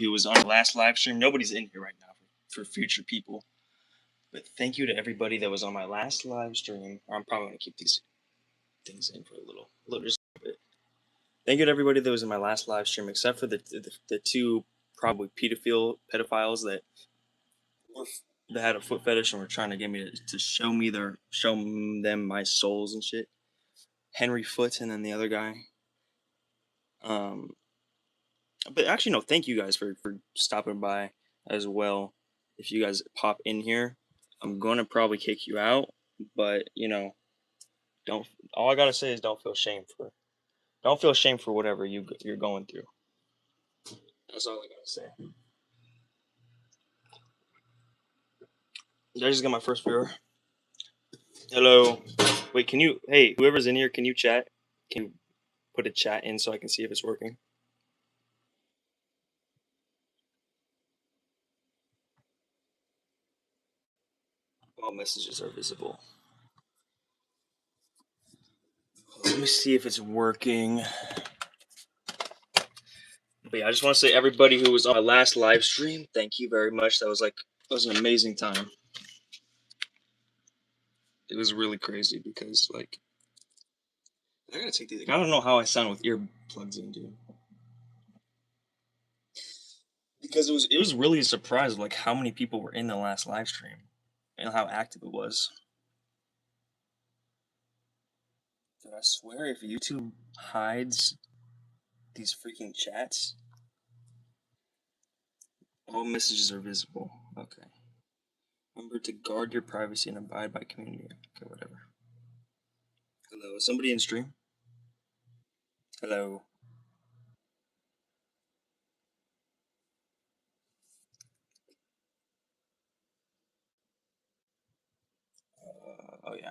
who was on the last live stream. Nobody's in here right now for future people. But thank you to everybody that was on my last live stream. I'm probably going to keep these things in for a little just a bit. Thank you to everybody that was in my last live stream, except for the two probably pedophiles that had a foot fetish and were trying to get me to show them my souls and shit. Henry Foot and then the other guy. But actually, no, thank you guys for stopping by as well. If you guys pop in here, I'm going to probably kick you out, but you know, all I got to say is don't feel shame for whatever you're going through. That's all I got to say. Did I just get my first viewer? Hello. Wait, hey, whoever's in here, can you chat? Can you put a chat in so I can see if it's working? All messages are visible. Let me see if it's working. But yeah, I just want to say everybody who was on my last live stream, thank you very much. That was an amazing time. It was really crazy because like I gotta take these. I don't know how I sound with earplugs in, dude. Because it was really a surprise of like how many people were in the last live stream and how active it was. Dude, I swear if YouTube hides these freaking chats, all messages are visible. Okay. Remember to guard your privacy and abide by community. Okay, whatever. Hello, is somebody in stream? Hello. Oh yeah.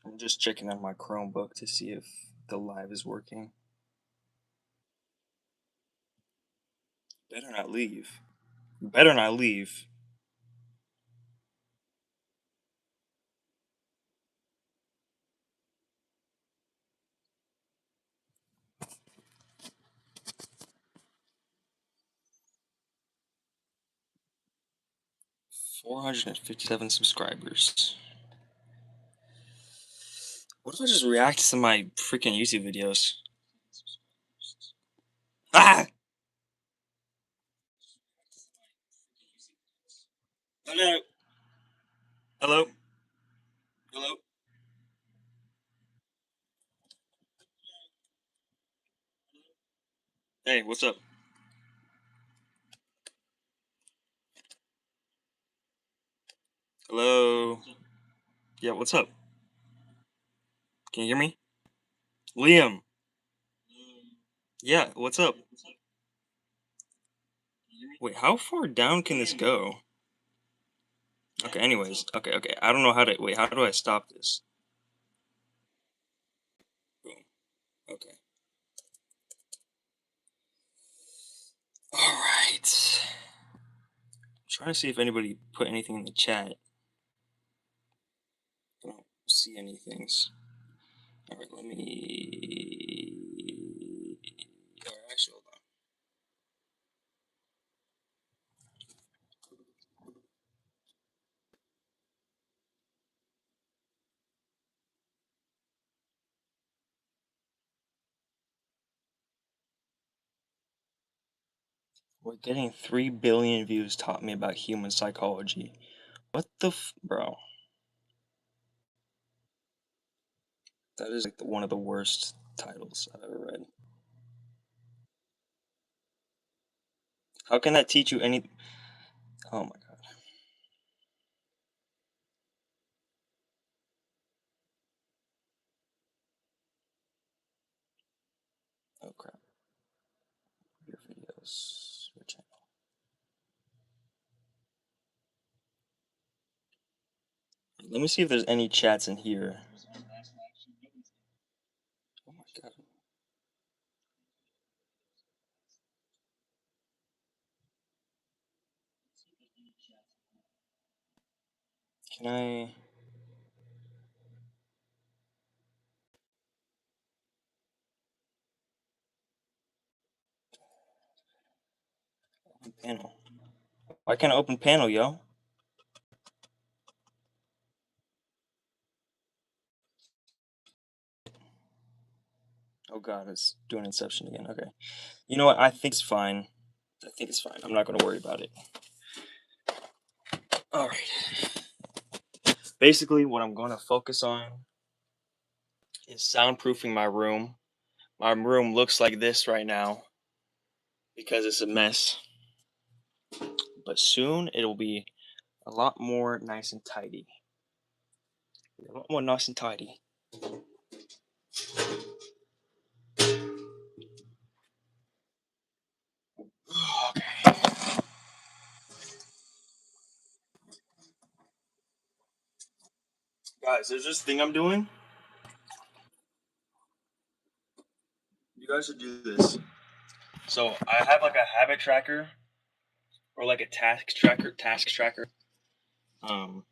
I'm just checking on my Chromebook to see if the live is working. Better not leave. Better not leave. $457 subscribers. What if I just react to my freaking YouTube videos? Ah! Hello? Hello? Hello? Hey, what's up? Hello? Yeah, what's up? Can you hear me? Liam? Yeah, what's up? Wait, how far down can this go? Okay, anyways. Okay. I don't know how to... Wait, how do I stop this? Boom. Okay. Alright. I'm trying to see if anybody put anything in the chat. I don't see anything. Alright, let me... Alright, actually, hold on. We're getting 3 billion views taught me about human psychology. What the bro? That is like one of the worst titles I've ever read. How can that teach you any... Oh my god. Oh crap. Your videos. Your channel. Let me see if there's any chats in here. Oh my god. Can I... Open panel. Why can't I open panel, yo? Oh god, it's doing Inception again. Okay. You know what? I think it's fine. I think it's fine. I'm not going to worry about it. All right. Basically, what I'm going to focus on is soundproofing my room. My room looks like this right now because it's a mess. But soon it'll be a lot more nice and tidy. A lot more nice and tidy. Okay. Guys, there's this thing I'm doing. You guys should do this. So I have like a habit tracker or like a task tracker. Um,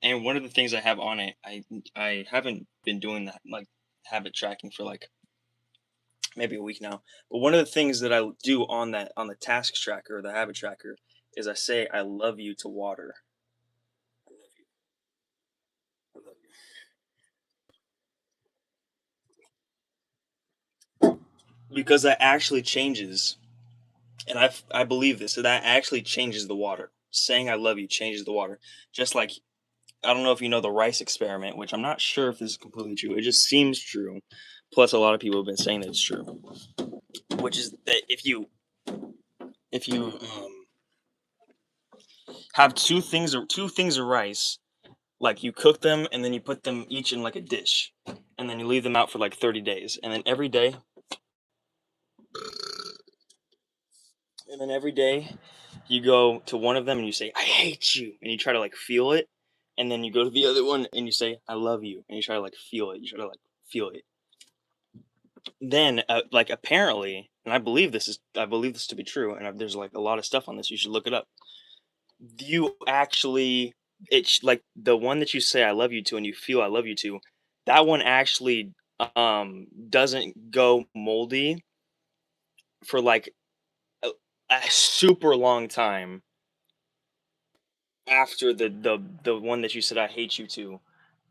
and one of the things I have on it, I haven't been doing that like habit tracking for like maybe a week now. But one of the things that I do on the task tracker or the habit tracker is I say I love you to water. I love you. I love you. Because that actually changes, and I believe this. So that actually changes the water. Saying I love you changes the water. Just like I don't know if you know the rice experiment, which I'm not sure if this is completely true. It just seems true. Plus, a lot of people have been saying that it's true. Which is that if you have two things of rice, like you cook them and then you put them each in like a dish, and then you leave them out for like 30 days, and then every day you go to one of them and you say I hate you, and you try to like feel it, and then you go to the other one and you say I love you, and you try to like feel it. You try to like feel it. Then like apparently, and I believe this to be true, and there's like a lot of stuff on this. You should look it up. You actually, it's like the one that you say I love you to and you feel I love you to, that one actually doesn't go moldy for like a, a super long time after the one that you said I hate you to.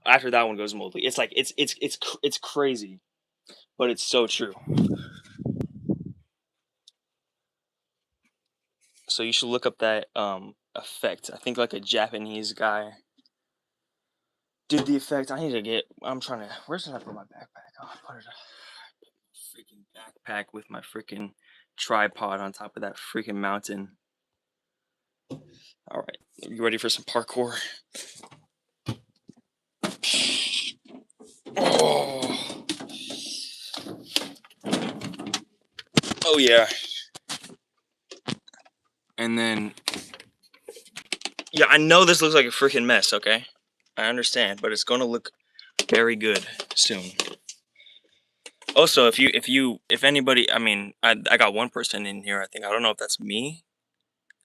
After that one goes moldy, it's like it's crazy, but it's so true. So you should look up that effect. I think like a Japanese guy did the effect. I need to get. I'm trying to. Where did I put my backpack? Oh, I put it. Freaking backpack with my freaking tripod on top of that freaking mountain. All right, you ready for some parkour? Oh, oh yeah. And then, yeah, I know this looks like a freaking mess. Okay, I understand, but it's gonna look very good soon. Also, if anybody, I mean, I got one person in here. I think I don't know if that's me.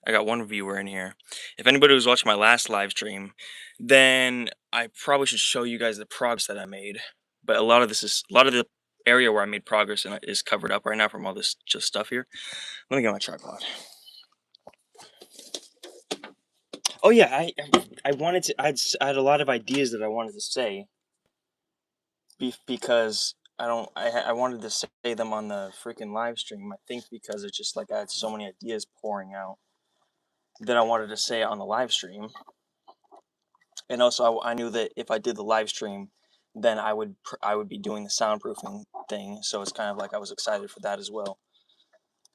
I got one viewer in here. If anybody was watching my last live stream, then I probably should show you guys the progress that I made. But a lot of the area where I made progress in is covered up right now from all this just stuff here. Let me get my tripod. Oh yeah, I wanted to. I had a lot of ideas that I wanted to say because I don't. I wanted to say them on the freaking live stream. I think because it's just like I had so many ideas pouring out that I wanted to say on the live stream. And also I knew that if I did the live stream, then I would be doing the soundproofing thing. So it's kind of like I was excited for that as well,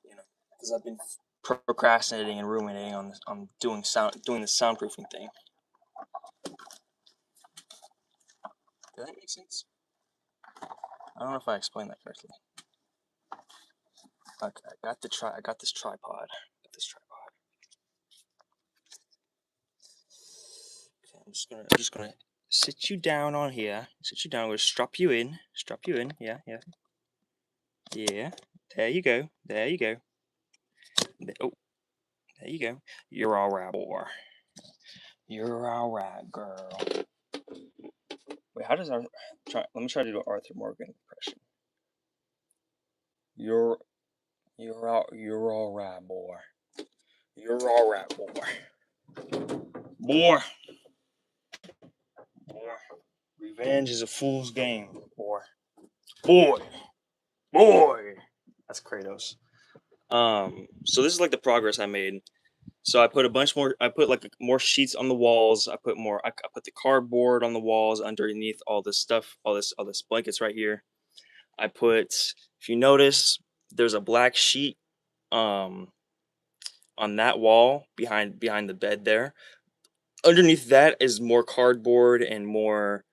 you know, because I've been procrastinating and ruminating on doing the soundproofing thing. Does that make sense? I don't know if I explained that correctly. Okay, I got this tripod. Okay, I'm just gonna sit you down on here. Sit you down. We'll strap you in. Strap you in. Yeah, yeah. Yeah. There you go. There you go. Oh, there you go. You're all right, boy. You're all right, girl. Wait, how does Arthur try? Let me try to do an Arthur Morgan impression. You're all right, boy. You're all right, boy. Revenge is a fool's game, boy. Boy. That's Kratos. So this is like the progress I made. So I put a bunch more. I put like more sheets on the walls. I put more. I put the cardboard on the walls underneath all this stuff. All this blankets right here. I put. If you notice, there's a black sheet um on that wall behind the bed there. Underneath that is more cardboard and more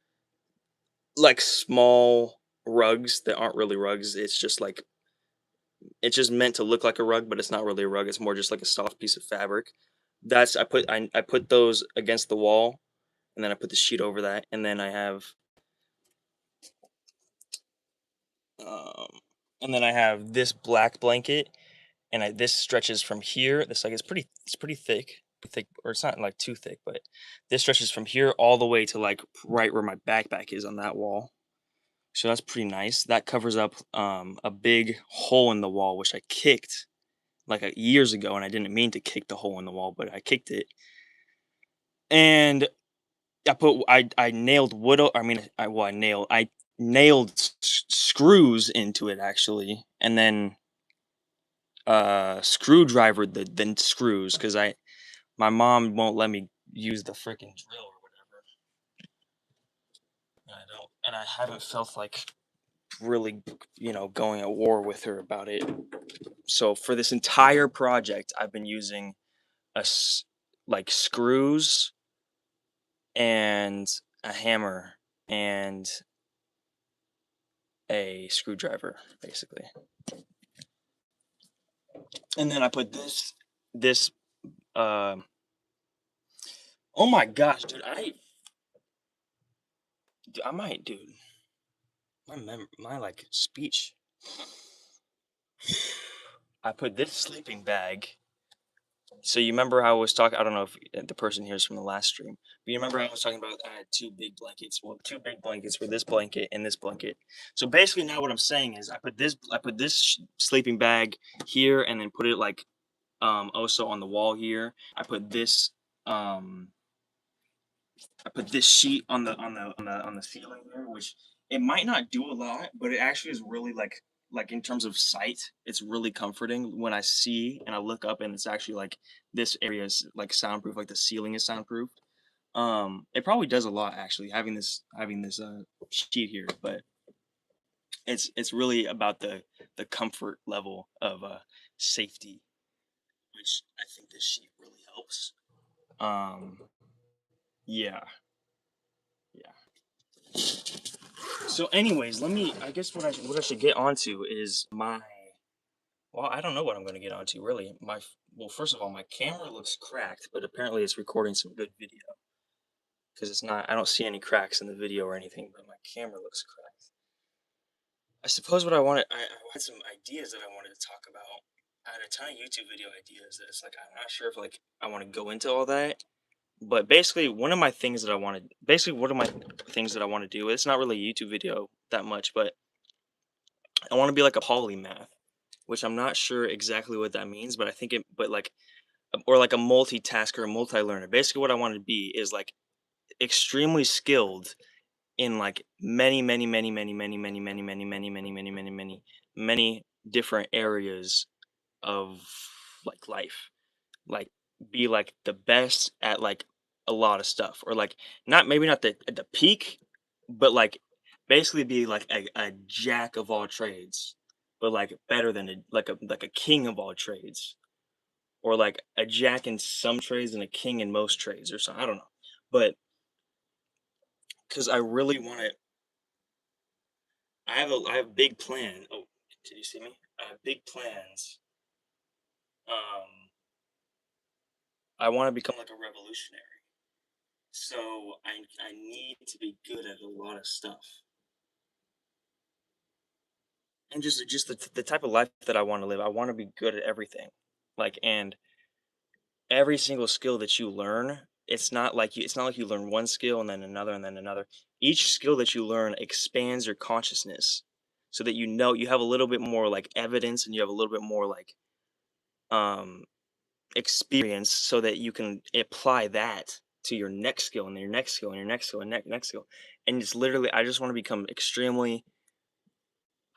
like small rugs that aren't really rugs. It's just meant to look like a rug, but it's not really a rug. It's more just like a soft piece of fabric. That's I put those against the wall, and then I put the sheet over that, and then um, I have this black blanket, and this stretches from here. This like it's pretty thick, or it's not like too thick, but this stretches from here all the way to like right where my backpack is on that wall. So that's pretty nice. That covers up a big hole in the wall, which I kicked like years ago, and I didn't mean to kick the hole in the wall, but I kicked it. And I nailed wood. I mean, I nailed screws into it actually, and then screwdriver the screws because my mom won't let me use the freaking drill or whatever. And I haven't felt like really, going at war with her about it. So for this entire project, I've been using like screws and a hammer and a screwdriver, basically. And then I put this. Uh, oh my gosh, dude! I might, dude. My like speech. I put this sleeping bag. So you remember how I was talking? I don't know if the person hears from the last stream, but you remember I was talking about I had two big blankets. Well, two big blankets for this blanket and this blanket. So basically, now what I'm saying is I put this sleeping bag here, and then put it like also on the wall here. Um I put this sheet on the ceiling here, which it might not do a lot, but it actually is really like in terms of sight, it's really comforting when I see and I look up and it's actually like this area is like soundproof, like the ceiling is soundproof. It probably does a lot actually having this sheet here, but it's really about the comfort level of safety, which I think this sheet really helps. Um, yeah, yeah. So, anyways, I guess what I should get onto is my. Well, I don't know what I'm going to get onto really. Well, first of all, my camera looks cracked, but apparently it's recording some good video because it's not. I don't see any cracks in the video or anything, but my camera looks cracked. I suppose what I had some ideas that I wanted to talk about. I had a ton of YouTube video ideas that it's like I'm not sure if like I want to go into all that. But basically, one of my things that I want to do. It's not really a YouTube video that much, but I want to be like a polymath, which I'm not sure exactly what that means, but I think it, but like, or like a multitasker, a multi-learner. Basically, what I want to be is like extremely skilled in like many different areas of like life. Like be like the best at like a lot of stuff, or like not maybe not at the peak, but like basically be like a jack of all trades, but like better than like a king of all trades, or like a jack in some trades and a king in most trades, or something. I don't know, but because I really want to, I have big plan. Oh, did you see me? I have big plans. Um, I want to become like a revolutionary. So I need to be good at a lot of stuff. And just the type of life that I want to live. I want to be good at everything. Like and every single skill that you learn, it's not like you learn one skill and then another and then another. Each skill that you learn expands your consciousness so that you have a little bit more like evidence and you have a little bit more like um experience so that you can apply that to your next skill and your next skill and your next skill and next skill. And it's literally, I just want to become extremely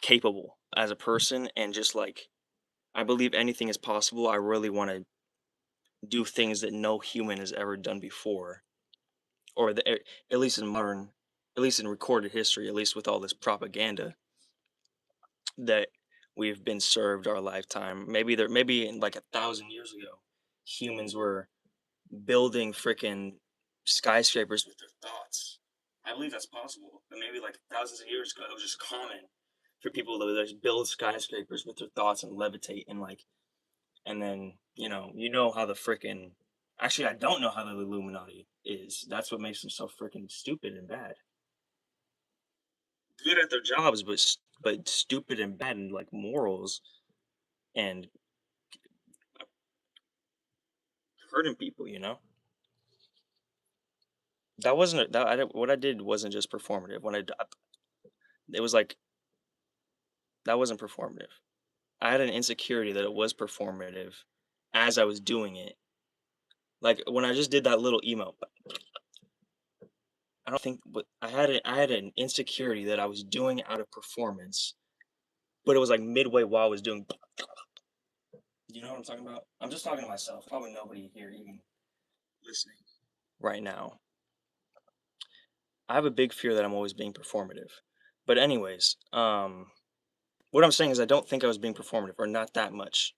capable as a person and just like, I believe anything is possible. I really want to do things that no human has ever done before, or at least in modern, at least in recorded history, at least with all this propaganda that we've been served our lifetime. Maybe in like 1,000 years ago, humans were building freaking skyscrapers with their thoughts. I believe that's possible. But maybe like thousands of years ago, it was just common for people to just build skyscrapers with their thoughts and levitate and like, and then you know how the freaking. Actually, I don't know how the Illuminati is. That's what makes them so freaking stupid and bad. Good at their jobs, but stupid and bad in like morals and hurting people. That wasn't that. What I did wasn't just performative. It was like that wasn't performative. I had an insecurity that it was performative as I was doing it. Like when I just did that little emote, I don't think, but I had an insecurity that I was doing out of performance, but it was like midway while I was doing. You know what I'm talking about? I'm just talking to myself. Probably nobody here even listening right now. I have a big fear that I'm always being performative. But anyways, what I'm saying is I don't think I was being performative or not that much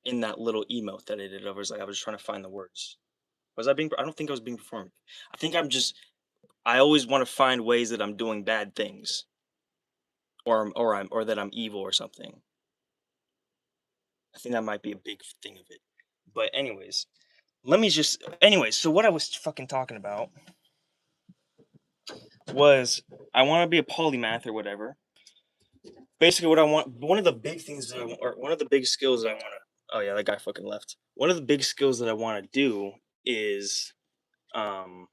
in that little emote that I did. I was trying to find the words. Was I being? I don't think I was being performative. I think I'm just. I always want to find ways that I'm doing bad things, or that I'm evil or something. I think that might be a big thing of it. But anyways, let me just. Anyways, so what I was fucking talking about was I want to be a polymath or whatever. Basically, what I want. One of the big things that or one of the big skills that I want to. Oh yeah, that guy fucking left. One of the big skills that I want to do is um.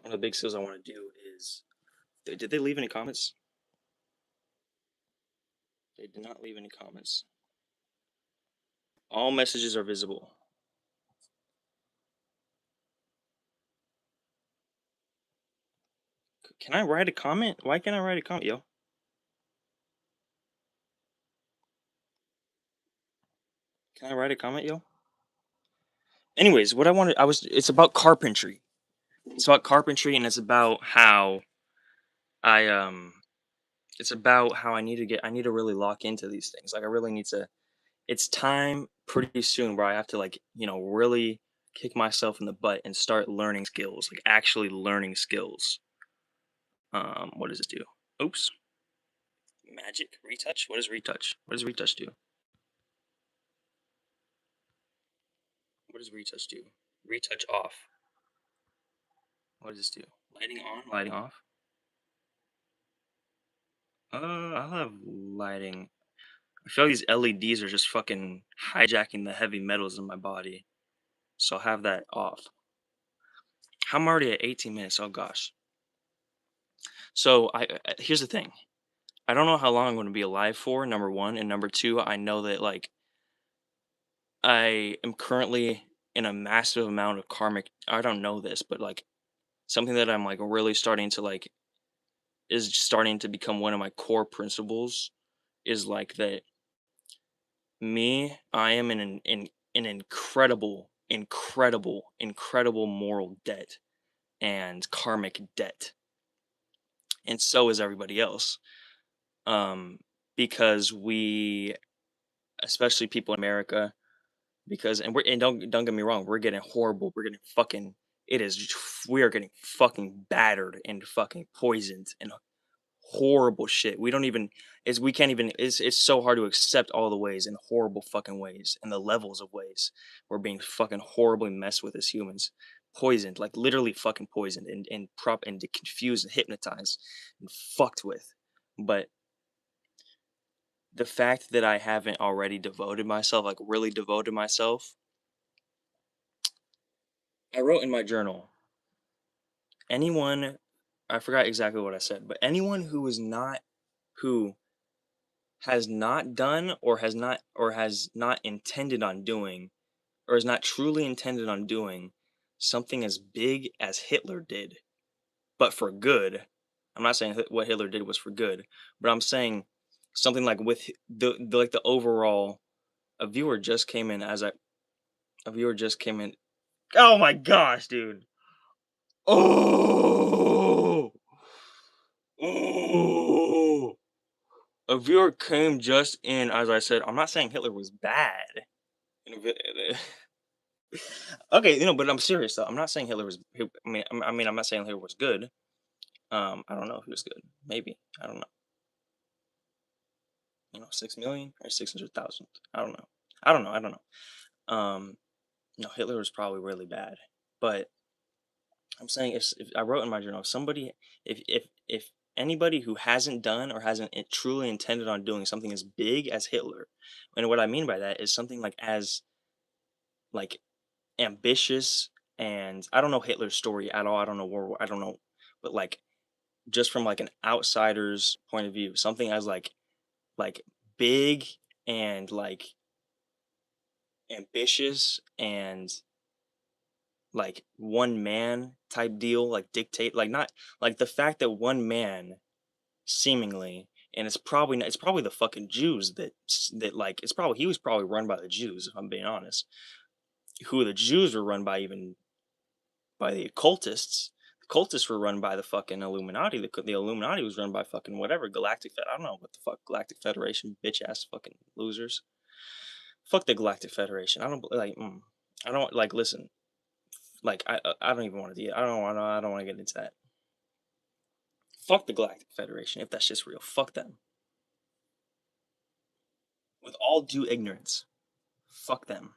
One of the big skills I want to do is. Did they leave any comments? They did not leave any comments. All messages are visible. Can I write a comment? Why can't I write a comment, yo? Can I write a comment, yo? Anyways, what I wanted, it's about carpentry. It's about carpentry, and it's about how I, it's about how I need to really lock into these things. Like, I really need to, it's time pretty soon where I have to, like, really kick myself in the butt and start learning skills, like, actually learning skills. What does this do? Oops. Magic retouch? What is retouch? What does retouch do? What does retouch do? Retouch off. What does this do? Lighting on, lighting off. I'll have lighting. I feel like these LEDs are just fucking hijacking the heavy metals in my body. So I'll have that off. I'm already at 18 minutes. Oh gosh. So here's the thing. I don't know how long I'm going to be alive for. Number one, and number two, I know that like I am currently in a massive amount of karmic. I don't know this, but like something that I'm like really starting to like is starting to become one of my core principles is like that I am in an incredible moral debt and karmic debt, and so is everybody else. Um, because we, especially people in America, and don't get me wrong, we're getting horrible. We're getting fucking. It is. We are getting fucking battered and fucking poisoned and horrible shit. We don't even we can't even it's so hard to accept all the ways and horrible fucking ways and the levels of ways we're being fucking horribly messed with as humans. Poisoned, like literally fucking poisoned and confused and hypnotized and fucked with. But the fact that I haven't already devoted myself, like really devoted myself, I wrote in my journal, anyone I forgot exactly what I said, but anyone who is not who has not done or has not intended on doing or is not truly intended on doing something as big as Hitler did, but for good. I'm not saying what Hitler did was for good, but I'm saying something like with like the overall. A viewer just came in as I. A viewer just came in. Oh my gosh, dude! Oh, oh! A viewer came just in as I said. I'm not saying Hitler was bad. Okay, but I'm serious though. I'm not saying Hitler was. I mean, I'm not saying Hitler was good. I don't know if he was good. Maybe I don't know. 6 million or 600,000. I don't know. I don't know. I don't know. No, Hitler was probably really bad. But I'm saying if I wrote in my journal, if somebody, if anybody who hasn't done or hasn't truly intended on doing something as big as Hitler, and what I mean by that is something like as like ambitious, and I don't know Hitler's story at all. I don't know I don't know, but like just from like an outsider's point of view, something as like big and like ambitious and like one man type deal, like dictate, like not like the fact that one man seemingly, and it's probably the fucking Jews that like he was probably run by the Jews, if I'm being honest. Who the Jews were run by, even by the occultists. The cultists were run by the fucking Illuminati. The Illuminati was run by fucking whatever Galactic I don't know what the fuck Galactic Federation, bitch ass fucking losers. Fuck the Galactic Federation. I don't like. I don't like. Listen, like I don't even want to. I don't want to get into that. Fuck the Galactic Federation if that's just real. Fuck them. With all due ignorance, fuck them.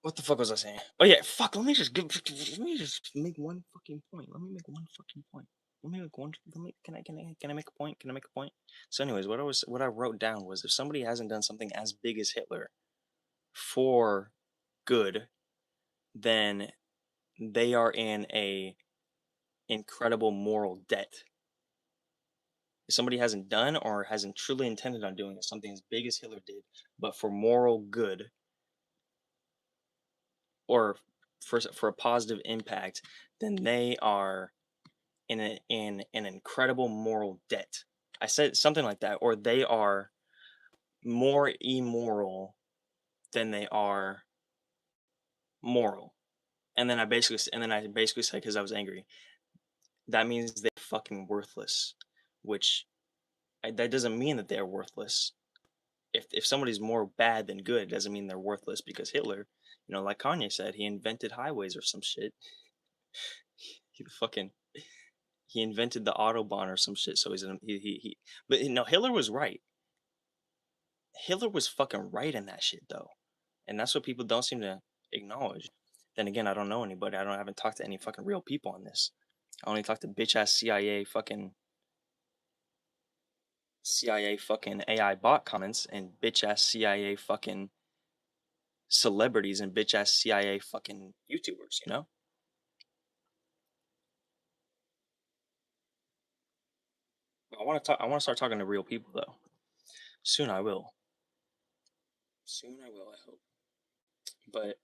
What the fuck was I saying? Oh yeah, fuck. Let me just make one fucking point. Let me make one fucking point. Let me make one. Can I make a point? Can I make a point? So, anyways, what I wrote down was if somebody hasn't done something as big as Hitler for good, then they are in a incredible moral debt. If somebody hasn't done or hasn't truly intended on doing something as big as Hitler did, but for moral good or for a positive impact, then they are in an incredible moral debt. I said something like that, or they are more immoral than they are moral. And then I basically said, because I was angry, that means they're fucking worthless. Which that doesn't mean that they're worthless. If somebody's more bad than good, it doesn't mean they're worthless, because Hitler, like Kanye said, he invented highways or some shit. He he invented the Autobahn or some shit. So but Hitler was right. Hitler was fucking right in that shit though, and that's what people don't seem to acknowledge. Then again, I don't know anybody. I haven't talked to any fucking real people on this. I only talked to bitch ass CIA fucking AI bot comments and bitch ass CIA fucking celebrities and bitch ass CIA fucking YouTubers, I want to start talking to real people though. Soon I will. Soon I will, I hope. But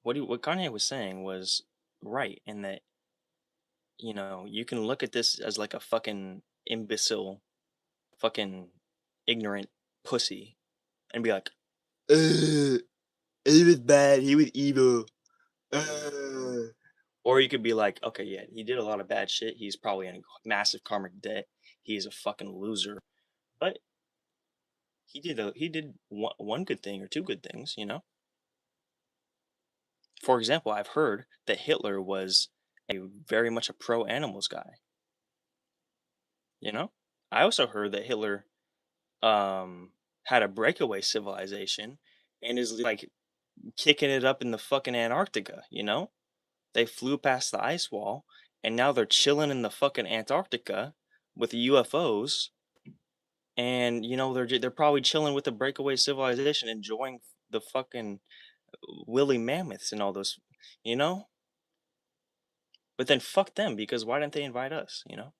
what Kanye was saying was right in that you can look at this as like a fucking imbecile, fucking ignorant pussy, and be like, he was bad, he was evil. Or you could be like, okay, yeah, he did a lot of bad shit. He's probably in massive karmic debt. He's a fucking loser. But he did one good thing or two good things, For example, I've heard that Hitler was very much a pro animals guy. I also heard that Hitler had a breakaway civilization and is like kicking it up in the fucking Antarctica. They flew past the ice wall and now they're chilling in the fucking Antarctica with UFOs, and they're probably chilling with the breakaway civilization, enjoying the fucking woolly mammoths and all those. you know? But then fuck them because why didn't they invite us, you know?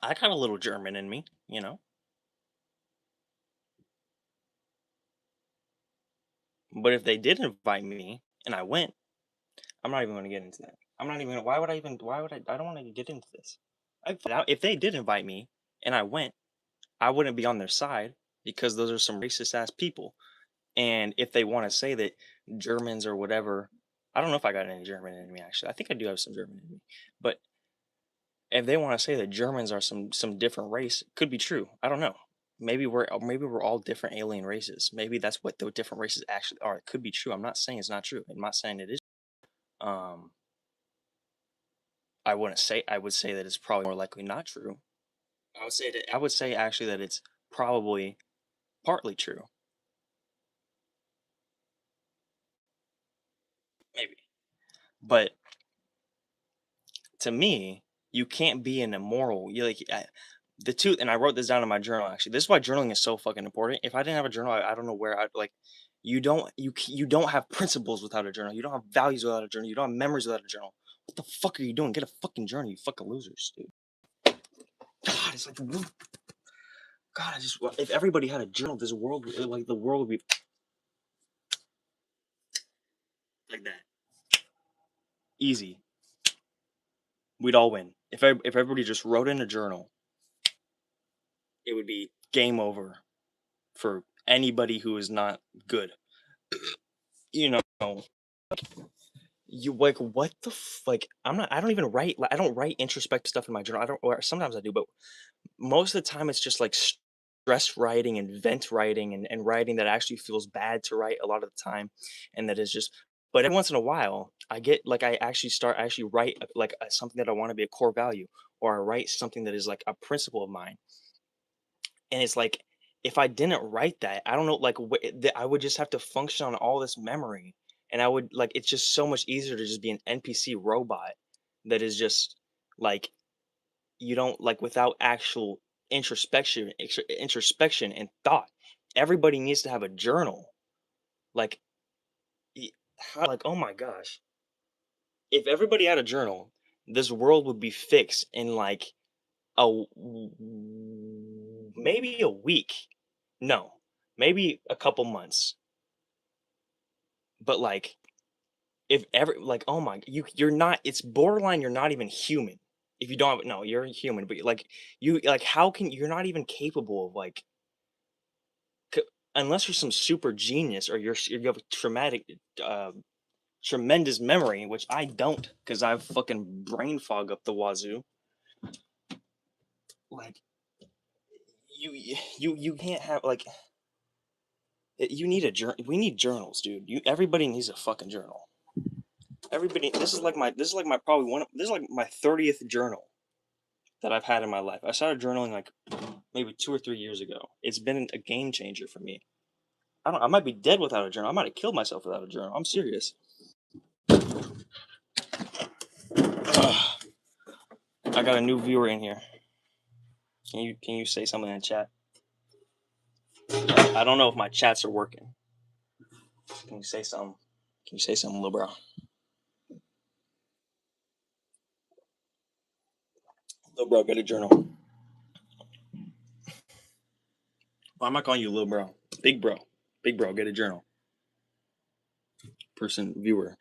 I got a little German in me, you know? But if they did invite me and I went, I'm not even gonna get into that. I'm not even gonna, why would I don't want to get into this. If they did invite me and I went, I wouldn't be on their side because those are some racist ass people. And if they want to say that Germans or whatever, I don't know if I got any German in me actually. I think I do have some German in me. But if they want to say that Germans are some different race, could be true. I don't know. Maybe we're all different alien races. Maybe that's what the different races actually are. It could be true. I'm not saying it's not true. I'm not saying it is. Um, I would say that it's probably more likely not true. I would say actually that it's probably partly true. Maybe. But to me, you can't be an immoral. You like the two, and I wrote this down in my journal. Actually, this is why journaling is so fucking important. If I didn't have a journal, I don't know where I'd like. You don't have principles without a journal. You don't have values without a journal. You don't have memories without a journal. What the fuck are you doing? Get a fucking journal, you fucking losers, dude. God, it's like God. I just if everybody had a journal, this world like the world would be like that. Easy. We'd all win. If everybody just wrote in a journal, it would be game over for anybody who is not good. You know, you like what the like I don't even write I don't write introspective stuff in my journal. I don't or sometimes I do, but most of the time it's just like stress writing and vent writing and writing that actually feels bad to write a lot of the time and that is just but every once in a while I get like I actually write like something that I want to be a core value or I write something that is like a principle of mine. And it's like, if I didn't write that, I don't know, like, I would just have to function on all this memory, and I would like, it's just so much easier to just be an NPC robot that is just like you don't like without actual introspection and thought. Everybody needs to have a journal. Like, like oh my gosh, if everybody had a journal, this world would be fixed in like maybe a week. No, maybe a couple months. But like, if ever, like, oh my, you're not. It's borderline. You're not even human if you don't. No, you're human, but like, you like, how can you're not even capable of like, c- unless you're some super genius or you have a uh, tremendous memory, which I don't, because I have fucking brain fog up the wazoo. Like, you can't have like you need a journal. We need journals, dude. Everybody needs a fucking journal. Everybody, this is like my probably one. This is like my 30th journal that I've had in my life. I started journaling like maybe 2 or 3 years ago. It's been a game changer for me. I might be dead without a journal. I might have killed myself without a journal. I'm serious. Ugh. I got a new viewer in here. Can you say something in the chat? I don't know if my chats are working. Can you say something? Can you say something, little bro? Little bro, get a journal. Why am I calling you little bro? Big bro. Big bro, get a journal. Person, viewer.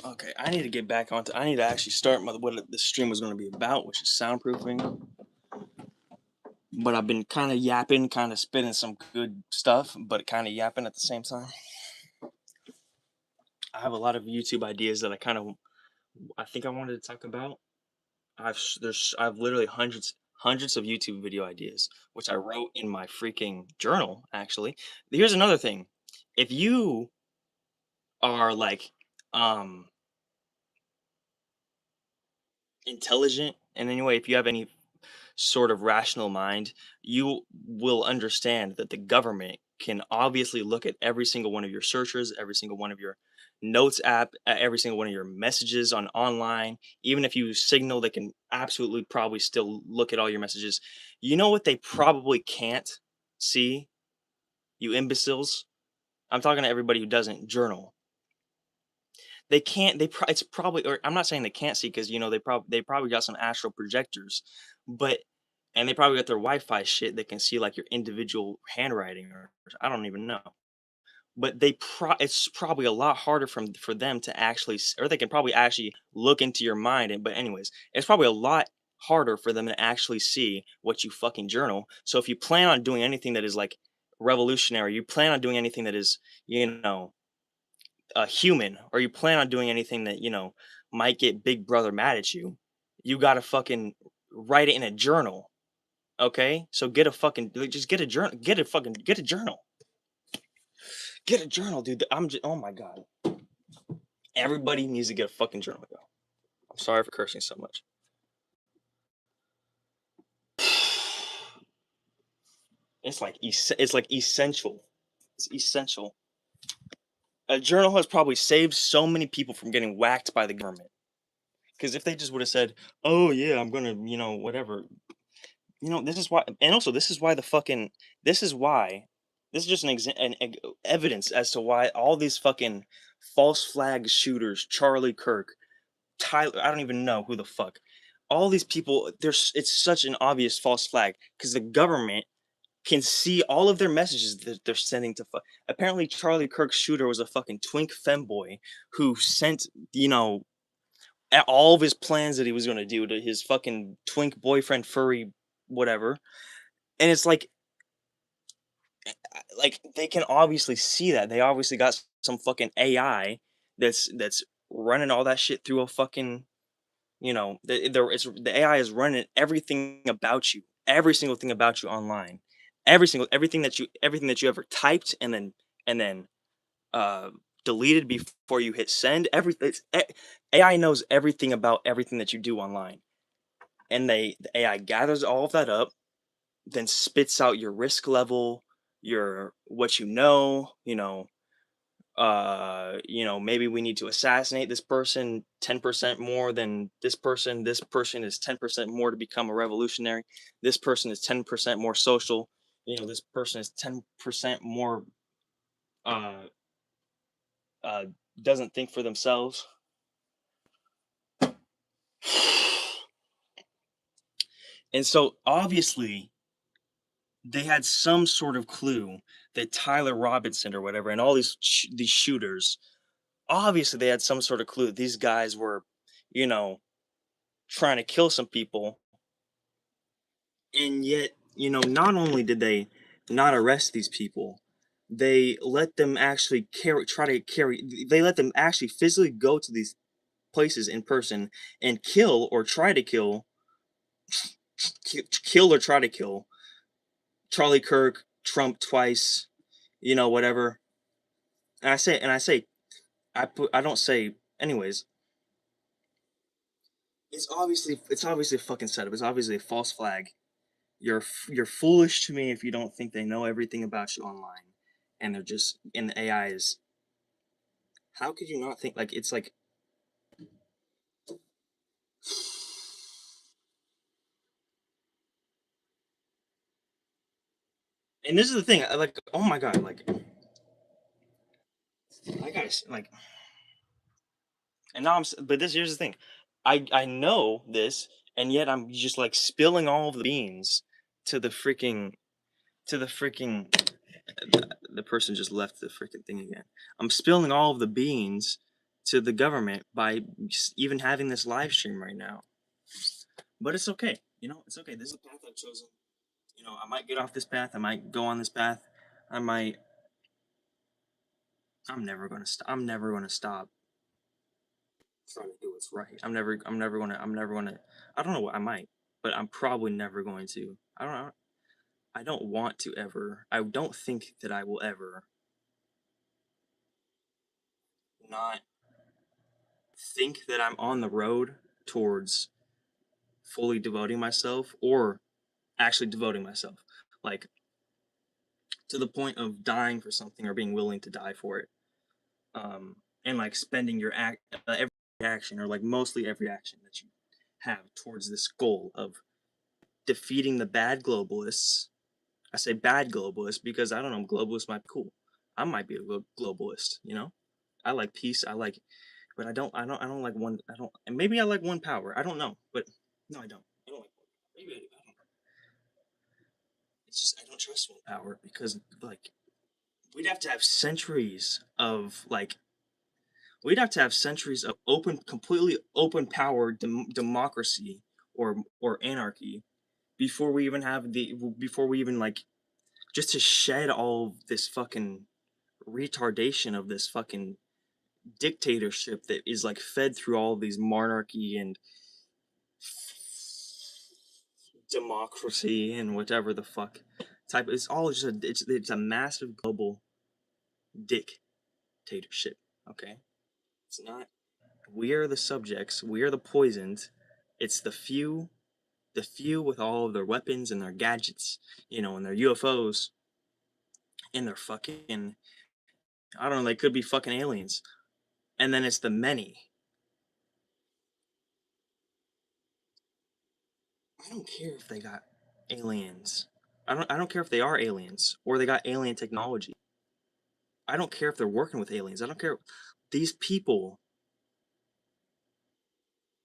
Okay, I need to get back onto. I need to actually start what the stream was going to be about, which is soundproofing. But I've been kind of yapping, kind of spitting some good stuff, but kind of yapping at the same time. I have a lot of YouTube ideas that I think I wanted to talk about. I've literally hundreds of YouTube video ideas, which I wrote in my freaking journal. Actually, here's another thing: if you are like intelligent in any way, if you have any sort of rational mind, you will understand that the government can obviously look at every single one of your searches, every single one of your notes app, every single one of your messages on online. Even if you signal, they can absolutely probably still look at all your messages. You know what they probably can't see? You imbeciles. I'm talking to everybody who doesn't journal. They can't. It's probably. Or I'm not saying they can't see because they probably got some astral projectors, but and they probably got their Wi-Fi shit that can see like your individual handwriting or I don't even know. But it's probably a lot harder for them to actually or they can probably actually look into your mind. But anyways, it's probably a lot harder for them to actually see what you fucking journal. So if you plan on doing anything that is like revolutionary, you plan on doing anything that is you know human, or you plan on doing anything that might get Big Brother mad at you, you gotta fucking write it in a journal. Okay, so get a fucking just get a journal. Get a journal. Get a journal, dude. Oh my god. Everybody needs to get a fucking journal, yo. I'm sorry for cursing so much. It's like essential. It's essential. A journal has probably saved so many people from getting whacked by the government. Because if they just would have said, "Oh yeah, I'm gonna, whatever," this is why. And also, this is why the fucking. This is why. This is just evidence as to why all these fucking false flag shooters, Charlie Kirk, Tyler, I don't even know who the fuck. All these people, it's such an obvious false flag because the government can see all of their messages that they're sending to. Apparently, Charlie Kirk's shooter was a fucking twink femboy who sent, all of his plans that he was going to do to his fucking twink boyfriend, furry, whatever. And it's like they can obviously see that. They obviously got some fucking AI that's running all that shit through a fucking the AI is running everything about you, every single thing about you online, everything that you ever typed and then uh, deleted before you hit send. AI knows everything about everything that you do online, and the AI gathers all of that up, then spits out your risk level, your what maybe we need to assassinate this person 10% more than this person is 10% more to become a revolutionary, this person is 10% more social, this person is 10% more uh uh doesn't think for themselves. And so obviously they had some sort of clue that Tyler Robinson or whatever and all these shooters, obviously they had some sort of clue that these guys were you know trying to kill some people. And yet, not only did they not arrest these people, they let them actually they let them actually physically go to these places in person and kill or try to kill or try to kill Charlie Kirk, Trump twice, whatever. I don't say, anyways, it's obviously a fucking setup. It's obviously a false flag. You're foolish to me if you don't think they know everything about you online, and the AI is. How could you not think it's like? And this is the thing, like, oh my god, like, I gotta like, and now but here's the thing, I know this, and yet I'm just like spilling all of the beans to the freaking the person just left the freaking thing again. I'm spilling all of the beans to the government by even having this live stream right now. But it's okay. It's okay. This is the path I've chosen. I might get off this path. I might go on this path. I might. I'm never gonna stop. I'm never gonna stop trying to do what's right. I'm never. I'm never gonna. I'm never gonna. I don't know what I might, but I'm probably never going to. I don't know. I don't want to ever. I don't think that I will ever not think that I'm on the road towards fully devoting myself or actually devoting myself, like to the point of dying for something or being willing to die for it. And like spending every action or like mostly every action that you have towards this goal of defeating the bad globalists. I say bad globalist because I don't know, globalist might be cool. I might be a globalist, you know? I like peace. I like, but I don't like one. I don't. And maybe I like one power. I don't know, but no, I don't. I don't like one power. Maybe I do. I don't know. It's just I don't trust one power because like we'd have to have centuries of like we'd have to have centuries of open, completely open power democracy or anarchy before we even have the before we even like just to shed all of this fucking retardation of this fucking dictatorship that is like fed through all of these monarchy and democracy and whatever the fuck type. It's all just it's a massive global dictatorship. Okay, it's not. We are the subjects. We are the poisoned. It's the few with all of their weapons and their gadgets, you know, and their UFOs and their fucking I don't know. They could be fucking aliens. And then it's the many. I don't care if they got aliens. I don't care if they are aliens or they got alien technology. I don't care if they're working with aliens. I don't care. These people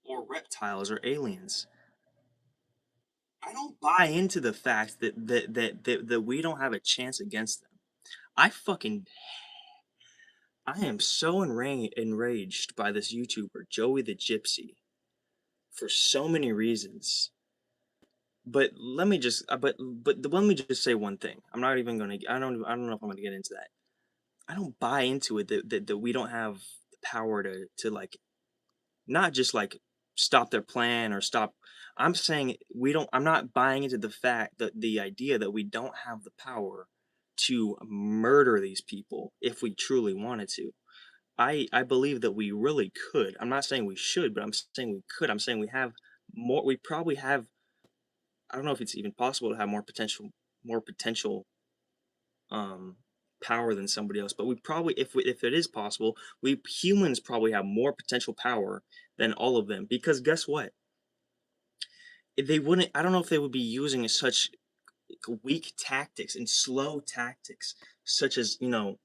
or reptiles or aliens. I don't buy into the fact that we don't have a chance against them. I fucking I am so enraged by this YouTuber, Joey the Gypsy, for so many reasons. But let me just let me just say one thing. I'm not even gonna I don't know if I'm gonna get into that. I don't buy into it that we don't have the power to like not just like stop their plan or stop. I'm saying we don't. I'm not buying into the fact that the idea that we don't have the power to murder these people if we truly wanted to. I believe that we really could. I'm not saying we should, but I'm saying we could. I'm saying we have more. We probably have. I don't know if it's even possible to have more potential um power than somebody else, but we probably if it is possible, we humans probably have more potential power than all of them because guess what? They wouldn't I don't know if they would be using such weak tactics and slow tactics such as, you know,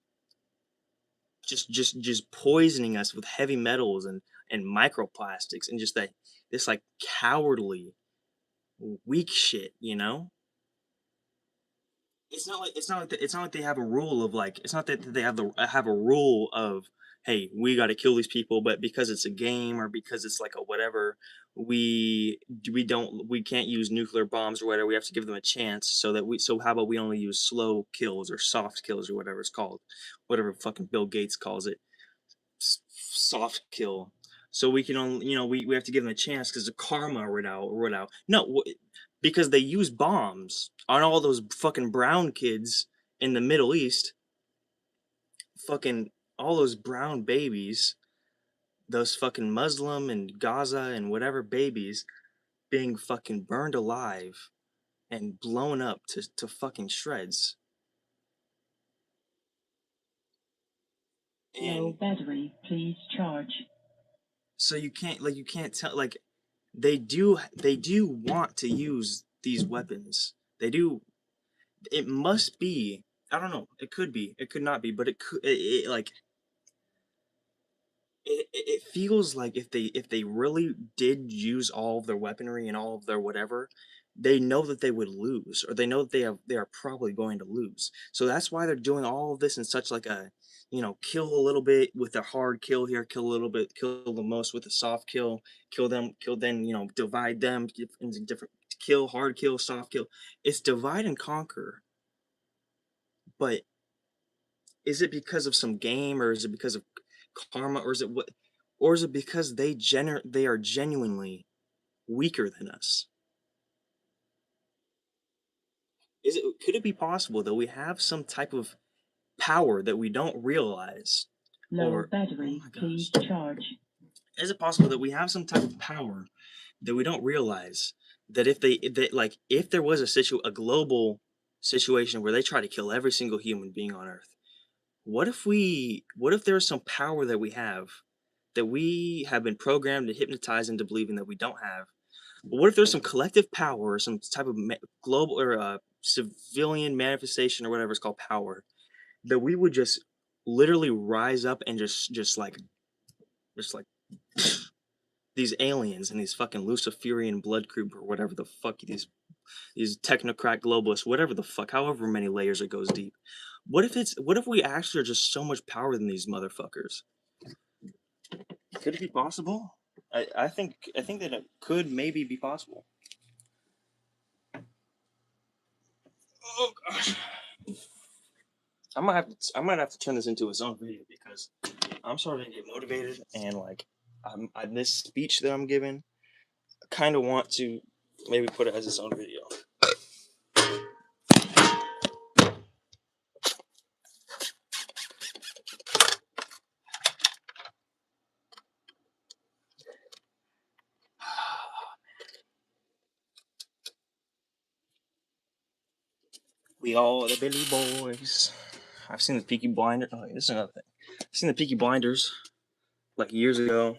just poisoning us with heavy metals and microplastics and just that this like cowardly weak shit, you know? It's not like they have a rule of like it's not that they have a rule of hey we got to kill these people but because it's a game or because it's like a whatever we can't use nuclear bombs or whatever we have to give them a chance so how about we only use slow kills or soft kills or whatever it's called whatever fucking Bill Gates calls it soft kill so we can only you know we have to give them a chance because the karma would out no because they use bombs on all those fucking brown kids in the Middle East fucking all those brown babies those fucking Muslim and Gaza and whatever babies being fucking burned alive and blown up to fucking shreds Low and battery, please charge. so you can't tell like they do want to use these weapons. They do. It must be. I don't know. It could be. It could not be. But it could. Like it feels like if they really did use all of their weaponry and all of their whatever, they know that they would lose, or they know that they are probably going to lose. So that's why they're doing all of this in such like a, you know, kill a little bit with a hard kill here, kill a little bit, kill the most with a soft kill, kill them, kill then you know divide them into different kill, hard kill, soft kill. It's divide and conquer. But is it because of some game, or is it because of karma, or is it what, or is it because they are genuinely weaker than us? Is it could it be possible that we have some type of power that we don't realize? Low Or oh battery, my please gosh, charge. is it possible that we have some type of power that we don't realize that if there was a global situation where they try to kill every single human being on Earth, what if there's some power that we have been programmed and hypnotized into believing that we don't have But what if there's some collective power or some type of global or civilian manifestation or whatever it's called power that we would just literally rise up and just like these aliens and these fucking Luciferian blood group or whatever the fuck these technocrat globalists, whatever the fuck, however many layers it goes deep. What if we actually are just so much power than these motherfuckers? Could it be possible? I think that it could maybe be possible. Oh gosh. I might have to turn this into its own video because I'm starting to get motivated and like this speech that I'm giving, I kind of want to maybe put it as its own video. We all the Billy Boys. I've seen the Peaky Blinders. Oh, this is another thing. I've seen the Peaky Blinders like years ago.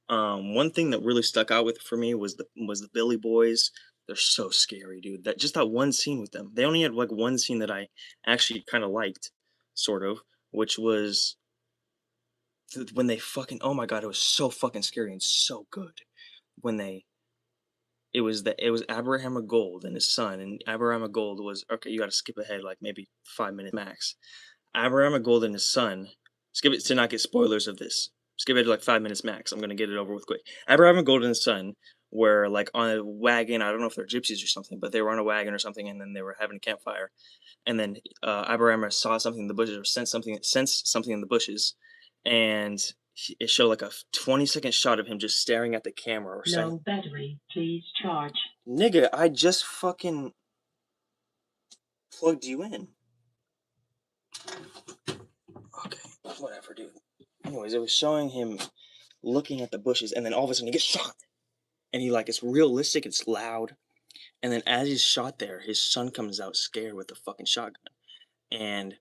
One thing that really stuck out with for me was the Billy Boys. They're so scary, dude. That one scene with them. They only had like one scene that I actually kind of liked, sort of, which was when they fucking, oh my god, it was so fucking scary and so good. When it was Abraham Gold and his son, and Abraham Gold was, okay, you got to skip ahead like maybe 5 minutes max. Abraham Gold and his son, skip it to not get spoilers of this. Skip it to like 5 minutes max. I'm gonna get it over with quick. Abraham Gold and his son were like on a wagon. I don't know if they're gypsies or something, but they were on a wagon or something, and then they were having a campfire. And then Abraham saw something in the bushes or sensed something in the bushes, and it showed like a 20-second shot of him just staring at the camera or saying, Low battery, please charge. "Nigga, I just fucking plugged you in." Okay, whatever, dude. Anyways, it was showing him looking at the bushes, and then all of a sudden he gets shot. And it's realistic, it's loud. And then as he's shot there, his son comes out scared with the fucking shotgun. And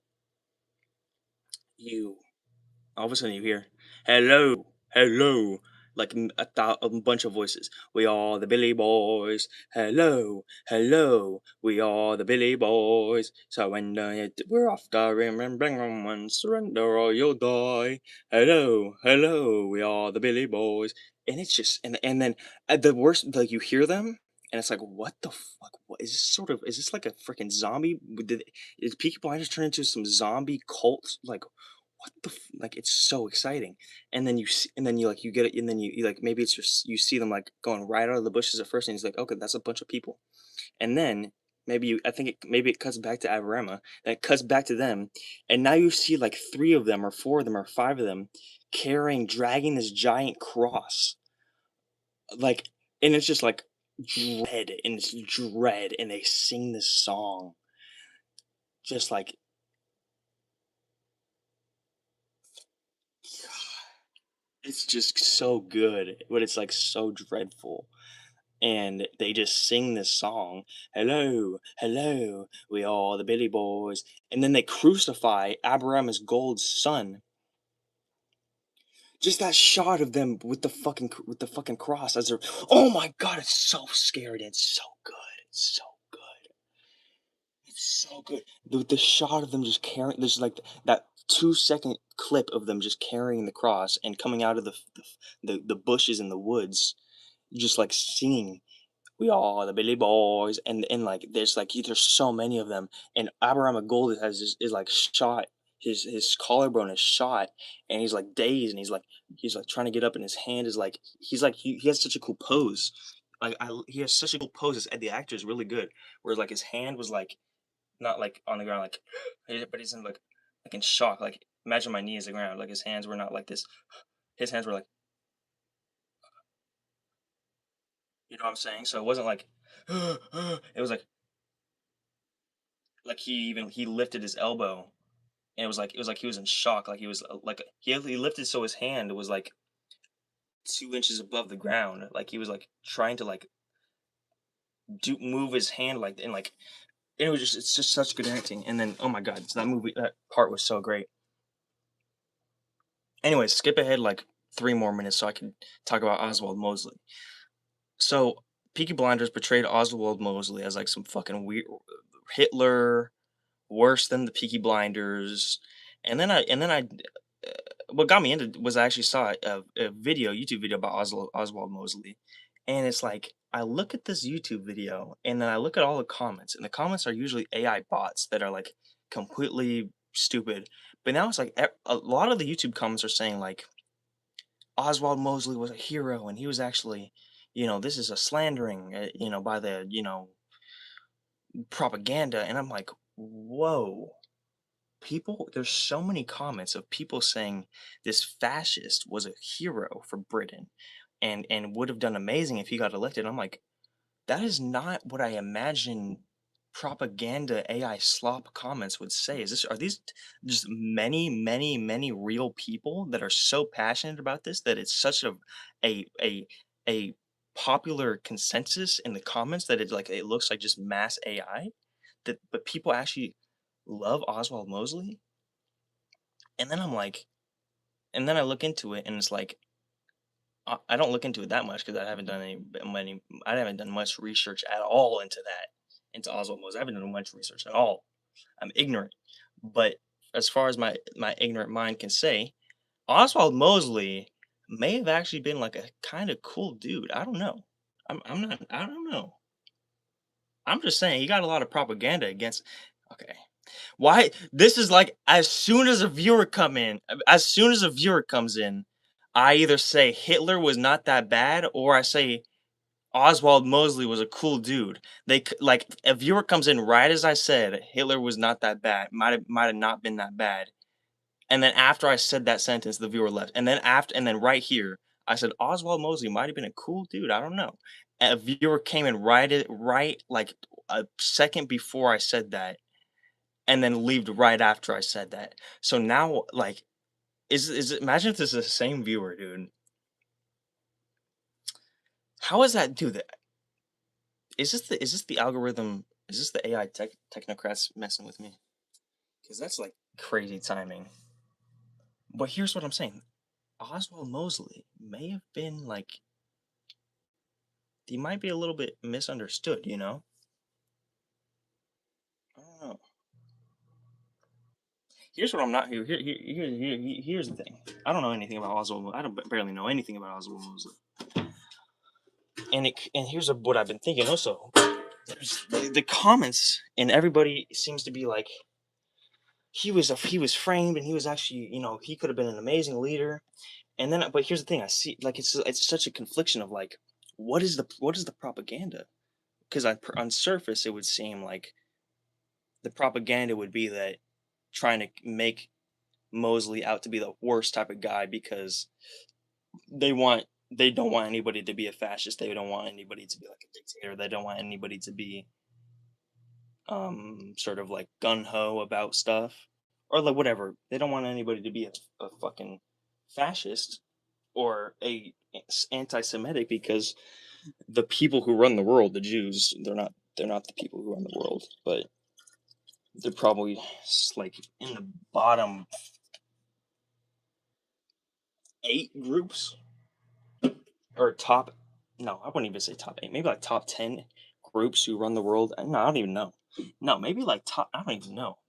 all of a sudden you hear, "Hello, hello," like a bunch of voices. "We are the Billy Boys. Hello, hello, we are the Billy Boys. Surrender it, we're after him and bring him one. Surrender or you'll die. Hello, hello, we are the Billy Boys." And it's just, and then at the worst, like you hear them, and it's like, what the fuck? What is this is this like a freaking zombie? Is Peaky Blinders turned into some zombie cult? Like, what the like, it's so exciting. And then you get it, and then you like, maybe it's just, you see them like going right out of the bushes at first, and he's like, okay, that's a bunch of people. And then maybe it cuts back to Avarama, then it cuts back to them, and now you see like 3 of them or 4 of them or 5 of them dragging this giant cross, like, and it's just like dread, and they sing this song just like, it's just so good, but it's like so dreadful. And they just sing this song, "Hello, hello, we are the Billy Boys," and then they crucify Abraham Gold's son. Just that shot of them with the fucking cross as they're, oh my god, it's so scary and it's so good. It's so good. It's so good. The shot of them just carrying, there's like that 2-second clip of them just carrying the cross and coming out of the bushes in the woods, just like singing, "We are the Billy Boys," and like there's so many of them, and Abraham Gold is like shot. His collarbone is shot, and he's like dazed, and he's like trying to get up, and his hand is like, he has such a cool pose. He has such a cool pose. The actor is really good. Whereas like his hand was like not like on the ground, like, but he's in like in shock. Like, imagine my knee is the ground. Like his hands were not like this. His hands were like, you know what I'm saying? So it wasn't like, it was like he lifted his elbow, and it was like he was in shock, like he was like he lifted so his hand was like 2 inches above the ground, like he was like trying to like move his hand, like, and like, it's just such good acting. And then, oh my god, that part was so great. Anyways, skip ahead like 3 more minutes so I can talk about Oswald Mosley. So Peaky Blinders portrayed Oswald Mosley as like some fucking weird Hitler, worse than the Peaky Blinders, and then I what got me into was I actually saw a video, YouTube video about Oswald Mosley, and it's like I look at this YouTube video and then I look at all the comments, and the comments are usually AI bots that are like completely stupid. But now it's like a lot of the YouTube comments are saying like Oswald Mosley was a hero and he was actually, this is a slandering, by the, propaganda. And I'm like, whoa, people, there's so many comments of people saying this fascist was a hero for Britain and would have done amazing if he got elected. I'm like, that is not what I imagine propaganda AI slop comments would say. Are these just many, many, many real people that are so passionate about this that it's such a a a popular consensus in the comments that it looks like just mass AI that but people actually love Oswald Mosley? And then I'm like, and then I look into it and it's like I don't look into it that much because I haven't done much research at all into that, into Oswald Mosley. I haven't done much research at all. I'm ignorant. But as far as my ignorant mind can say, Oswald Mosley may have actually been like a kind of cool dude. I don't know. I'm not. I don't know. I'm just saying he got a lot of propaganda against. Okay. Why this is like as soon as a viewer comes in, I either say Hitler was not that bad or I say Oswald Mosley was a cool dude. Like a viewer comes in right as I said Hitler was not that bad, might have not been that bad. And then after I said that sentence, the viewer left. And then right here, I said Oswald Mosley might have been a cool dude. I don't know. A viewer came in right like a second before I said that and then leaved right after I said that. So now, like, is it, imagine if this is the same viewer, dude. How is that, dude? Is this the algorithm? Is this the AI technocrats messing with me? Because that's like crazy timing. But here's what I'm saying: Oswald Mosley may have been like he might be a little bit misunderstood. I don't know. Here's what I'm not here's the thing. I don't know anything about Oswald. I don't barely know anything about Oswald Mosley. And here's what I've been thinking also. There's the comments and everybody seems to be like he was framed and he was actually he could have been an amazing leader. And then but here's the thing, I see like it's such a confliction of like what is the propaganda? Because on surface it would seem like the propaganda would be that trying to make Mosley out to be the worst type of guy because they don't want anybody to be a fascist. They don't want anybody to be like a dictator. They don't want anybody to be sort of like gun ho about stuff or like whatever. They don't want anybody to be a fucking fascist or a anti-Semitic because the people who run the world, the Jews, they're not the people who run the world, but they're probably like in the bottom 8 groups or top. No, I wouldn't even say top 8. Maybe like top 10 groups who run the world. No, I don't even know. No, maybe like top. I don't even know.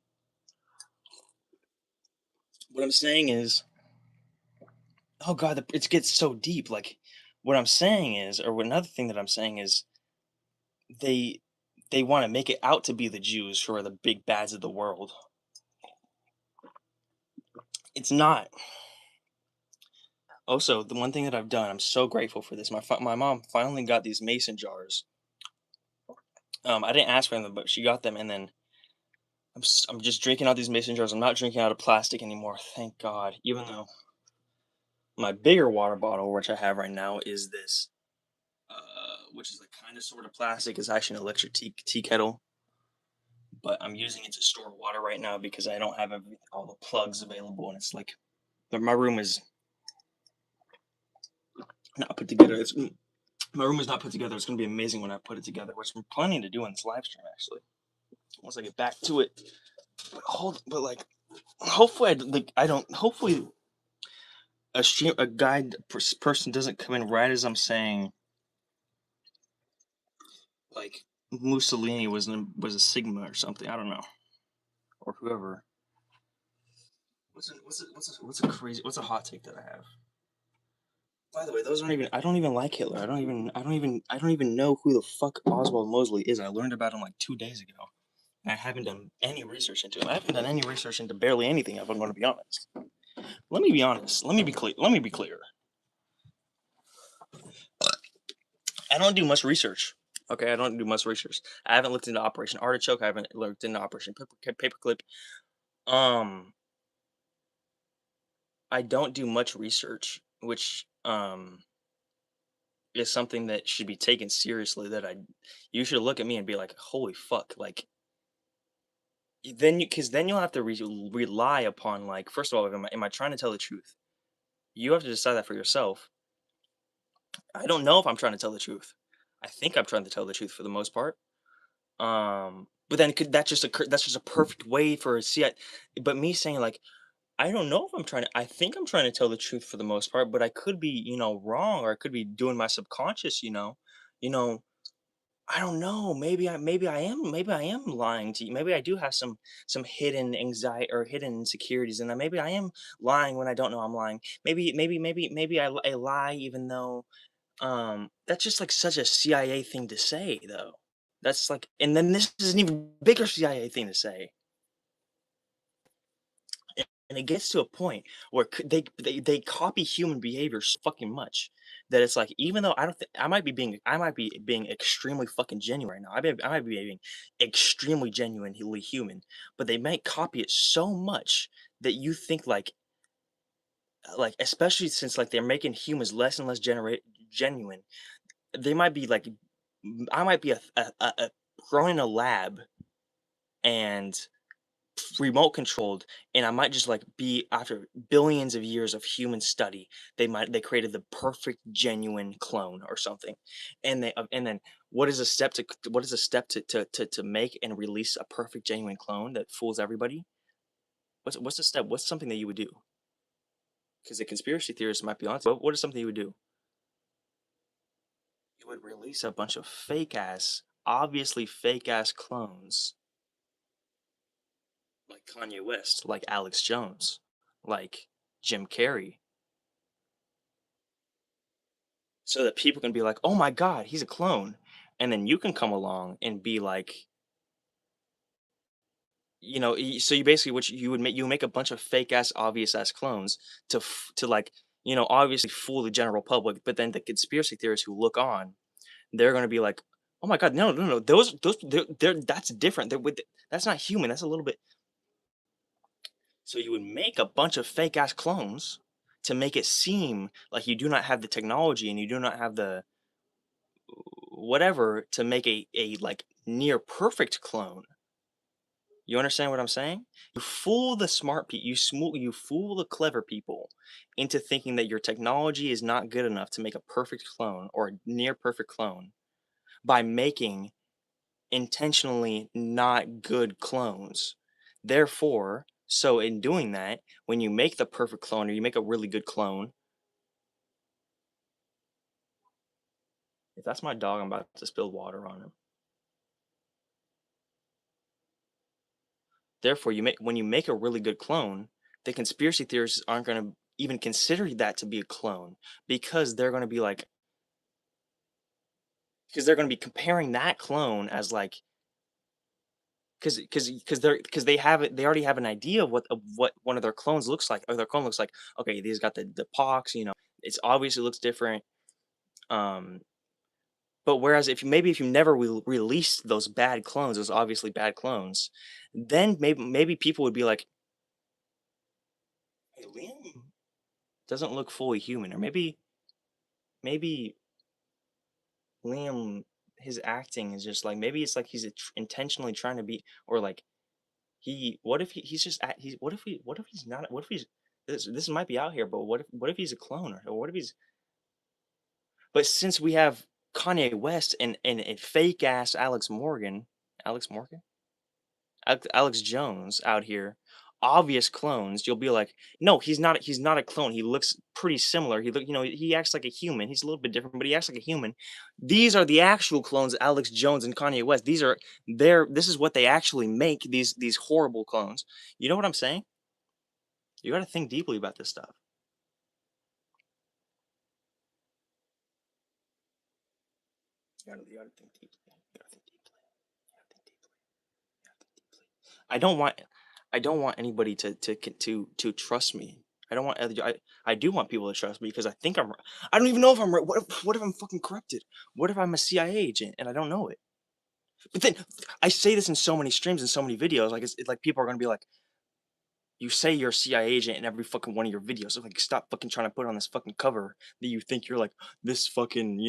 What I'm saying is, oh god, it gets so deep. Like, what I'm saying is, or another thing that I'm saying is, they they want to make it out to be the Jews who are the big bads of the world. It's not. Also, the one thing that I've done, I'm so grateful for this. My mom finally got these mason jars. I didn't ask for them, but she got them, and then I'm just drinking out these mason jars. I'm not drinking out of plastic anymore. Thank God. Even though my bigger water bottle, which I have right now, is this, which is like kind of sort of plastic. It's actually an electric tea kettle, but I'm using it to store water right now because I don't have all the plugs available, and it's like my room is not put together. My room is not put together. It's gonna be amazing when I put it together, which I'm planning to do in this live stream actually. Once I get back to it, but like, hopefully, I don't. Hopefully, a guide person doesn't come in right as I'm saying like Mussolini was a Sigma or something. I don't know, or whoever. What's a hot take that I have? By the way, those aren't even. I don't even like Hitler. I don't even know who the fuck Oswald Mosley is. I learned about him like 2 days ago. I haven't done any research into him. I haven't done any research into barely anything, if I'm going to be honest. Let me be honest. Let me be clear. I don't do much research. Okay, I don't do much research. I haven't looked into Operation Artichoke. I haven't looked into Operation Paperclip. I don't do much research, which is something that should be taken seriously. You should look at me and be like, holy fuck, like because then you'll have to rely upon, like, first of all, am I trying to tell the truth? You have to decide that for yourself. I don't know if I'm trying to tell the truth. I think I'm trying to tell the truth for the most part. But then could that just occur? That's just a perfect way for a see. But me saying like, I don't know if I'm trying to. I think I'm trying to tell the truth for the most part, but I could be, wrong, or I could be doing my subconscious. You know. I don't know. Maybe I am lying to you. Maybe I do have some hidden anxiety or hidden insecurities, and maybe I am lying when I don't know I'm lying. Maybe I lie even though that's just like such a CIA thing to say, though. That's like, and then this is an even bigger CIA thing to say. And it gets to a point where they copy human behavior so fucking much that it's like, even though I don't think I might be being extremely fucking genuine right now. I might be being extremely genuinely human, but they might copy it so much that you think like, especially since like they're making humans less and less genuine. They might be like, I might be a thrown in a lab and remote controlled, and I might just like be, after billions of years of human study, they created the perfect genuine clone or something. And then what is a step to make and release a perfect genuine clone that fools everybody? What's the step? What's something that you would do? Because the conspiracy theorists might be onto it. What is something you would do? You would release a bunch of fake ass, obviously fake ass clones, like Kanye West, like Alex Jones, like Jim Carrey, so that people can be like, "Oh my god, he's a clone." And then you can come along and be like, so you basically, what you make a bunch of fake ass obvious ass clones to like, obviously fool the general public, but then the conspiracy theorists who look on, they're going to be like, "Oh my god, no, no, no. Those that's different. That's not human. That's a little bit." So you would make a bunch of fake ass clones to make it seem like you do not have the technology and you do not have the whatever to make a like near perfect clone. You understand what I'm saying? You fool the smart people, you fool the clever people into thinking that your technology is not good enough to make a perfect clone or a near perfect clone by making intentionally not good clones. Therefore, so in doing that, when you make the perfect clone or you make a really good clone, if that's my dog, I'm about to spill water on him. Therefore, when you make a really good clone, the conspiracy theorists aren't going to even consider that to be a clone, because they're going to be like, because they're going to be comparing that clone as like, because they have it, they already have an idea of what one of their clones looks like, or their clone looks like. Okay, these got the pox, it's obviously looks different. Um, but whereas if you never released those bad clones, those obviously bad clones, then maybe people would be like, "Hey, Liam doesn't look fully human," or maybe Liam, his acting is just like, maybe it's like he's intentionally trying to be, or like what if he's just what if he's not, what if he's, this might be out here, but what if he's a clone, or what if he's, but since we have Kanye West and fake ass Alex Jones out here obvious clones, you'll be like, no, he's not a clone. He looks pretty similar. He acts like a human. He's a little bit different, but he acts like a human. These are the actual clones, Alex Jones and Kanye West. This is what they actually make, these horrible clones. You know what I'm saying? You got to think deeply about this stuff. You gotta think deeply. You gotta think deeply. You gotta think deeply. You gotta think deeply. I don't want anybody to trust me. I do want people to trust me because I don't even know if I'm right. What if I'm fucking corrupted? What if I'm a CIA agent and I don't know it? But then I say this in so many streams and so many videos, like it's like people are gonna be like, you say you're a CIA agent in every fucking one of your videos. So like, stop fucking trying to put on this fucking cover that you think you're like this fucking,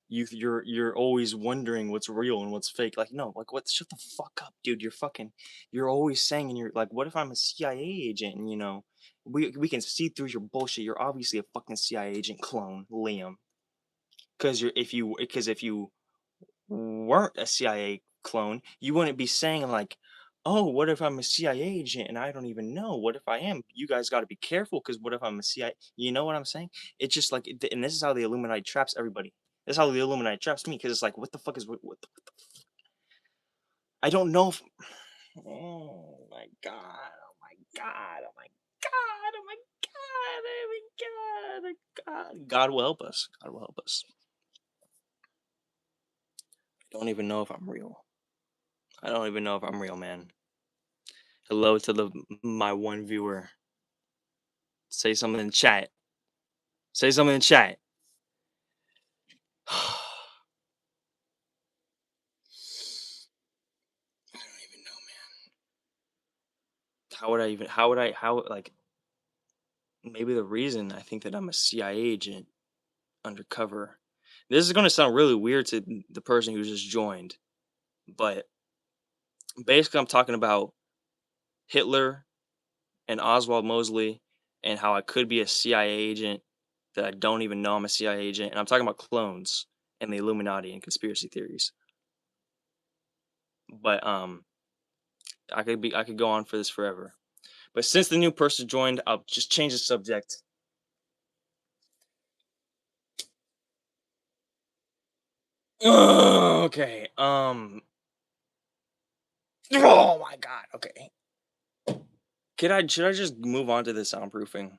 you're always wondering what's real and what's fake. Like, no, like what? Shut the fuck up, dude. You're always saying, and you're like, what if I'm a CIA agent? And we can see through your bullshit. You're obviously a fucking CIA agent clone, Liam. Because if you weren't a CIA clone, you wouldn't be saying like, "Oh, what if I'm a CIA agent and I don't even know? What if I am? You guys got to be careful because what if I'm a CIA?" You know what I'm saying? It's just like, and this is how the Illuminati traps everybody. This is how the Illuminati traps me because it's like, what the fuck is what the I don't know if. Oh my god! Oh my god! Oh my god! Oh my god! Oh my god! Oh God! God will help us. God will help us. I don't even know if I'm real. I don't even know if I'm real, man. Hello to my one viewer. Say something in chat. Say something in chat. I don't even know, man. How like, maybe the reason I think that I'm a CIA agent undercover. This is gonna sound really weird to the person who just joined, but basically I'm talking about Hitler and Oswald Mosley and how I could be a CIA agent that I don't even know I'm a CIA agent, and I'm talking about clones and the Illuminati and conspiracy theories. But I could go on for this forever. But since the new person joined, I'll just change the subject. Okay. Oh my god. Okay. Should I just move on to the soundproofing?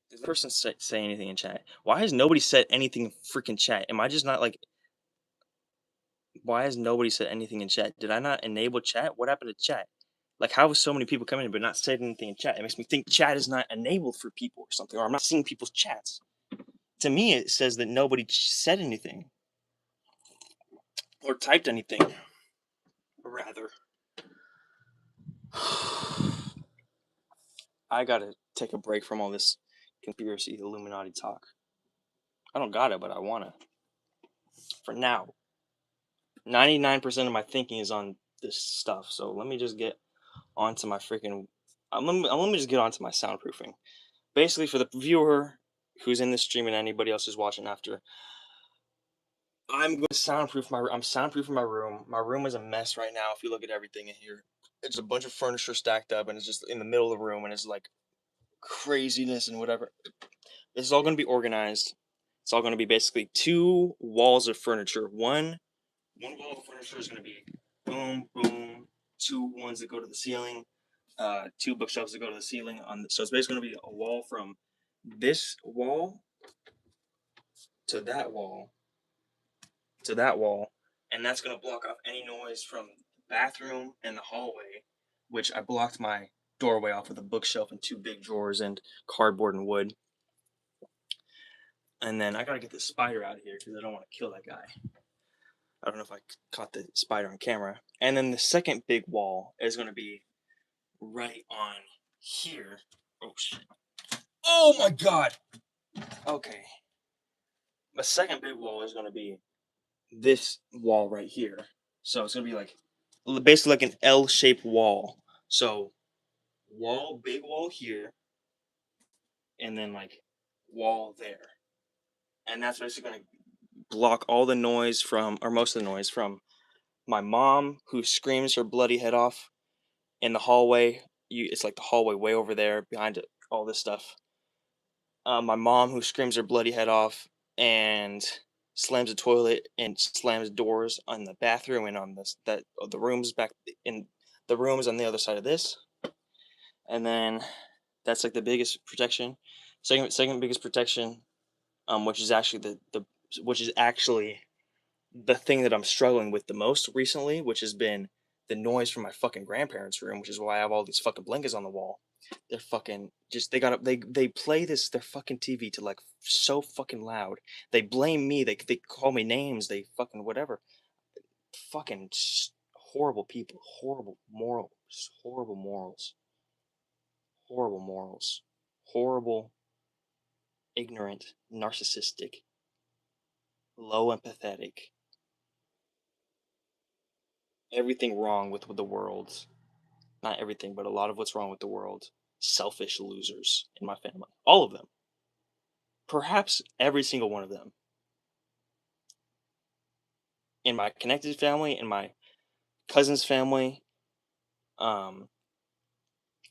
Did the person say anything in chat? Why has nobody said anything in freaking chat? Am I just not like? Why has nobody said anything in chat? Did I not enable chat? What happened to chat? Like, how is so many people coming in but not saying anything in chat? It makes me think chat is not enabled for people or something, or I'm not seeing people's chats. To me, it says that nobody said anything or typed anything. Rather, I gotta take a break from all this conspiracy Illuminati talk. I don't got it, but I wanna. For now, 99% of my thinking is on this stuff. So let me just get onto my freaking. Let me just get onto my soundproofing. Basically, for the viewer who's in this stream and anybody else who's watching after, I'm going to soundproof I'm soundproofing my room. My room is a mess right now. If you look at everything in here, it's a bunch of furniture stacked up, and it's just in the middle of the room, and it's like craziness and whatever. This is all going to be organized. It's all going to be basically 2 walls of furniture. One wall of furniture is going to be boom, boom. 2 ones that go to the ceiling. 2 bookshelves that go to the ceiling. So it's basically going to be a wall from this wall to that wall to that wall, and that's going to block off any noise from the bathroom and the hallway, which I blocked my doorway off with a bookshelf and 2 big drawers and cardboard and wood. And then I gotta get the spider out of here because I don't want to kill that guy. I don't know if I caught the spider on camera. And then the second big wall is gonna be right on here. Oh shit. Oh my god. Okay. The second big wall is gonna be this wall right here. So it's gonna be like basically like an L-shaped wall. So big wall here, and then like wall there. And that's basically gonna block all the noise from, or most of the noise from, my mom who screams her bloody head off in the hallway. It's like the hallway way over there behind all this stuff. My mom who screams her bloody head off and slams the toilet and slams doors on the bathroom and on the rooms back in the rooms on the other side of this. And then that's like the biggest protection. Second biggest protection, which is actually the thing that I'm struggling with the most recently, which has been the noise from my fucking grandparents' room, which is why I have all these fucking blankets on the wall. They're fucking just they play their fucking TV to like so fucking loud. They blame me. They call me names. They fucking whatever. Fucking horrible people. Horrible morals. Horrible morals. Horrible morals. Horrible, ignorant, narcissistic, low empathetic. Everything wrong with the world. Not everything, but a lot of what's wrong with the world. Selfish losers in my family. All of them. Perhaps every single one of them. In my connected family, in my cousin's family,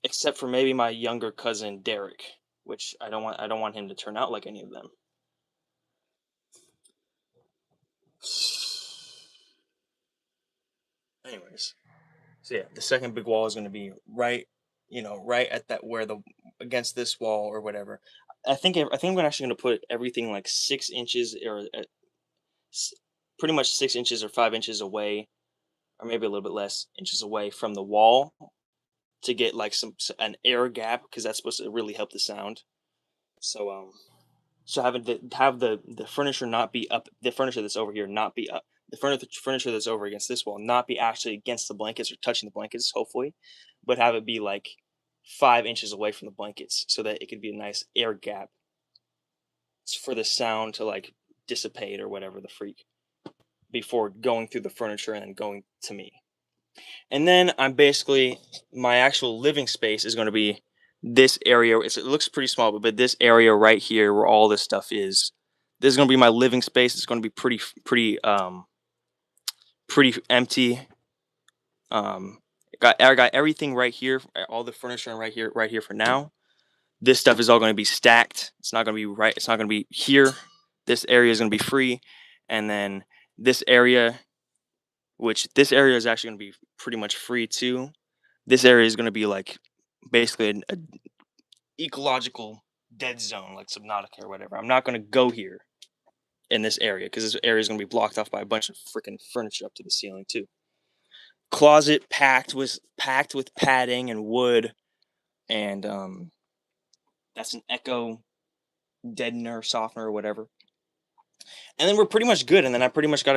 except for maybe my younger cousin Derek, which I don't want him to turn out like any of them. Anyways, so yeah, the second big wall is going to be right at that where the against this wall or whatever. I think I'm actually going to put everything like 6 inches or pretty much 6 inches or 5 inches away, or maybe a little bit less inches away from the wall to get like an air gap, because that's supposed to really help the sound. So have the furniture not be up, the furniture that's over here not be up, the furniture that's over against this wall not be actually against the blankets or touching the blankets, hopefully, but have it be like 5 inches away from the blankets so that it could be a nice air gap for the sound to like dissipate or whatever the freak before going through the furniture and then going to me. And then my actual living space is going to be this area. It looks pretty small, but this area right here where all this stuff is, this is going to be my living space. It's going to be pretty empty. I got everything right here, all the furniture right here for now. This stuff is all going to be stacked. It's not going to be right. It's not going to be here. This area is going to be free, and then this area, which this area is actually going to be pretty much free too. This area is going to be like basically an ecological dead zone, like Subnautica or whatever. I'm not going to go here in this area because this area is going to be blocked off by a bunch of freaking furniture up to the ceiling too. Closet packed with padding and wood, and that's an echo deadener, softener, or whatever. And then we're pretty much good. And then I pretty much got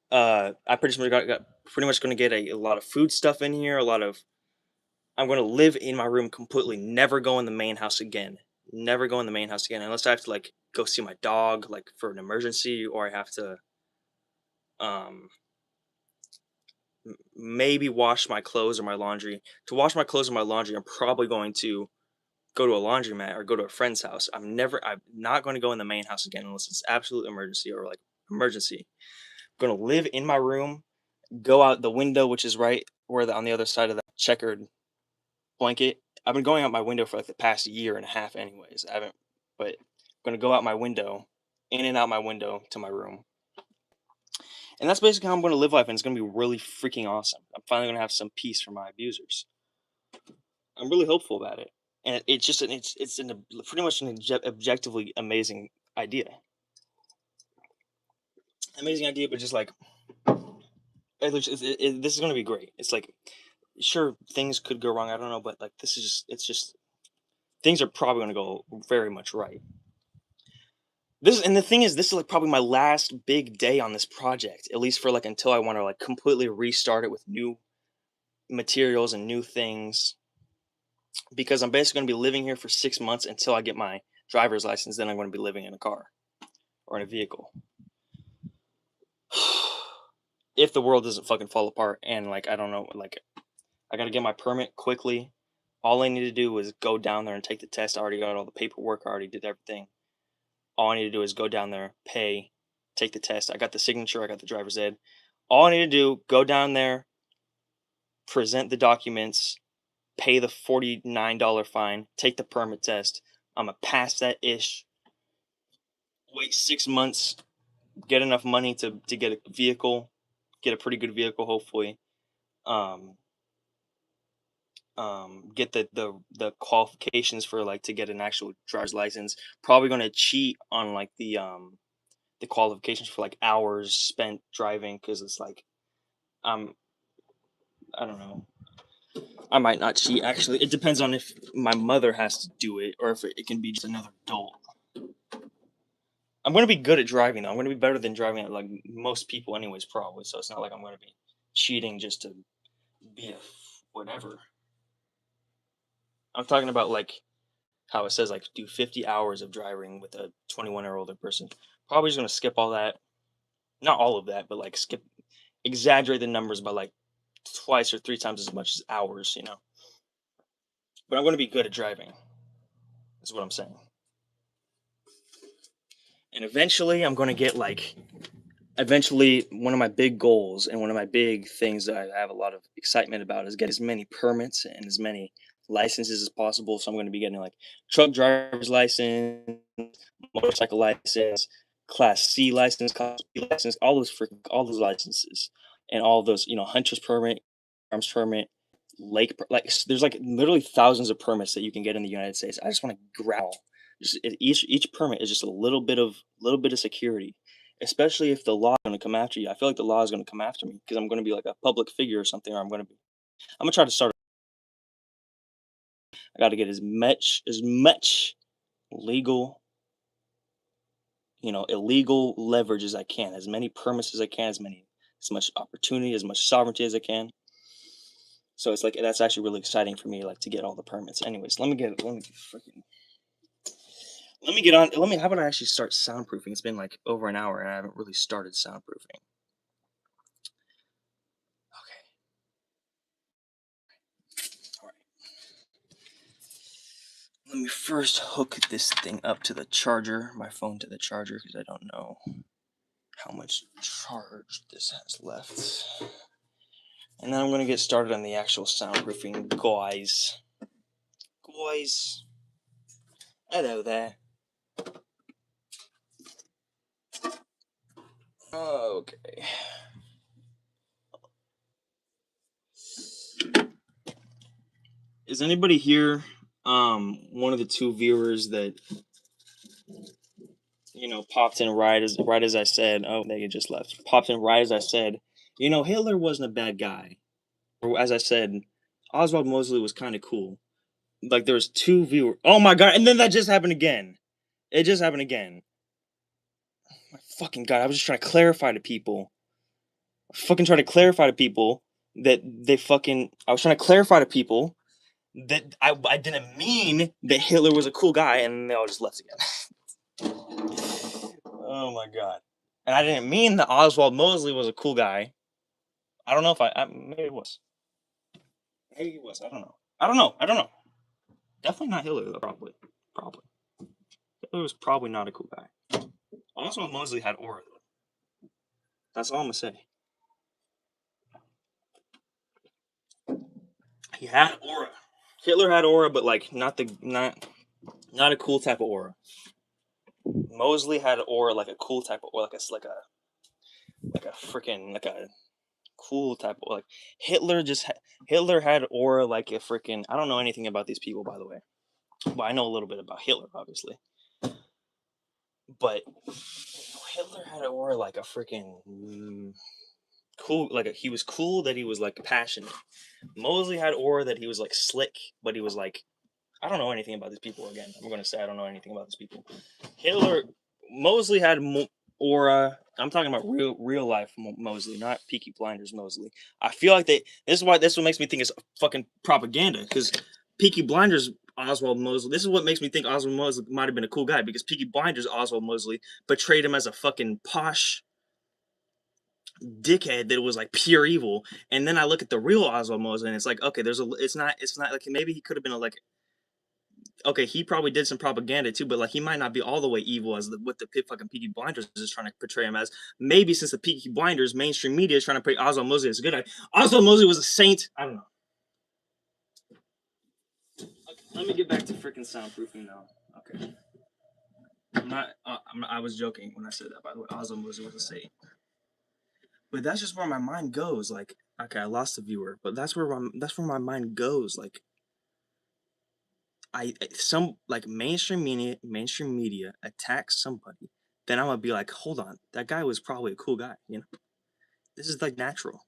pretty much going to get a lot of food stuff in here. I'm going to live in my room completely. Never go in the main house again. Never go in the main house again unless I have to like go see my dog like for an emergency, or I have to maybe wash my clothes or my laundry. To wash my clothes or my laundry, I'm probably going to go to a laundromat or go to a friend's house. I'm not going to go in the main house again unless it's absolute emergency or like emergency. I'm going to live in my room, go out the window, which is right where on the other side of that checkered blanket. I've been going out my window for like the past year and a half anyways. But I'm going to go out my window, in and out my window to my room. And that's basically how I'm going to live life, and it's going to be really freaking awesome. I'm finally going to have some peace from my abusers. I'm really hopeful about it. And it's pretty much an objectively amazing idea. Amazing idea, but just like, this is going to be great. It's like, sure, things could go wrong. I don't know, but like, things are probably going to go very much right. The thing is, this is like probably my last big day on this project, at least for like until I want to like completely restart it with new materials and new things, because I'm basically going to be living here for 6 months until I get my driver's license. Then I'm going to be living in a car or in a vehicle. If the world doesn't fucking fall apart, and like, I don't know, like, I got to get my permit quickly. All I need to do is go down there and take the test. I already got all the paperwork. I already did everything. All I need to do is go down there, pay, take the test. I got the signature. I got the driver's ed. All I need to do, go down there, present the documents, pay the $49 fine, take the permit test. I'm gonna pass that ish. Wait 6 months, get enough money to get a vehicle, get a pretty good vehicle, hopefully. Um, get the qualifications for like to get an actual driver's license. Probably gonna cheat on like the qualifications for like hours spent driving because it's like I'm I don't know. I might not cheat actually. It depends on if my mother has to do it or if it can be just another adult. I'm gonna be good at driving though. I'm gonna be better than driving at like most people anyways probably. So it's not like I'm gonna be cheating just to be a whatever. I'm talking about like how it says like do 50 hours of driving with a 21 or older person. Probably just gonna skip all that. Not all of that, but like exaggerate the numbers by like twice or 3 times as much as hours, you know. But I'm gonna be good at driving. Is what I'm saying. And eventually I'm gonna get like eventually one of my big goals and one of my big things that I have a lot of excitement about is get as many permits and as many licenses as possible. So I'm going to be getting like truck driver's license, motorcycle license, class C license, class B license, all those licenses and all those, you know, hunter's permit, arms permit, there's like literally thousands of permits that you can get in the United States. I just want to growl. Each permit is just a little bit of security, especially if the law is going to come after you. I feel like the law is going to come after me because I'm going to be like a public figure or something, or I'm going to try to start. I got to get as much legal, you know, illegal leverage as I can, as many permits as I can, as much opportunity, as much sovereignty as I can. So it's like that's actually really exciting for me, like to get all the permits. Anyways, let me get on. How about I actually start soundproofing? It's been like over an hour and I haven't really started soundproofing. Okay. All right. Let me first hook this thing up to the charger, my phone to the charger, because I don't know how much charge this has left. And then I'm going to get started on the actual soundproofing, guys. Guys. Hello there. Okay. Is anybody here one of the two viewers that popped in right as I said, oh, they just left. Popped in right as I said, Hitler wasn't a bad guy. Or as I said, Oswald Mosley was kind of cool. Like there was two viewers. Oh my god! And then that just happened again. It just happened again. My fucking god! I was just trying to clarify to people. That they fucking. I was trying to clarify to people that I didn't mean that Hitler was a cool guy, and they all just left again. Oh my god! And I didn't mean that Oswald Mosley was a cool guy. I don't know if maybe it was. Maybe he was. I don't know. Definitely not Hitler though. Probably. Hitler was probably not a cool guy. Oswald Mosley had aura though. That's all I'm gonna say. He had aura. Hitler had aura, but like not a cool type of aura. Mosley had aura like a cool type of aura, like a freaking like a cool type of like Hitler had aura like a freaking. I don't know anything about these people, by the way, but I know a little bit about Hitler, obviously. But Hitler had aura like a freaking cool, like he was cool that he was like passionate. Mosley had aura that he was like slick, but he was like, I don't know anything about these people. Again, I'm gonna say I don't know anything about these people. Mosley had aura. I'm talking about real life Mosley, not Peaky Blinders Mosley. I feel like this is what makes me think it's fucking propaganda, because Peaky Blinders Oswald Mosley. This is what makes me think Oswald Mosley might have been a cool guy, because Peaky Blinders Oswald Mosley portrayed him as a fucking posh dickhead that was like pure evil. And then I look at the real Oswald Mosley and it's like, okay, it's not like maybe he could have been okay, he probably did some propaganda too, but like he might not be all the way evil as what the fucking Peaky Blinders is trying to portray him as. Maybe since the Peaky Blinders mainstream media is trying to portray Oswald Mosley as a good guy. Oswald Mosley was a saint. I don't know. Okay, let me get back to freaking soundproofing now. Okay. I was joking when I said that, by the way. Oswald Mosley was a saint. But that's just where my mind goes. Like, okay, I lost the viewer, but that's where my mind goes. Like, some like mainstream media attacks somebody, then I'm gonna be like, hold on, that guy was probably a cool guy, you know. This is like natural.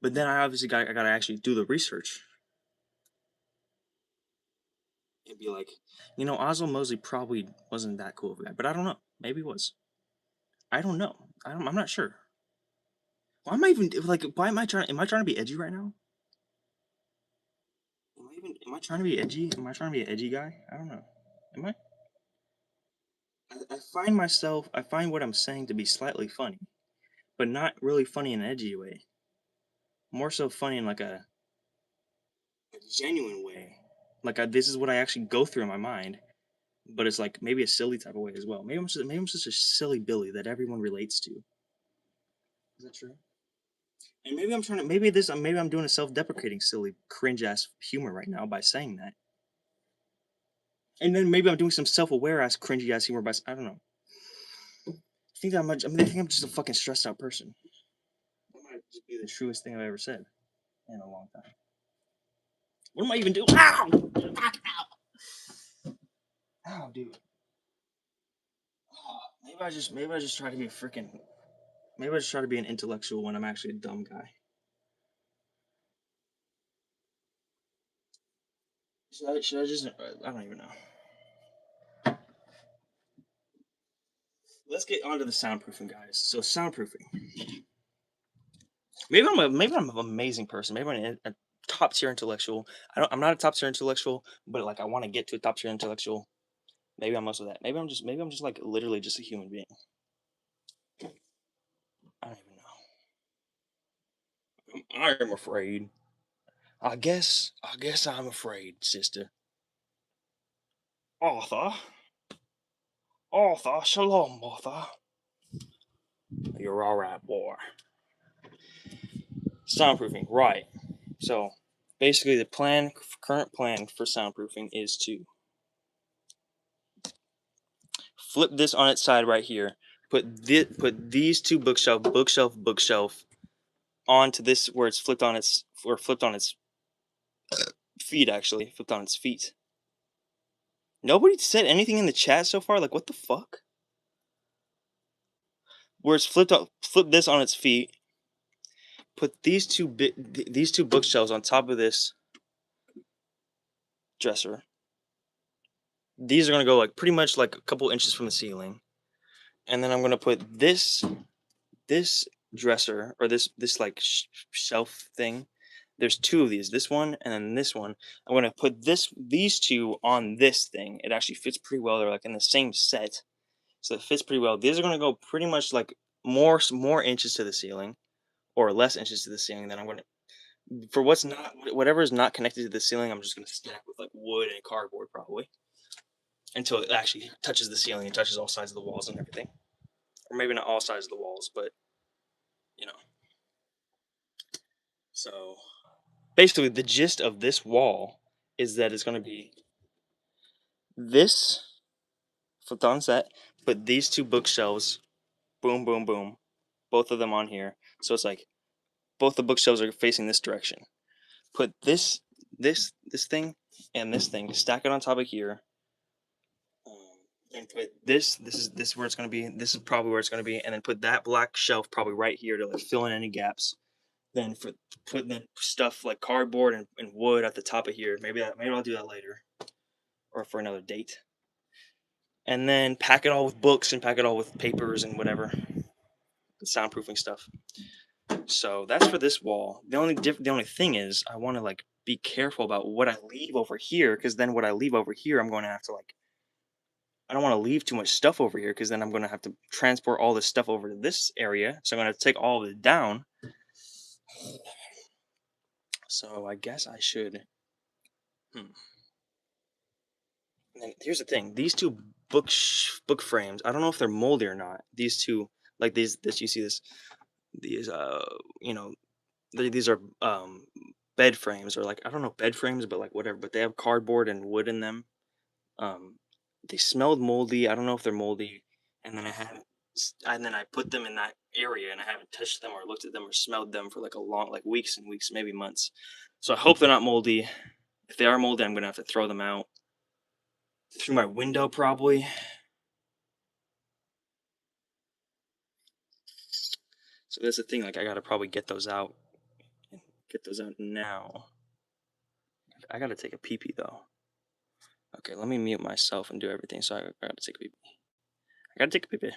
But then I obviously gotta actually do the research and be like, you know, Oswald Mosley probably wasn't that cool of a guy, but I don't know. Maybe he was. I don't know. I'm not sure. Why am I even like? Why am I trying? Am I trying to be edgy right now? Am I trying to be edgy? Am I trying to be an edgy guy? I don't know. Am I? I find what I'm saying to be slightly funny, but not really funny in an edgy way. More so funny in like a genuine way. Like this is what I actually go through in my mind, but it's like maybe a silly type of way as well. Maybe I'm just a silly Billy that everyone relates to. Is that true? And maybe I'm trying to maybe I'm doing a self-deprecating silly cringe ass humor right now by saying that. And then maybe I'm doing some self-aware ass cringy ass humor by I don't know. I think I'm just a fucking stressed out person. That might just be the truest thing I've ever said in a long time. What am I even doing? Ow! Ow, dude. Oh, maybe I just try to be a freaking. Maybe I just try to be an intellectual when I'm actually a dumb guy. Should I just? I don't even know. Let's get onto the soundproofing, guys. So soundproofing. Maybe I'm an amazing person. Maybe I'm a top tier intellectual. I'm not a top tier intellectual, but like I want to get to a top tier intellectual. Maybe I'm also that. Maybe I'm just like literally just a human being. I don't even know. I am afraid. I guess I'm afraid, sister. Arthur. Arthur, shalom, Arthur. You're alright, boy. Soundproofing, right. So basically the current plan for soundproofing is to flip this on its side right here. Put these two bookshelf onto this where it's flipped on its feet, actually. Flipped on its feet. Nobody said anything in the chat so far, like what the fuck? Where it's flip this on its feet. Put these two bookshelves on top of this dresser. These are gonna go like pretty much like a couple inches from the ceiling, and then I'm gonna put this dresser or this like shelf thing. There's two of these, this one and then this one. I'm gonna put these two on this thing. It actually fits pretty well. They're like in the same set, so it fits pretty well. These are gonna go pretty much like more inches to the ceiling, or less inches to the ceiling. Then I'm gonna for whatever is not connected to the ceiling, I'm just gonna stack with like wood and cardboard probably until it actually touches the ceiling and touches all sides of the walls and everything. Or maybe not all sides of the walls, but you know. So basically, the gist of this wall is that it's going to be this flipped on set, put these two bookshelves, boom, boom, boom, both of them on here. So it's like both the bookshelves are facing this direction. Put this thing and this thing, stack it on top of here. And put this is where it's going to be. This is probably where it's going to be, and then put that black shelf probably right here to like fill in any gaps. Then for putting the stuff like cardboard and wood at the top of here. Maybe I'll do that later, or for another date. And then pack it all with books and pack it all with papers and whatever, the soundproofing stuff. So that's for this wall. The only thing is I want to like be careful about what I leave over here, because then what I leave over here, I'm going to have to like. I don't want to leave too much stuff over here, because then I'm going to have to transport all this stuff over to this area. So I'm going to have to take all of it down. So I guess I should. And here's the thing: these two book frames. I don't know if they're moldy or not. These two, like this, you see this, these you know, these are bed frames, or like, I don't know, bed frames, but like whatever. But they have cardboard and wood in them. Um, they smelled moldy. I don't know if they're moldy. And then and then I put them in that area, and I haven't touched them or looked at them or smelled them for like like weeks and weeks, maybe months. So I hope they're not moldy. If they are moldy, I'm gonna have to throw them out through my window probably. So that's the thing. Like, I gotta probably get those out. Get those out now. I gotta take a pee pee though. Okay, let me mute myself and do everything. So I gotta take a pee pee. I gotta take a pee pee.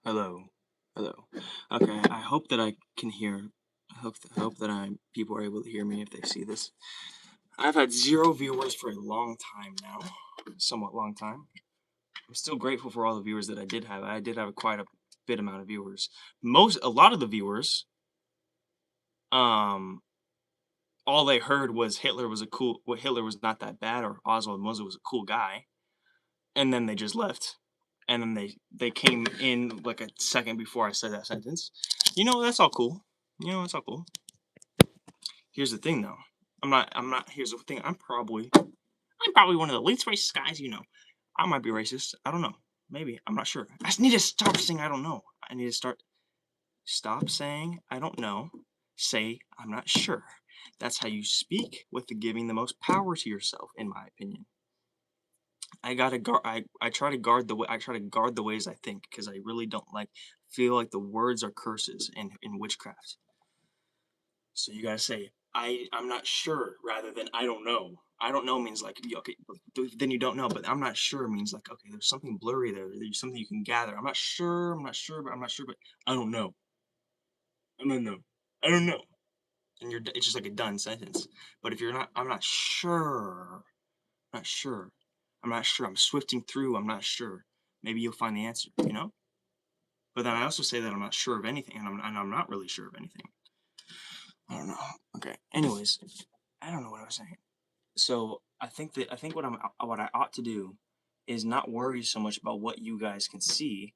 Hello, hello. Okay, I hope that I can hear. I hope that people are able to hear me if they see this. I've had 0 viewers for a long time now, somewhat long time. I'm still grateful for all the viewers that I did have. I did have quite a bit amount of viewers. A lot of the viewers, um, all they heard was Hitler was not that bad, or Oswald Mosley was a cool guy, and then they just left. And then they came in like a second before I said that sentence. That's all cool. That's all cool. Here's the thing, though. Here's the thing. I'm probably one of the least racist guys you know. I might be racist. I don't know. Maybe. I'm not sure. I just need to stop saying I don't know. I need to stop saying I don't know. Say I'm not sure. That's how you speak with giving the most power to yourself, in my opinion. I gotta guard. I try to guard the way. I try to guard the ways I think, because I really don't feel like the words are curses in witchcraft. So you gotta say I'm not sure rather than I don't know. I don't know means like, okay, then you don't know. But I'm not sure means like, okay, there's something blurry there. There's something you can gather. I'm not sure. I'm not sure. But I'm not sure. But I don't know. I don't know. I don't know. And it's just like a done sentence. But if you're not, I'm not sure. I'm not sure. I'm not sure. I'm swifting through. I'm not sure. Maybe you'll find the answer. But then I also say that I'm not sure of anything, and I'm not really sure of anything. I don't know. Okay. Anyways, I don't know what I was saying. So I think what I ought to do is not worry so much about what you guys can see,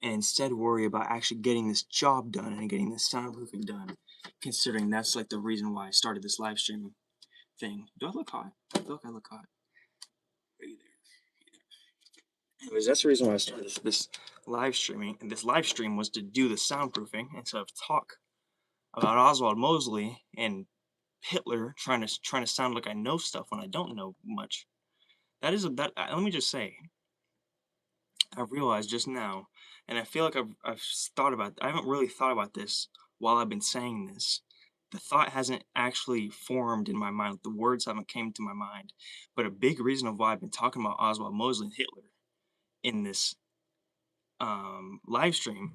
and instead worry about actually getting this job done and getting this soundproofing done. Considering that's like the reason why I started this live streaming thing. Do I look hot? I feel like I look hot. Are you there? Anyways, that's the reason why I started this live streaming, and this live stream was to do the soundproofing instead of talk about Oswald Mosley and Hitler trying to sound like I know stuff when I don't know much. Let me just say, I realized just now, and I feel like I've thought about. I haven't really thought about this while I've been saying this. The thought hasn't actually formed in my mind. The words haven't came to my mind. But a big reason of why I've been talking about Oswald Mosley and Hitler in this live stream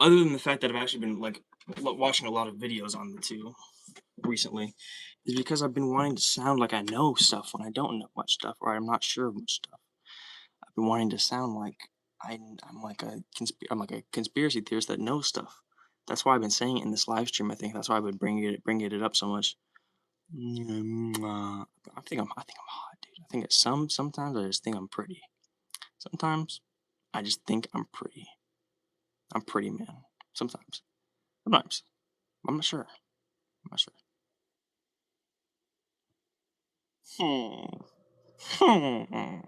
other than the fact that I've actually been like watching a lot of videos on the two recently, is because I've been wanting to sound like I know stuff when I don't know much stuff, or I'm not sure of much stuff. I've been wanting to sound like I'm like I'm like a conspiracy theorist that knows stuff. That's why I've been saying it in this live stream. I think that's why I've been bringing it up so much. I think I'm hot, dude. I think sometimes I just think I'm pretty. Sometimes I just think I'm pretty. I'm pretty, man. Sometimes. Sometimes. I'm not sure. I'm not sure. Hmm. Hmm.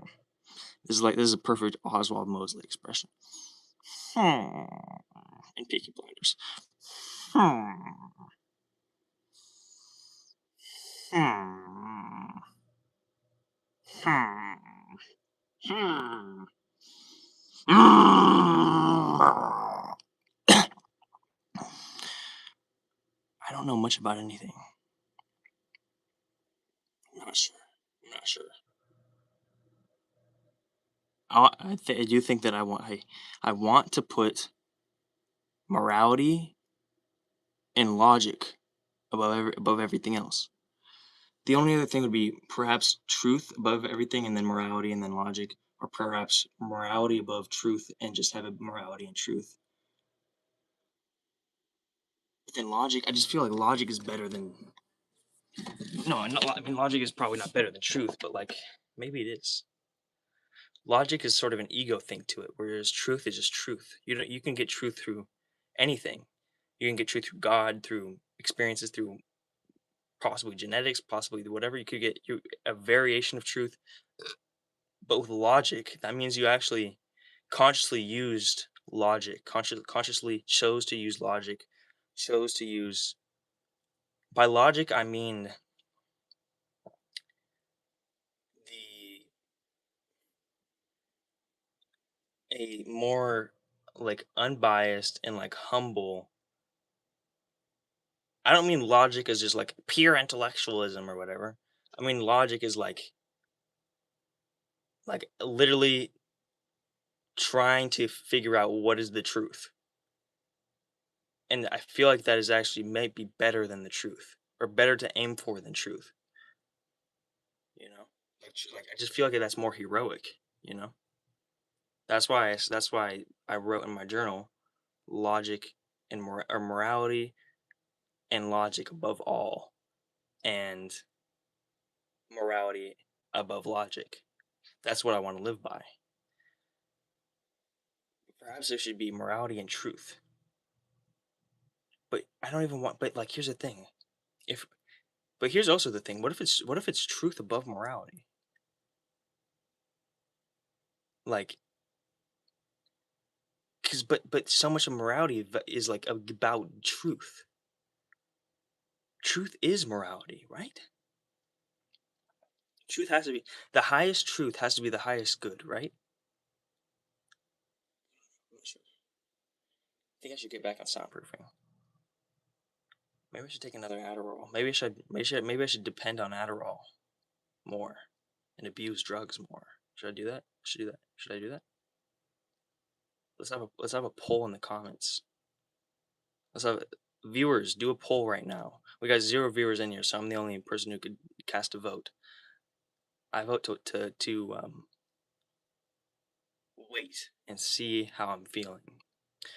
This is a perfect Oswald Mosley expression. Hmm. In Peaky Blinders. Hmm. Hmm. Hmm. Hmm. I don't know much about anything. I'm not sure. I'm not sure. I do think that I want to put morality and logic above everything else. The only other thing would be perhaps truth above everything, and then morality, and then logic, or perhaps morality above truth and just have a morality and truth. But then logic, I just feel like logic is better than no, I mean logic is probably not better than truth, but like maybe it is. Logic is sort of an ego thing to it, whereas truth is just truth. You can get truth through anything. You can get truth through God, through experiences, through possibly genetics, possibly whatever. You could get a variation of truth, but with logic, that means you actually consciously used logic, consciously chose to use logic, chose to use. By logic, I mean the a more like unbiased and like humble. I don't mean logic as just like pure intellectualism or whatever. I mean logic is like literally trying to figure out what is the truth. And I feel like that is actually might be better than the truth, or better to aim for than truth. You know, like I just feel like that's more heroic. You know, that's why I wrote in my journal logic and or morality and logic above all, and morality above logic. That's what I want to live by. Perhaps there should be morality and truth. But I don't even want. But like, here's the thing. If but here's also the thing. What if it's truth above morality? Like, cause but so much of morality is like about truth. Truth is morality, right? Truth has to be the highest truth has to be the highest good, right? I'm not sure. I think I should get back on soundproofing. Maybe I should take another Adderall. Maybe I should depend on Adderall more and abuse drugs more. Should I do that? Should I do that? Should I do that? Let's have a poll in the comments. Let's have viewers do a poll right now. We got 0 viewers in here, so I'm the only person who could cast a vote. I vote to wait and see how I'm feeling,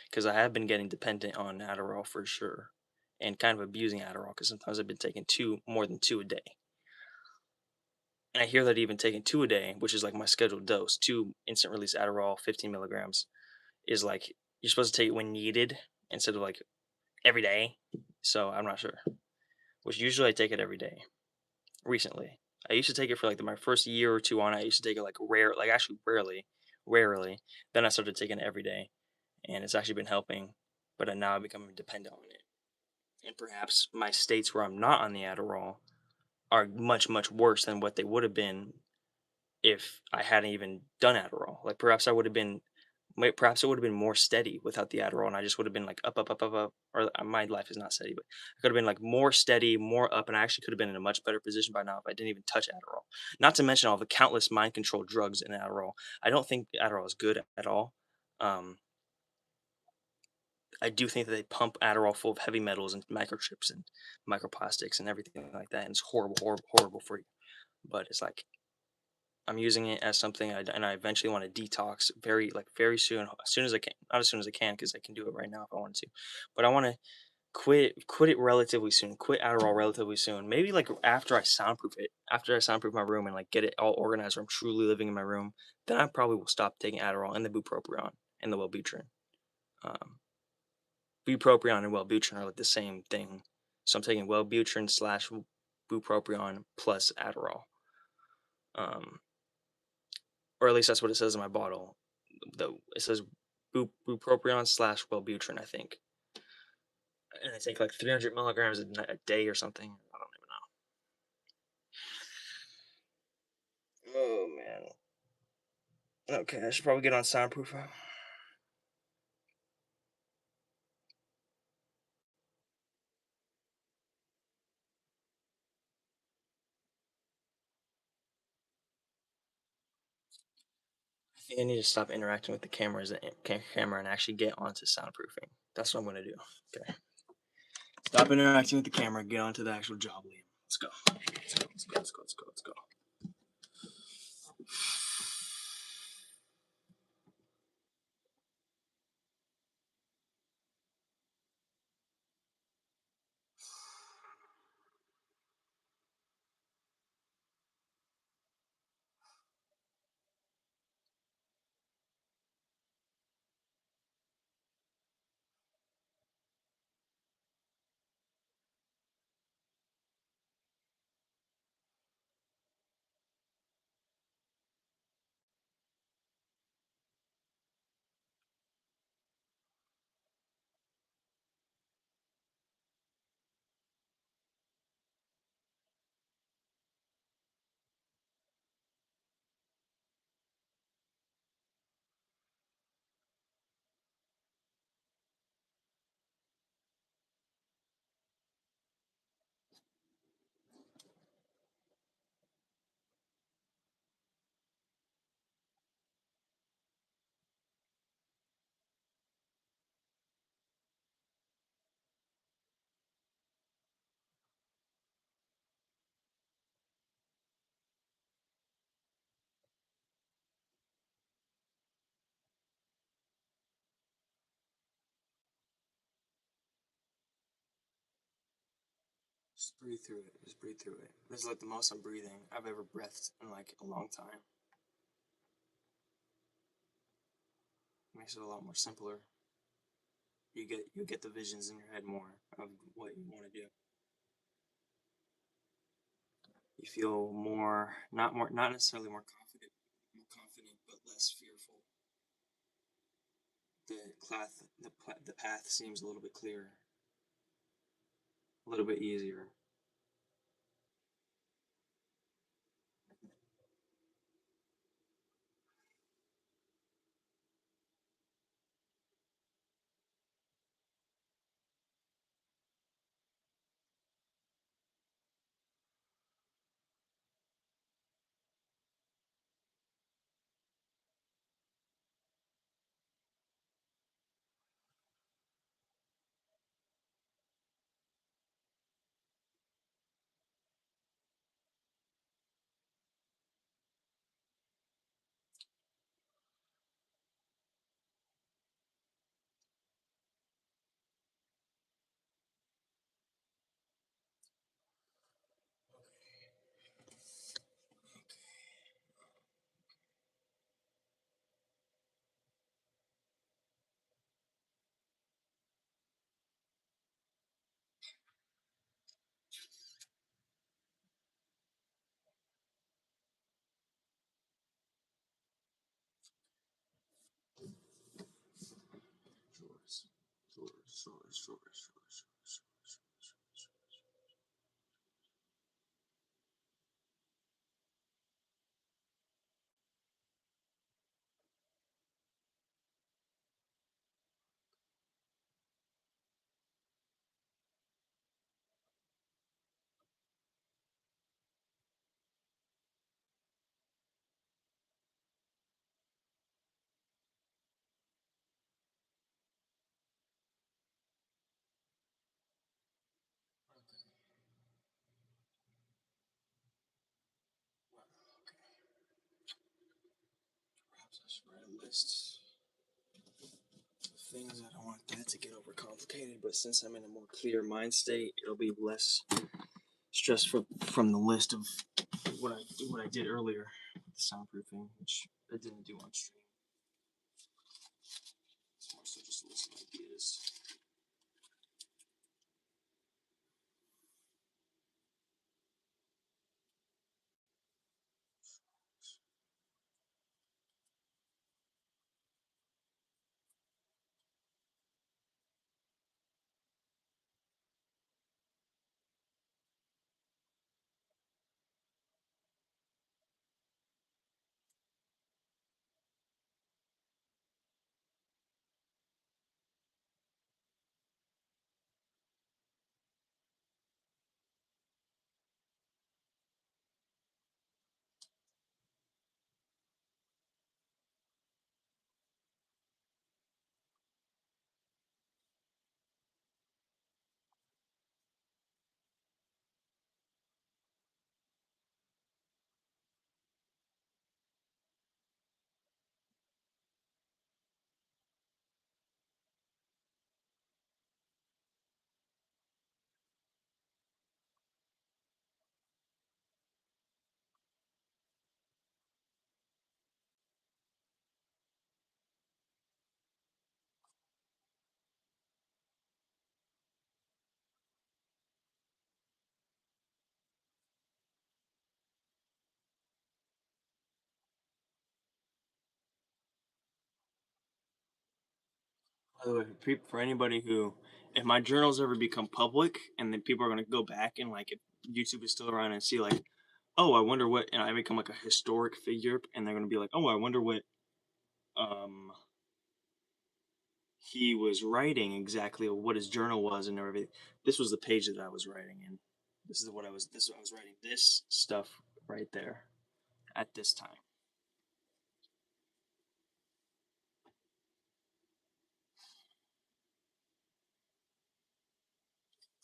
because I have been getting dependent on Adderall for sure, and kind of abusing Adderall because sometimes I've been taking more than two a day. And I hear that even taking 2 a day, which is like my scheduled dose, 2 instant release Adderall, 15 milligrams, is like you're supposed to take it when needed instead of like every day. So I'm not sure. Which usually I take it every day. Recently, I used to take it for like my first year or two on it. I used to take it like actually rarely. Then I started taking it every day, and it's actually been helping. But now I'm becoming dependent on it, and perhaps my states where I'm not on the Adderall are much worse than what they would have been if I hadn't even done Adderall. Like perhaps it would have been more steady without the Adderall, and I just would have been like up. Or my life is not steady, but I could have been like more steady, more up, and I actually could have been in a much better position by now if I didn't even touch Adderall. Not to mention all the countless mind control drugs in Adderall. I don't think Adderall is good at all. Um, I do think that they pump Adderall full of heavy metals and microchips and microplastics and everything like that, and it's horrible, horrible, horrible for you. But it's like I'm using it as something, and I eventually want to detox very soon, as soon as I can. Not as soon as I can, because I can do it right now if I wanted to, but I want to quit it relatively soon. Quit Adderall relatively soon. Maybe like after I soundproof it, after I soundproof my room and like get it all organized, where I'm truly living in my room. Then I probably will stop taking Adderall and the bupropion and the Wellbutrin. Um, bupropion and Wellbutrin are like the same thing. So I'm taking Wellbutrin slash bupropion plus Adderall. Um, or at least that's what it says in my bottle. Though it says bupropion slash Wellbutrin, I think. And I take like 300 milligrams a day or something. I don't even know. Oh man. Okay, I should probably get on soundproofing. I think I need to stop interacting with the camera and actually get onto soundproofing. That's what I'm gonna do. Okay. Stop interacting with the camera. Get onto the actual job, Liam. Let's go. Let's go. Let's go. Let's go. Let's go. Let's go. Just breathe through it. Just breathe through it. This is like the most I'm breathing I've ever breathed in like a long time. Makes it a lot more simpler. You get the visions in your head more of what you want to do. You feel not necessarily more confident, but less fearful. The path seems a little bit clearer, a little bit easier. Shores, shores. things. I don't want that to get overcomplicated, but since I'm in a more clear mind state, it'll be less stressful from the list of what I did earlier with the soundproofing, which I didn't do on stream. It's more so just list ideas. By the way, for anybody who, if my journals ever become public, and then people are gonna go back and like, if YouTube is still around and see like, oh, I wonder what, and I become like a historic figure, and they're gonna be like, oh, I wonder what, he was writing exactly, or what his journal was and everything. This was the page that I was writing in. This is what I was. This I was writing this stuff right there at this time.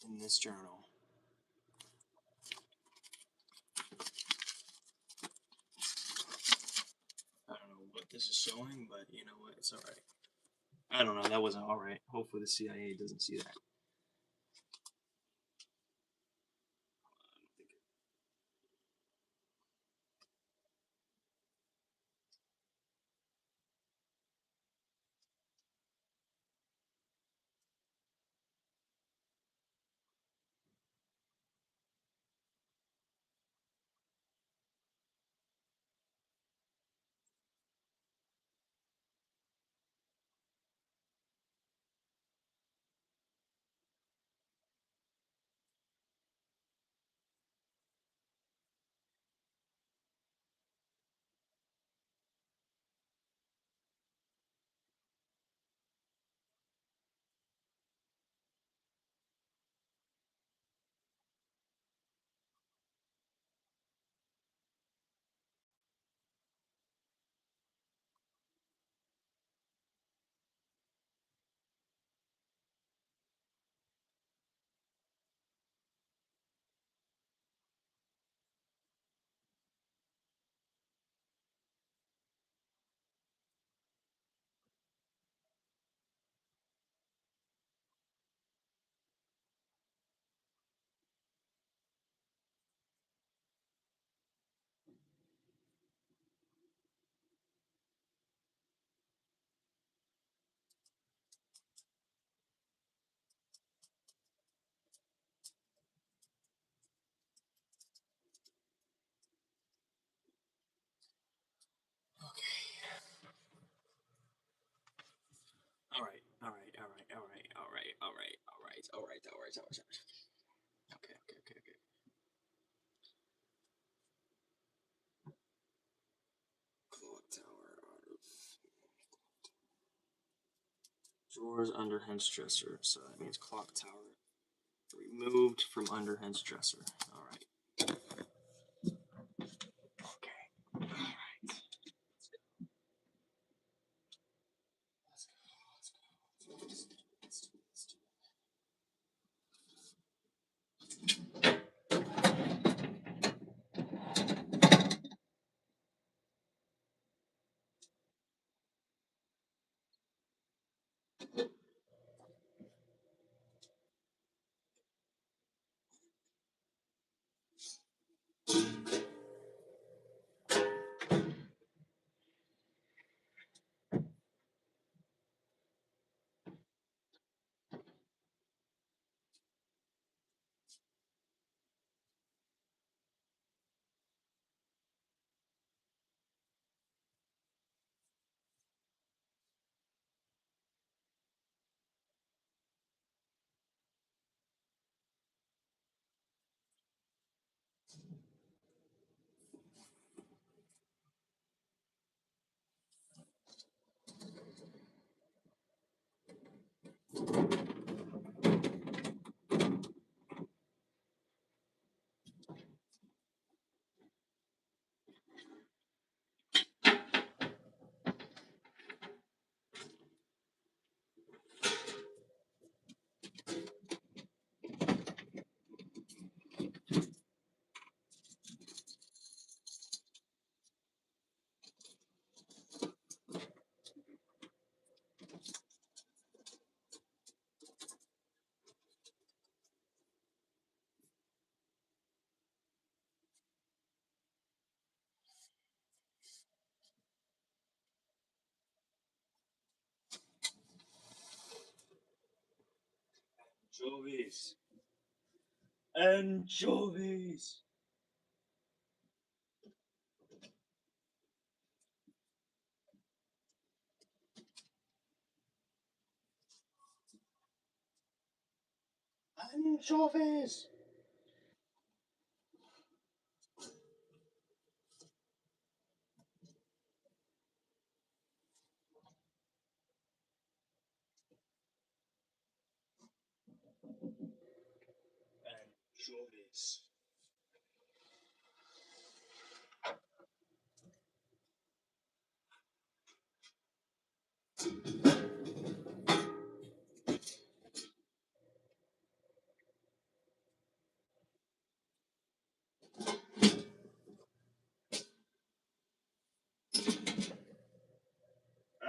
In this journal. I don't know what this is showing, but you know what? It's all right. I don't know. That wasn't all right. Hopefully the CIA doesn't see that. All right. All right. All right. All right. All right. All right. All right. All right. All right. All right. Okay. Okay. Okay. Okay. Clock tower out of drawers under hinge dresser. So that means clock tower removed from under hinge dresser. All right. Okay. All right. Let's go. Let's go. Let's do it. Let's do it. Let's do it. Anchovies. Anchovies. Anchovies.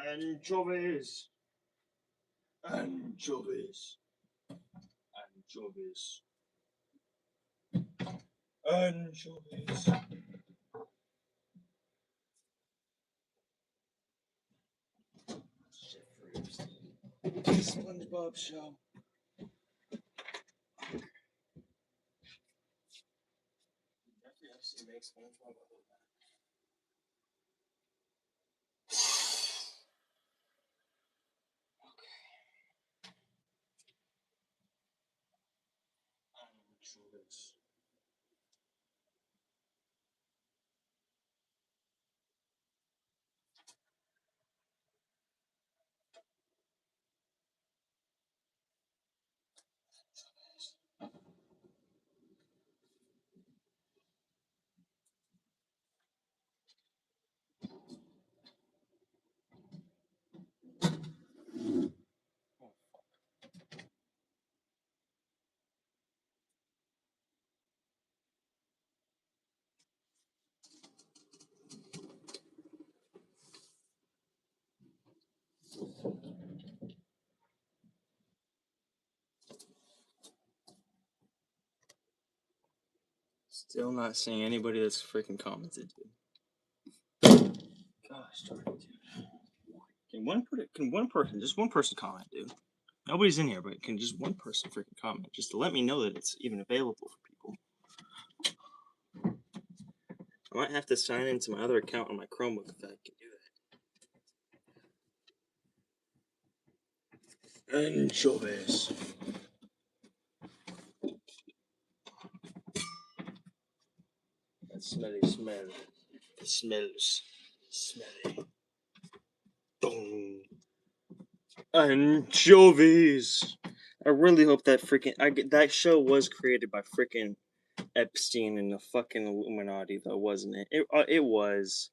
Anchovies. Anchovies. Anchovies. Anchovies. Anchovies. SpongeBob show. Jeffrey Epstein makes SpongeBob. Anchovies. Still not seeing anybody that's freaking commented, dude. Gosh darn it, dude. Can one person, just one person comment, dude? Nobody's in here, but can just one person freaking comment, just to let me know that it's even available for people? I might have to sign into my other account on my Chromebook if I can do that. Anchovies. That smelly smell. It smells smelly. Boom. Anchovies. I really hope that that show was created by freaking Epstein and the fucking Illuminati, though, wasn't it? It was.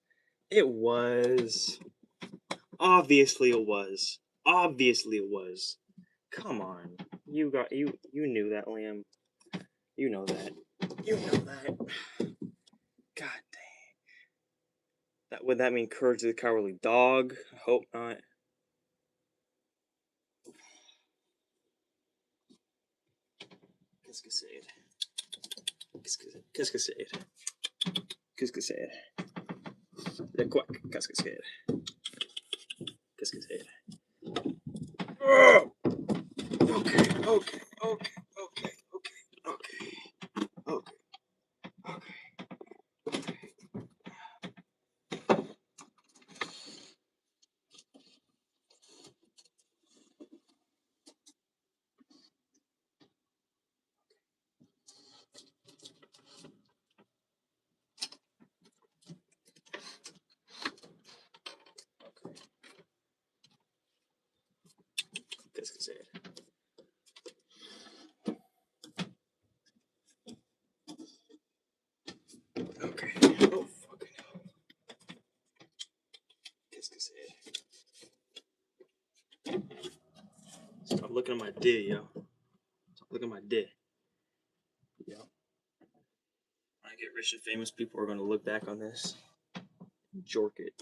It was. Obviously, it was. Obviously, it was. Come on, you knew that, Liam. You know that. You know that. God dang. Would that mean Courage the Cowardly Dog? I hope not. Qu'est-ce que c'est? Qu'est-ce que c'est? Qu'est-ce que c'est? Le quoi? Qu'est-ce que c'est? Qu'est-ce que c'est? Okay, okay, okay, okay, okay, okay, okay. Qu'est-ce que c'est? Okay. Oh, fucking hell. Qu'est-ce que c'est? Stop looking at my dick, yo. Stop looking at my dick. Yo. When I get rich and famous, people are going to look back on this and jork it.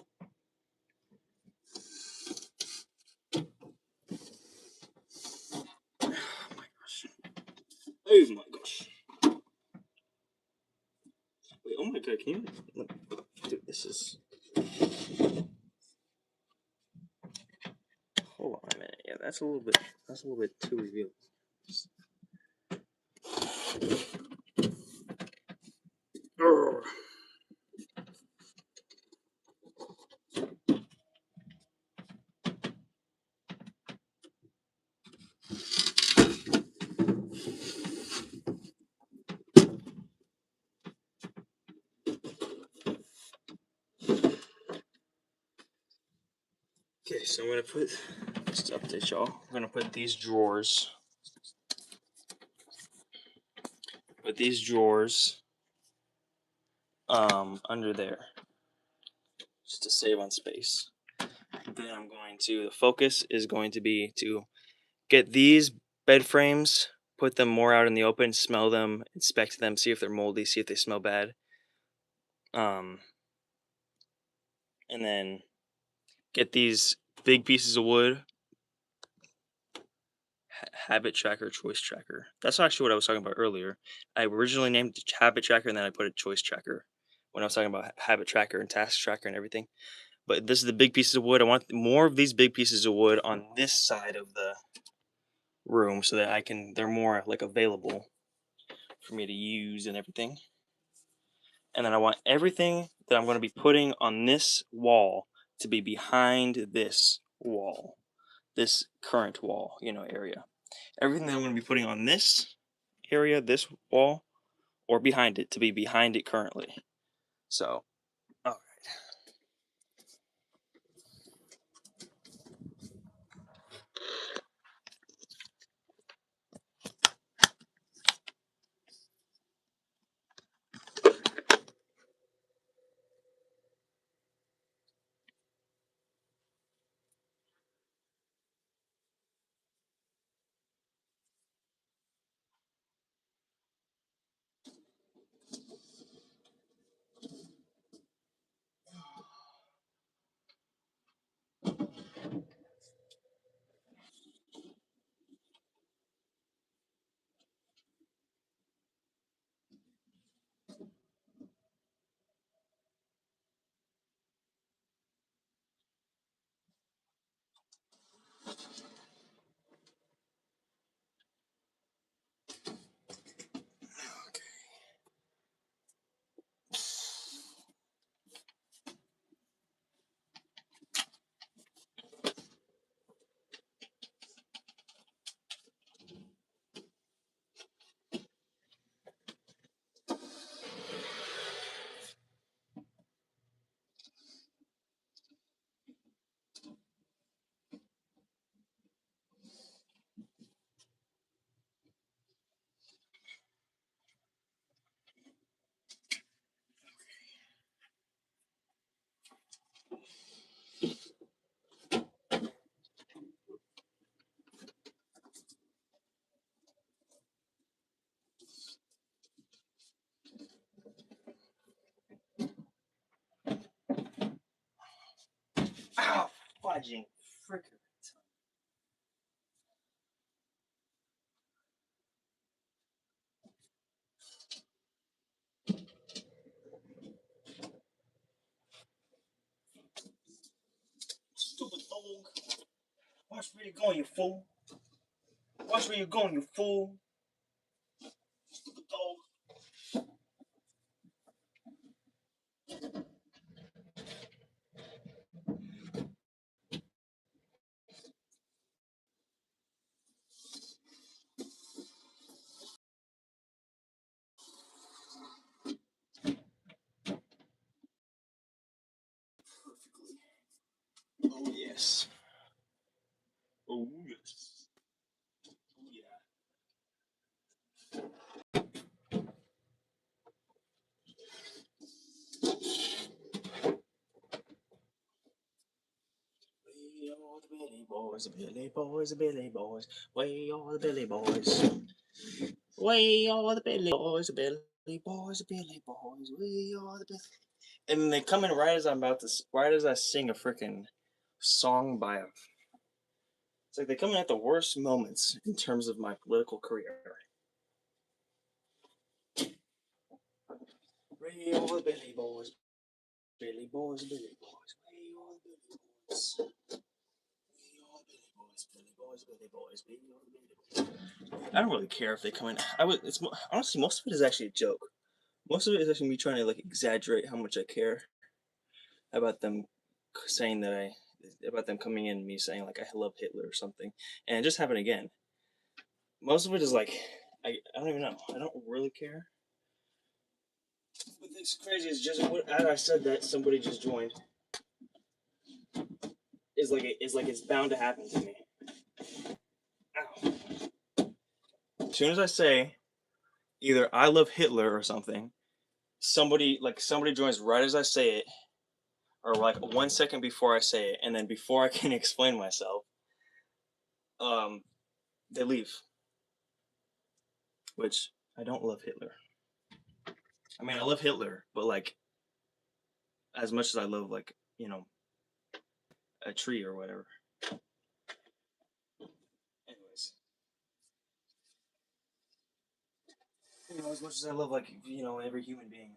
Oh my gosh. Oh my gosh. Wait, oh my god, can you look? Dude, this is. Hold on a minute. Yeah, that's a little bit too revealing. Okay, so I'm gonna put, just to update y'all, I'm gonna put these drawers. Under there, just to save on space. Then I'm going to, the focus is going to be to get these bed frames, put them more out in the open, smell them, inspect them, see if they're moldy, see if they smell bad. And then get these big pieces of wood, habit tracker, choice tracker. That's actually what I was talking about earlier. I originally named it habit tracker and then I put a choice tracker when I was talking about habit tracker and task tracker and everything. But this is the big pieces of wood. I want more of these big pieces of wood on this side of the room so that they're more like available for me to use and everything. And then I want everything that I'm going to be putting on this wall to be behind this wall, this current wall, area. Everything that I'm going to be putting on this area, this wall, or behind it, to be behind it currently. So, all right. Ow, fudging fricker. Stupid dog. Watch where you're going, you fool. Watch where you're going, you fool. Stupid dog. Oh, yes. Oh, yes. Oh, yeah. We are the Billy Boys, the Billy Boys, the Billy Boys. We are the Billy Boys. We are the Billy Boys, the Billy Boys, the Billy Boys. We are the Billy. And they come in right as I sing a freaking song by a. It's like they come in at the worst moments in terms of my political career. We are the Billy Boys, Billy Boys, Billy Boys. We are the Billy Boys. We are Billy Boys, Billy Boys, Billy Boys. We are the Billy Boys. I don't really care if they come in. Honestly, most of it is actually a joke. Most of it is actually me trying to like exaggerate how much I care about them saying about them coming in and me saying like I love Hitler or something, and it just happened again. Most of it is like I don't even know. I don't really care. But it's crazy. It's just as I said that somebody just joined. is like it's bound to happen to me. Ow. As soon as I say either I love Hitler or something, somebody joins right as I say it, or like 1 second before I say it, and then before I can explain myself, they leave. Which I don't love Hitler. I mean, I love Hitler, but like as much as I love like a tree or whatever. Anyways, as much as I love like every human being.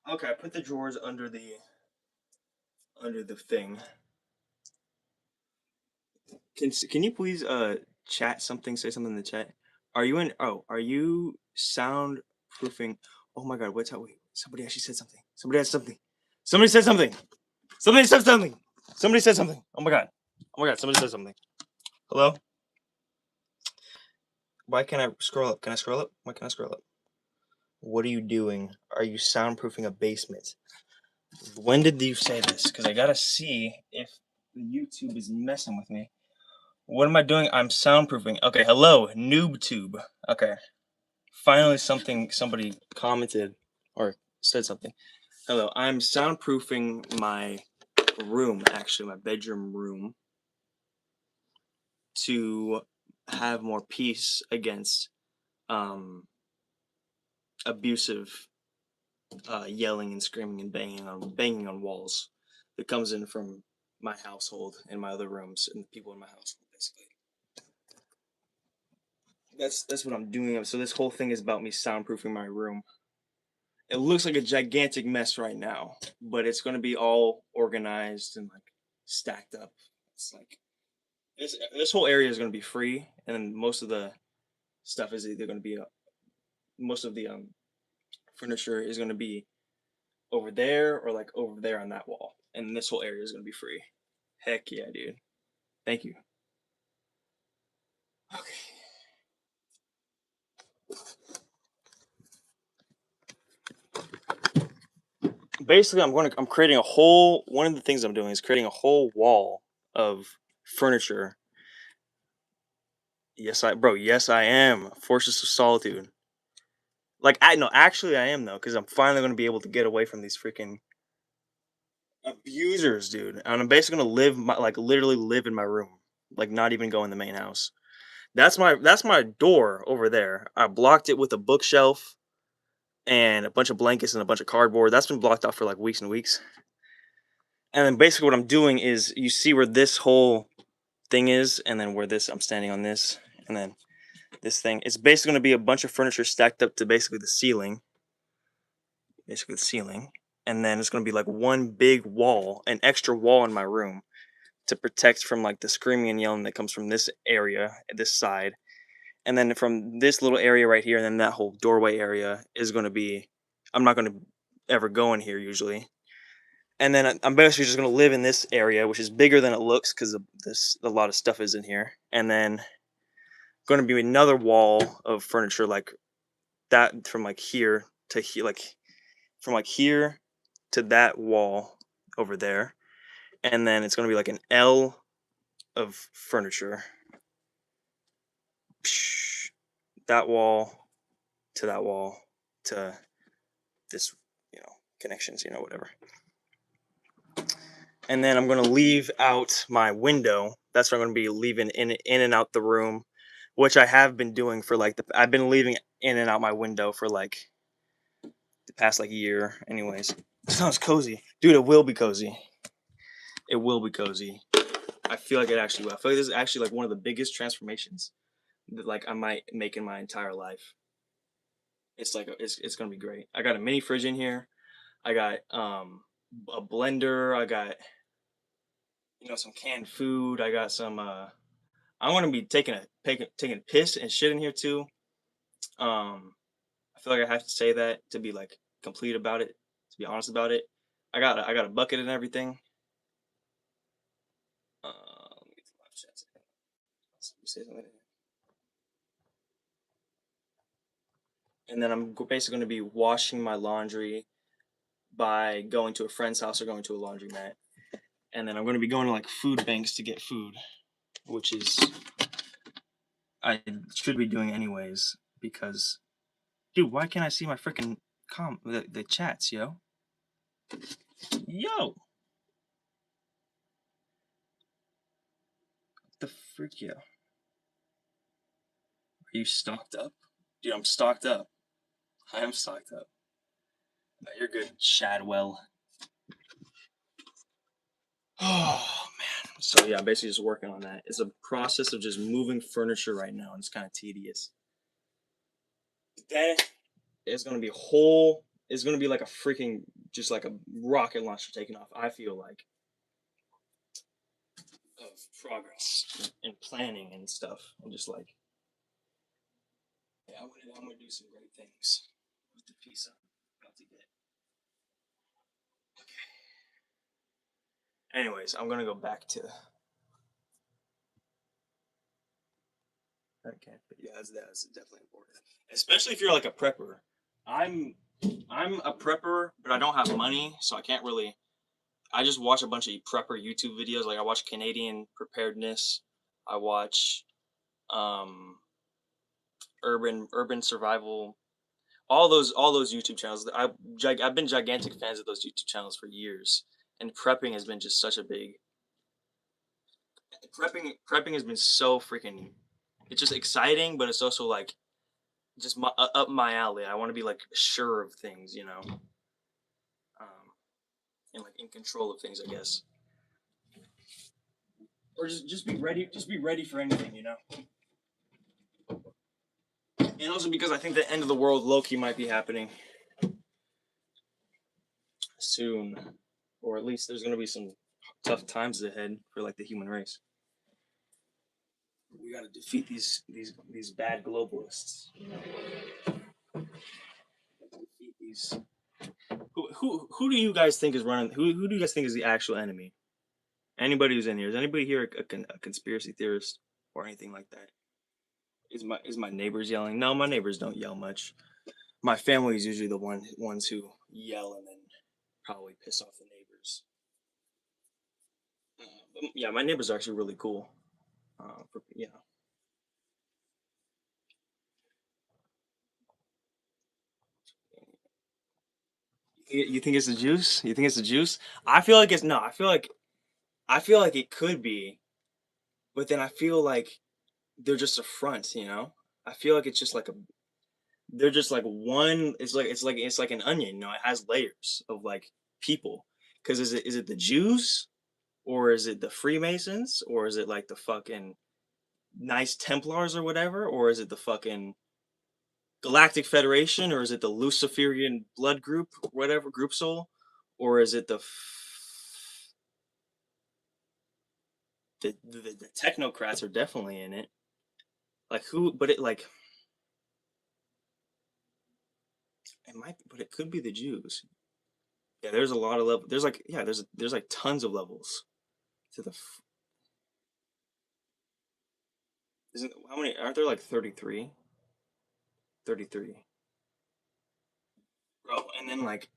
Okay, I put the drawers under the thing. Can you please chat something? Say something in the chat. Are you soundproofing? Oh my God! Wait, somebody actually said something. Somebody said something. Somebody said something. Somebody said something. Somebody said something. Oh my God! Oh my God! Somebody said something. Hello? Why can't I scroll up? Can I scroll up? Why can't I scroll up? What are you doing? Are you soundproofing a basement? When did you say this? Because I gotta see if the YouTube is messing with me. What am I doing? I'm soundproofing. Okay, hello, NoobTube. Okay. Finally somebody commented or said something. Hello, I'm soundproofing my room, actually, my bedroom room, to have more peace against abusive yelling and screaming and banging on walls that comes in from my household and my other rooms and the people in my household, basically. That's what I'm doing. So this whole thing is about me soundproofing my room. It looks like a gigantic mess right now, but it's going to be all organized and like stacked up. It's like this whole area is going to be free, and most of the stuff is either going to be most of the furniture is going to be over there or like over there on that wall, and this whole area is going to be free. Heck yeah, dude! Thank you. Okay. Basically, I'm creating a whole. One of the things I'm doing is creating a whole wall of furniture. Yes, I am. Fortress of Solitude. Like, actually, I am though, because I'm finally gonna be able to get away from these freaking abusers, dude. And I'm basically gonna literally live in my room, like not even go in the main house. That's my door over there. I blocked it with a bookshelf and a bunch of blankets and a bunch of cardboard. That's been blocked off for like weeks and weeks. And then basically what I'm doing is, you see where this whole thing is, and then where I'm standing on this, and then this thing. It's basically gonna be a bunch of furniture stacked up to basically the ceiling. And then it's going to be like one big wall, an extra wall in my room to protect from like the screaming and yelling that comes from this area, this side. And then from this little area right here, and then that whole doorway area is going to be, I'm not going to ever go in here usually. And then I'm basically just going to live in this area, which is bigger than it looks because a lot of stuff is in here. And then going to be another wall of furniture like that from like here to here, from like here to that wall over there, and then it's going to be like an L of furniture. That wall to this, connections, whatever. And then I'm going to leave out my window. That's what I'm going to be leaving in and out the room, which I have been doing for like I've been leaving in and out my window for like the past like year. Anyways, it sounds cozy, dude. It will be cozy. It will be cozy. I feel like it actually will. I feel like this is actually like one of the biggest transformations that like I might make in my entire life. It's like it's gonna be great. I got a mini fridge in here. I got a blender. I got some canned food. I got some. I want to be taking a piss and shit in here too. I feel like I have to say that to be like complete about it. To be honest about it, I got a bucket and everything. Let me get to live chat. Say something. and then I'm basically going to be washing my laundry by going to a friend's house or going to a laundromat. And then I'm going to be going to like food banks to get food, which is I should be doing anyways because, dude, why can't I see my freaking the chats, yo? Yo, the freak, yo? Are you stocked up? Dude, I'm stocked up. I am stocked up. You're good, Shadwell. Oh man. So yeah, I'm basically just working on that. It's a process of just moving furniture right now, and it's kind of tedious. Then it's gonna be whole. It's gonna be like a freaking, just like a rocket launcher taking off. I feel like of progress and planning and stuff, and just like, yeah, I'm gonna do some great things with the piece I'm about to get. Okay. Anyways, I'm gonna go back to. Okay, but yeah, that's definitely important, especially if you're like a prepper. I'm I'm a prepper, but I don't have money, so I can't really. I just watch a bunch of prepper YouTube videos. Like I watch Canadian preparedness. I watch um urban survival. All those YouTube channels. I've been gigantic fans of those YouTube channels for years, and prepping has been just such a big. Prepping has been so freaking. It's just exciting, but it's also like just up my alley. I want to be like sure of things, and like in control of things, I guess. Or just be ready. Just be ready for anything. And also because I think the end of the world low-key might be happening soon, or at least there's gonna be some tough times ahead for like the human race. We gotta defeat these bad globalists. Defeat these. Who do you guys think is running? Who do you guys think is the actual enemy? Anybody who's in here? Is anybody here a conspiracy theorist or anything like that? Is my neighbors yelling? No, my neighbors don't yell much. My family is usually the ones who yell and then probably piss off the neighbors. But yeah, my neighbors are actually really cool. Yeah. You think it's the juice? You think it's the juice? I feel like it's no. I feel like it could be, but then I feel like they're just a front. I feel like it's just like a. They're just like one. It's like an onion. It has layers of like people. Because is it the Jews, or is it the Freemasons, or is it like the fucking Knights Templars or whatever, or is it the fucking Galactic Federation, or is it the Luciferian Blood Group, whatever group soul, or is it the technocrats are definitely in it. Like who? But it might, but it could be the Jews. Yeah, there's a lot of level. There's like yeah, there's like tons of levels to the. Isn't how many? Aren't there like 33? 33. Bro, and then like,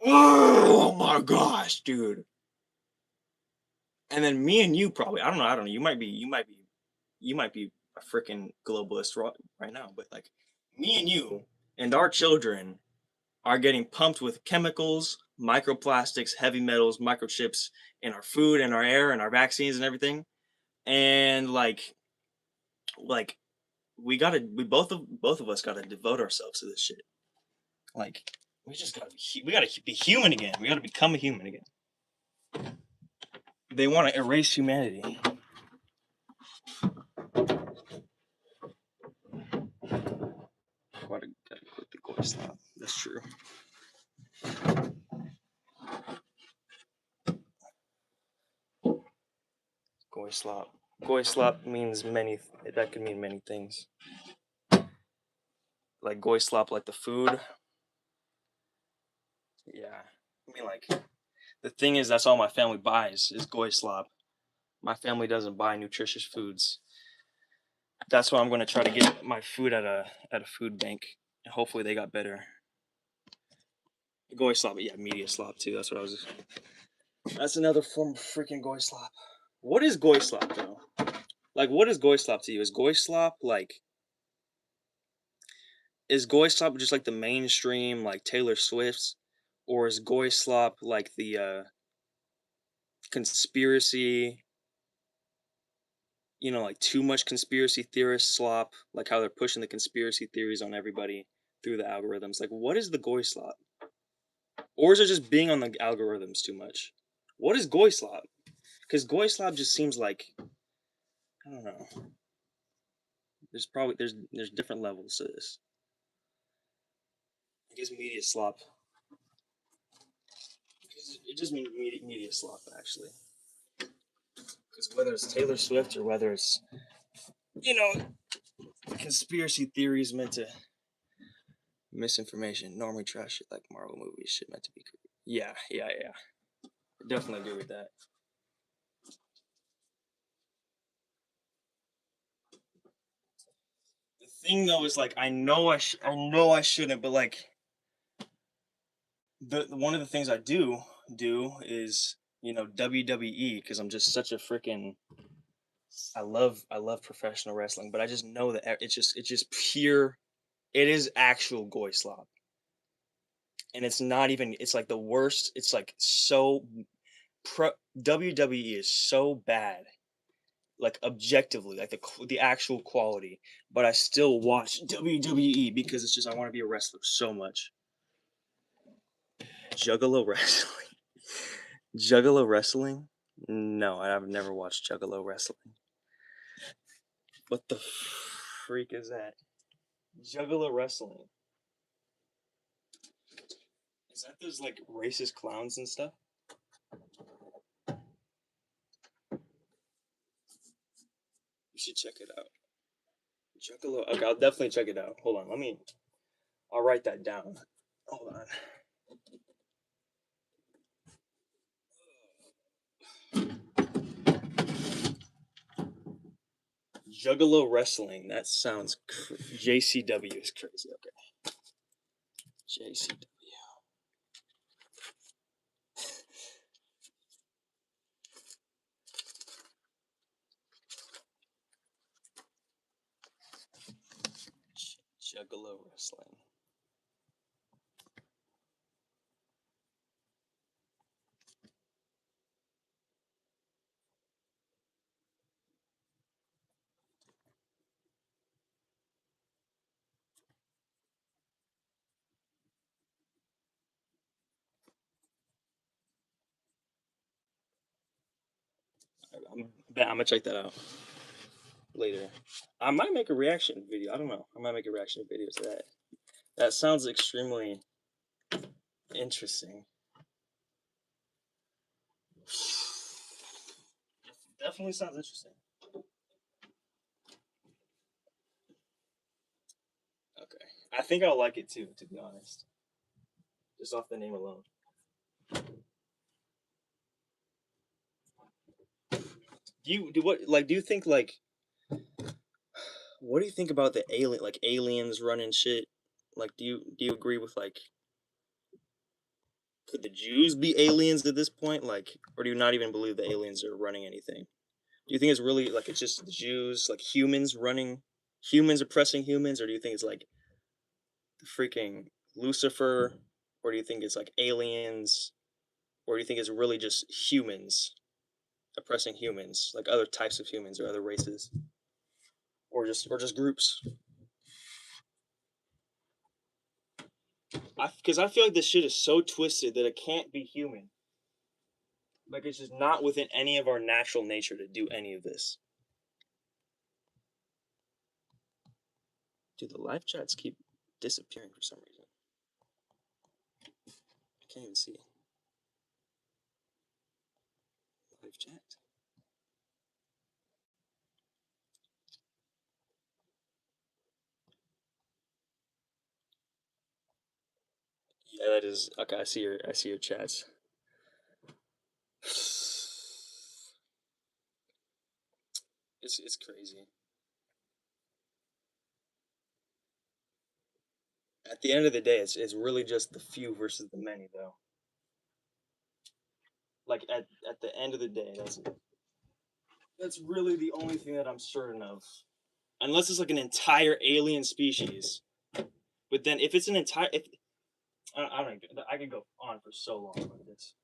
oh my gosh, dude. And then me and you probably, I don't know. You might be a freaking globalist right now, but like me and you and our children are getting pumped with chemicals, microplastics, heavy metals, microchips in our food and our air and our vaccines and everything. And like we both of us gotta devote ourselves to this shit. Like we gotta be human again. We gotta become a human again. They want to erase humanity. Gotta quit the goy slop. That's true. Goy slop. Goy slop means many. That could mean many things. Like goy slop, like the food. Yeah. I mean, like the thing is, that's all my family buys is goy slop. My family doesn't buy nutritious foods. That's why I'm going to try to get my food at a food bank. Hopefully they got better. Goy slop, yeah, media slop too. That's what I was. That's another form of freaking goy slop. What is goy slop though? Like, what is goy slop to you? Is goy slop like? Is goy slop just like the mainstream, like Taylor Swift's, or is goy slop like the conspiracy? You know, like too much conspiracy theorist slop, like how they're pushing the conspiracy theories on everybody through the algorithms. Like, what is the goy slop? Or is it just being on the algorithms too much? What is goy slop? Because goy slop just seems like, I don't know. There's probably there's different levels to this. I guess media slop. It just means media slop actually. Because whether it's Taylor Swift or whether it's, you know, conspiracy theories meant to misinformation, normally trash shit like Marvel movies, shit meant to be. Yeah. Definitely agree with that. The thing though is like I know I shouldn't, but like the one of the things I do is, you know, WWE, because I'm just such a freaking I love professional wrestling, but I just know that it's just pure. It is actual goy slop, and it's not even. It's like the worst. It's like so. WWE is so bad, like objectively, like the actual quality. But I still watch WWE because it's just I want to be a wrestler so much. Juggalo wrestling. Juggalo wrestling? No, I've never watched Juggalo wrestling. What the freak is that? Juggalo wrestling. Is that those like racist clowns and stuff? You should check it out. Juggalo. Okay, I'll definitely check it out. Hold on, I'll write that down. Hold on. Juggalo wrestling. That sounds. JCW is crazy. Okay. JCW. Juggalo wrestling. I'm gonna check that out later. I might make a reaction video. I don't know. I might make a reaction video to that. That sounds extremely interesting. Definitely sounds interesting. Okay. I think I'll like it too, to be honest. Just off the name alone. Do you think like what do you think about the aliens running shit? Like do you agree with like could the Jews be aliens at this point? Like or do you not even believe the aliens are running anything? Do you think it's really like it's just the Jews, like humans oppressing humans, or do you think it's like the freaking Lucifer, or do you think it's like aliens, or do you think it's really just humans oppressing humans, like other types of humans or other races, or just groups? Because I feel like this shit is so twisted that it can't be human. Like it's just not within any of our natural nature to do any of this. Dude, the live chats keep disappearing for some reason. I can't even see live chat. Yeah, that is okay. I see your chats. It's crazy. At the end of the day, it's really just the few versus the many, though. Like at the end of the day, that's really the only thing that I'm certain of. Unless it's like an entire alien species. But then if it's an entire, if I don't know, I could go on for so long about this.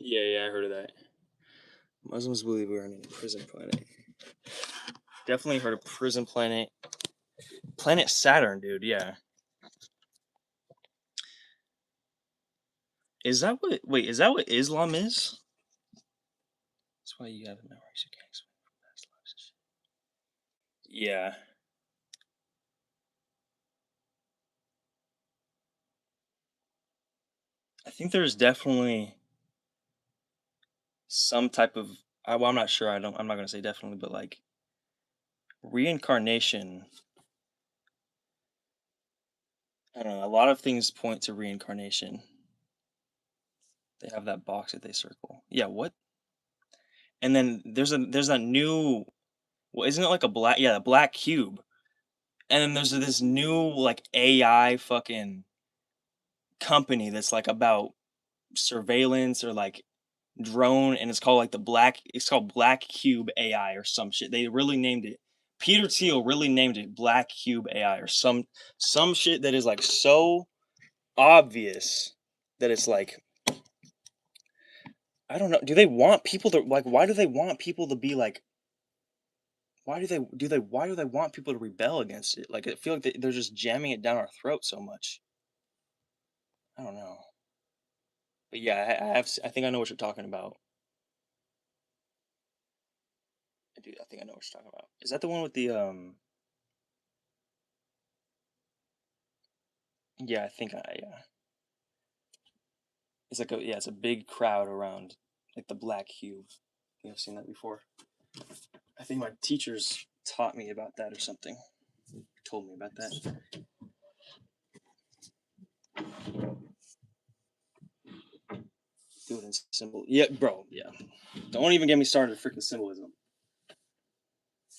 Yeah, I heard of that. Muslims believe we're on a prison planet. Definitely heard of prison planet. Planet Saturn, dude, yeah. Is that what Islam is? That's why you have memories of gangs from past lives and shit. Yeah. I think there's definitely some type of well, I'm not sure. I'm not gonna say definitely, but like reincarnation. I don't know. A lot of things point to reincarnation. They have that box that they circle. Yeah, what? And then there's a new well, isn't it like a black the black cube? And then there's this new like AI fucking company that's like about surveillance or like drone, and it's called like it's called Black Cube AI or some shit. They really named it. Peter Thiel really named it Black Cube AI or some shit that is like so obvious that it's like I don't know. Do they want people to like why do they want people to be like why do they want people to rebel against it? Like I feel like they're just jamming it down our throat so much. I don't know. But yeah, I think I know what you're talking about. I think I know what you're talking about. Is that the one with the yeah, I think yeah. It's like it's a big crowd around like the black cube. I think I've seen that before. I think my teachers taught me about that or something. Told me about that. Do it in symbol. Yeah, bro. Yeah. Don't even get me started freaking symbolism.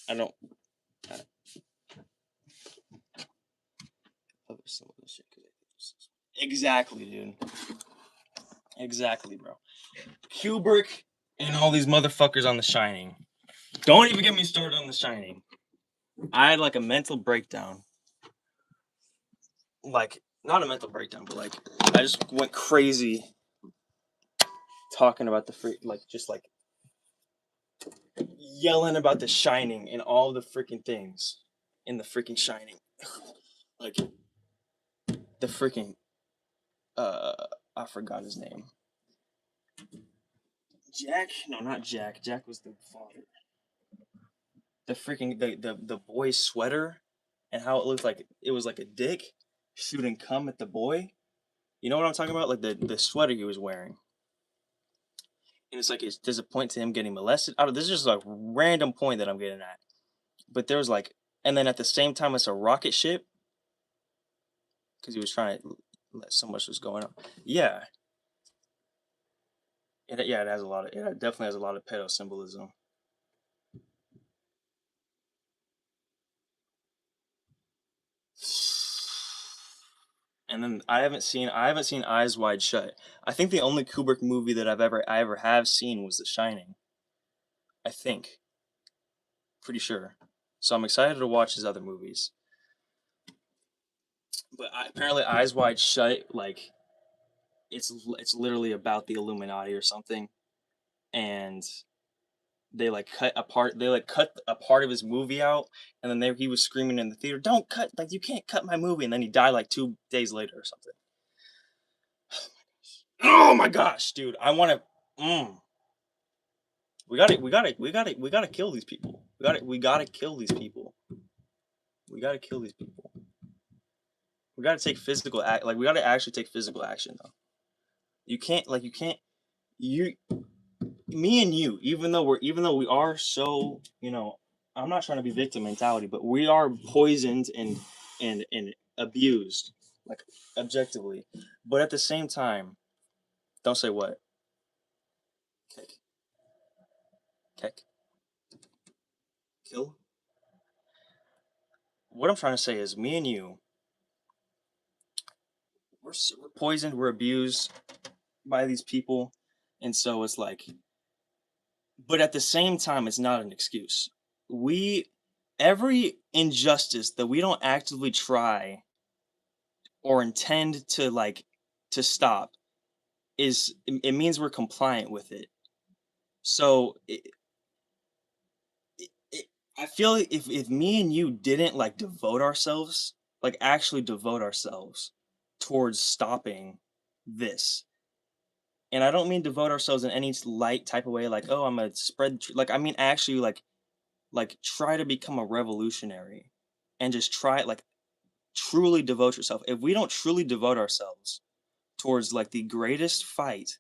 I don't. I love symbolism shit. Exactly, dude. Exactly, bro. Kubrick and all these motherfuckers on The Shining. Don't even get me started on The Shining. I had like a mental breakdown. Like, not a mental breakdown, but like, I just went crazy talking about the free, like, just like yelling about The Shining and all the freaking things in the freaking Shining. Like, the freaking, I forgot his name. Jack? No, not Jack. Jack was the father. The freaking the boy's sweater and how it looked like it was like a dick shooting cum at the boy. You know what I'm talking about? Like the sweater he was wearing. And it's like there's a point to him getting molested. I don't, this is just a random point that I'm getting at. But there was like, and then at the same time, it's a rocket ship because he was trying to let so much was going on. Yeah, Yeah, it has a lot of. It definitely has a lot of pedo symbolism. And then I haven't seen Eyes Wide Shut. I think the only Kubrick movie that I ever have seen was The Shining. I think, pretty sure. So I'm excited to watch his other movies. But apparently, Eyes Wide Shut, like it's literally about the Illuminati or something, and they like cut apart. They like cut a part of his movie out, and then he was screaming in the theater, "Don't cut! Like you can't cut my movie!" And then he died like 2 days later or something. Oh my gosh, dude! I want to. We gotta kill these people. We gotta kill these people. We gotta kill these people. We gotta take physical act. Like we gotta actually take physical action though. You can't you me and you, even though we are so, I'm not trying to be victim mentality, but we are poisoned and abused, like objectively. But at the same time, don't say what. Kick. Kick. Kill. What I'm trying to say is me and you, we're poisoned, we're abused by these people, and so it's like, but at the same time it's not an excuse. We Every injustice that we don't actively try or intend to to stop it means we're compliant with it. So it, I feel like if me and you didn't devote ourselves, actually devote ourselves towards stopping this, and I don't mean devote ourselves in any light type of way, like, oh, I'm gonna spread I mean actually try to become a revolutionary and just try truly devote yourself. If we don't truly devote ourselves towards the greatest fight,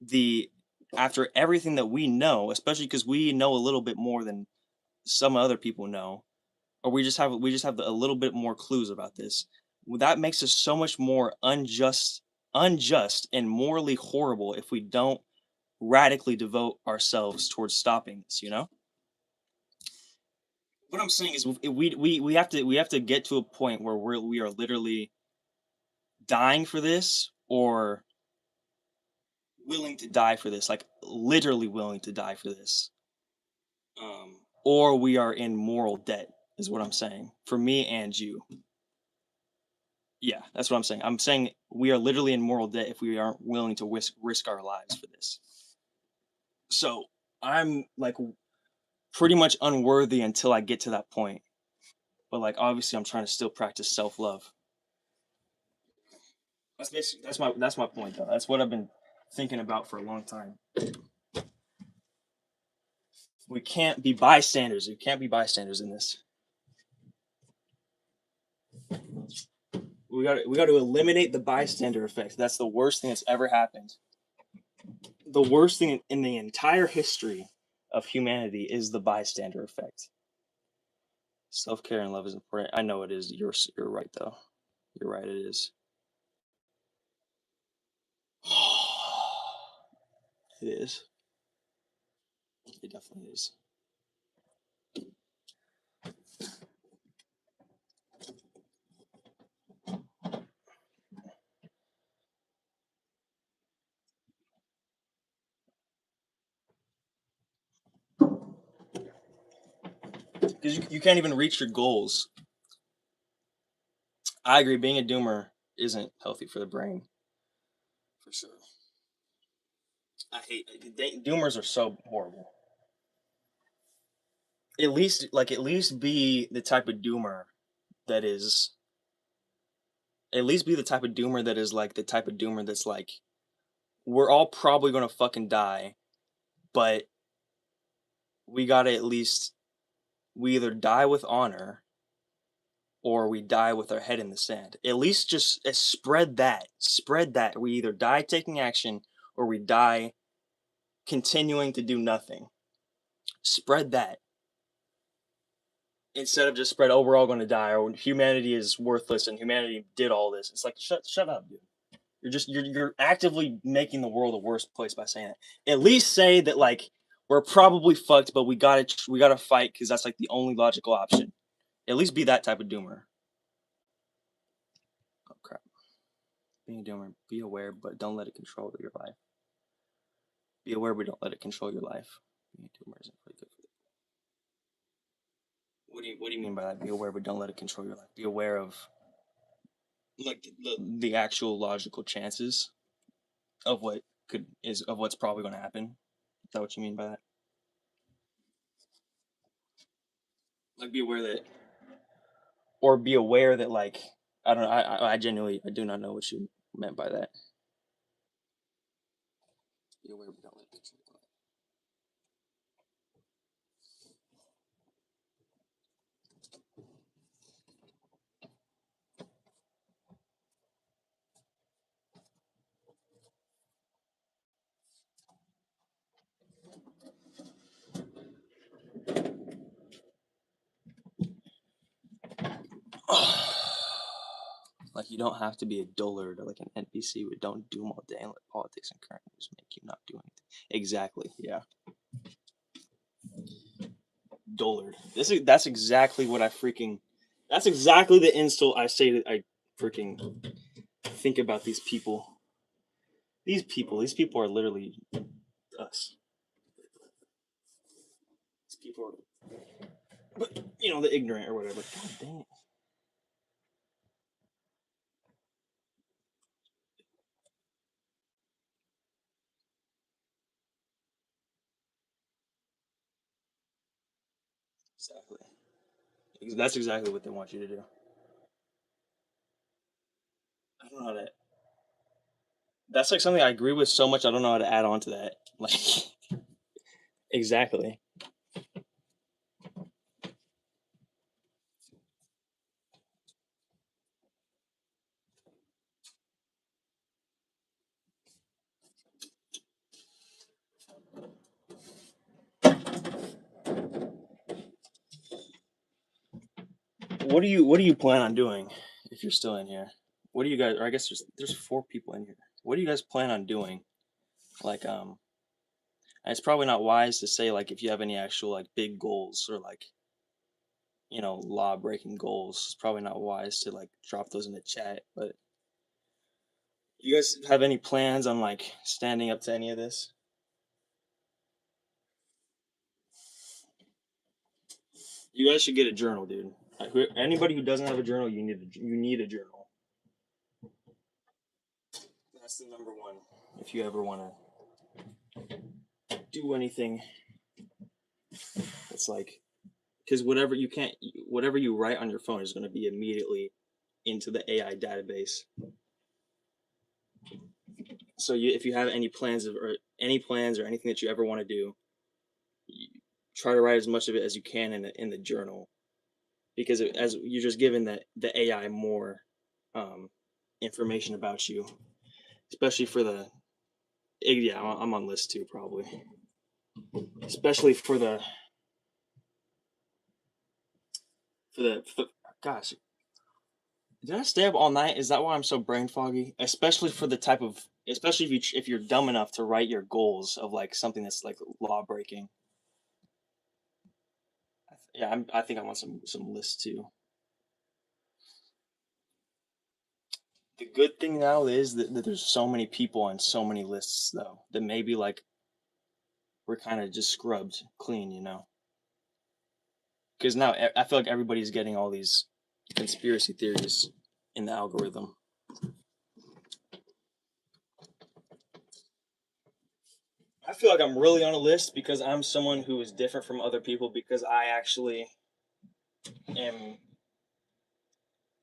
the after everything that we know, especially because we know a little bit more than some other people know, or we just have a little bit more clues about this. That makes us so much more unjust and morally horrible if we don't radically devote ourselves towards stopping this. What I'm saying is we have to get to a point where we are literally dying for this, or willing to die for this, like literally willing to die for this, or we are in moral debt, is what I'm saying, for me and you. Yeah, that's what I'm saying. I'm saying we are literally in moral debt if we aren't willing to risk our lives for this. So I'm pretty much unworthy until I get to that point. But obviously I'm trying to still practice self-love. That's my point though. That's what I've been thinking about for a long time. We can't be bystanders. We can't be bystanders in this. We got to eliminate the bystander effect. That's the worst thing that's ever happened. The worst thing in the entire history of humanity is the bystander effect. Self-care and love is important. I know it is. You're right though. You're right. It is. It is. It definitely is. Because you can't even reach your goals. I agree. Being a doomer isn't healthy for the brain, for sure. I hate doomers are so horrible. At least be the type of doomer that is at least be the type of doomer that is the type of doomer that's we're all probably gonna fucking die, but we gotta at least we either die with honor or we die with our head in the sand. At least just spread that. Spread that. We either die taking action or we die continuing to do nothing. Spread that. Instead of just spread, oh, we're all gonna die, or humanity is worthless and humanity did all this. It's shut up, dude. You're actively making the world a worse place by saying it. At least say that like we're probably fucked, but we gotta fight because that's like the only logical option. At least be that type of doomer. Oh crap. Being a doomer, be aware, but don't let it control your life. Be aware, but don't let it control your life. Being a doomer isn't really good for that. What do you mean by that? Be aware, but don't let it control your life. Be aware of like the actual logical chances of what's probably going to happen. Is that what you mean by that? Like be aware that, or be aware that like I don't know. I genuinely I do not know what you meant by that. Be aware, but don't let it control your life. Like you don't have to be a dullard or like an NPC, but don't doom all day and let politics and current news make you not do anything. Exactly. Yeah. Dullard. That's exactly what I freaking. That's exactly the insult I say that I freaking think about these people. These people are literally us. These people are, but you know, the ignorant or whatever. God dang it. Exactly. That's exactly what they want you to do. I don't know how to. That's like something I agree with so much. I don't know how to add on to that. Like exactly. What do you plan on doing if you're still in here? What do you guys? Or I guess there's 4 people in here. What do you guys plan on doing? Like and it's probably not wise to say like if you have any actual like big goals or like law breaking goals. It's probably not wise to like drop those in the chat. But you guys have any plans on like standing up to any of this? You guys should get a journal, dude. Anybody who doesn't have a journal, you need a journal. That's the number one. If you ever want to do anything, it's like because whatever you write on your phone is going to be immediately into the AI database. So if you have any plans or anything that you ever want to do, you try to write as much of it as you can in the journal, because as you're just giving the AI more information about you, especially for the yeah, I'm on list 2 probably, especially for the gosh, did I stay up all night? Is that why I'm so brain foggy? Especially for the type of, especially if you're dumb enough to write your goals of like something that's like law breaking. Yeah, I think I want some lists too. The good thing now is that there's so many people on so many lists though that maybe like we're kind of just scrubbed clean, because now I feel like everybody's getting all these conspiracy theories in the algorithm. I feel like I'm really on a list because I'm someone who is different from other people because am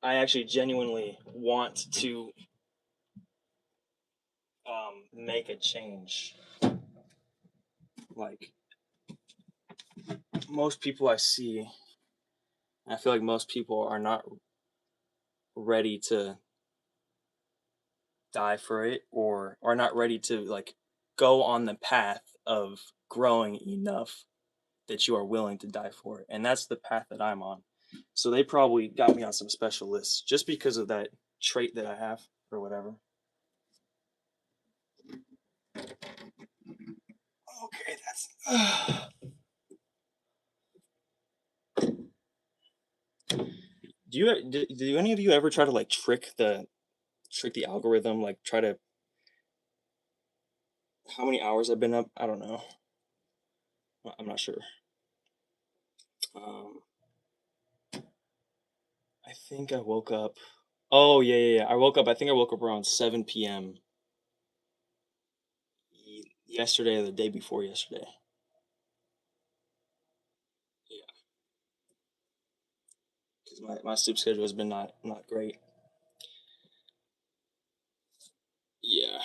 I actually genuinely want to make a change. Like most people I see, I feel like most people are not ready to die for it or are not ready to like go on the path of growing enough that you are willing to die for it. And that's the path that I'm on. So they probably got me on some special lists just because of that trait that I have or whatever. Do any of you ever try to like trick the algorithm, like try to how many hours I've been up? I don't know. I'm not sure. Um, I think I woke up. Oh yeah. I woke up. I think I woke up around 7 p.m. Yesterday or the day before yesterday. Yeah, because my sleep schedule has been not great. Yeah,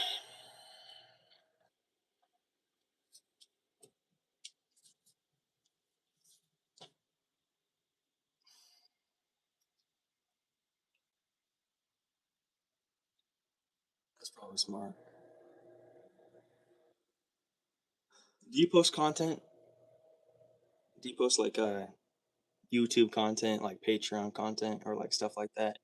that's probably smart. Do you post content? Do you post like YouTube content, like Patreon content, or like stuff like that?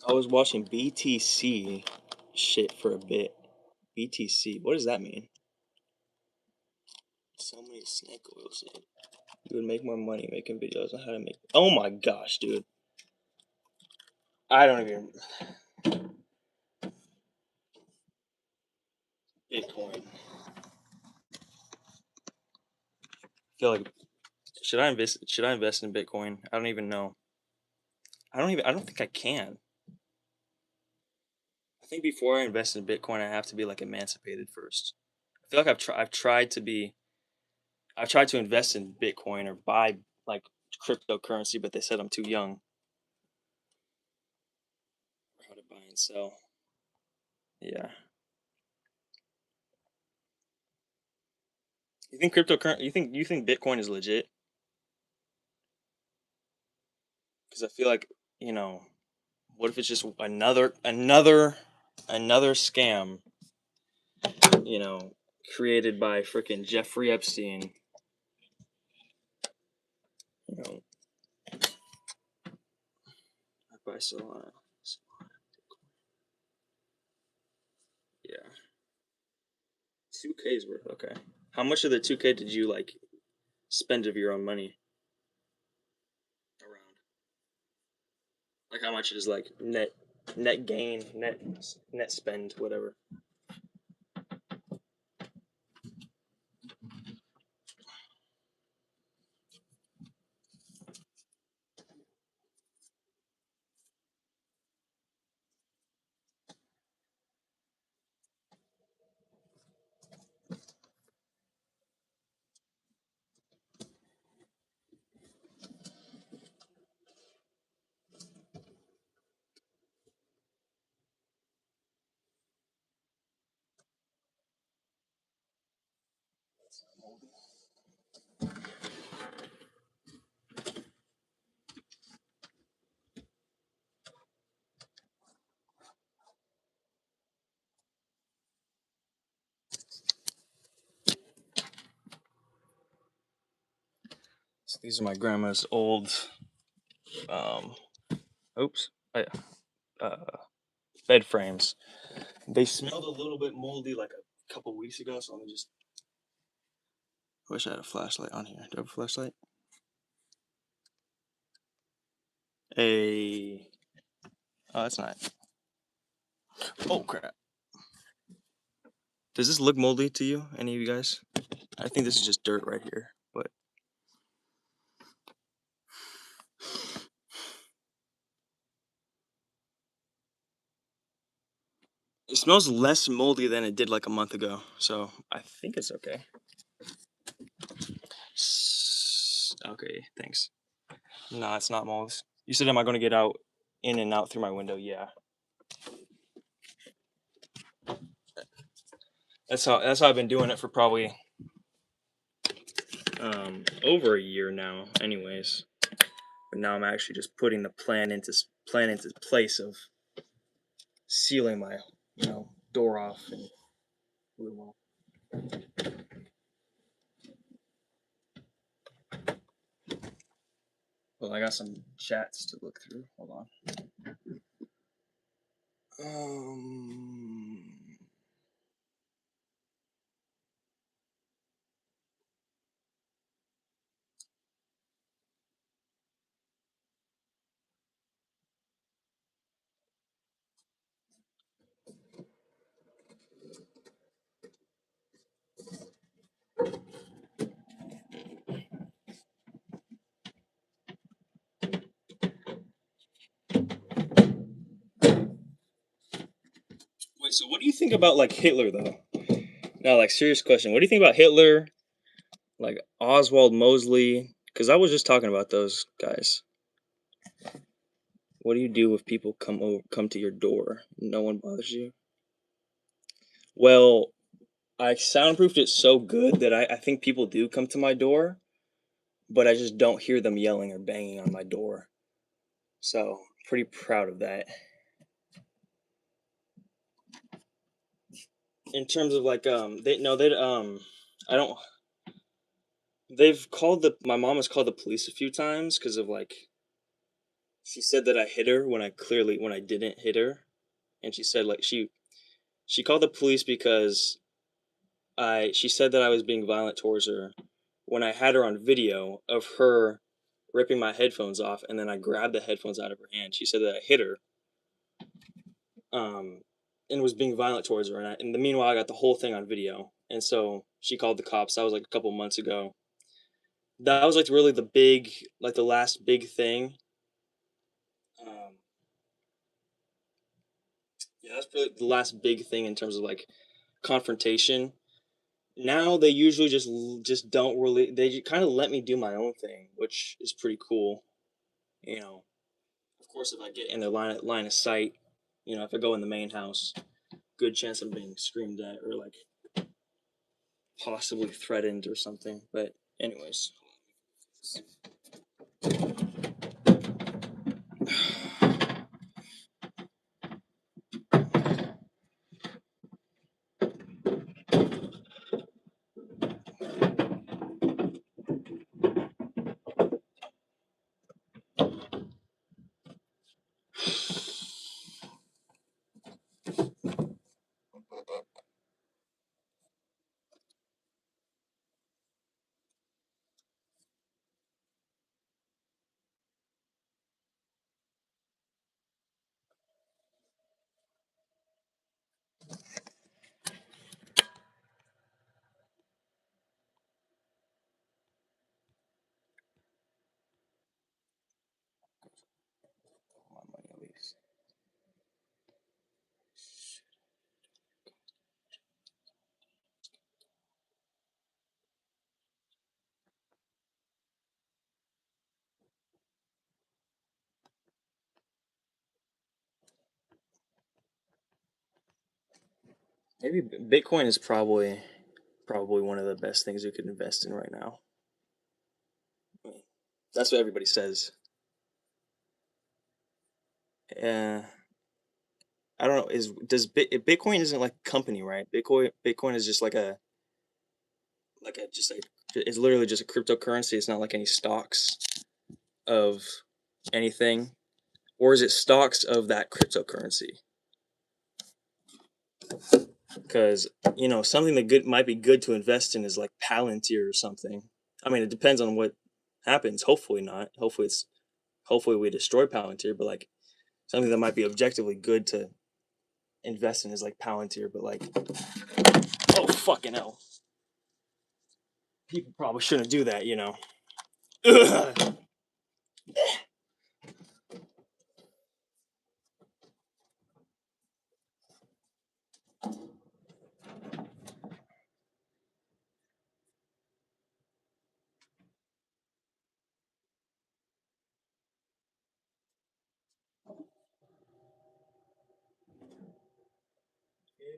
I was watching BTC shit for a bit. BTC, what does that mean? So many snake oil shit. You would make more money making videos on how to make. Oh my gosh, dude! I don't even. Bitcoin. I feel like should I invest? Should I invest in Bitcoin? I don't even know. I don't even. I don't think I can. I think before I invest in Bitcoin, I have to be like emancipated first. I feel like I've tried to be. I've tried to invest in Bitcoin or buy like cryptocurrency, but they said I'm too young for how to buy and sell. Yeah. You think cryptocurrency? You think Bitcoin is legit? Because I feel like what if it's just another scam? You know, created by freaking Jeffrey Epstein. You know, I buy Solana. Yeah, 2K's worth. Okay. How much of the 2K did you like spend of your own money around? Like how much is like net gain, net spend, whatever. So these are my grandma's old um oops uh bed frames. They smelled a little bit moldy like a couple weeks ago, so let me just. I wish I had a flashlight on here. Do I have a flashlight? A. Oh, that's not. Oh crap! Does this look moldy to you? Any of you guys? I think this is just dirt right here, but it smells less moldy than it did like a month ago. So I think it's okay. Okay, thanks. No, it's not mold. You said, am I going to get out, in and out through my window? Yeah. That's how I've been doing it for probably over a year now, anyways. But now I'm actually just putting the plan into place of sealing my, door off and really well. Well, I got some chats to look through. Hold on. Wait, so what do you think about like Hitler though? Now, like, serious question. What do you think about Hitler, like Oswald Mosley? Because I was just talking about those guys. What do you do if people come to your door? No one bothers you? Well, I soundproofed it so good that I think people do come to my door, but I just don't hear them yelling or banging on my door. So, pretty proud of that. In terms of like I don't my mom has called the police a few times because of like she said that I hit her when I didn't hit her, and she said like she called the police because she said that I was being violent towards her when I had her on video of her ripping my headphones off, and then I grabbed the headphones out of her hand. She said that I hit her, and was being violent towards her, and in the meanwhile I got the whole thing on video, and so she called the cops. That was like a couple months ago. That was like really the last big thing. Yeah, that's really the last big thing in terms of like confrontation. Now they usually just don't really. They kind of let me do my own thing, which is pretty cool. You know, of course, if I get in their line of sight, if I go in the main house, good chance I'm being screamed at or like possibly threatened or something. But anyways. My money at least. Maybe Bitcoin is probably one of the best things you could invest in right now. I mean, that's what everybody says. Yeah, I don't know. Bitcoin isn't like a company, right? Bitcoin is just like a just like it's literally just a cryptocurrency. It's not like any stocks of anything, or is it stocks of that cryptocurrency? Because something that might be good to invest in is like Palantir or something. I mean, it depends on what happens. Hopefully not. Hopefully we destroy Palantir, but like something that might be objectively good to invest in is like Palantir, but like, oh fucking hell, people probably shouldn't do that, Ugh.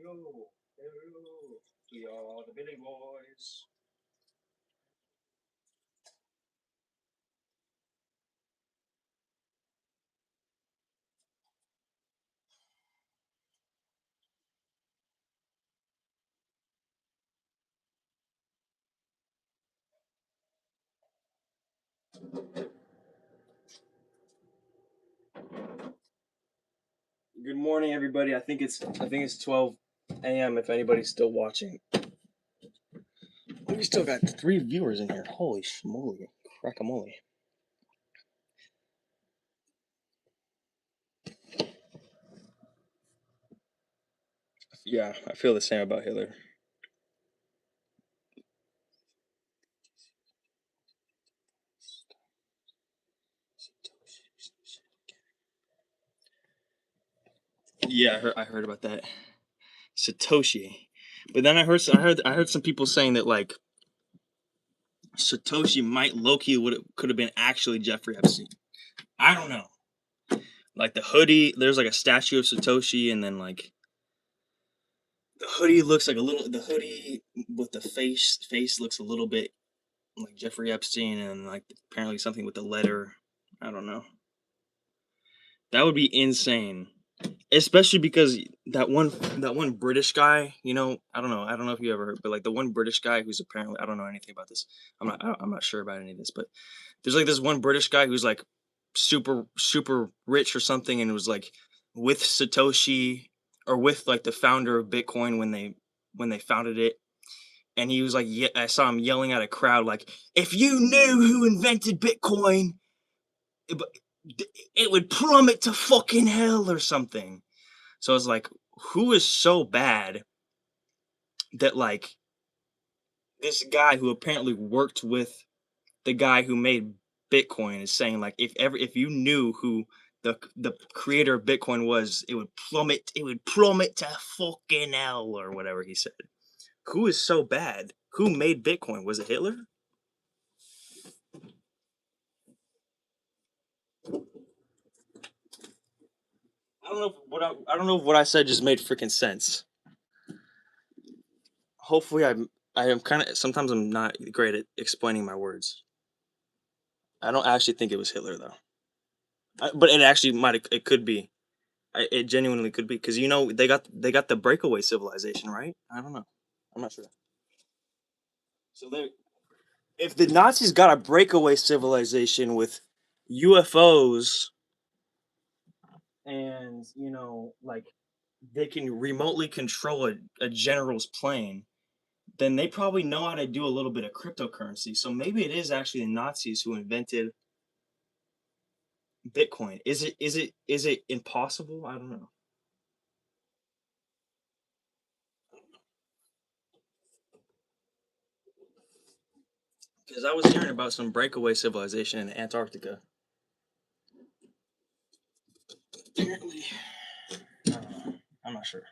Hello, hello, we are the Billy Boys. Good morning, everybody. I think it's 12 a.m. If anybody's still watching. We still got 3 viewers in here. Holy schmoly, crackamoly. Yeah, I feel the same about Hitler. Yeah, I heard about that. Satoshi. But then I heard some people saying that like Satoshi might low-key could have been actually Jeffrey Epstein. I don't know. Like the hoodie, there's like a statue of Satoshi, and then like the hoodie looks like the hoodie with the face looks a little bit like Jeffrey Epstein, and like apparently something with the letter. I don't know. That would be insane. Especially because that one British guy, you know, I don't know if you ever heard, but like the one British guy who's apparently, I don't know anything about this. I'm not sure about any of this, but there's like this one British guy who's like super rich or something, and it was like with Satoshi or with like the founder of Bitcoin when they founded it, and he was like, yeah, I saw him yelling at a crowd like, if you knew who invented Bitcoin, it would plummet to fucking hell or something. So I was like, who is so bad that like this guy who apparently worked with the guy who made Bitcoin is saying like if you knew who the creator of Bitcoin was, it would plummet to fucking hell or whatever he said. Who is so bad? Who made Bitcoin? Was it Hitler? I don't know if what I said just made freaking sense. Hopefully I am kind of sometimes I'm not great at explaining my words. I don't actually think it was Hitler though. But it actually it could be. It genuinely could be because you know they got the breakaway civilization, right? I don't know. I'm not sure. So if the Nazis got a breakaway civilization with UFOs and you know like they can remotely control a general's plane, then they probably know how to do a little bit of cryptocurrency. So maybe it is actually the Nazis who invented Bitcoin. Is it impossible? I don't know. Because I was hearing about some breakaway civilization in Antarctica. Apparently, I don't know. I'm not sure.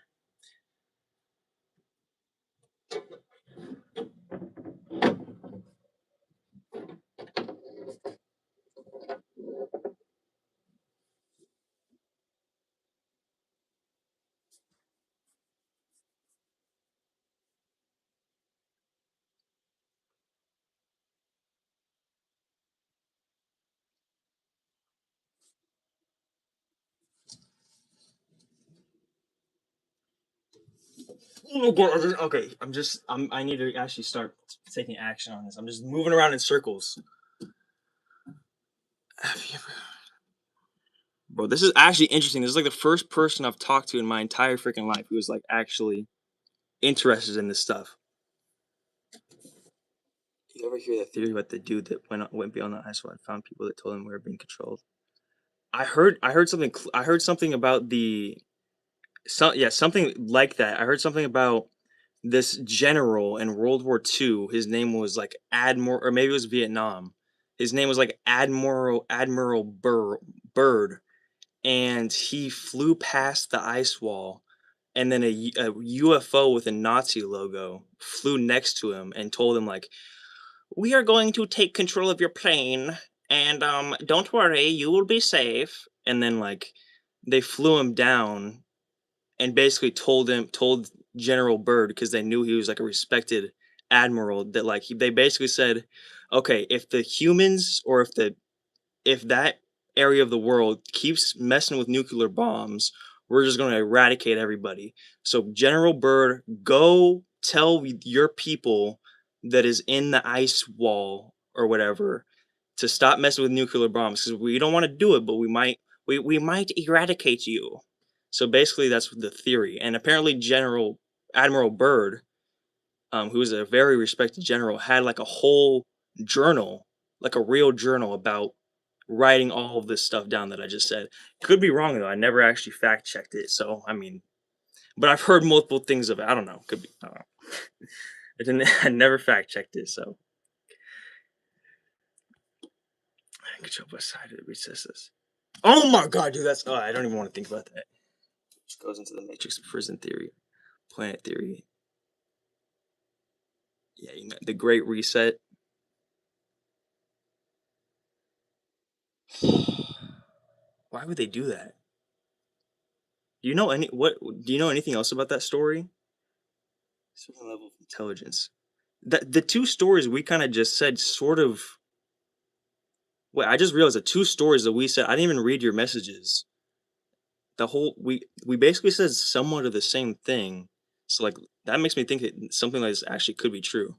Okay, I need to actually start taking action on this. I'm just moving around in circles. Bro, this is actually interesting. This is like the first person I've talked to in my entire freaking life who was like actually interested in this stuff. You ever hear that theory about the dude that went beyond the ice wall and found people that told him we were being controlled? I heard something. I heard something about something like that. I heard something about this general in World War II. His name was like Admiral, or maybe it was Vietnam. His name was like Admiral Byrd, and he flew past the ice wall, and then a UFO with a Nazi logo flew next to him and told him like, "We are going to take control of your plane, and don't worry, you will be safe." And then like they flew him down and basically told General Byrd, because they knew he was like a respected admiral, that like they basically said, okay, if the humans or if that area of the world keeps messing with nuclear bombs, we're just going to eradicate everybody. So General Byrd, go tell your people that is in the ice wall or whatever to stop messing with nuclear bombs because we don't want to do it, but we might eradicate you. So basically, that's the theory. And apparently, General Admiral Byrd, who is a very respected general, had like a whole journal, like a real journal about writing all of this stuff down that I just said. Could be wrong though. I never actually fact checked it. So I mean, but I've heard multiple things of it. I don't know. Could be. I don't know. I didn't. I never fact checked it. So control by side of the recesses. Oh my god, dude, that's I don't even want to think about that. Which goes into the matrix of prison theory, planet theory. Yeah, you know, the Great Reset. Why would they do that? Do you know do you know anything else about that story? Certain level of intelligence. The two stories we kind of just said sort of. Wait, I just realized the two stories that we said. I didn't even read your messages. The whole we basically said somewhat of the same thing. So like that makes me think that something like this actually could be true.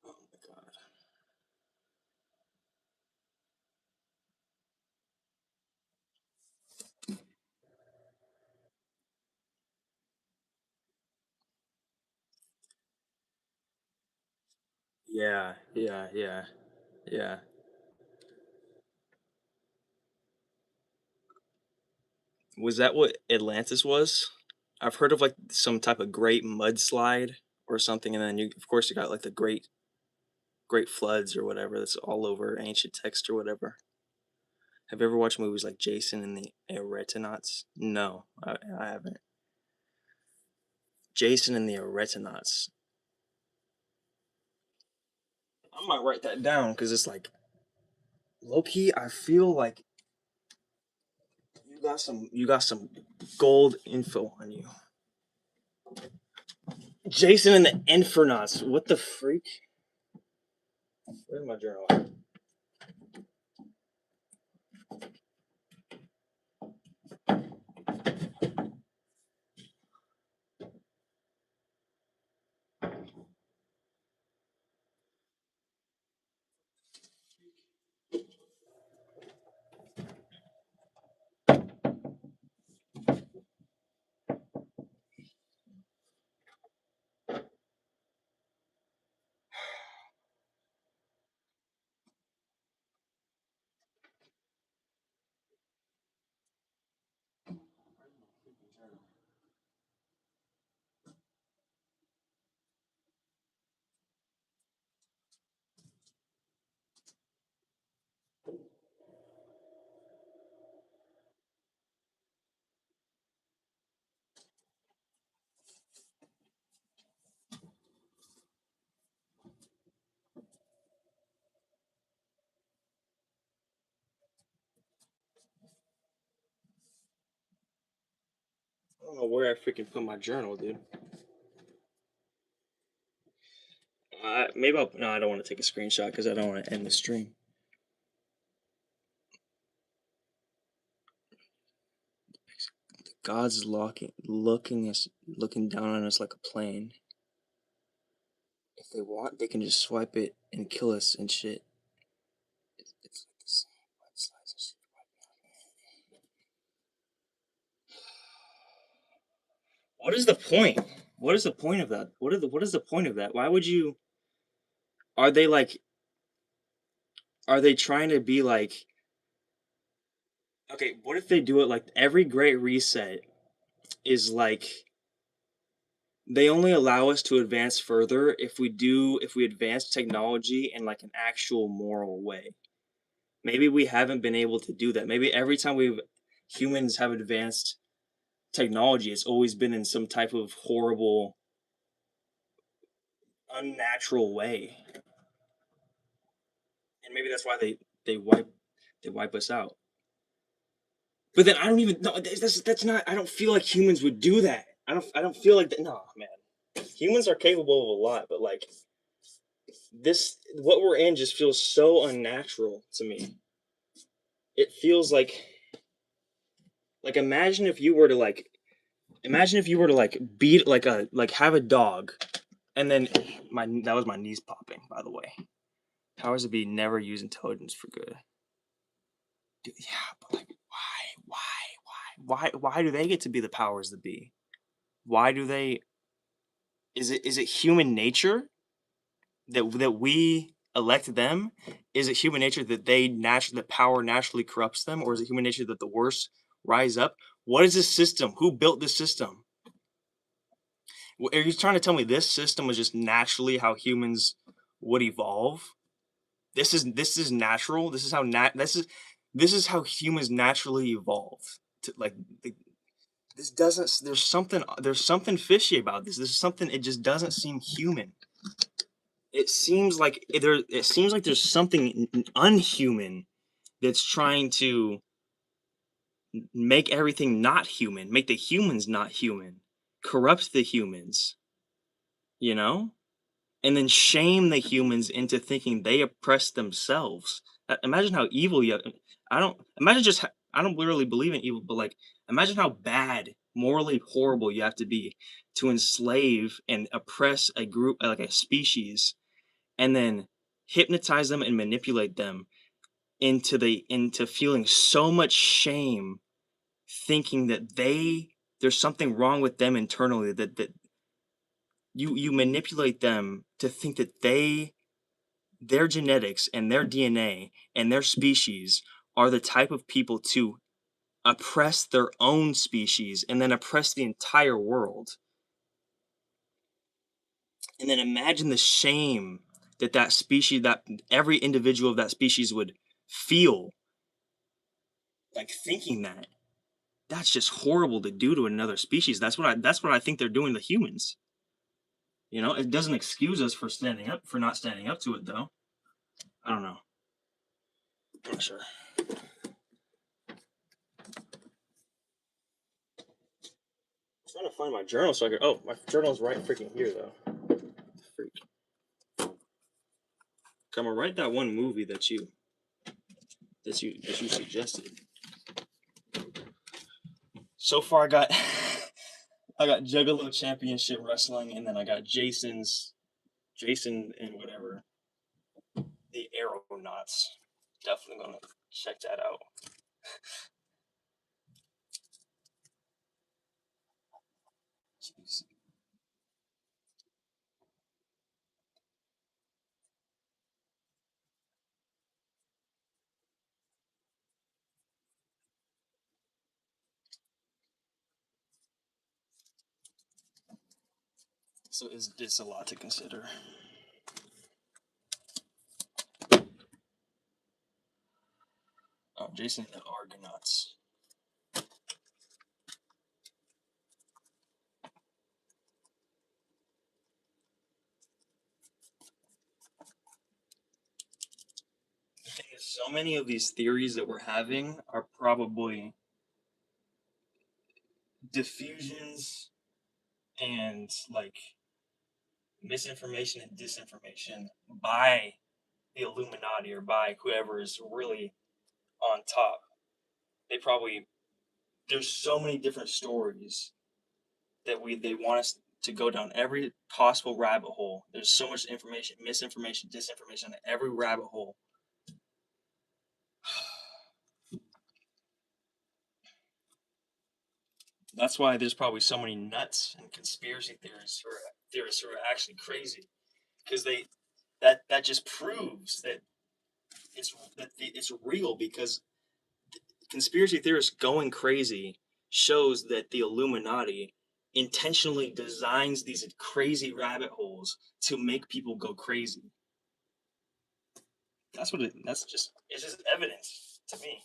Oh my god. Yeah, yeah, yeah, yeah. Was that what Atlantis was? I've heard of like some type of great mudslide or something, and then you, of course, you got like the great floods or whatever. That's all over ancient text or whatever. Have you ever watched movies like Jason and the Aretinauts? No, I haven't. Jason and the Aretinauts. I might write that down because it's like low key. I feel like you got some gold info on you. Jason and the Infernauts. What the freak? Where's my journal? I don't know where I freaking put my journal, dude. Maybe I'll. No, I don't want to take a screenshot because I don't want to end the stream. God's looking down on us like a plane. If they want, they can just swipe it and kill us and shit. It's like the same mudslides and shit. What is the point? What is the point of that? What is the point of that? Why would you? Are they like? Are they trying to be like? Okay, what if they do it like every Great Reset is like they only allow us to advance further if we advance technology in like an actual moral way. Maybe we haven't been able to do that. Maybe every time humans have advanced technology, it's always been in some type of horrible, unnatural way. And maybe that's why they wipe us out. But then I don't even no that's not I don't feel like humans would do that. I don't feel like that. No, man. Humans are capable of a lot, but like this what we're in just feels so unnatural to me. It feels Like imagine if you were to like beat have a dog, and then that was my knees popping, by the way. Powers that be never use intelligence for good. Dude, yeah, but like why do they get to be the powers that be? Why do they? Is it human nature that we elect them? Is it human nature that power naturally corrupts them, or is it human nature that the worst rise up? What is this system? Who built this system? Are you trying to tell me this system was just naturally how humans would evolve? This is natural. This is how humans naturally evolve. This doesn't. There's something fishy about this. This is something. It just doesn't seem human. It seems like there's something unhuman that's trying to make everything not human, make the humans not human, corrupt the humans, you know? And then shame the humans into thinking they oppress themselves. Imagine how evil you. I don't imagine just. I don't literally believe in evil, but like imagine how bad, morally horrible you have to be to enslave and oppress a group, like a species, and then hypnotize them and manipulate them into feeling so much shame, thinking that there's something wrong with them internally, that you manipulate them to think that their genetics and their DNA and their species are the type of people to oppress their own species and then oppress the entire world. And then imagine the shame that every individual of that species would feel, like thinking that. That's just horrible to do to another species. That's what I think they're doing to humans. It doesn't excuse us for not standing up to it though. I don't know. I'm not sure. I'm trying to find my journal so I can. Oh, my journal's right freaking here though. Freak. I'm gonna write that one movie that you suggested. So far, I got Juggalo Championship Wrestling, and then I got Jason and whatever, the Aeronauts. Definitely gonna check that out. Jeez. So it's a lot to consider. Oh, Jason and the Argonauts. The thing is, so many of these theories that we're having are probably diffusions and like misinformation and disinformation by the Illuminati or by whoever is really on top. There's so many different stories that they want us to go down every possible rabbit hole. There's so much information, misinformation, disinformation, every rabbit hole. That's why there's probably so many nuts and conspiracy theorists who are actually crazy, because that just proves that it's real, because conspiracy theorists going crazy shows that the Illuminati intentionally designs these crazy rabbit holes to make people go crazy. It's just evidence to me.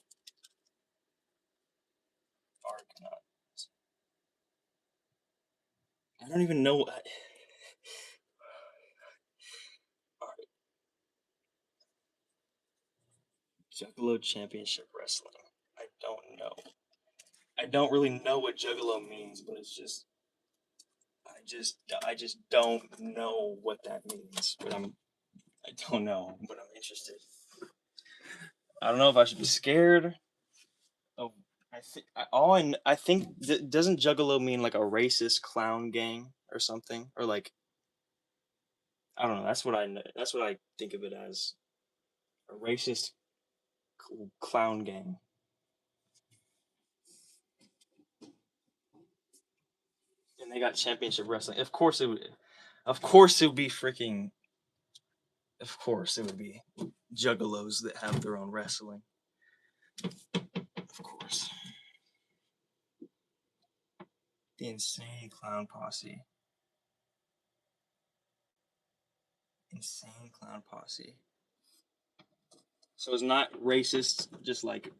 Argonaut. I don't even know. Alright. Juggalo Championship Wrestling. I don't know. I don't really know what Juggalo means, but it's just I just don't know what that means. But I don't know, but I'm interested. I don't know if I should be scared. Oh, I I think doesn't Juggalo mean like a racist clown gang or something, or like I don't know. That's what I think of it as, a racist clown gang. And they got championship wrestling. Of course it would. Of course it would be freaking. Of course it would be Juggalos that have their own wrestling. Of course. The Insane Clown Posse. Insane Clown Posse. So it's not racist, just like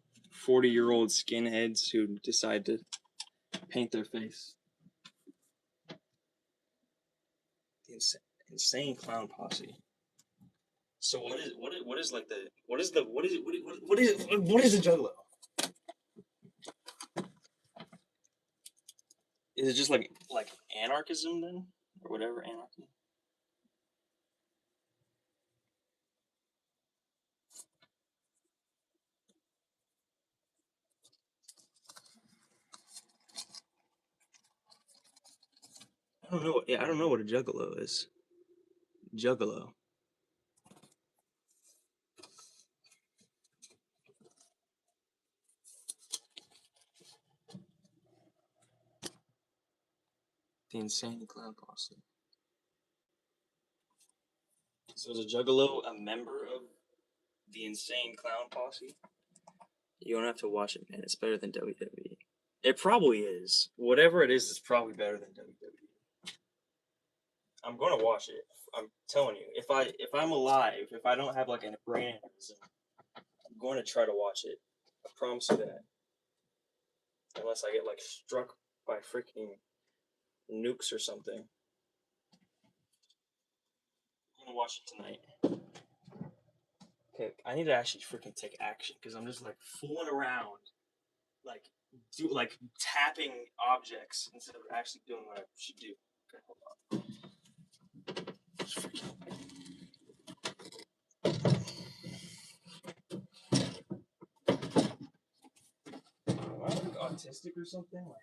40-year-old skinheads who decide to paint their face. The Insane Clown Posse. So what is a Juggalo? Is it just like anarchism then, or whatever anarchy? I don't know. Yeah, I don't know what a Juggalo is. Juggalo. The Insane Clown Posse. So is a Juggalo a member of the Insane Clown Posse? You don't have to watch it, man. It's better than WWE. It probably is. Whatever it is, it's probably better than WWE. I'm gonna watch it. I'm telling you. If I'm alive, if I don't have like a brain aneurysm, I'm going to try to watch it. I promise you that. Unless I get like struck by freaking nukes or something. I'm gonna watch it tonight. Okay, I need to actually freaking take action because I'm just like fooling around, like tapping objects instead of actually doing what I should do. Okay, hold on. Am I like autistic or something? Like.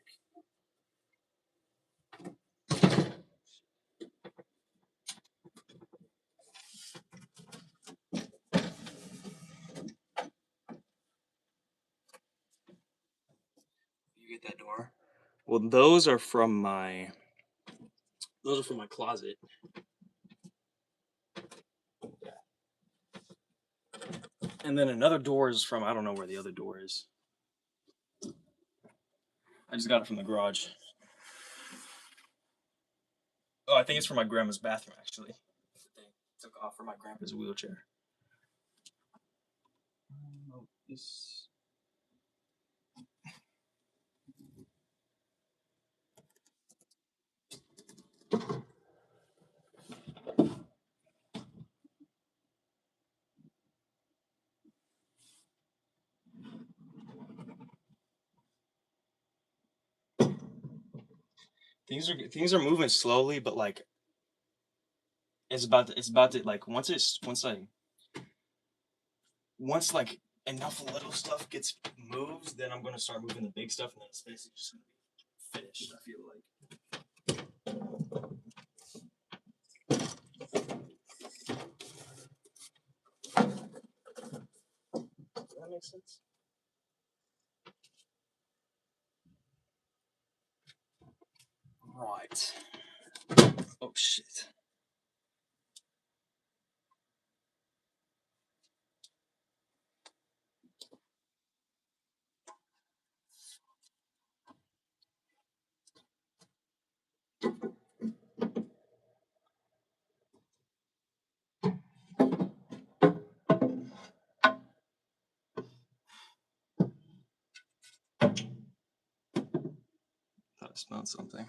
You get that door? Well, those are from my closet. Yeah. And then another door is from I don't know where the other door is. I just got it from the garage. Oh, I think it's from my grandma's bathroom actually. They took off for my grandpa's wheelchair. Oh, this. Things are moving slowly, but like it's about to like once like enough little stuff gets moved, then I'm gonna start moving the big stuff, and then it's basically just gonna be finished. I feel like. Does that make sense? Right. Oh shit. Thought I smelled something.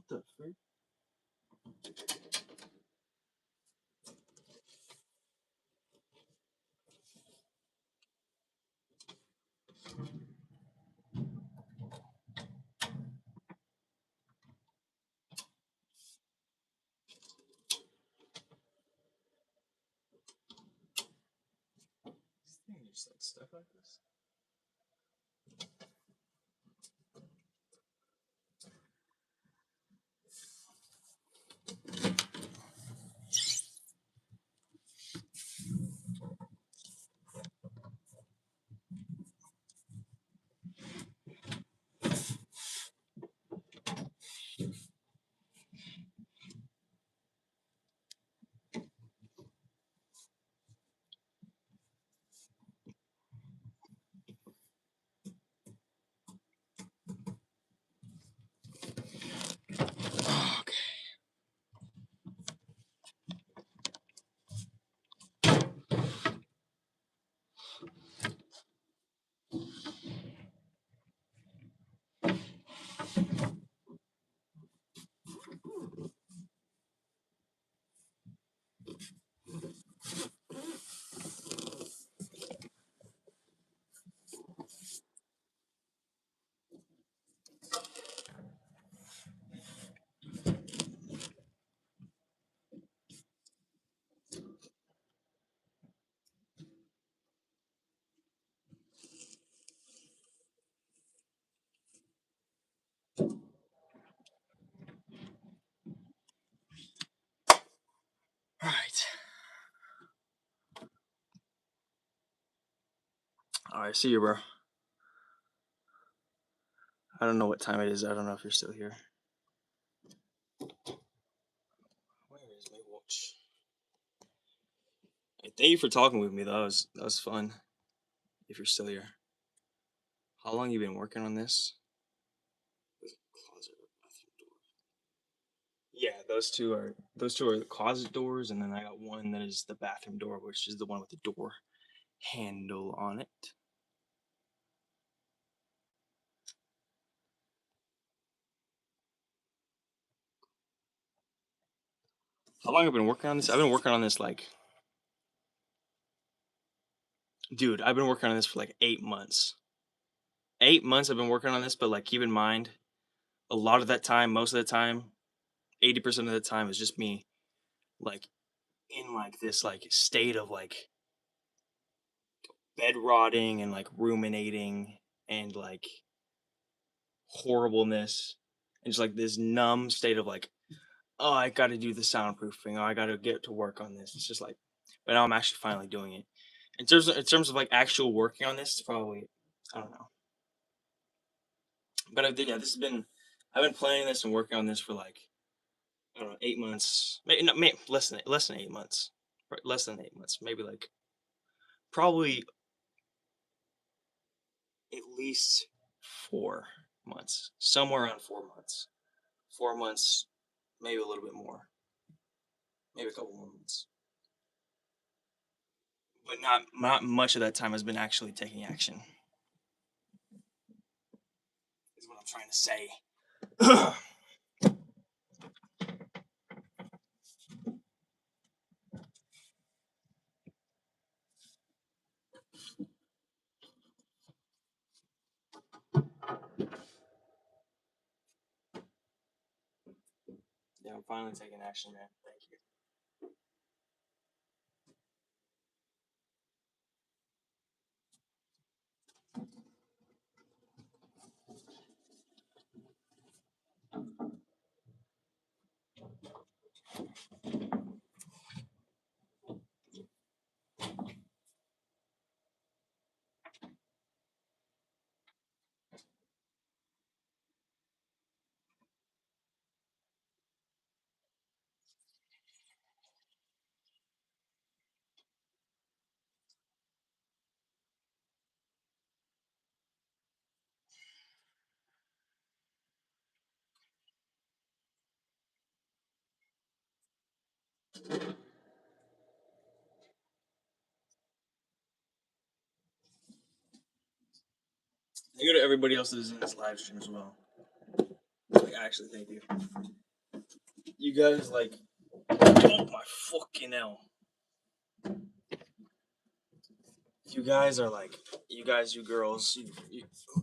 the frick? This thing just like stuck like this. Okay. All right. All right, see you, bro. I don't know what time it is. I don't know if you're still here. Where is my watch? Hey, thank you for talking with me, though. That was fun. If you're still here. How long you been working on this? Closet or bathroom door? Yeah, those two are the closet doors, and then I got one that is the bathroom door, which is the one with the door handle on it. How long have I been working on this? I've been working on this like, dude, I've been working on this for like 8 months. 8 months I've been working on this, but like keep in mind, a lot of that time, most of the time, 80% of the time is just me like in like this like state of like bed rotting and like ruminating and like horribleness and just like this numb state of like, oh, I got to do the soundproofing. Oh, I got to get to work on this. It's just like, but now I'm actually finally doing it. In terms of like actual working on this, it's probably, I don't know. But yeah, this has been, I've been planning this and working on this for like, I don't know, 8 months. Maybe, no, maybe less than 8 months. Less than 8 months. Maybe like probably at least 4 months. Somewhere around 4 months. 4 months, maybe a little bit more. Maybe a couple more months. But not much of that time has been actually taking action. Is what I'm trying to say. Yeah, I'm finally taking action, man. Thank you. Thank you to everybody else that is in this live stream as well. Like Actually, thank you. You guys like, oh my fucking hell. You guys are like, you girls.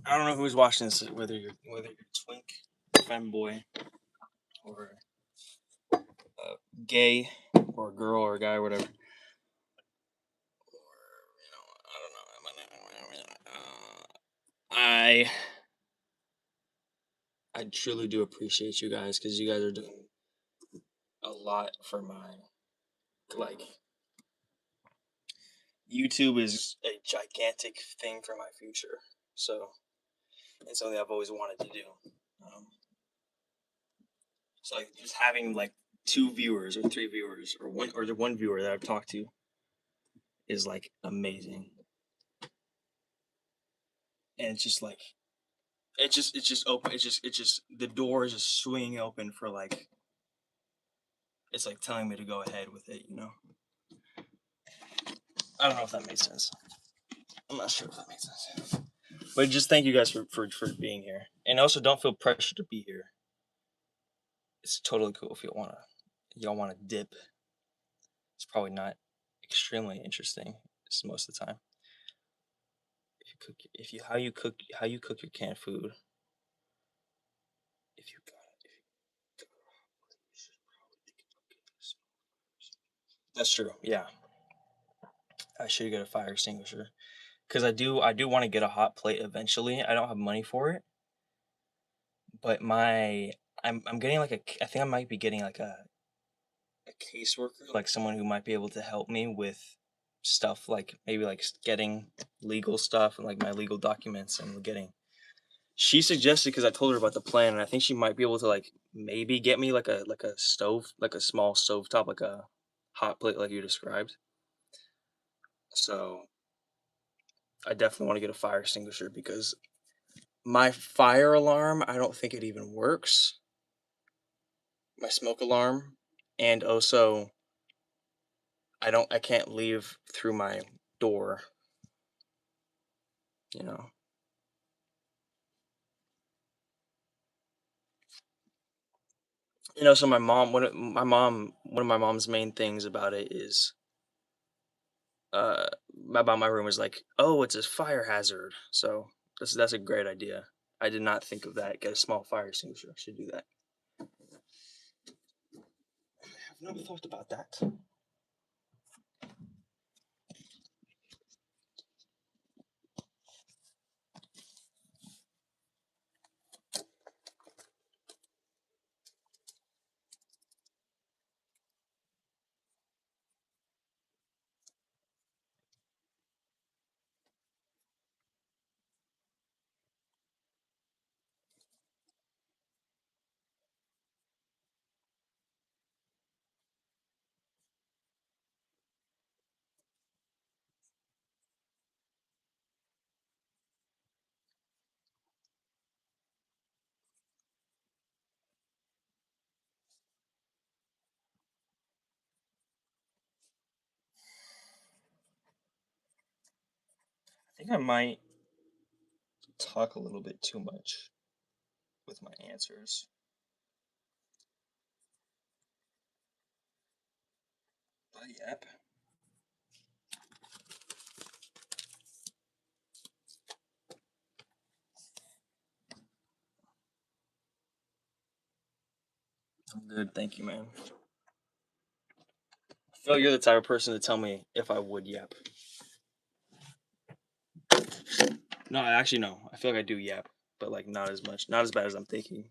I don't know who's watching this. Whether you're twink, femboy, or gay, or a girl, or a guy, or whatever. Or I don't know. I truly do appreciate you guys because you guys are doing a lot for my like. YouTube is a gigantic thing for my future, so it's something I've always wanted to do. So like just having like 2 viewers or 3 viewers or the one viewer that I've talked to is like amazing, and it's just like it's just open. It's just the door is just swinging open for like it's like telling me to go ahead with it. I don't know if that makes sense. I'm not sure if that makes sense. But just thank you guys for being here, and also don't feel pressure to be here. It's totally cool if y'all wanna dip. It's probably not extremely interesting most of the time. How you cook your canned food. If you That's true. Yeah, I should get a fire extinguisher because I do want to get a hot plate eventually. I don't have money for it, but I'm getting like I think I might be getting like a caseworker, like someone who might be able to help me with stuff like maybe like getting legal stuff and like my legal documents and getting. She suggested because I told her about the plan, and I think she might be able to like maybe get me like a stove, like a small stove top, like a hot plate, like you described. So I definitely want to get a fire extinguisher because my fire alarm, I don't think it even works. My smoke alarm, and also I can't leave through my door. You know. So my mom, one of my mom's main things about it is uh about my room is like, oh, it's a fire hazard. So that's a great idea. I did not think of that. Get a small fire extinguisher. I should do that. I've never thought about that. I think I might talk a little bit too much with my answers. But yep. I'm good, thank you, man. I feel like you're the type of person to tell me if I would yap. No, actually no. I feel like I do yap, but like not as much. Not as bad as I'm thinking.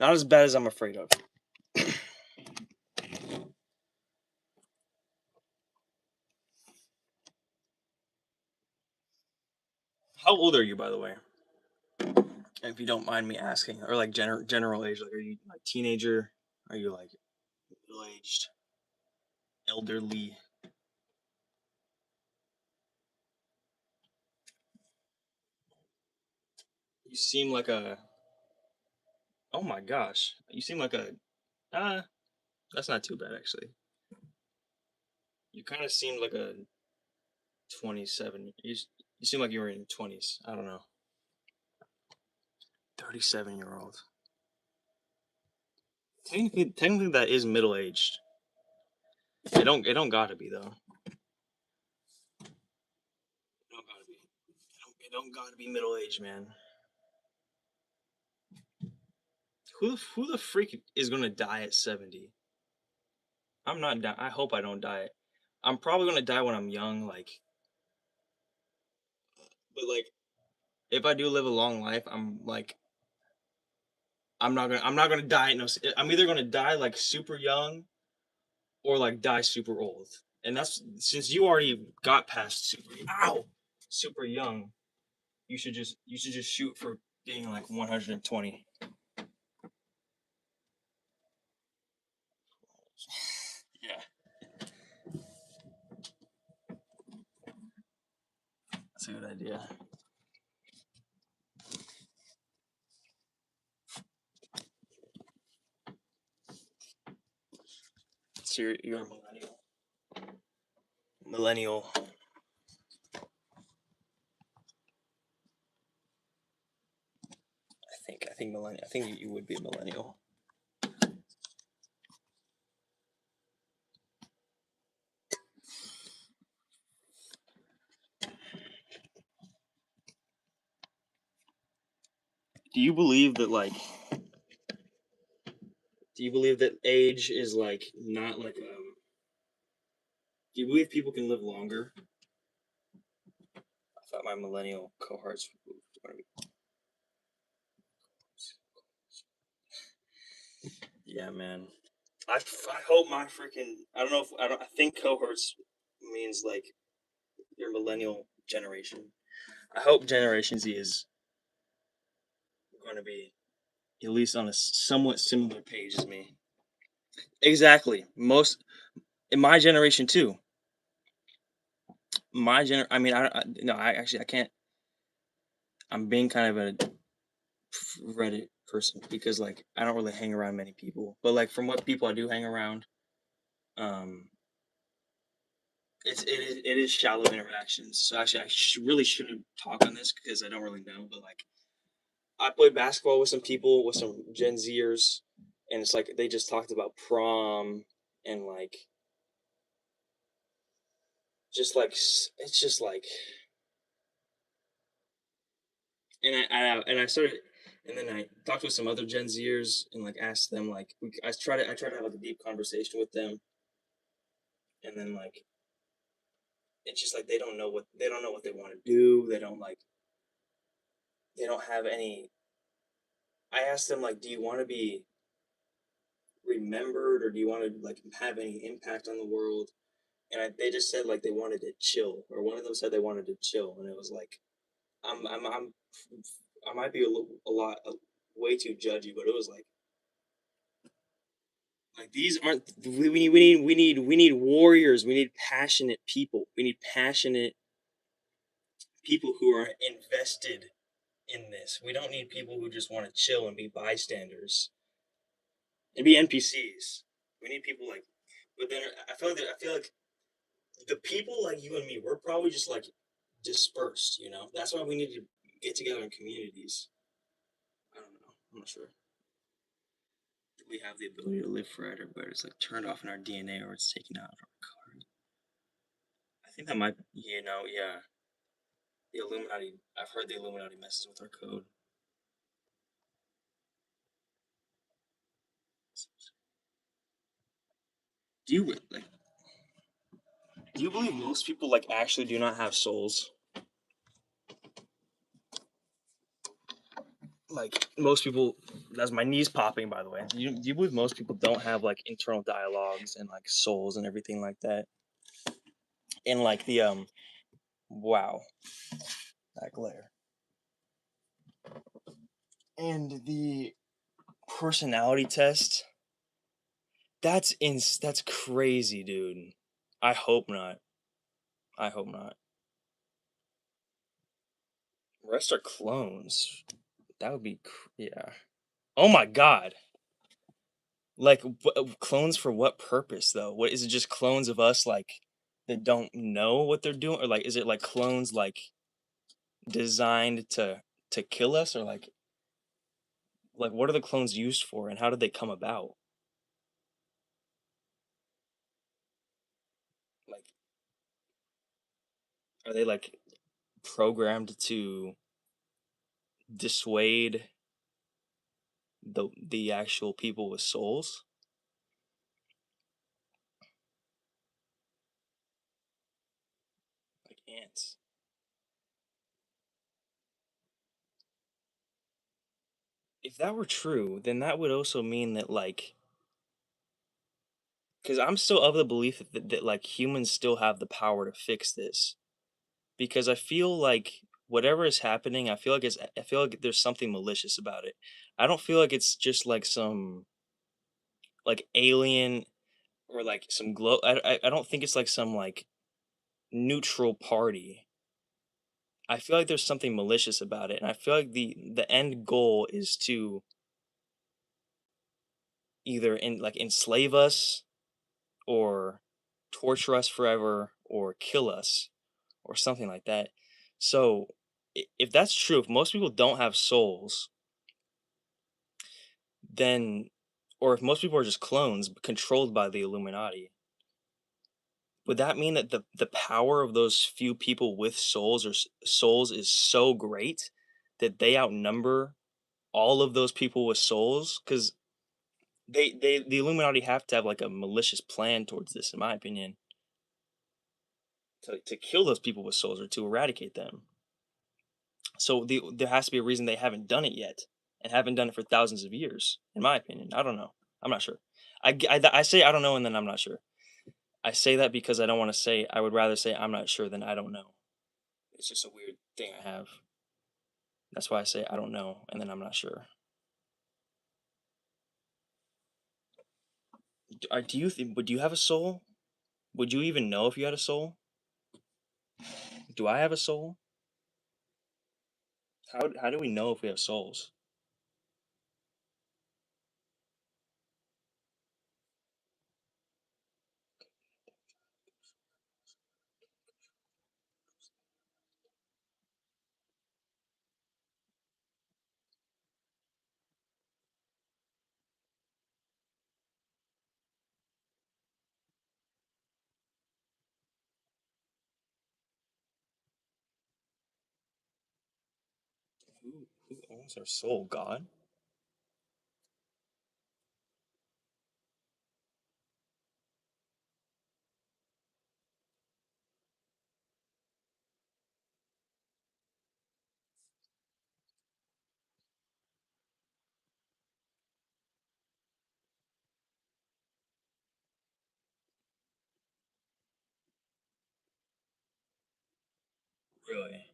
Not as bad as I'm afraid of. How old are you, by the way? If you don't mind me asking, or like general age, like are you like teenager? Are you like middle aged, elderly? You seem like a. Oh my gosh, you seem like a. That's not too bad actually. You kind of seemed like a 27. You seem like you were in 20s. I don't know. 37-year-old. Technically, that is middle aged. It don't gotta be though. It don't gotta be. It don't gotta be middle aged, man. Who the freak is gonna die at 70? I'm not die. I hope I don't die. I'm probably gonna die when I'm young, like. But like, if I do live a long life, I'm not gonna die. No, I'm either gonna die like super young or like die super old. And that's since you already got past super young. You should just shoot for being like 120. Yeah, that's a good idea. So you're a millennial. Millennial. I think millennial. I think you would be a millennial. Do you believe that like? Do you believe that age is like not like Do you believe people can live longer? I thought my millennial cohorts were going to be. Yeah, man. I hope my freaking. I don't know if I don't. I think cohorts means like your millennial generation. I hope Generation Z is going to be at least on a somewhat similar page as me. Exactly. Most in my generation too. I mean, no. I can't. I'm being kind of a Reddit person because like I don't really hang around many people, but like from what people I do hang around, um, it is shallow interactions. So actually, really shouldn't talk on this because I don't really know. But like, I played basketball with some people with some Gen Zers, and it's like they just talked about prom and like just like it's just like, and I started. And then I talked with some other Gen Zers and like asked them like I try to have like a deep conversation with them, and then like it's just like they don't know what they want to do. They don't have any. I asked them like, do you want to be remembered or do you want to like have any impact on the world? And they just said like they wanted to chill, or one of them said they wanted to chill, and it was like I'm I might be a lot way too judgy, but it was like these aren't we need warriors. We need passionate people. We need passionate people who are invested in this. We don't need people who just want to chill and be bystanders and be NPCs. We need people like, but then I feel like the people like you and me, we're probably just like dispersed. You know, that's why we need to get together in communities. I don't know. I'm not sure. We have the ability to live forever, but it's like turned off in our DNA or it's taken out of our card. I think that might, yeah. The Illuminati. I've heard the Illuminati messes with our code. Do you like? Do you believe most people like actually do not have souls? Like most people, that's my knees popping. By the way, do you believe most people don't have like internal dialogues and like souls and everything like that? And like the wow, that glare and the personality test. That's crazy, dude. I hope not. I hope not. Rest are clones. That would be yeah. Oh my god. Like clones for what purpose though? What is it? Just clones of us like that don't know what they're doing, or like is it like clones like designed to kill us, or like what are the clones used for, and how did they come about? Are they like programmed to dissuade the actual people with souls? Like ants. If that were true, then that would also mean that like, because I'm still of the belief that like humans still have the power to fix this. Because I feel like whatever is happening, I feel like there's something malicious about it. I don't feel like it's just like some like alien or like some glow. I don't think it's like some like neutral party. I feel like there's something malicious about it, and I feel like the end goal is to either enslave us or torture us forever or kill us or something like that. So if that's true, if most people don't have souls, then or if most people are just clones controlled by the Illuminati, would that mean that the power of those few people with souls souls is so great that they outnumber all of those people with souls? Because the Illuminati have to have like a malicious plan towards this, in my opinion, to kill those people with souls or to eradicate them. So there has to be a reason they haven't done it yet and haven't done it for thousands of years, in my opinion. I don't know. I'm not sure. I say I don't know and then I'm not sure. I say that because I don't want to say I would rather say I'm not sure than I don't know. It's just a weird thing I have. That's why I say I don't know and then I'm not sure. Do you think would you have a soul? Would you even know if you had a soul? Do I have a soul? How do we know if we have souls? Who owns our soul? God? Really?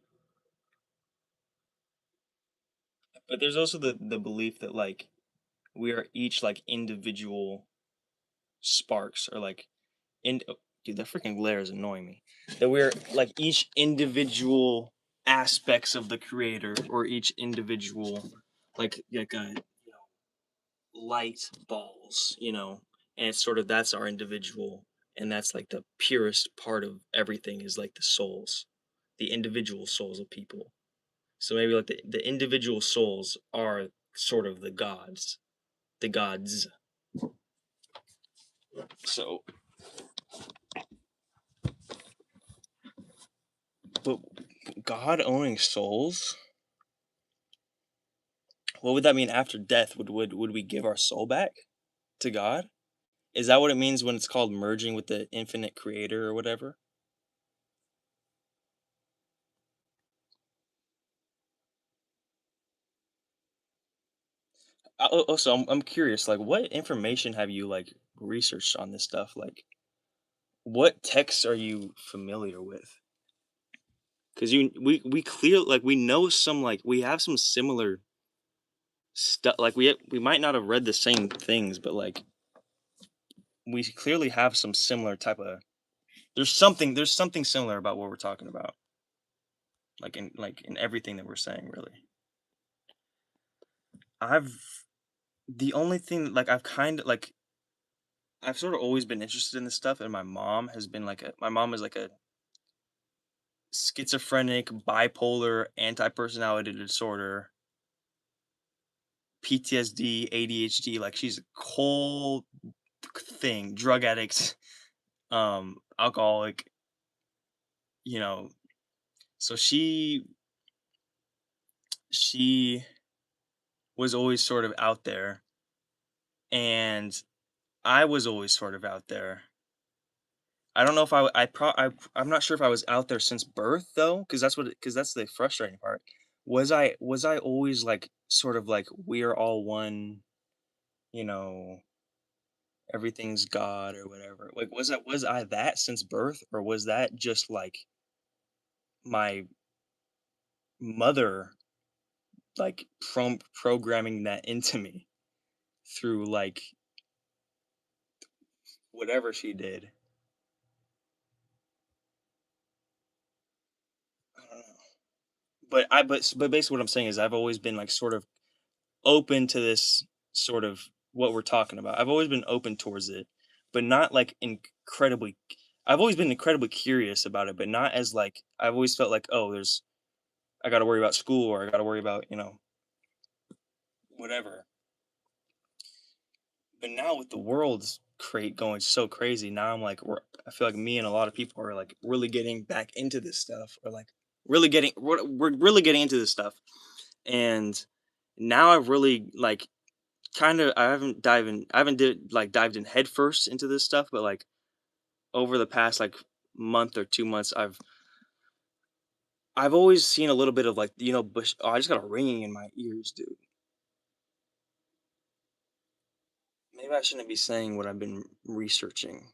But there's also the belief that like we are each like individual sparks or like in oh, dude, that freaking glare is annoying me. That we're like each individual aspects of the creator or each individual like a light balls, and it's sort of that's our individual and that's like the purest part of everything is like the souls, the individual souls of people. So maybe like the individual souls are sort of the gods. So, but God owning souls, what would that mean after death? Would we give our soul back to God? Is that what it means when it's called merging with the infinite creator or whatever? Also, I'm curious. Like, what information have you like researched on this stuff? Like, what texts are you familiar with? Because we clear like we know some like we have some similar stuff. Like we might not have read the same things, but like we clearly have some similar type of. There's something similar about what we're talking about. Like in everything that we're saying, really. I've the only thing like I've kind of like I've sort of always been interested in this stuff, and my mom has been like my mom is like a schizophrenic, bipolar, anti-personality disorder, PTSD, ADHD. Like she's a whole thing, drug addict, alcoholic, you know, So she was always sort of out there, and I was always sort of out there. I don't know if I'm not sure if I was out there since birth though, because that's the frustrating part. Was I always like sort of like we're all one, you know, everything's God or whatever. Like was I that since birth, or was that just like my mother like programming that into me through like whatever she did? I don't know. But basically what I'm saying is I've always been like sort of open to this sort of what we're talking about. I've always been open towards it, but not like incredibly. I've always been incredibly curious about it, but not as like I've always felt like, oh, I got to worry about school, or I got to worry about whatever. But now with the world's crate going so crazy, now I feel like me and a lot of people are like really getting back into this stuff, or like we're really getting into this stuff, and now I've really like kind of I haven't dived in headfirst into this stuff, but like over the past like month or 2 months, I've always seen a little bit of like bush. Oh, I just got a ringing in my ears, dude. Maybe I shouldn't be saying what I've been researching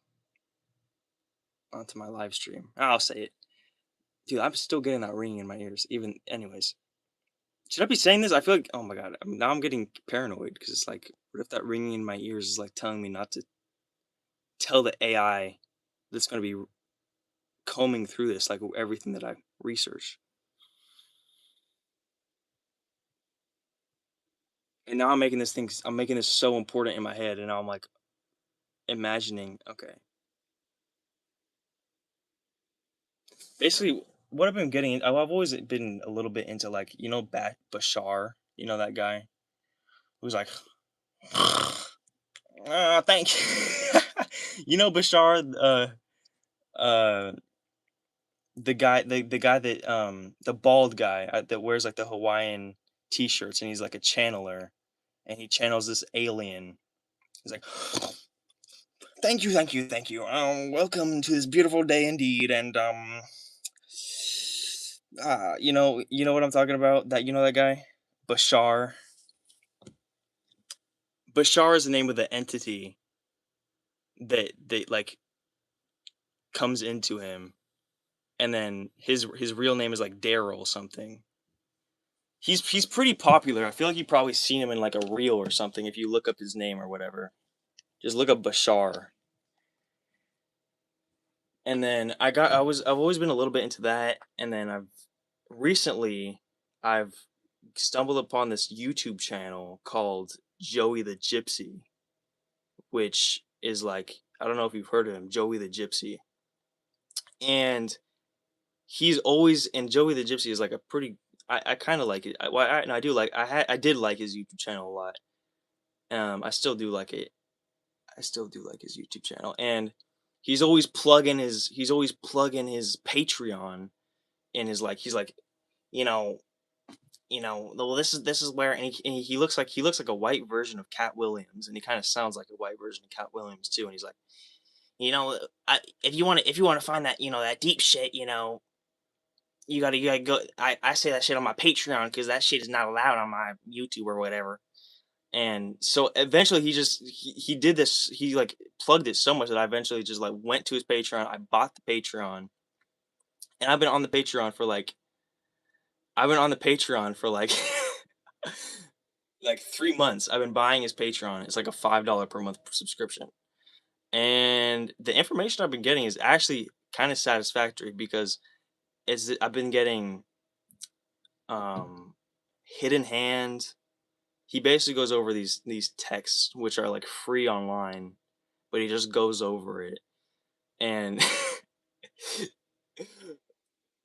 onto my live stream. I'll say it, dude. I'm still getting that ringing in my ears. Even, anyways, should I be saying this? I feel like, oh my god, now I'm getting paranoid because it's like, what if that ringing in my ears is like telling me not to tell the AI that's going to be combing through this, like everything that I researched. And now I'm making this so important in my head, and now I'm like imagining, okay. Basically, what I've been I've always been a little bit into like, Bashar, that guy who's like, thank you. Bashar, uh, the guy that, the bald guy that wears like the Hawaiian t-shirts, and he's like a channeler, and he channels this alien. He's like, thank you, thank you, thank you. Welcome to this beautiful day indeed, and you know what I'm talking about. That guy, Bashar. Bashar is the name of the entity that like comes into him, and then his real name is like Daryl something. He's pretty popular. I feel like you probably seen him in like a reel or something if you look up his name or whatever. Just look up Bashar. And then I've always been a little bit into that, and then recently I've stumbled upon this YouTube channel called Joey the Gypsy, which is like, I don't know if you've heard of him, Joey the Gypsy. And Joey the Gypsy is like a pretty, I kind of like it. I do like I did like his YouTube channel a lot. I still do like it. I still do like his YouTube channel, and he's always plugging his Patreon in his like, he's like, you know well, this is where, and he looks like a white version of Cat Williams, and he kind of sounds like a white version of Cat Williams too, and he's like, if you want to find that, that deep shit, you gotta go. I say that shit on my Patreon because that shit is not allowed on my YouTube or whatever. And so eventually he did this. He like plugged it so much that I eventually just like went to his Patreon. I bought the Patreon, and I've been on the Patreon for like like 3 months. I've been buying his Patreon. It's like a $5 per month subscription, and the information I've been getting is actually kind of satisfactory because I've been getting um hidden hand. He basically goes over these texts which are like free online, but he just goes over it, and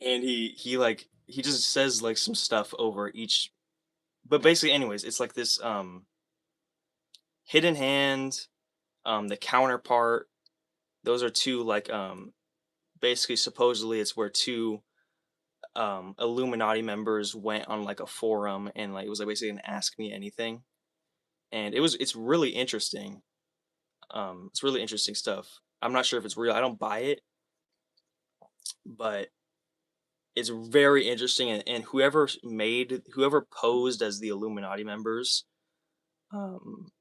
and he just says like some stuff over each. But basically, anyways, it's like this hidden hand, the counterpart. Those are two like, basically supposedly it's where two Illuminati members went on like a forum and like it was like basically an ask me anything, and it's really interesting. It's really interesting stuff. I'm not sure if it's real. I don't buy it, but it's very interesting. And whoever posed as the Illuminati members, um,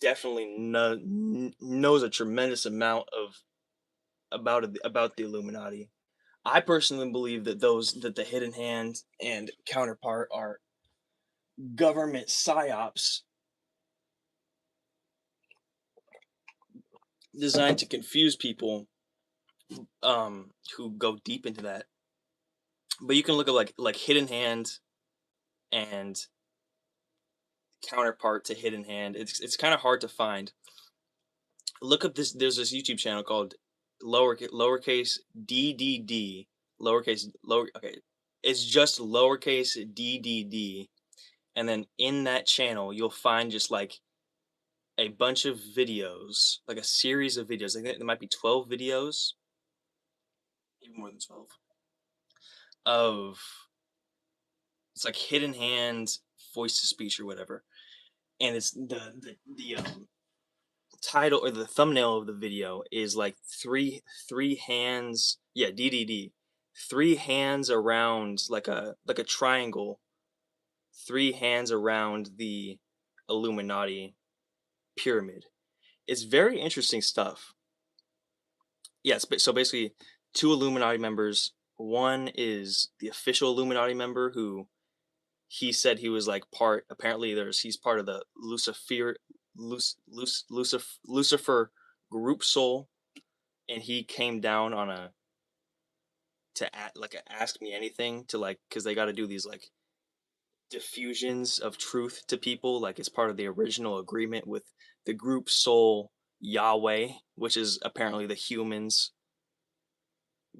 definitely knows a tremendous amount of about the Illuminati. I personally believe that the Hidden Hand and Counterpart are government psyops designed to confuse people, who go deep into that. But you can look at like Hidden Hand and Counterpart to Hidden Hand. It's kind of hard to find. Look up this. There's this YouTube channel called lowercase ddd lowercase lower. Okay, it's just lowercase ddd, and then in that channel you'll find just like a bunch of videos, like a series of videos. I think there might be 12 videos, even more than 12, of it's like Hidden Hand voice to speech or whatever, and it's the title or the thumbnail of the video is like three hands, yeah, ddd, three hands around like a triangle, three hands around the Illuminati pyramid. It's very interesting stuff. Yes, but so basically two Illuminati members. One is the official Illuminati member who he said he was like part, apparently he's part of the Lucifer group soul, and he came down on a like a ask me anything to like, because they got to do these like diffusions of truth to people, like it's part of the original agreement with the group soul Yahweh, which is apparently the humans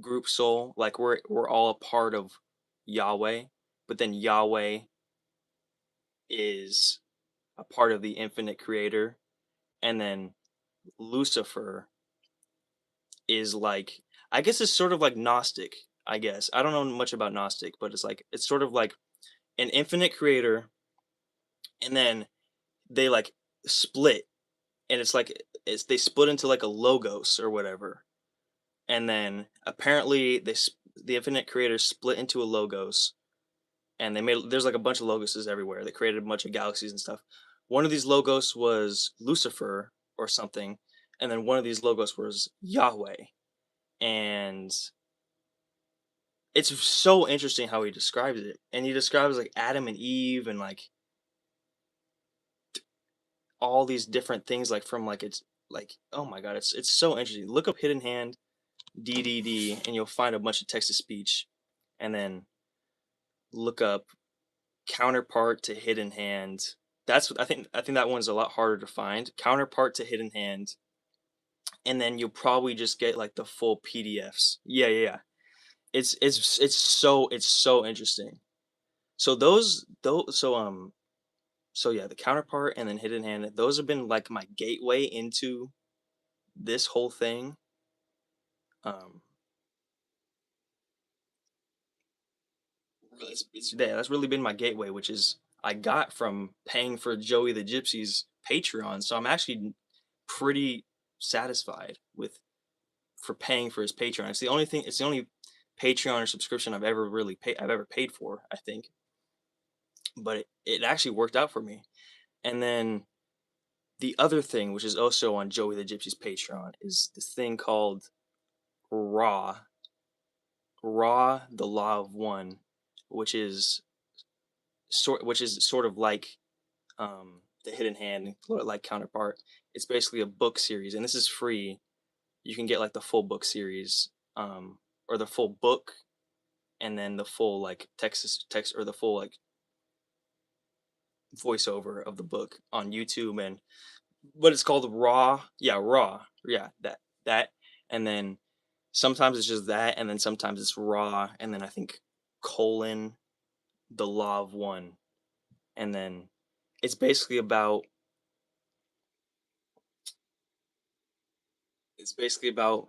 group soul. Like we're all a part of Yahweh, but then Yahweh is a part of the infinite creator, and then Lucifer is like, I guess it's sort of like Gnostic. I guess I don't know much about Gnostic, but it's like it's sort of like an infinite creator, and then they like split, and it's like they split into like a logos or whatever, and then apparently the infinite creator split into a logos, and there's like a bunch of logoses everywhere. They created a bunch of galaxies and stuff. One of these logos was Lucifer or something, and then one of these logos was Yahweh. And it's so interesting how he describes it. And he describes like Adam and Eve and like all these different things, like from like it's like, oh my god, it's so interesting. Look up Hidden Hand DDD and you'll find a bunch of text to speech, and then look up Counterpart to Hidden Hand. That's I think that one's a lot harder to find. Counterpart to Hidden Hand, and then you'll probably just get like the full PDFs. Yeah, yeah, yeah. It's so interesting. So so yeah, the Counterpart and then Hidden Hand, those have been like my gateway into this whole thing. Um, yeah, that's really been my gateway, which is I got from paying for Joey the Gypsy's Patreon. So I'm actually pretty satisfied with for paying for his Patreon. It's the only thing. It's the only Patreon or subscription I've ever paid for, I think. But it actually worked out for me. And then the other thing, which is also on Joey the Gypsy's Patreon, is this thing called Raw. Raw, the Law of One, which is sort of like the Hidden Hand, like Counterpart. It's basically a book series, and this is free. You can get like the full book series, or the full book, and then the full like text or the full like voiceover of the book on YouTube. And but it's called Raw. Yeah, Raw. Yeah, that. And then sometimes it's just that, and then sometimes it's Raw, and then I think colon the Law of One, and then it's basically about it's basically about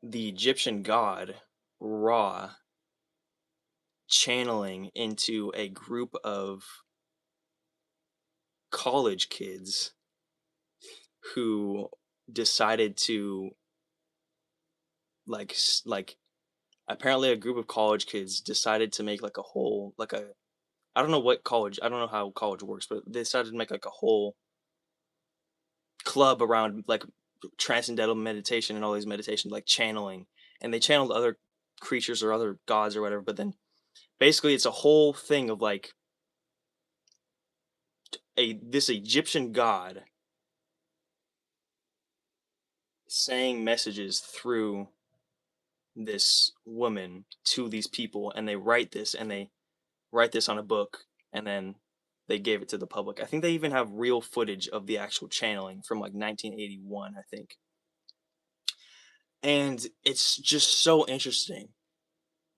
the Egyptian god Ra, channeling into a group of college kids who decided to like apparently a group of college kids decided to make like a whole like a I don't know what college, I don't know how college works, but they decided to make like a whole club around like transcendental meditation and all these meditations, like channeling, and they channeled other creatures or other gods or whatever. But then basically, it's a whole thing of like this Egyptian god saying messages through this woman to these people, and they write this on a book, and then they gave it to the public. I think they even have real footage of the actual channeling from like 1981, I think. And it's just so interesting.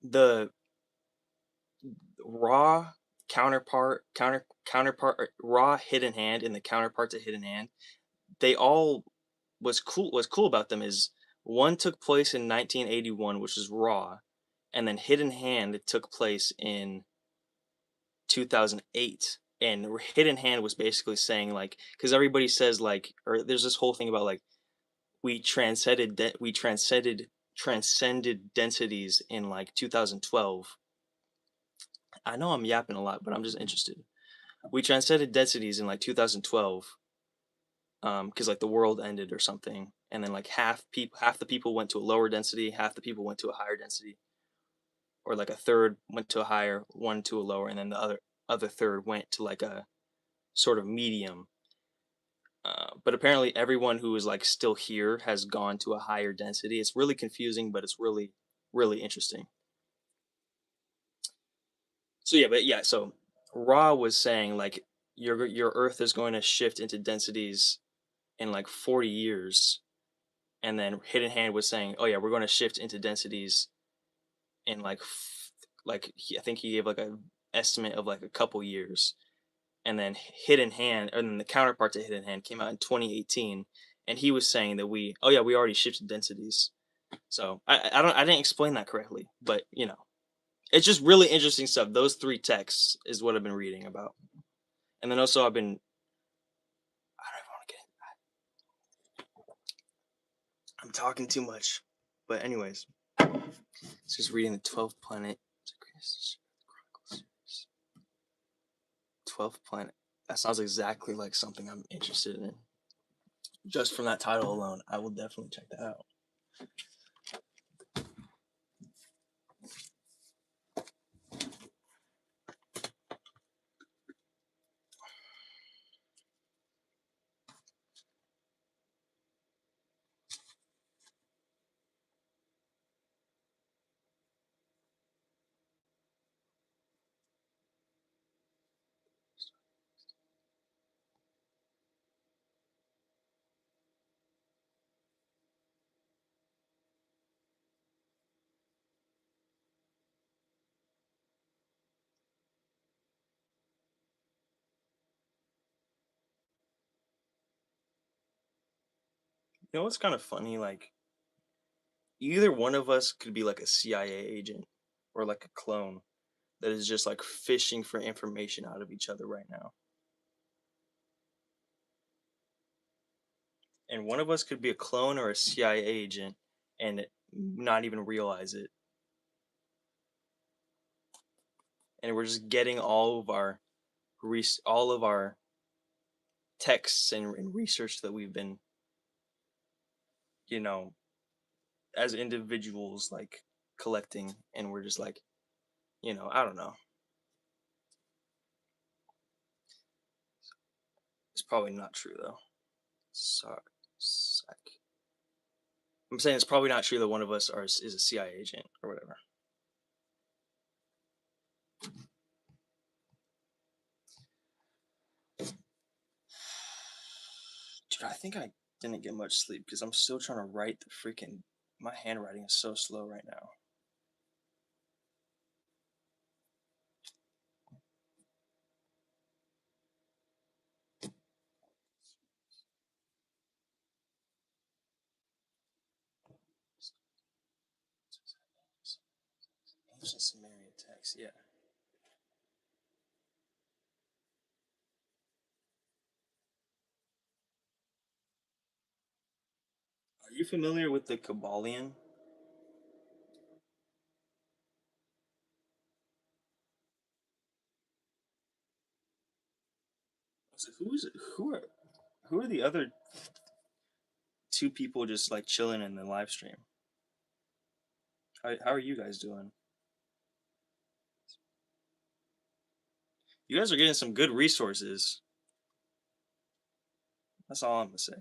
The raw counterpart raw hidden hand and the counterpart to hidden hand, they all what's cool about them is one took place in 1981, which is raw, and then hidden hand took place in 2008. And hidden hand was basically saying like, because everybody says like, or there's this whole thing about like we transcended densities in like 2012. I know I'm yapping a lot, but I'm just interested. We transcended densities in like 2012, because like the world ended or something, and then like half the people went to a lower density, half the people went to a higher density, or like a third went to a higher, one to a lower, and then the other third went to like a sort of medium. But apparently, everyone who is like still here has gone to a higher density. It's really confusing, but it's really interesting. So yeah, but yeah, so Ra was saying like your Earth is going to shift into densities in like 40 years, and then Hidden Hand was saying, oh yeah, we're going to shift into densities in like I think he gave like a estimate of like a couple years, and then Hidden Hand, and then the counterpart to Hidden Hand came out in 2018, and he was saying that oh yeah, we already shifted densities. So I didn't explain that correctly, but you know, it's just really interesting stuff. Those three texts is what I've been reading about. And then also I don't even want to get I'm talking too much. But anyways, it's just reading the 12th planet. 12th planet. That sounds exactly like something I'm interested in. Just from that title alone, I will definitely check that out. You know what's kind of funny? Like, either one of us could be like a CIA agent or like a clone that is just like fishing for information out of each other right now. And one of us could be a clone or a CIA agent and not even realize it. And we're just getting all of our texts and research that we've been, you know, as individuals like collecting, and we're just like, you know, I don't know. It's probably not true though. Sorry. I'm saying it's probably not true that one of us is a CIA agent or whatever. Dude, I think I didn't get much sleep because I'm still trying to write the freaking. My handwriting is so slow right now. Ancient Sumerian text. Thanks. Yeah. Are you familiar with the Kabbalion? So who are the other two people just like chilling in the live stream? How are you guys doing? You guys are getting some good resources. That's all I'm gonna say.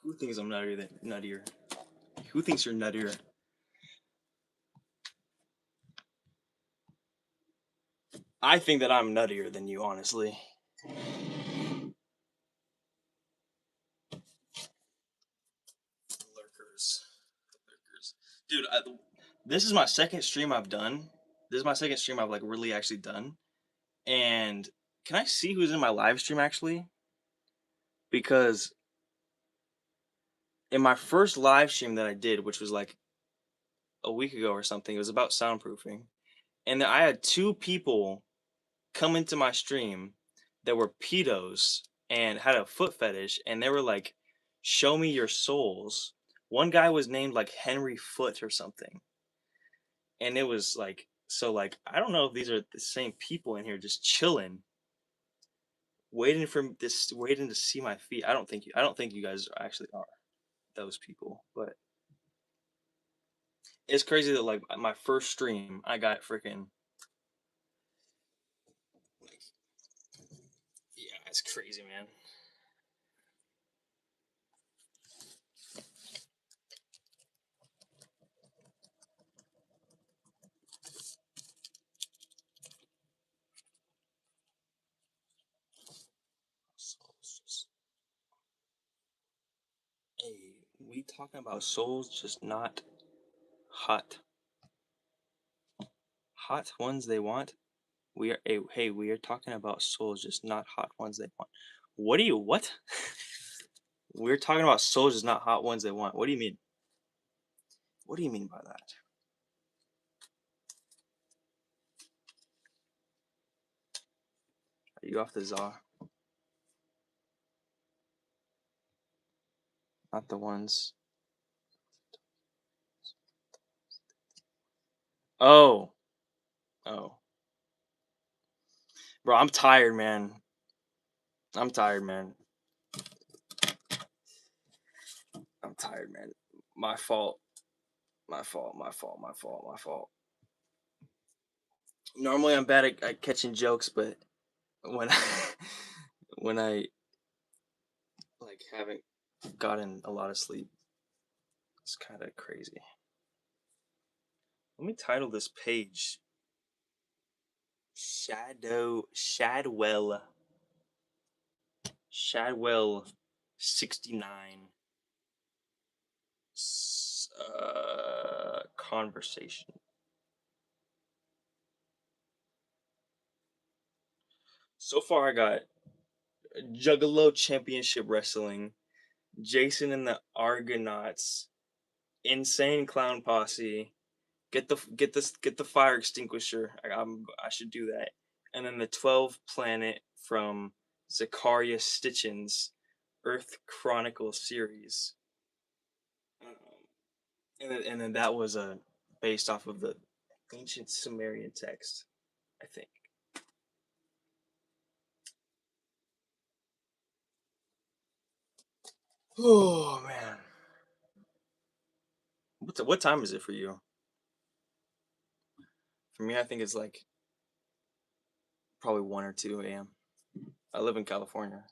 Who thinks I'm nuttier? Who thinks you're nuttier? I think that I'm nuttier than you, honestly. Lurkers, lurkers, dude. This is my second stream I've done. This is my second stream I've like really actually done. And can I see who's in my live stream actually? Because in my first live stream that I did, which was like a week ago or something, it was about soundproofing. And then I had two people come into my stream that were pedos and had a foot fetish, and they were like, "Show me your souls." One guy was named like Henry Foot or something, and it was like, so like I don't know if these are the same people in here just chilling, waiting to see my feet. I don't think you guys actually are those people, but it's crazy that like my first stream I got freaking like, yeah, it's crazy, man. Hey, we talking about souls, just not hot. Hot ones they want. We are hey, we are talking about souls, just not hot ones they want. What? We're talking about souls, just not hot ones they want. What do you mean? What do you mean by that? Are you off the czar? Not the ones. Oh. Oh. Bro, I'm tired, man. I'm tired, man. I'm tired, man. My fault. My fault. My fault. My fault. My fault. Normally I'm bad at catching jokes, but when when I like haven't gotten a lot of sleep, it's kind of crazy. Let me title this page Shadwell 69 conversation. So far I got Juggalo Championship Wrestling, Jason and the Argonauts, Insane Clown Posse, get the fire extinguisher. I should do that. And then the 12 planet from Zachariah Stitchin's Earth Chronicle series. And then that was based off of the ancient Sumerian text, I think. Oh man, what time is it for you? For me, I think it's like probably 1 or 2 a.m. I live in California.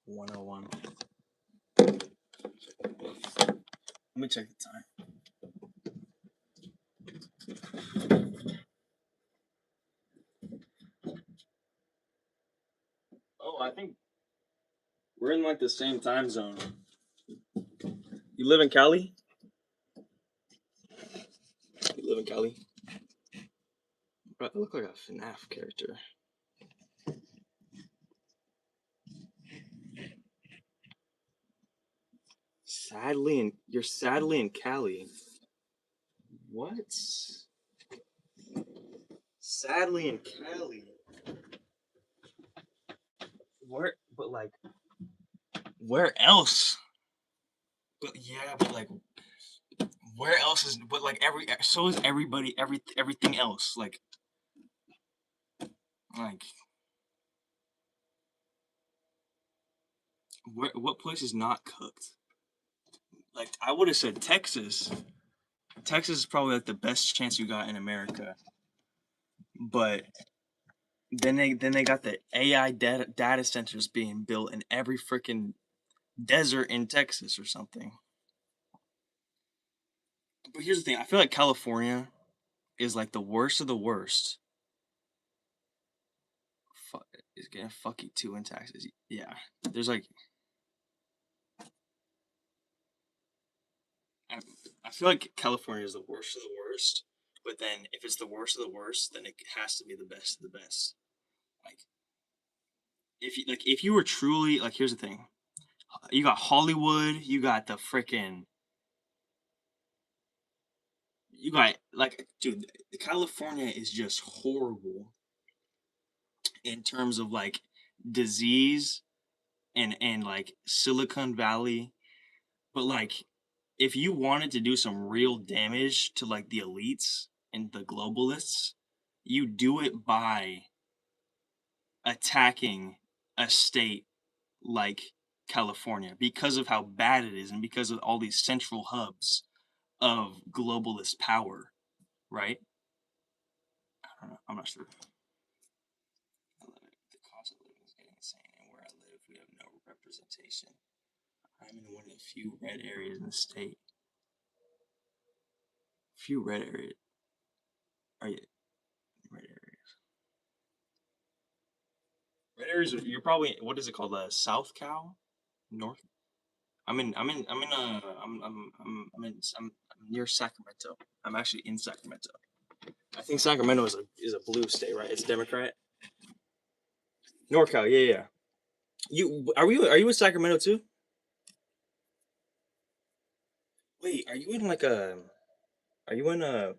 101. Let me check the time. Oh, I think we're in like the same time zone. You live in Cali? You live in Cali? Bro, I look like a FNAF character. You're sadly in Cali. What? Sadly in Cali. Where? But like, where else? But yeah, but like, where else is? But like so is everybody. Everything else. Like, what place is not cooked? Like, I would have said Texas. Texas is probably like the best chance you got in America. But then they got the AI data centers being built in every freaking desert in Texas or something. But here's the thing: I feel like California is like the worst of the worst. Is getting fucky too in taxes. Yeah, there's like, I feel like California is the worst of the worst. But then if it's the worst of the worst, then it has to be the best of the best. Like, if you were truly like, here's the thing: you got Hollywood, you got the freaking, you got like, dude, California is just horrible in terms of like disease and like Silicon Valley. But like, if you wanted to do some real damage to like the elites and the globalists, you do it by attacking a state like California because of how bad it is and because of all these central hubs of globalist power, right? I don't know. I'm not sure. The cost of living is getting insane, and where I live, we have no representation. I'm in one of the few red areas in the state. Few red areas. Are you red areas? Red areas. You're probably, what is it called? South Cal, North. I'm near Sacramento. I'm actually in Sacramento. I think Sacramento is a blue state, right? It's Democrat. NorCal, yeah, yeah. Are you in Sacramento too? Wait, are you in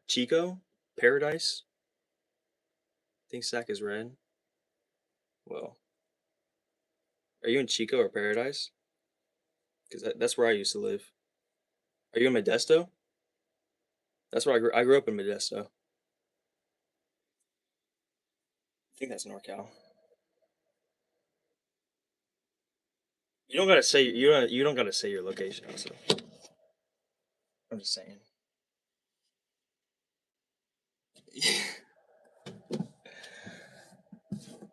Chico? Paradise? I think Sac is red. Well, are you in Chico or Paradise? Because that's where I used to live. Are you in Modesto? That's where I grew up in Modesto. I think that's NorCal. You don't gotta say your location. Also, I'm just saying.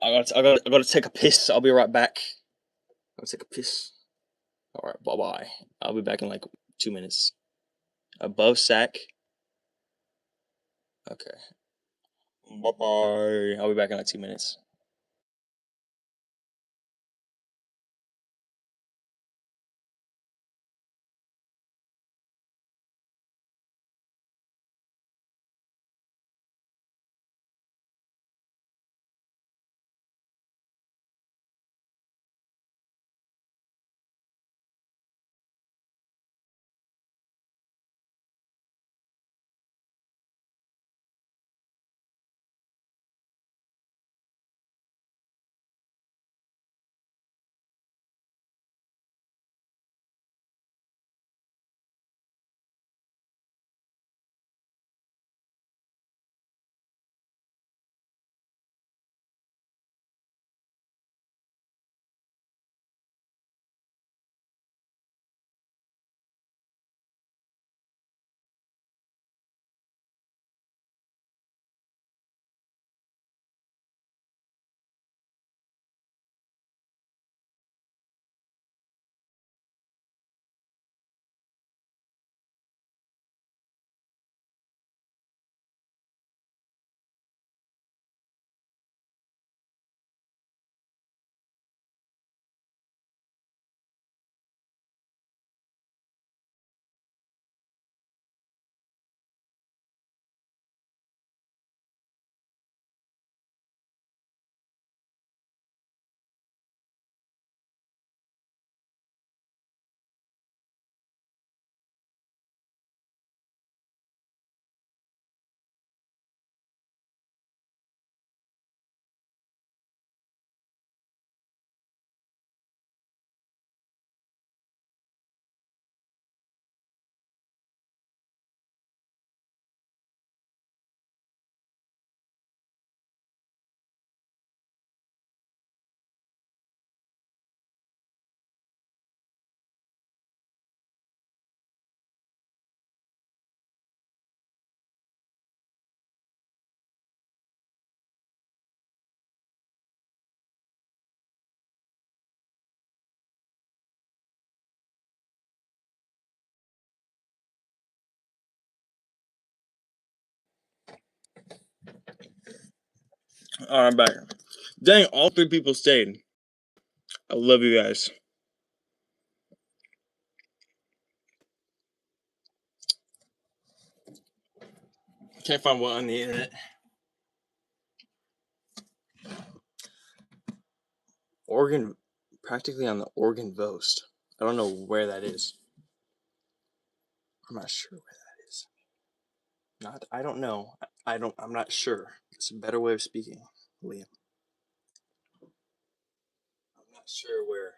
I gotta take a piss. I'll be right back. I'll take a piss. All right, bye bye. I'll be back in like 2 minutes. Above Sac. Okay. Bye bye. I'll be back in like 2 minutes. All right, I'm back. Dang, all 3 people stayed. I love you guys. Can't find one on the internet. Oregon, practically on the Oregon coast. I don't know where that is. I'm not sure where that is. I don't know. I'm not sure. It's a better way of speaking, Liam. I'm not sure where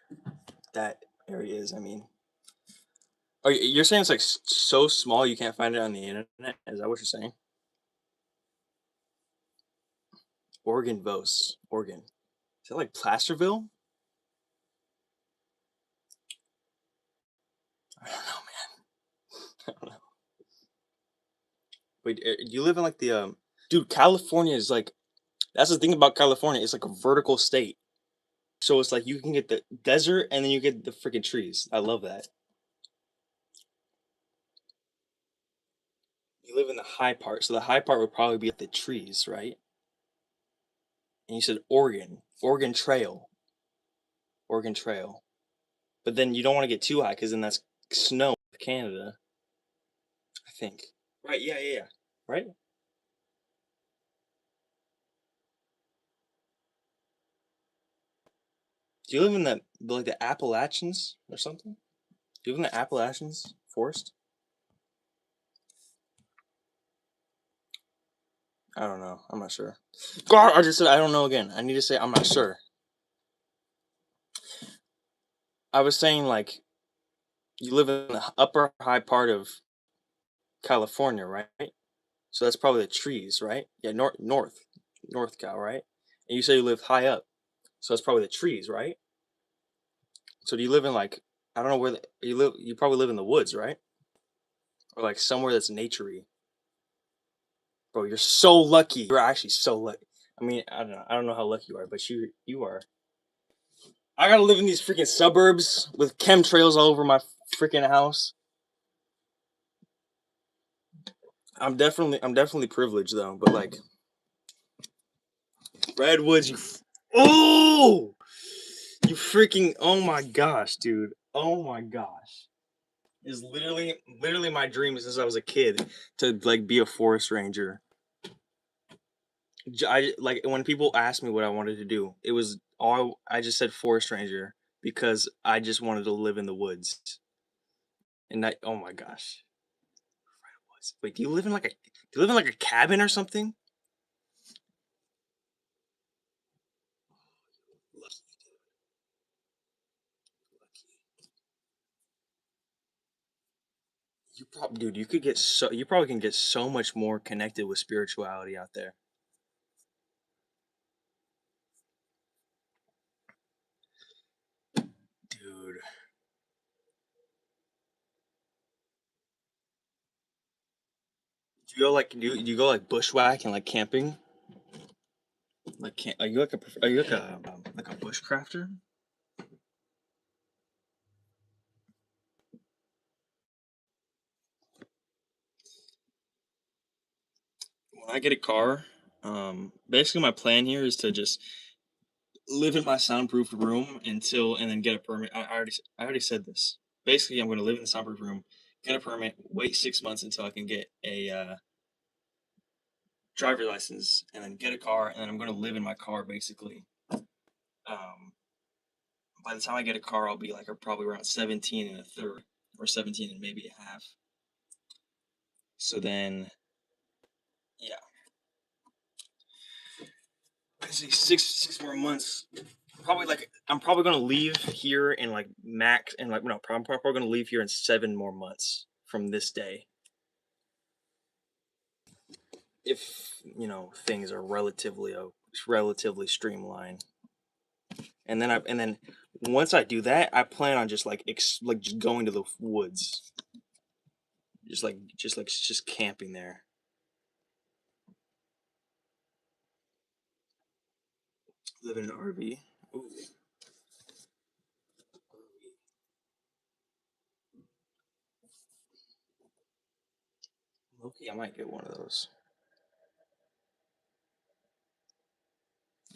that area is. I mean, you're saying it's like so small you can't find it on the internet? Is that what you're saying? Oregon Vos, Oregon. Is that like Placerville? I don't know, man. I don't know. Wait, you live in like the dude? California is like, that's the thing about California. It's like a vertical state, so it's like you can get the desert and then you get the freaking trees. I love that. You live in the high part, so the high part would probably be at the trees, right? And you said Oregon, Oregon Trail. But then you don't want to get too high because then that's snow, Canada. I think. Right? Yeah, yeah, yeah. Right? Do you live in the like the Appalachians or something? Do you live in the Appalachians forest? I don't know. I'm not sure. God, I just said I don't know again. I need to say I'm not sure. I was saying like you live in the upper high part of California, right? So that's probably the trees, right? Yeah, North Cal, right? And you say you live high up, so that's probably the trees, right? So do you live in like, I don't know where you live? You probably live in the woods, right? Or like somewhere that's naturey. Bro, you're so lucky. You're actually so lucky. I mean, I don't know. I don't know how lucky you are, but you are. I gotta live in these freaking suburbs with chemtrails all over my freaking house. I'm definitely privileged though, but like redwoods, oh, you freaking, oh my gosh, dude, oh my gosh, is literally my dream since I was a kid to like be a forest ranger. I like when people asked me what I wanted to do, it was all I just said forest ranger because I just wanted to live in the woods. And that, oh my gosh. Wait, do you live in like a cabin or something? Lucky, lucky. You probably can get so much more connected with spirituality out there. Dude, do you go like bushwhack and like camping? Like are you like a bushcrafter? When I get a car, basically my plan here is to just live in my soundproof room and then get a permit. I already said this. Basically, I'm going to live in the soundproof room, get a permit, wait 6 months until I can get a driver license, and then get a car, and then I'm going to live in my car basically. Um, by the time I get a car, I'll be like probably around 17 and a third, or 17 and maybe a half. So then, yeah, I see six more months. Probably like I'm probably gonna leave here in like max and like no, I'm probably gonna leave here in 7 more months from this day. If things are relatively streamlined, and then once I do that, I plan on just like like just going to the woods, just camping there. Live in an RV. Ooh, okay, I might get one of those.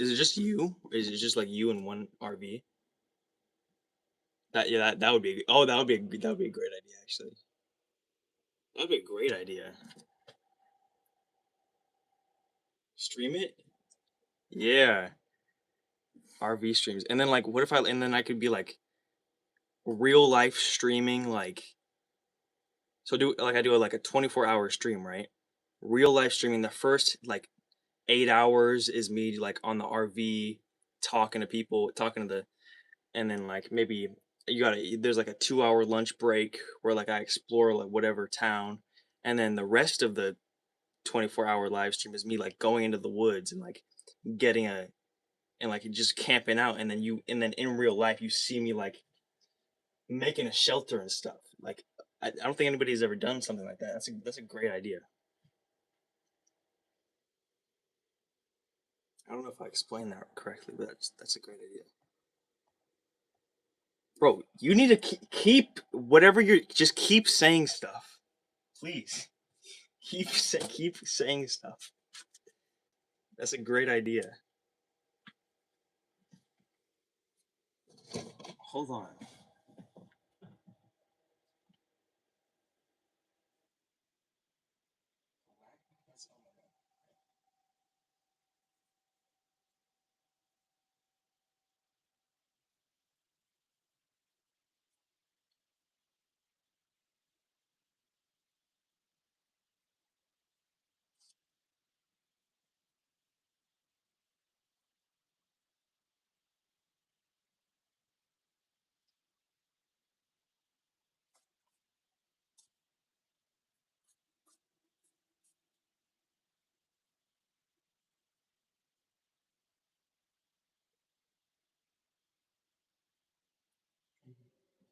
Is it just you? Is it just like you in one RV? That would be that would be a great idea actually. That'd be a great idea. Stream it? Yeah. RV streams. And then like what if I could be like real life streaming like so do like I do like a 24-hour stream, right? Real life streaming the first like 8 hours is me like on the RV talking to people, talking to the and then like maybe there's like a 2-hour lunch break where like I explore like whatever town and then the rest of the 24-hour live stream is me like going into the woods and like getting a and like just camping out and then in real life you see me like making a shelter and stuff like I don't think anybody's ever done something like that. That's a great idea. I don't know if I explained that correctly, but that's a great idea. Bro, you need to keep whatever you're just keep saying stuff. Please. Keep saying stuff. That's a great idea. Hold on.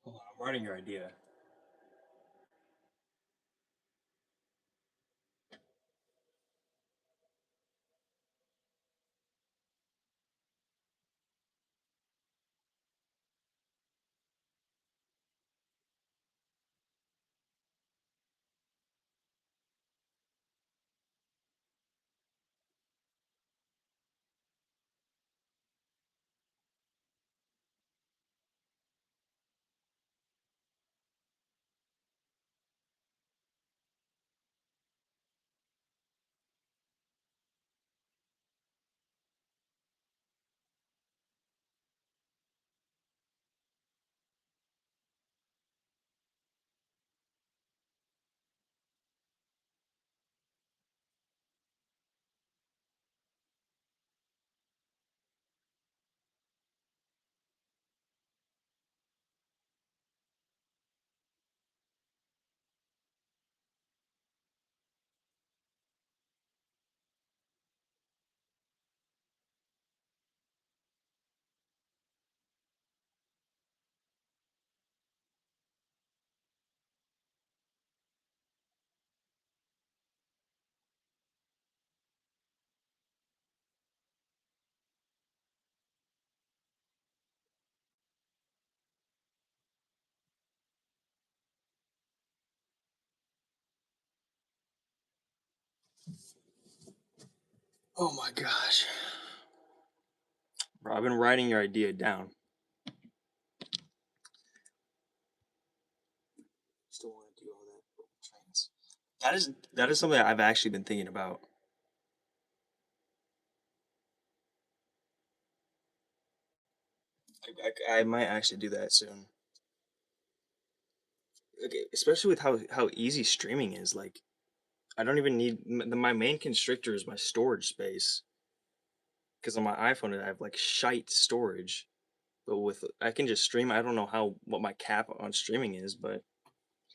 Hold on. I'm writing your idea. Oh my gosh. Bro, I've been writing your idea down. Still want to do all that trains. That is something I've actually been thinking about. I might actually do that soon. Okay, especially with how easy streaming is. Like, I don't even need my main constrictor is my storage space. Because on my iPhone I have like shite storage, but with I can just stream. I don't know what my cap on streaming is, but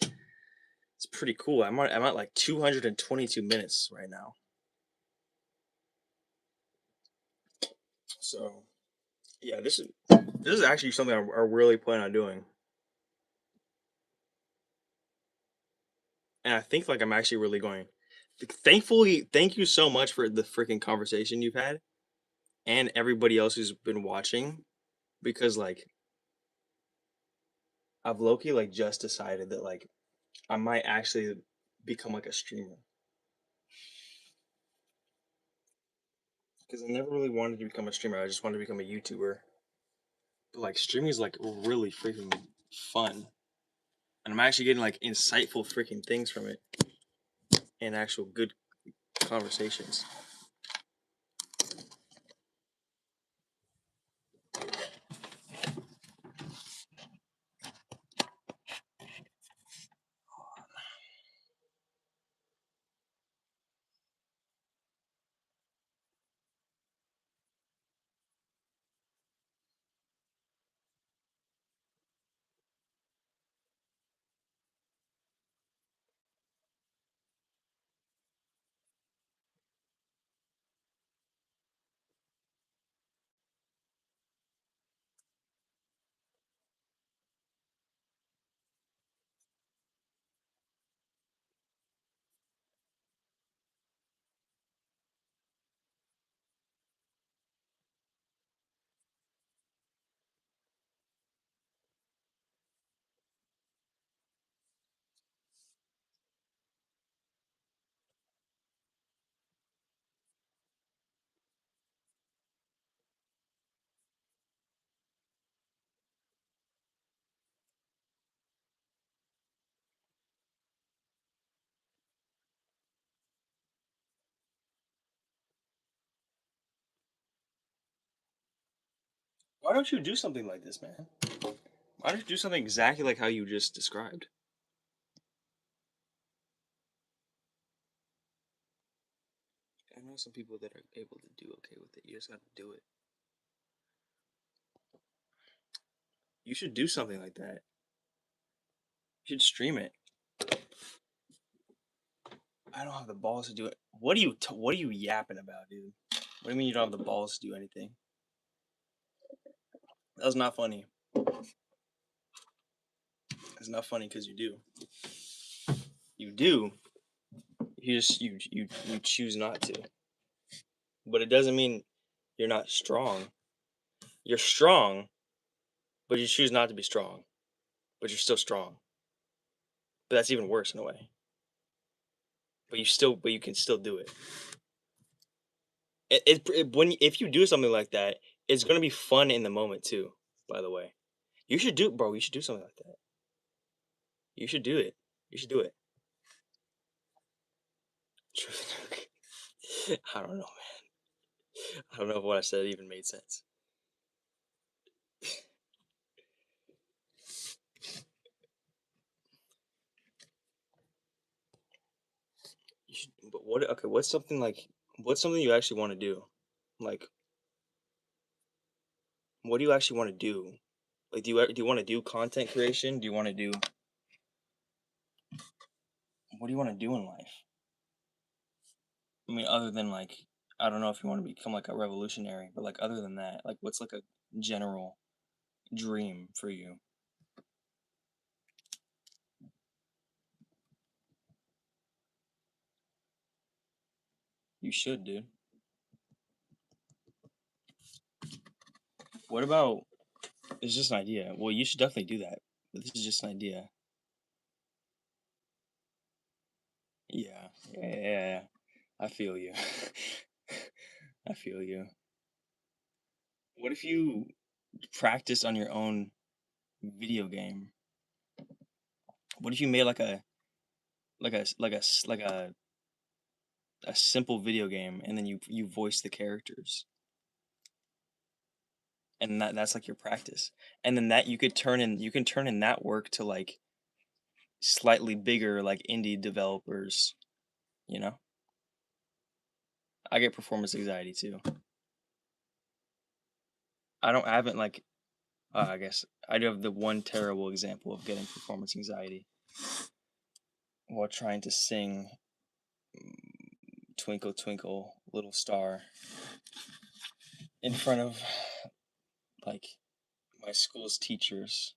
it's pretty cool. I'm at like 222 minutes right now. So yeah, this is actually something I really plan on doing. And I think like I'm actually really going. Thankfully, thank you so much for the freaking conversation you've had, and everybody else who's been watching, because like I've low-key like just decided that like I might actually become like a streamer. Because I never really wanted to become a streamer. I just wanted to become a YouTuber. But like streaming is like really freaking fun, and I'm actually getting like insightful freaking things from it, and actual good conversations. Why don't you do something like this, man? Why don't you do something exactly like how you just described? I know some people that are able to do okay with it. You just gotta do it. You should do something like that. You should stream it. I don't have the balls to do it. What are you yapping about, dude? What do you mean you don't have the balls to do anything? That was not funny. It's not funny because you do. You do. You just you choose not to. But it doesn't mean you're not strong. You're strong, but you choose not to be strong. But you're still strong. But that's even worse in a way. But you can still do it. If you do something like that, it's gonna be fun in the moment too. By the way, you should do, bro. You should do something like that. You should do it. You should do it. I don't know, man. I don't know if what I said even made sense. You should, but what? Okay, what's something like? What's something you actually want to do? Like, what do you actually want to do? Like, do you want to do content creation? Do you want to do? What do you want to do in life? I mean, other than like, I don't know if you want to become like a revolutionary, but like other than that, like, what's like a general dream for you? You should, dude. What about? It's just an idea. Well, you should definitely do that. But this is just an idea. Yeah, yeah. I feel you. I feel you. What if you practice on your own video game? What if you made like a simple video game, and then you voice the characters, and that's like your practice, and then that you can turn in that work to like slightly bigger like indie developers. You know, I get performance anxiety too. I haven't like I guess I do have the one terrible example of getting performance anxiety while trying to sing Twinkle Twinkle Little Star in front of like my school's teachers.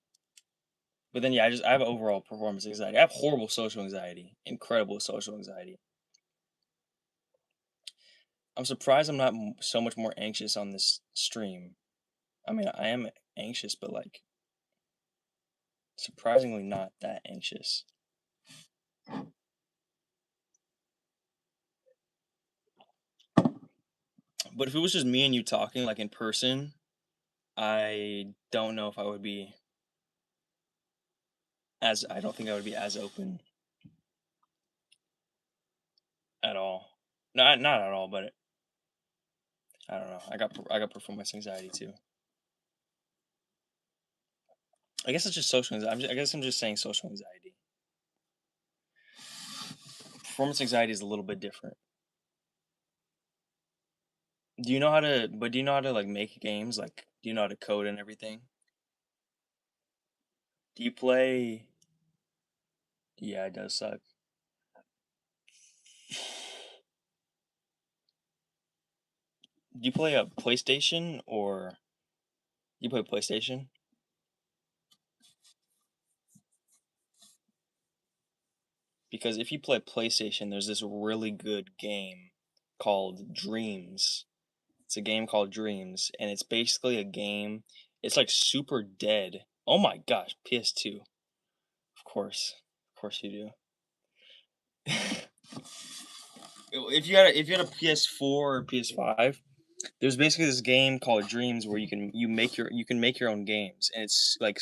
But then yeah, I have overall performance anxiety. I have horrible social anxiety, incredible social anxiety. I'm surprised I'm not so much more anxious on this stream. I mean, I am anxious, but like surprisingly not that anxious. But if it was just me and you talking like in person, I don't know if I would be I don't think I would be as open at all. Not at all, but I don't know. I got performance anxiety too. I guess it's just social anxiety. I guess I'm just saying social anxiety. Performance anxiety is a little bit different. Do you know how to like make games? Like, do you know how to code and everything? Do you play? Yeah, it does suck. Do you play a PlayStation or you play PlayStation? Because if you play PlayStation, there's this really good game called Dreams. It's a game called Dreams, and it's basically a game. It's like super dead. Oh my gosh, PS2. Of course you do. If you had a PS4 or PS5, there's basically this game called Dreams where you can make your own games, and it's like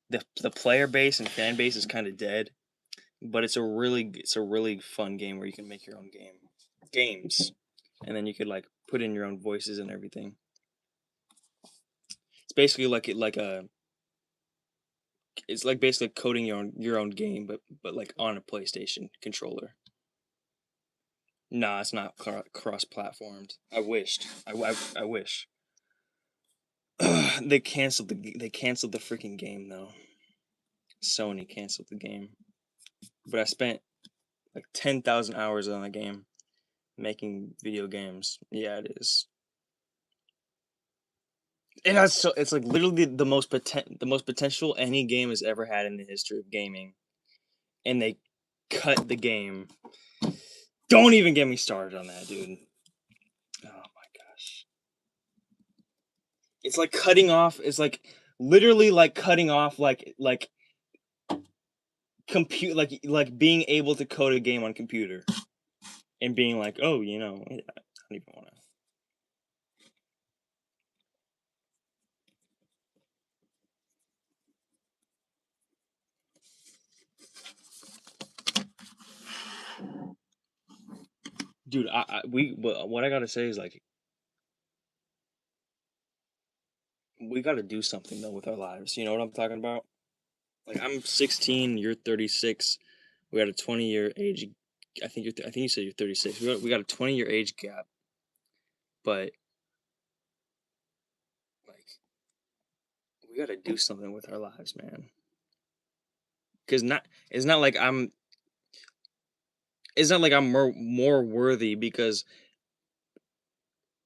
the player base and fan base is kind of dead, but it's a really fun game where you can make your own games, and then you could like put in your own voices and everything. It's basically it's like basically coding your own game, but like on a PlayStation controller. Nah, it's not cross platformed. I wished. I wish. They canceled the freaking game though. Sony canceled the game. But I spent like 10,000 hours on the game making video games. Yeah, it is. It's like literally the most potential any game has ever had in the history of gaming. And they cut the game. Don't even get me started on that, dude. Oh my gosh. It's like cutting off. It's like literally like cutting off like compute like being able to code a game on computer and being like, oh, I don't even want to. Dude, what I gotta say is like we gotta do something though with our lives. You know what I'm talking about? Like I'm 16, you're 36. We got a 20-year age. I think I think you said you're 36. We got a 20-year age gap, but like we gotta do something with our lives, man. Cause it's not like I'm more worthy because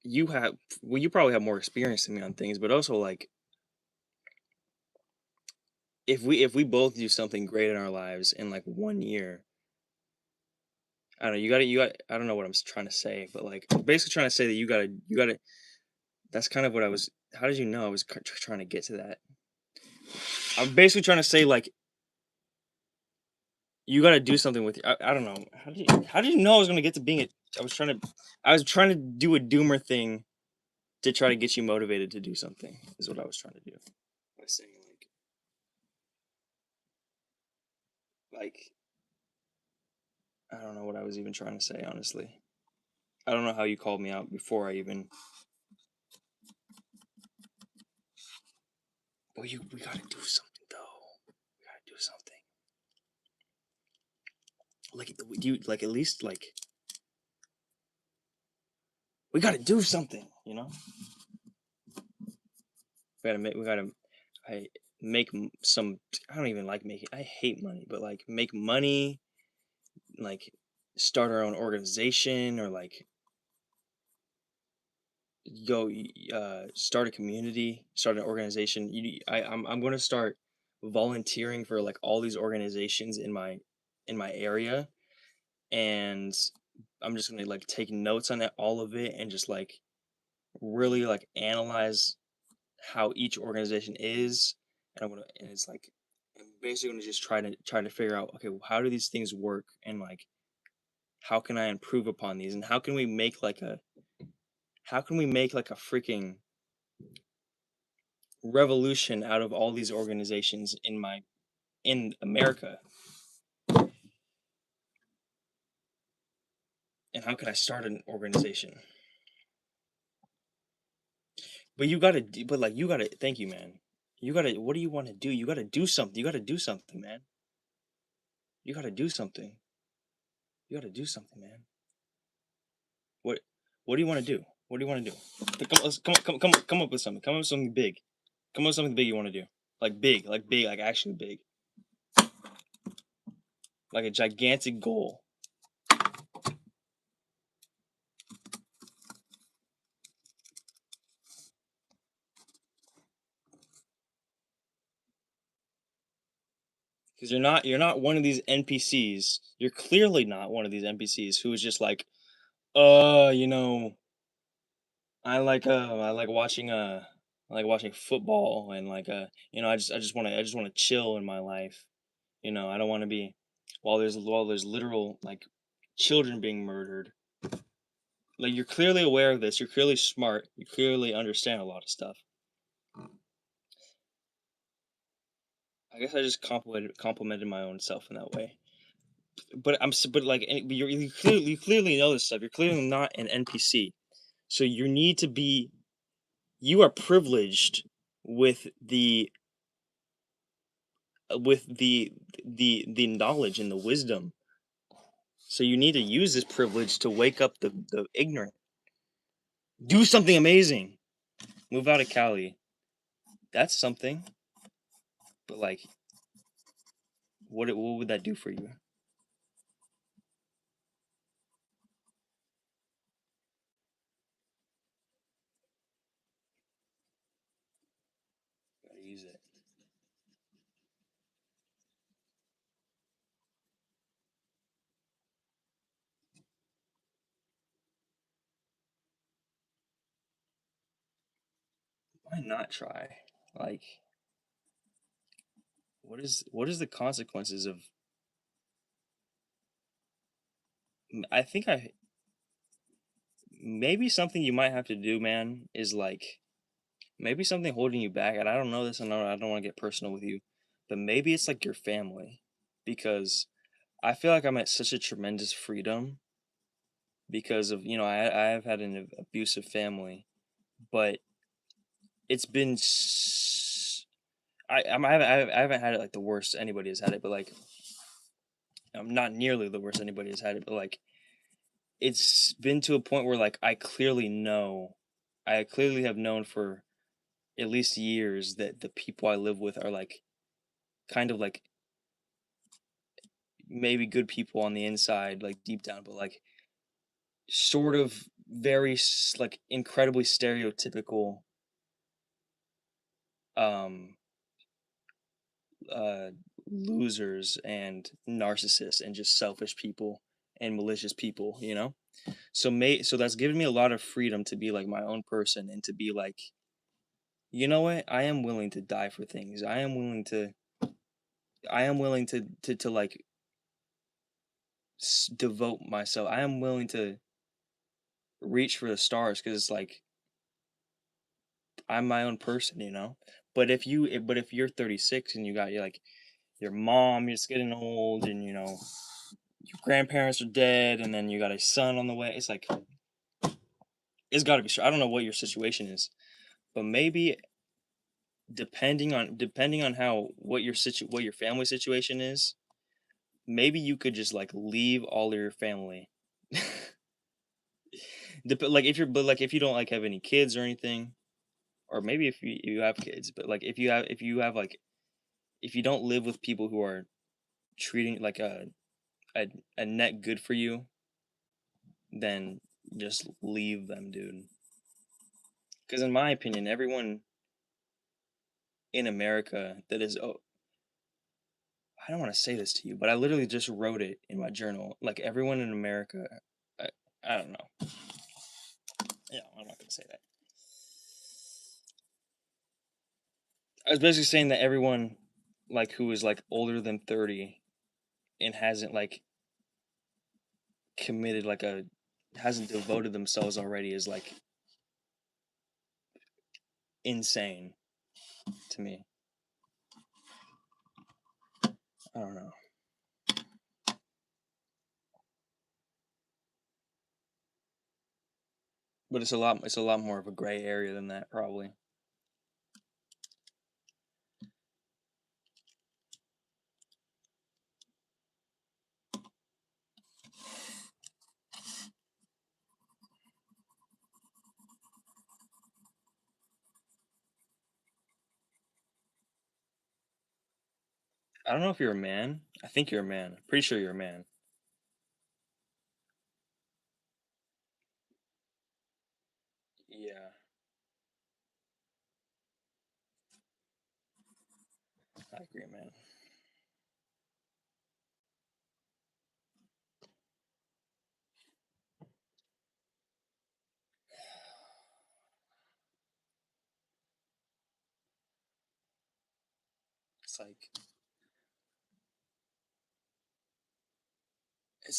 you probably have more experience than me on things, but also like if we both do something great in our lives in like 1 year, I don't know, you got I don't know what I'm trying to say, but like basically trying to say that you got to that's kind of what I was how did you know I was trying to get to that? I'm basically trying to say like you got to do something with I don't know. How did you know I was going to get to being a I was trying to do a doomer thing to try to get you motivated to do something. Is what I was trying to do. By saying like I don't know what I was even trying to say, honestly. I don't know how you called me out before I even. Well, we gotta do something though. We gotta do something. Like, do you like at least like we gotta do something, you know? We gotta. I make some. I don't even like making. I hate money, but like make money, like start our own organization or like go start a community, start an organization. I'm going to start volunteering for like all these organizations in my area, and I'm just going to like take notes on all of it and just like really like analyze how each organization is, and it's like I'm basically going to just try to figure out, okay, well, how do these things work, and like how can I improve upon these, and how can we make like a how can we make like a freaking revolution out of all these organizations in America? And how can I start an organization? But you gotta, but like you gotta. Thank you, man. You gotta. What do you want to do? You gotta do something. You gotta do something, man. You gotta do something. You gotta do something, man. What? What do you want to do? What do you want to do? Come up with something. Come up with something big. Come up with something big you want to do. Like big, like actually big. Like a gigantic goal. Because you're not one of these NPCs. You're clearly not one of these NPCs who is just like, you know, I like watching football and I just want to chill in my life. I don't want to be while there's literal like children being murdered. Like you're clearly aware of this. You're clearly smart. You clearly understand a lot of stuff. I guess I just complimented my own self in that way. But you clearly know this stuff. You're clearly not an NPC. So you are privileged with the knowledge and the wisdom. So you need to use this privilege to wake up the ignorant. Do something amazing. Move out of Cali. That's something. But like, what would that do for you? Gotta use it. Why not try? Like, what is the consequences of? I think maybe something you might have to do, man, is like maybe something holding you back. And I don't know this, and I don't want to get personal with you, but maybe it's like your family, because I feel like I'm at such a tremendous freedom because of I have had an abusive family, but it's been I haven't had it like the worst anybody has had it, but like I'm not nearly the worst anybody has had it, but like it's been to a point where like I clearly have known for at least years that the people I live with are like kind of like maybe good people on the inside, like deep down, but like sort of very like incredibly stereotypical um uh losers and narcissists and just selfish people and malicious people. So that's given me a lot of freedom to be like my own person and to be like, you know what, I am willing to die for things. I am willing to like devote myself. I am willing to reach for the stars because it's like I'm my own person. But if you're 36 and you got your mom, you're just getting old, and your grandparents are dead, and then you got a son on the way. It's like it's got to be. I don't know what your situation is, but maybe depending on how what your family situation is, maybe you could just like leave all of your family. Like if you don't like have any kids or anything, or maybe if you have kids, but like if you have like if you don't live with people who are treating like a net good for you, then just leave them, dude. Because in my opinion, everyone in America that is I don't want to say this to you, but I literally just wrote it in my journal. Like everyone in America, I, I don't know. Yeah, I'm not gonna say that. I was basically saying that everyone like who is like older than 30 and hasn't like committed like a hasn't devoted themselves already is like insane to me. I don't know. But it's a lot more of a gray area than that, probably. I don't know if you're a man. I think you're a man. Pretty sure you're a man. Yeah, I agree, man. It's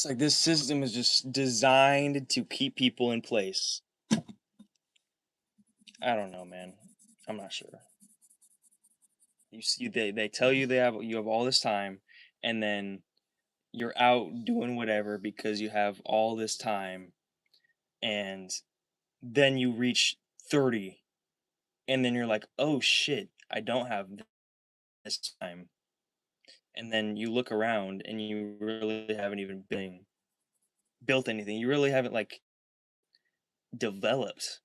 like this system is just designed to keep people in place. I don't know, man. I'm not sure. You see, they tell you you have all this time, and then you're out doing whatever because you have all this time, and then you reach 30, and then you're like, oh shit, I don't have this time. And then you look around and you really haven't even built anything. You really haven't like developed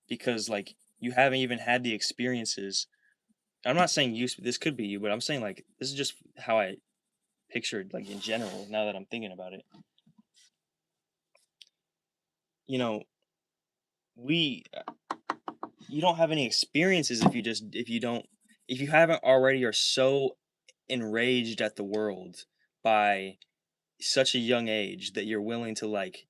because like you haven't even had the experiences. I'm not saying this could be you, but I'm saying like this is just how I pictured like in general now that I'm thinking about it. You know, we you don't have any experiences if you haven't already are so enraged at the world by such a young age that you're willing to like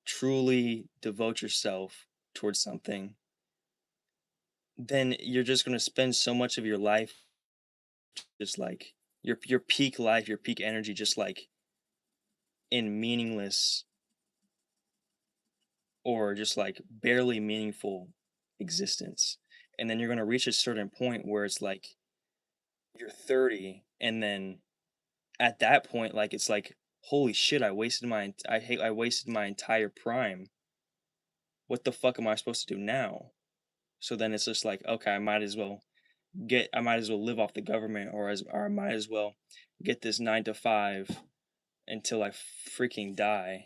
truly devote yourself towards something, then you're just going to spend so much of your life just like your peak life, your peak energy just like in meaningless or just like barely meaningful existence. And then you're going to reach a certain point where it's like you're 30 and then at that point like it's like holy shit, I wasted my entire prime. What the fuck am I supposed to do now? So then it's just like, okay, I might as well live off the government or I might as well get this 9 to 5 until I freaking die.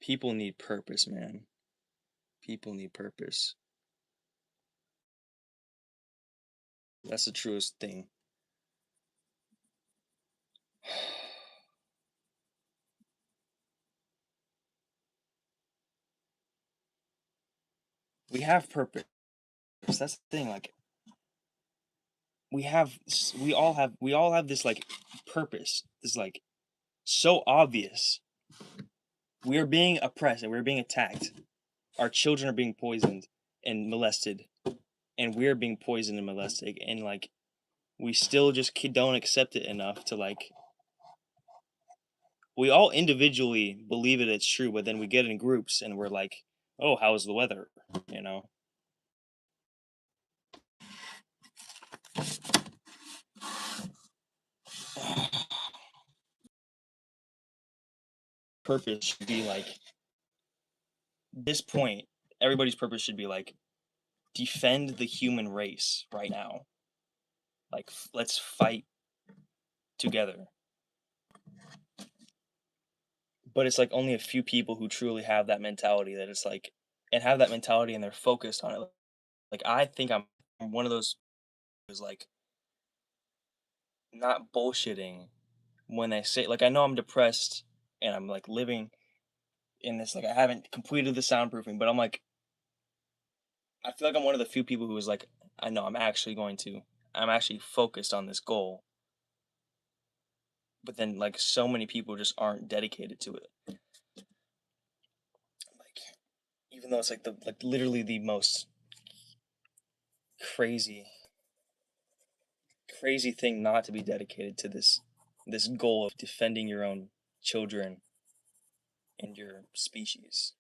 People need purpose, man. People need purpose. That's the truest thing. We have purpose. That's the thing. Like we all have this like purpose. This like so obvious. We are being oppressed and we're being attacked. Our children are being poisoned and molested, and we're being poisoned and molested, and like we still just don't accept it enough to like we all individually believe it's true, but then we get in groups and we're like, oh, how's the weather, you know? Purpose should be like this point, everybody's purpose should be like defend the human race right now, like let's fight together. But it's like only a few people who truly have that mentality that it's like and have that mentality and they're focused on it. Like I think I'm one of those who's like not bullshitting when they say like I know I'm depressed and I'm like living in this like I haven't completed the soundproofing, but I'm like I feel like I'm one of the few people who is like I know I'm actually focused on this goal. But then like so many people just aren't dedicated to it. Like even though it's like the like literally the most crazy crazy thing not to be dedicated to this goal of defending your own children and your species.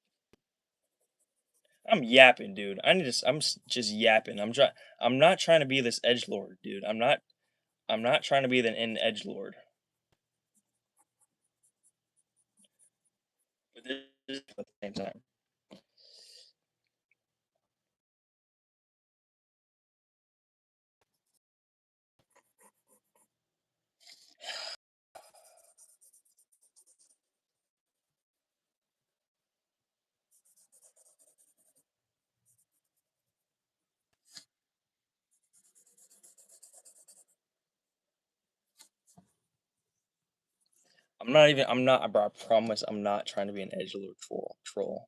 I'm yapping, dude. I'm just yapping. I'm not trying to be this edgelord, dude. I'm not trying to be an edgelord. But this is at the same time. Bro, I promise I'm not trying to be an edgelord troll.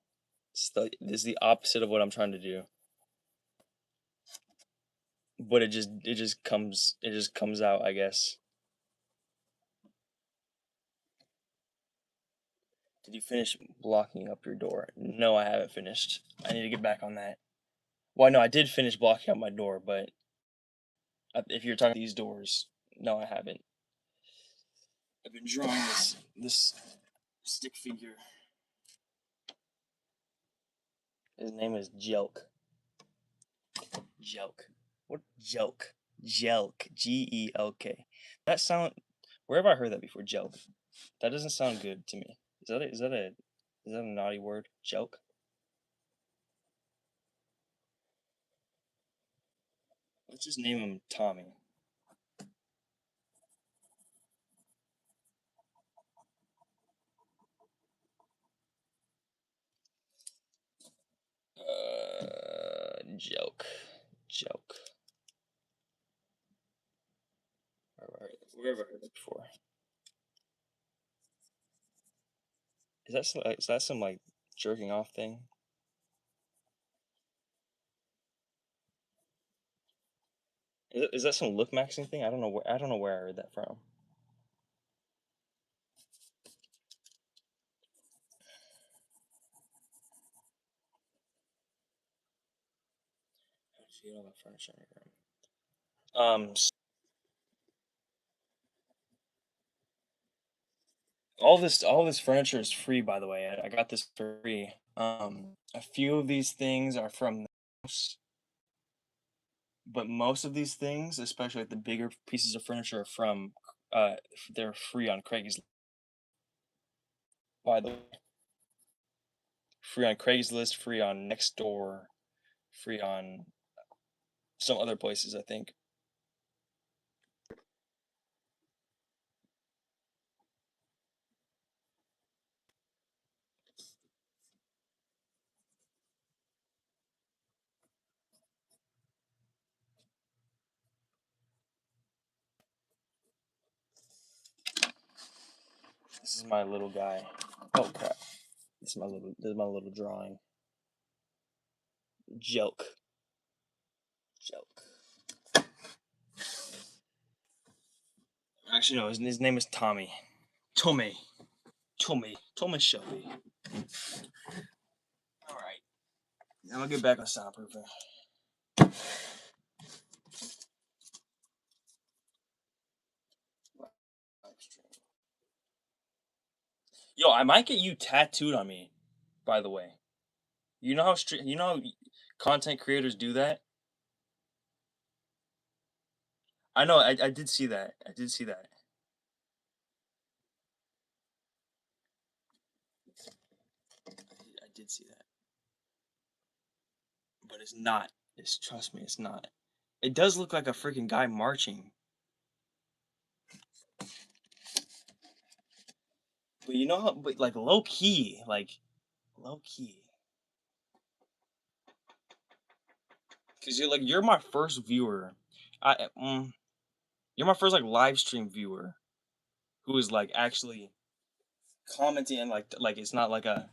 This is the opposite of what I'm trying to do. But it just comes out, I guess. Did you finish blocking up your door? No, I haven't finished. I need to get back on that. Well, no, I did finish blocking up my door, but if you're talking these doors, no, I haven't. I've been drawing this stick figure. His name is Jelk. Jelk. What Jelk? Jelk. Gelk. That sound. Where have I heard that before? Jelk. That doesn't sound good to me. Is that a naughty word? Jelk. Let's just name him Tommy. Joke. Where have I heard that before? Is that some like jerking off thing? Is that some look maxing thing? I don't know where I heard that from. How do you feel about furniture in your room? All this furniture is free, by the way. I got this for free. A few of these things are from the house, but most of these things, especially like the bigger pieces of furniture, are from they're free on Craigslist. By the way, free on Craigslist, free on Nextdoor, free on some other places, I think. This is my little guy. Oh crap! This is my little drawing. Joke. Actually, no. His name is Tommy. Tommy Shelby. All right. Now I'll get back on soundproofing. Yo, I might get you tattooed on me. By the way, you know how content creators do that. I know. I did see that. I did see that. I did see that. But it's not. Trust me, it's not. It does look like a freaking guy marching. But you know how, but like low key. Cause you're my first viewer. You're my first like live stream viewer, who is like actually commenting and like it's not like a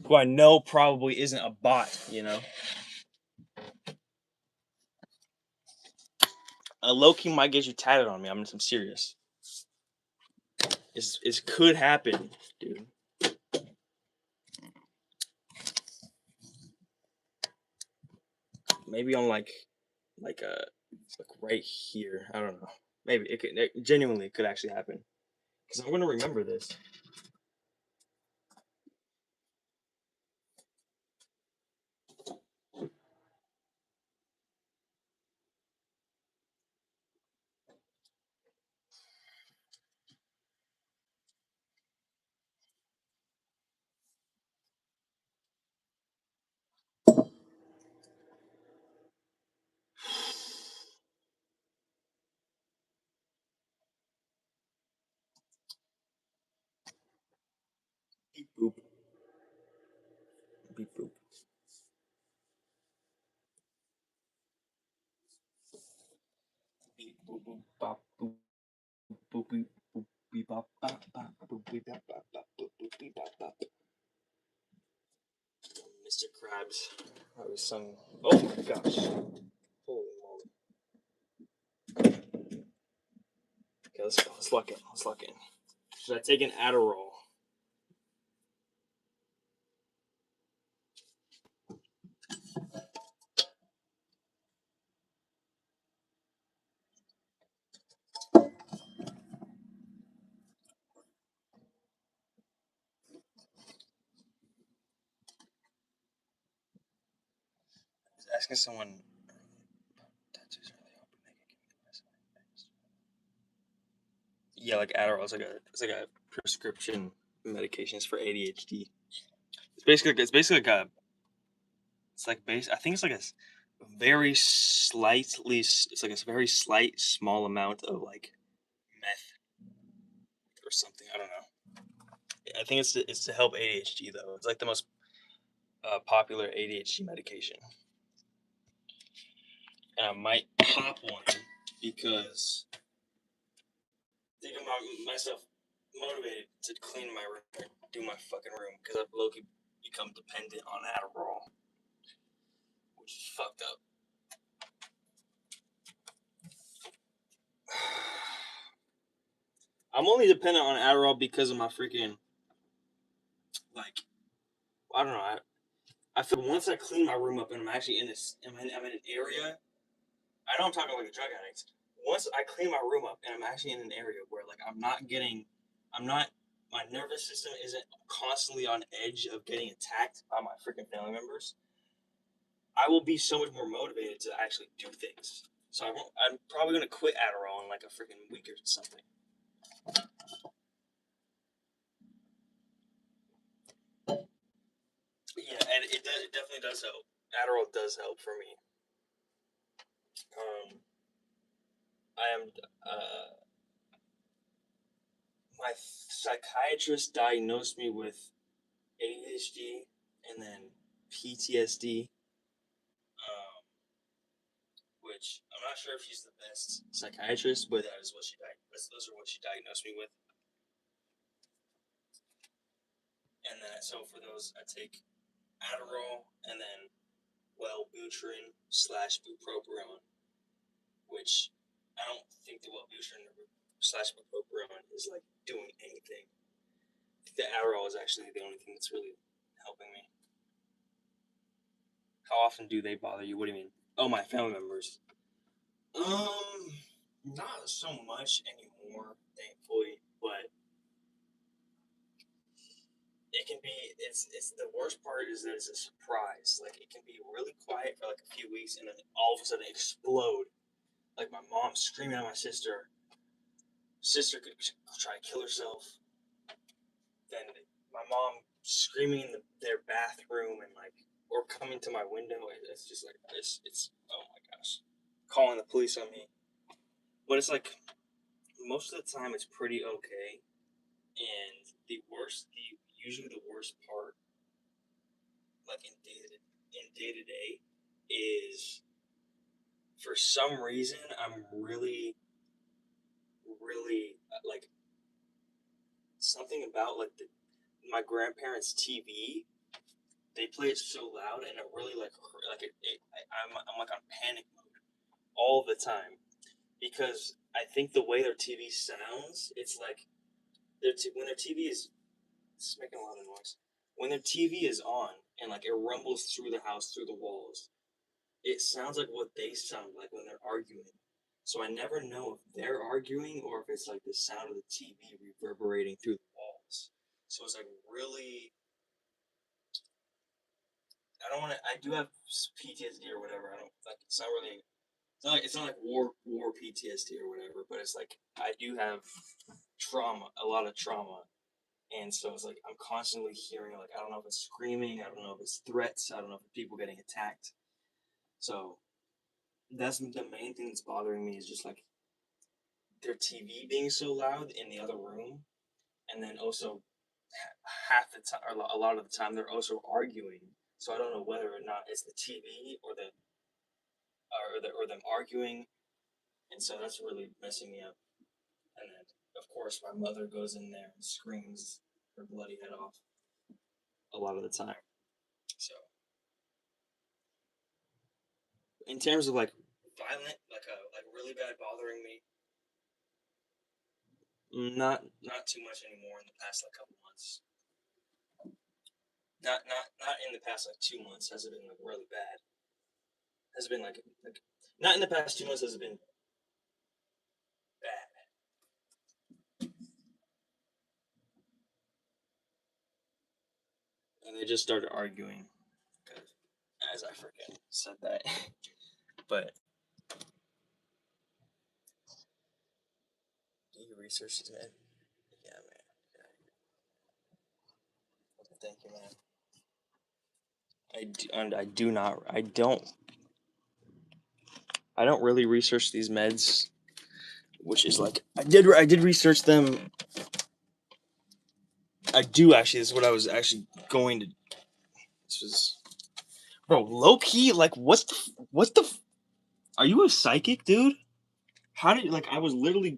who I know probably isn't a bot. A low key might get you tatted on me. I'm serious. It could happen, dude. Maybe on like right here. I don't know. Maybe it genuinely could actually happen. Because I'm gonna remember this. Beep boop. Beep boop. Beep boop boop bop boop boop beep boop beep bop bop bop boop beep bop bop bop boop boop beep bop bop. Mr. Krabs. That was some. Oh my gosh. Holy moly. Okay, let's lock in. Let's lock in. Should I take an Adderall? I was asking someone. Yeah, like Adderall. It's like a prescription medications for ADHD. It's basically like a. It's like I think it's like a very slightly. It's like a very slight, small amount of like meth or something. I don't know. I think it's to help ADHD though. It's like the most popular ADHD medication. And I might pop one because I think I'm myself motivated to clean my room, do my fucking room, because I've low-key become dependent on Adderall, which is fucked up. I'm only dependent on Adderall because of my freaking, like, I don't know. I feel once I clean my room up and I'm actually in this, I'm in an area. I know I'm talking like a drug addict. Once I clean my room up and I'm actually in an area where like my nervous system isn't constantly on edge of getting attacked by my freaking family members, I will be so much more motivated to actually do things. So I'm probably gonna quit Adderall in like a freaking week or something. Yeah, and it definitely does help. Adderall does help for me. I am my psychiatrist diagnosed me with ADHD and then PTSD, which I'm not sure if she's the best psychiatrist, but that is what those are what she diagnosed me with. And then so for those, I take Adderall and then Wellbutrin / bupropion, which I don't think the Wellbutrin / bupropion is like doing anything. The Adderall is actually the only thing that's really helping me. How often do they bother you? What do you mean? Oh, my family members. Not so much anymore, thankfully, but it can be. It's the worst part is that it's a surprise. Like it can be really quiet for like a few weeks, and then all of a sudden explode. Like my mom screaming at my sister. Sister could try to kill herself. Then my mom screaming in their bathroom and like or coming to my window. It's just like it's oh my gosh, calling the police on me. But it's like most of the time it's pretty okay, and usually the worst part, like in day to day, is for some reason I'm really like something about like my grandparents' TV. They play it so loud and it really I'm like on panic mode all the time because I think the way their TV sounds, it's like when their TV is it's making a lot of noise. When their TV is on and like it rumbles through the house through the walls, it sounds like what they sound like when they're arguing. So I never know if they're arguing or if it's like the sound of the TV reverberating through the walls. So it's like really. I don't want to. I do have PTSD or whatever. I don't like. It's not really. It's not like war PTSD or whatever. But it's like I do have trauma, a lot of trauma, and so it's like I'm constantly hearing like I don't know if it's screaming, I don't know if it's threats, I don't know if it's people getting attacked. So that's the main thing that's bothering me is just like their TV being so loud in the other room, and then also half the time, or a lot of the time, they're also arguing. So I don't know whether or not it's the TV or them arguing, and so that's really messing me up. And then, of course, my mother goes in there and screams her bloody head off a lot of the time. So, in terms of like violent, like really bad bothering me, not too much anymore in the past like couple months. Not in the past like 2 months has it been like really bad. Has it been like not in the past 2 months has it been bad. And they just started arguing. As I forget said that, but do you research this, man? Yeah, man. Yeah. Thank you, man. I don't really research these meds, which is like I did research them. I do actually. This is what I was actually going to. This was, bro, low key. Like, what the? Are you a psychic, dude? How did I was literally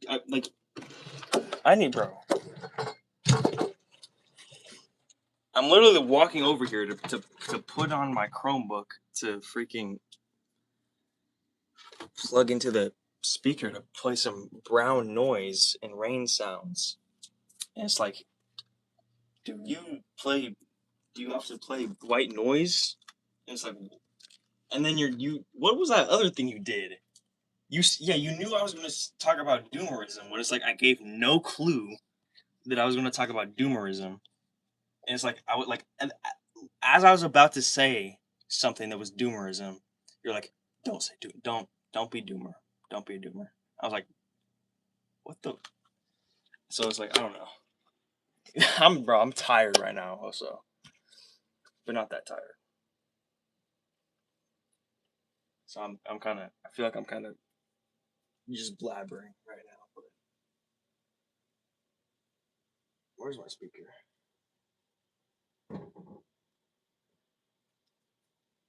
I need, bro. I'm literally walking over here to put on my Chromebook to freaking plug into the speaker to play some brown noise and rain sounds. And it's like, do you often play white noise? And it's like, and then what was that other thing you did? You knew I was going to talk about doomerism, but it's like I gave no clue that I was going to talk about doomerism. And it's like I would as I was about to say something that was doomerism, you're like, don't say don't be doomer. Don't be a doomer. I was like, what the? So it's like, I don't know. I'm tired right now also. But not that tired. So I feel like I'm kind of just blabbering right now. But where's my speaker?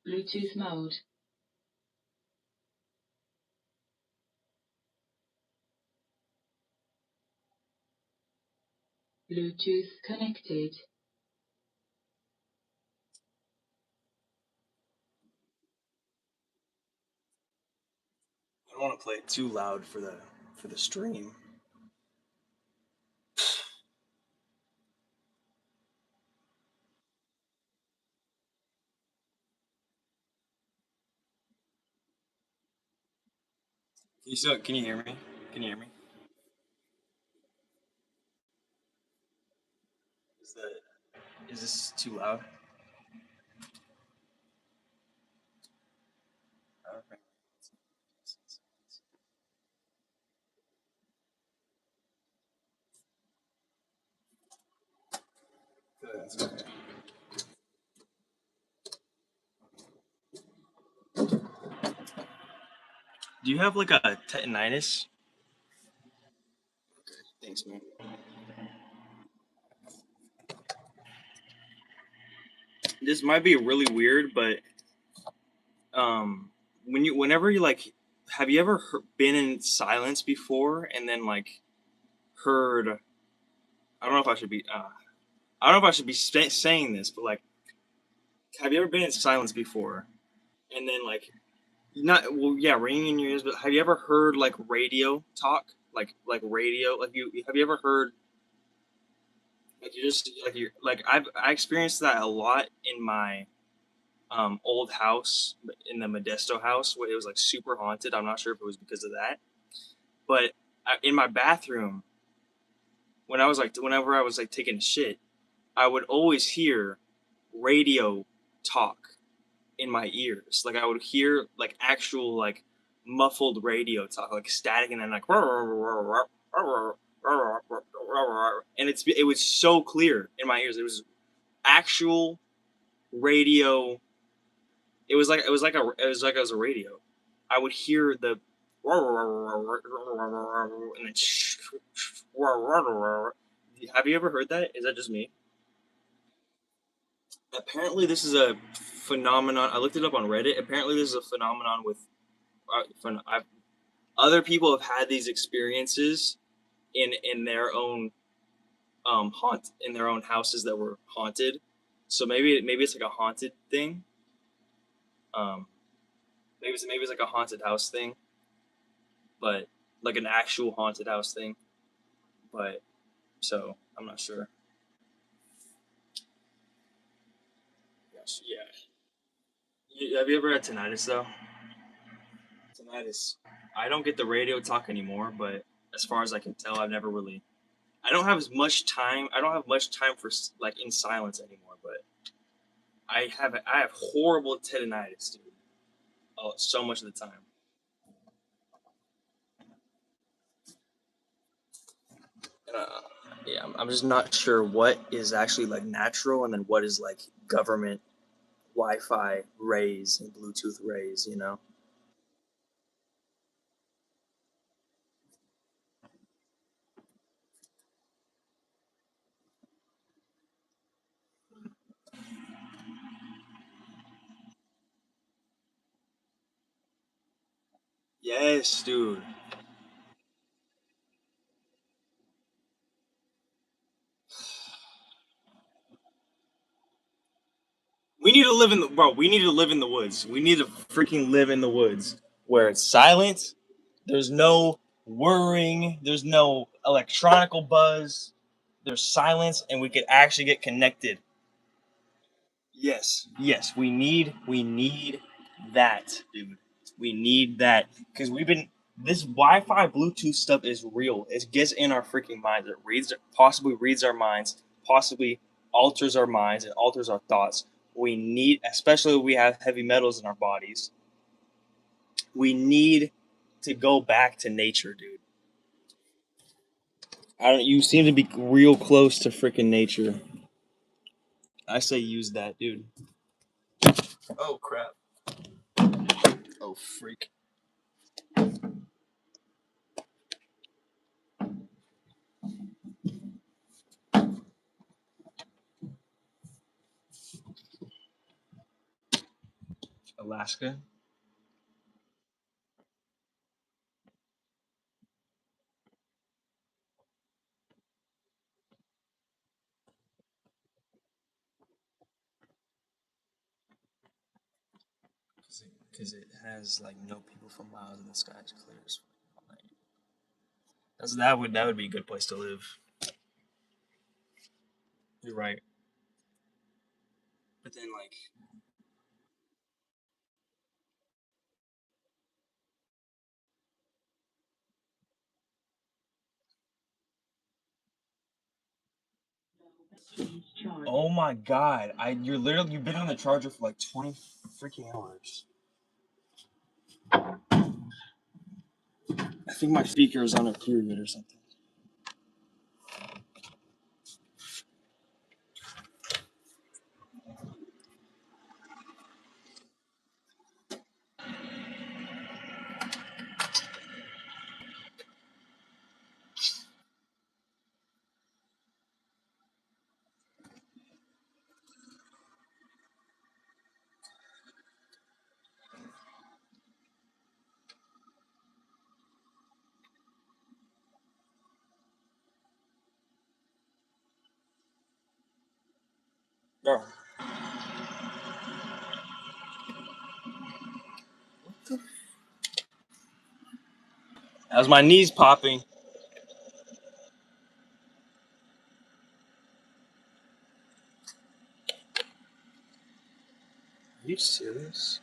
Bluetooth mode. Bluetooth connected. I don't want to play it too loud for the stream. Can you hear me? Can you hear me? Is this too loud? Okay. That's okay. Do you have like a tetanitis? Okay, thanks, man. This might be really weird, but whenever you like, have you ever been in silence before and then like heard? I don't know if I should be. I don't know if I should be saying this, but like, have you ever been in silence before and then like not ringing in your ears? But have you ever heard like radio talk? Like radio? Like have you ever heard? Like you just like you like I experienced that a lot in my old house in the Modesto house where it was like super haunted. I'm not sure if it was because of that, but in my bathroom whenever I was like taking a shit, I would always hear radio talk in my ears. Like I would hear like actual like muffled radio talk, like static, and then like and it was so clear in my ears. It was actual radio. It was like it was a radio. I would hear the and then have you ever heard that? Is that just me? Apparently, this is a phenomenon. I looked it up on Reddit. Apparently, this is a phenomenon with other people have had these experiences in their own in their own houses that were haunted. So maybe it's like a haunted thing. Maybe it's like a haunted house thing, but like an actual haunted house thing. But so I'm not sure. Gosh, yeah. Have you ever had tinnitus though? Tinnitus. I don't get the radio talk anymore, but as far as I can tell, I've never really. I don't have as much time. I don't have much time for like in silence anymore. But I have horrible tinnitus, dude. Oh, so much of the time. Uh, yeah, I'm just not sure what is actually like natural and then what is like government Wi-Fi rays and Bluetooth rays. You know. Yes, dude. We need to live in the bro. We need to live in the woods. We need to freaking live in the woods where it's silent. There's no whirring. There's no electronical buzz. There's silence, and we could actually get connected. Yes. We need that, dude. We need that because we've been this Wi-Fi Bluetooth stuff is real. It gets in our freaking minds. It possibly reads our minds, possibly alters our minds and alters our thoughts. We need, especially if we have heavy metals in our bodies. We need to go back to nature, dude. I don't. You seem to be real close to freaking nature. I say use that, dude. Oh crap. Oh freak. Alaska. Because it has like no people for miles and the sky is clear as fuck all night. That would be a good place to live. You're right. But then like oh my god, you've been on the charger for like 20 freaking hours. I think my speaker is on a period or something. Bro, that was my knees popping. Are you serious?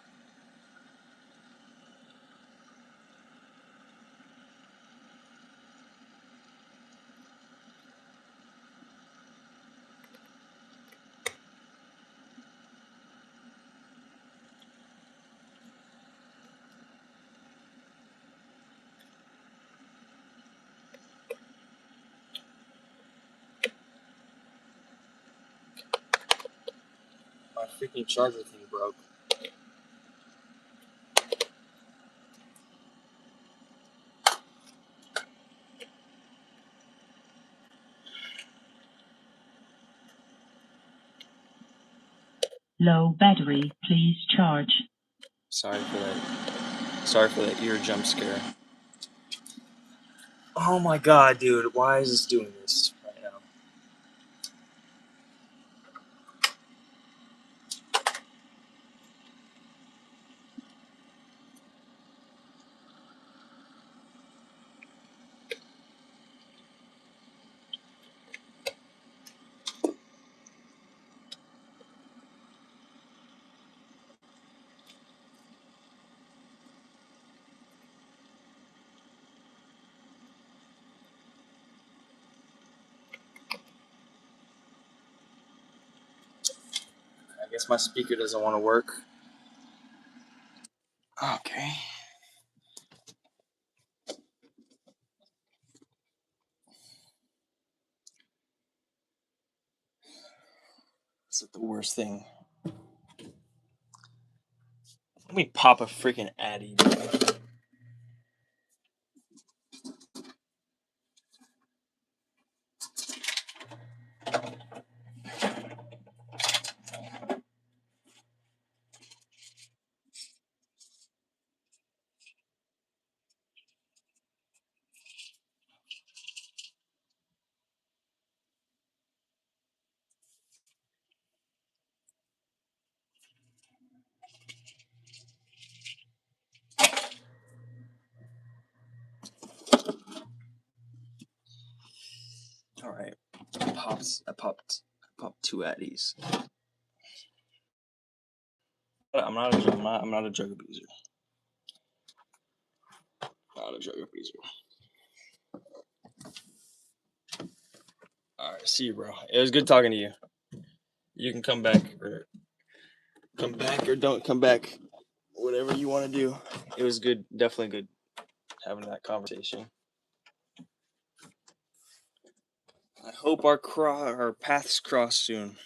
My freaking charger thing broke. Low battery, please charge. Sorry for that. Sorry for that ear jump scare. Oh my god, dude. Why is this doing this right now? I guess my speaker doesn't want to work. Okay. This is the worst thing. Let me pop a freaking Addy, dude. Alright. I popped 2 Addies. I'm not a drug abuser. Not a drug abuser. Alright, see you, bro. It was good talking to you. You can come back or don't come back. Whatever you want to do. It was good, definitely good having that conversation. I hope our paths cross soon.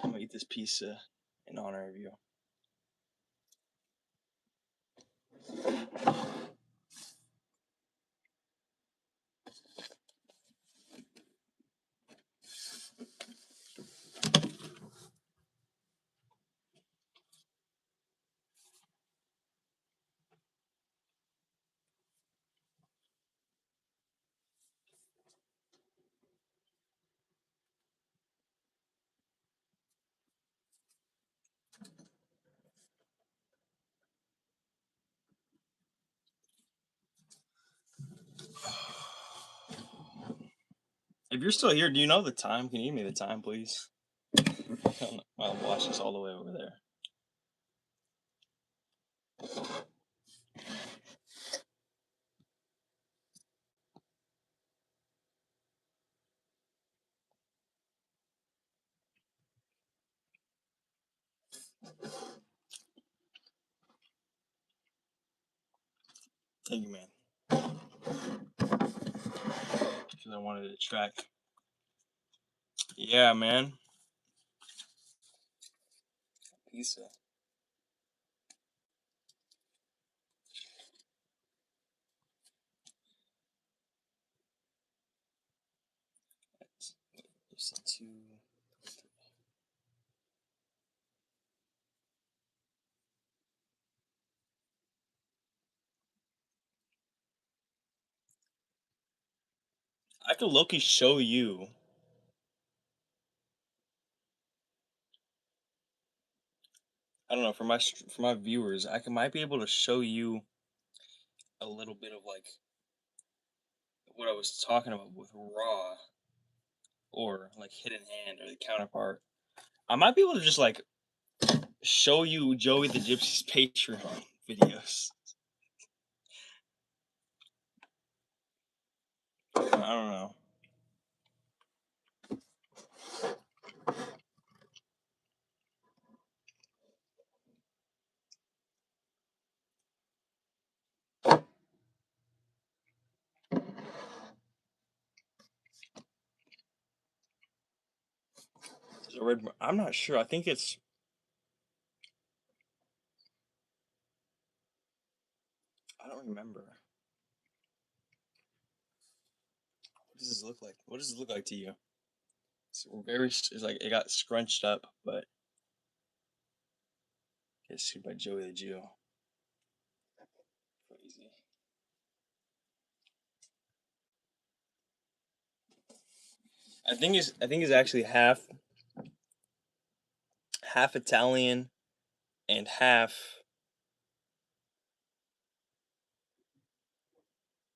I'm gonna eat this pizza in honor of you. If you're still here, do you know the time? Can you give me the time, please? My watch is all the way over there. Thank you, man. Because I wanted to track. Yeah, man. Pizza. Listen to. I could low-key show you. I don't know, for my viewers, might be able to show you a little bit of like what I was talking about with Raw or like Hidden Hand or the counterpart. I might be able to just like show you Joey the Gypsy's Patreon videos. I don't know. The red. I'm not sure. I think it's. I don't remember. What does this look like? What does it look like to you? It's very. It's like it got scrunched up, but gets sued by Joey the Jew. Crazy. I think it's actually half Italian and half.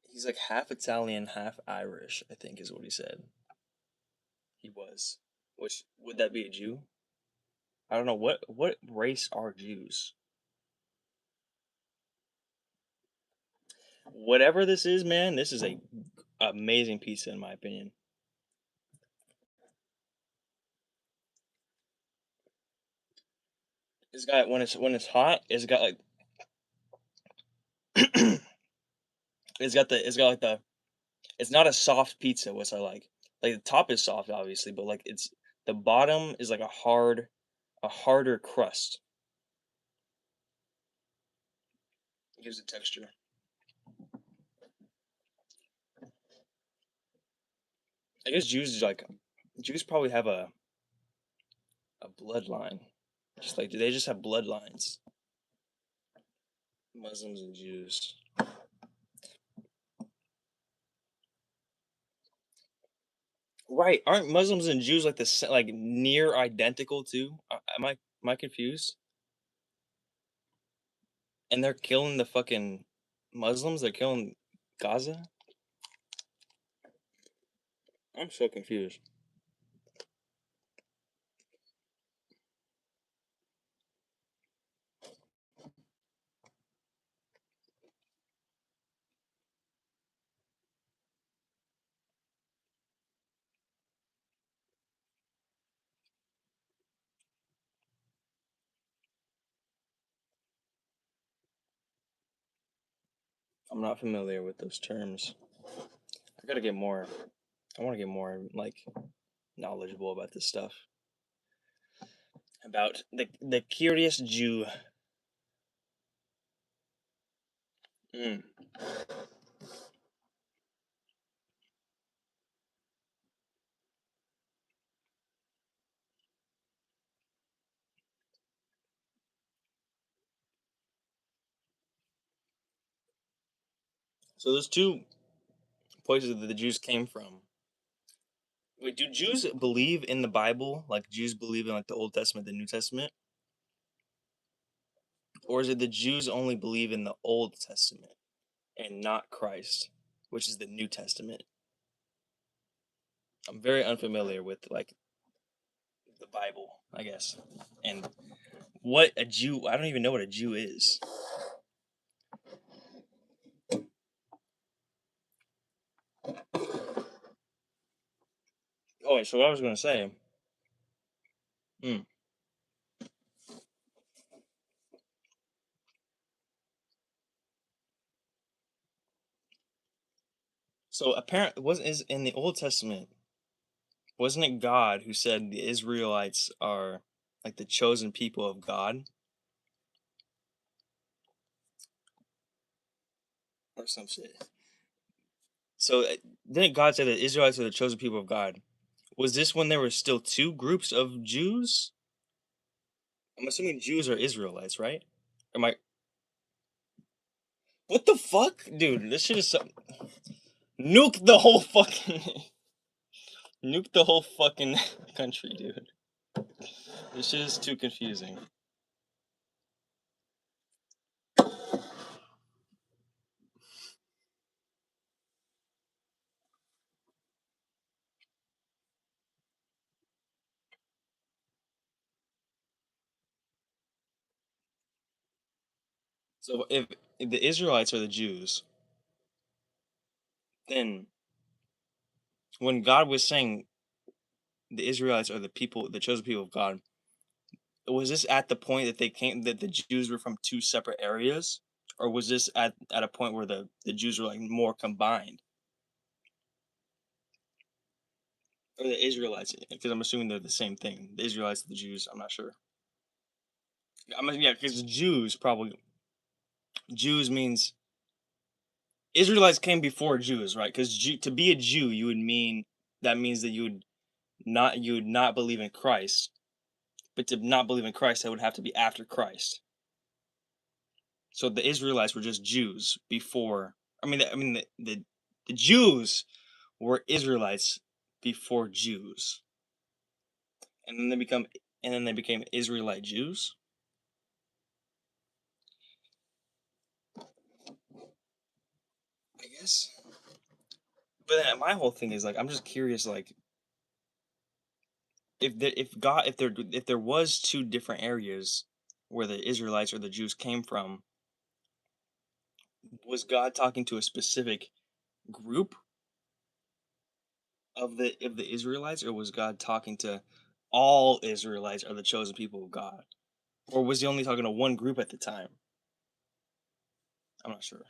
He's like half Italian, half Irish. I think is what he said. He was. Which would that be a Jew? I don't know what race are Jews. Whatever this is, man, this is a amazing pizza in my opinion. It's got when it's hot, it's got like it's got like it's not a soft pizza, which I like. Like the top is soft obviously, but like it's the bottom is like a harder crust. It gives it texture. I guess Jews probably have a bloodline. Just like do they just have bloodlines? Muslims and Jews. Right? Aren't Muslims and Jews like like near identical too? Am I confused? And they're killing the fucking Muslims. They're killing Gaza. I'm so confused. I'm not familiar with those terms. I gotta get more. I want to get more like knowledgeable about this stuff. About the curious Jew. Mm. So those two places that the Jews came from. Wait, do Jews believe in the Bible? Like Jews believe in like the Old Testament, the New Testament, or is it the Jews only believe in the Old Testament and not Christ, which is the New Testament? I'm very unfamiliar with like the Bible, I guess, and what a Jew. I don't even know what a Jew is. Oh, wait, so what I was gonna say. Hmm. So apparently, wasn't is in the Old Testament? Wasn't it God who said the Israelites are like the chosen people of God or some shit? So didn't God say that Israelites are the chosen people of God? Was this when there were still two groups of Jews? I'm assuming Jews are Israelites, right? Am I? What the fuck, dude? This shit is nuke the whole fucking nuke the whole fucking country, dude. This shit is too confusing. So if the Israelites are the Jews, then when God was saying the Israelites are the people, the chosen people of God, was this at the point that they came that the Jews were from two separate areas, or was this at a point where the Jews were like more combined? Or the Israelites, because I'm assuming they're the same thing. The Israelites, the Jews. I'm not sure. Yeah, because Jews means Israelites came before Jews, right? Because to be a Jew, that means that you would not believe in Christ. But to not believe in Christ, that would have to be after Christ. So the Israelites were just Jews before. The Jews were Israelites before Jews, and then they became Israelite Jews. I guess. But then my whole thing is like, I'm just curious, like, if there was two different areas where the Israelites or the Jews came from, was God talking to a specific group of the Israelites, or was God talking to all Israelites are the chosen people of God? Or was he only talking to one group at the time? I'm not sure.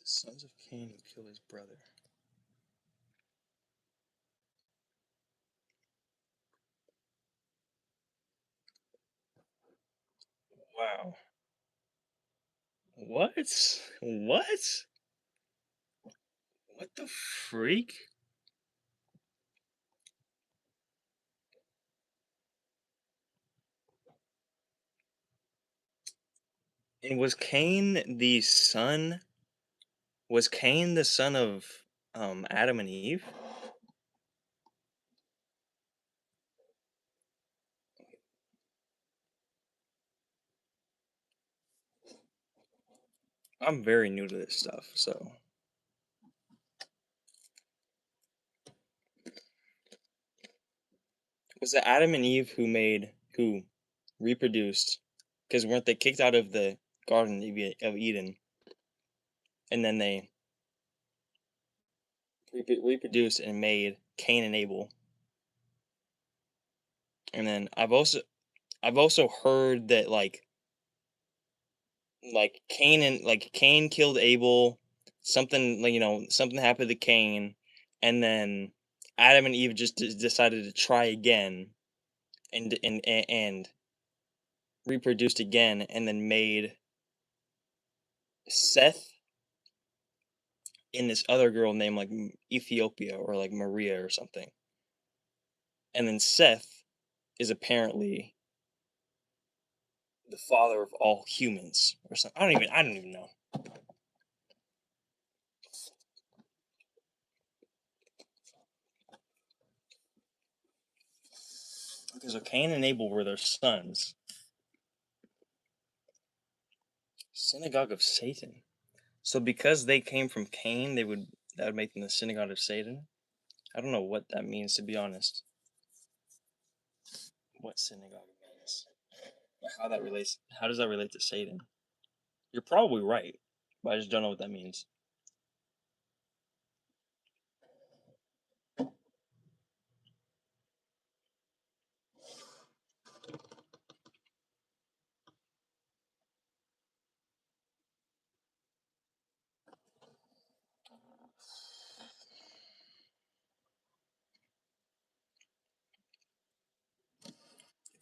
The sons of Cain who killed his brother. Wow. What? What? What the freak? And was Cain the son of Adam and Eve? I'm very new to this stuff, so was it Adam and Eve who reproduced? Because weren't they kicked out of the Garden of Eden, and then they reproduced and made Cain and Abel? And then I've also heard that Cain killed Abel, something something happened to Cain, and then Adam and Eve just decided to try again and reproduced again, and then made Seth and this other girl named like Ethiopia or like Maria or something. And then Seth is apparently the father of all humans or something. I don't even know. Because so Cain and Abel were their sons. Synagogue of Satan. So because they came from Cain, that would make them the synagogue of Satan. I don't know what that means, to be honest. What synagogue means? How does that relate to Satan? You're probably right, but I just don't know what that means. They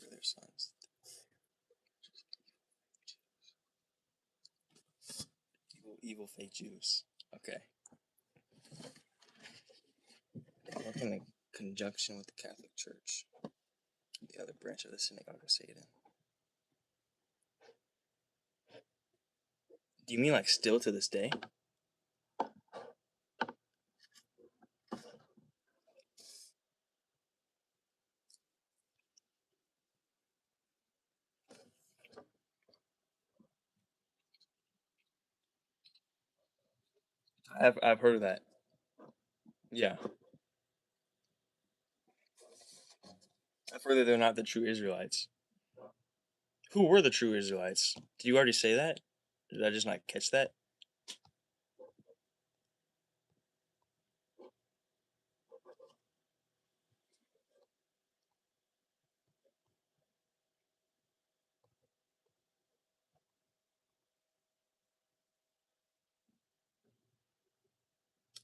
were their sons. Evil fake Jews. Okay. Work in conjunction with the Catholic Church, the other branch of the synagogue of Satan. Do you mean like still to this day? I've heard of that. Yeah, I've heard that they're not the true Israelites. Who were the true Israelites? Did you already say that? Did I just not catch that?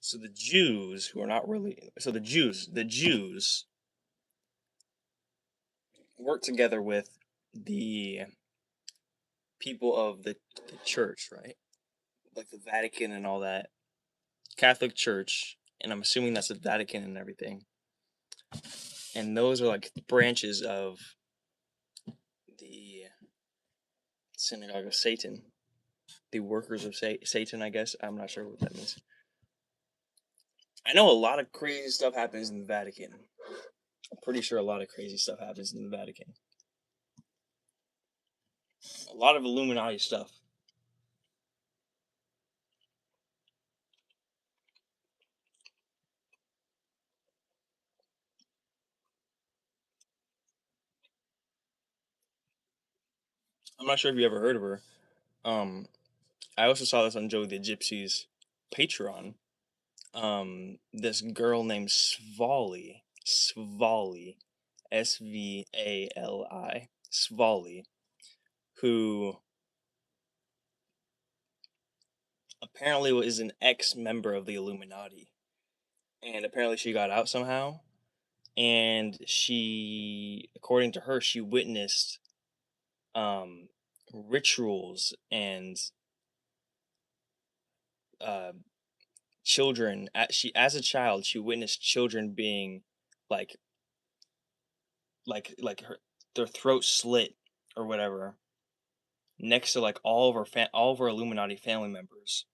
So the Jews, who are not really, so the Jews work together with the people of the church, right? Like the Vatican and all that, Catholic Church, and I'm assuming that's the Vatican and everything. And those are like branches of the synagogue of Satan, the workers of Satan, I guess. I'm not sure what that means. I know a lot of crazy stuff happens in the Vatican. I'm pretty sure a lot of crazy stuff happens in the Vatican. A lot of Illuminati stuff. I'm not sure if you ever heard of her. Um, I also saw this on Joe the Gypsy's Patreon. This girl named Svali, Svali, Svali, who apparently was an ex-member of the Illuminati, and apparently she got out somehow. And she, according to her, she witnessed rituals and uh, children. She, as a child, she witnessed children being like her their throat slit or whatever next to like all of her Illuminati family members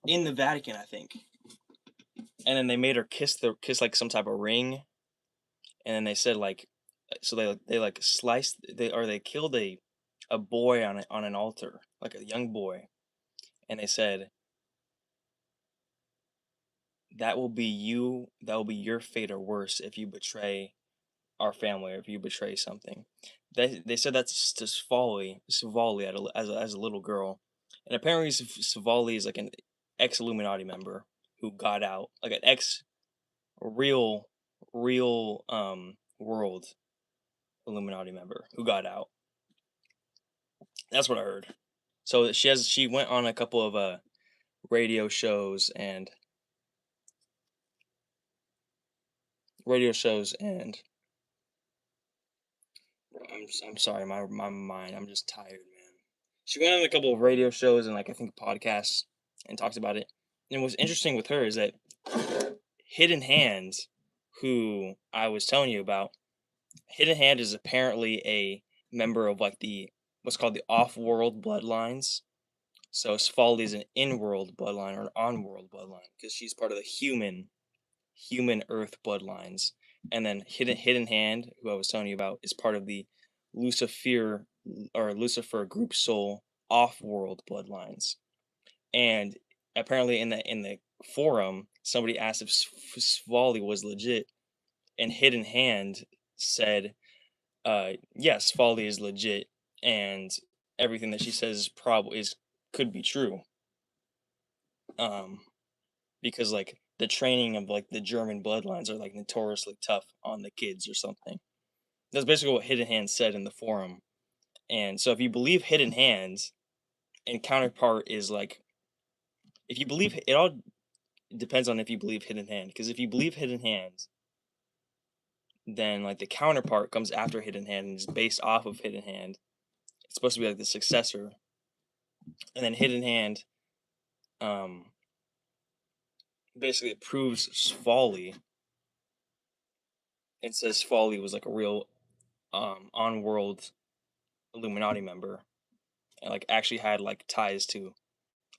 in the Vatican, I think. And then they made her kiss like some type of ring, and then they said like, so they like sliced they killed a boy on an altar, like a young boy, and they said that will be your fate or worse if you betray our family or if you betray something. They said that's to Savali as a little girl, and apparently Savali is like an ex Illuminati member who got out, like an ex real world Illuminati member who got out. That's what I heard. So she went on a couple of radio shows and and I'm sorry, my mind. I'm just tired, man. She went on a couple of radio shows and like I think podcasts and talked about it. And what's interesting with her is that Hidden Hand, who I was telling you about, Hidden Hand is apparently a member of like the what's called the off-world bloodlines. So Sfaldi is an in-world bloodline or an on-world bloodline because she's part of the human Earth bloodlines. And then Hidden Hand, who I was telling you about, is part of the Lucifer Lucifer group soul off-world bloodlines. And apparently in the forum, somebody asked if Svali was legit, and Hidden Hand said, yes, Svali is legit, and everything that she says could be true. Because like the training of like the German bloodlines are like notoriously tough on the kids or something. That's basically what Hidden Hand said in the forum. And so if you believe Hidden Hands, and counterpart is like, if you believe it all depends on if you believe Hidden Hand. Because if you believe Hidden Hands, then like the counterpart comes after Hidden Hand and is based off of Hidden Hand. It's supposed to be like the successor. And then Hidden Hand basically proves Svali and says Svali was like a real on-world Illuminati member and like actually had like ties to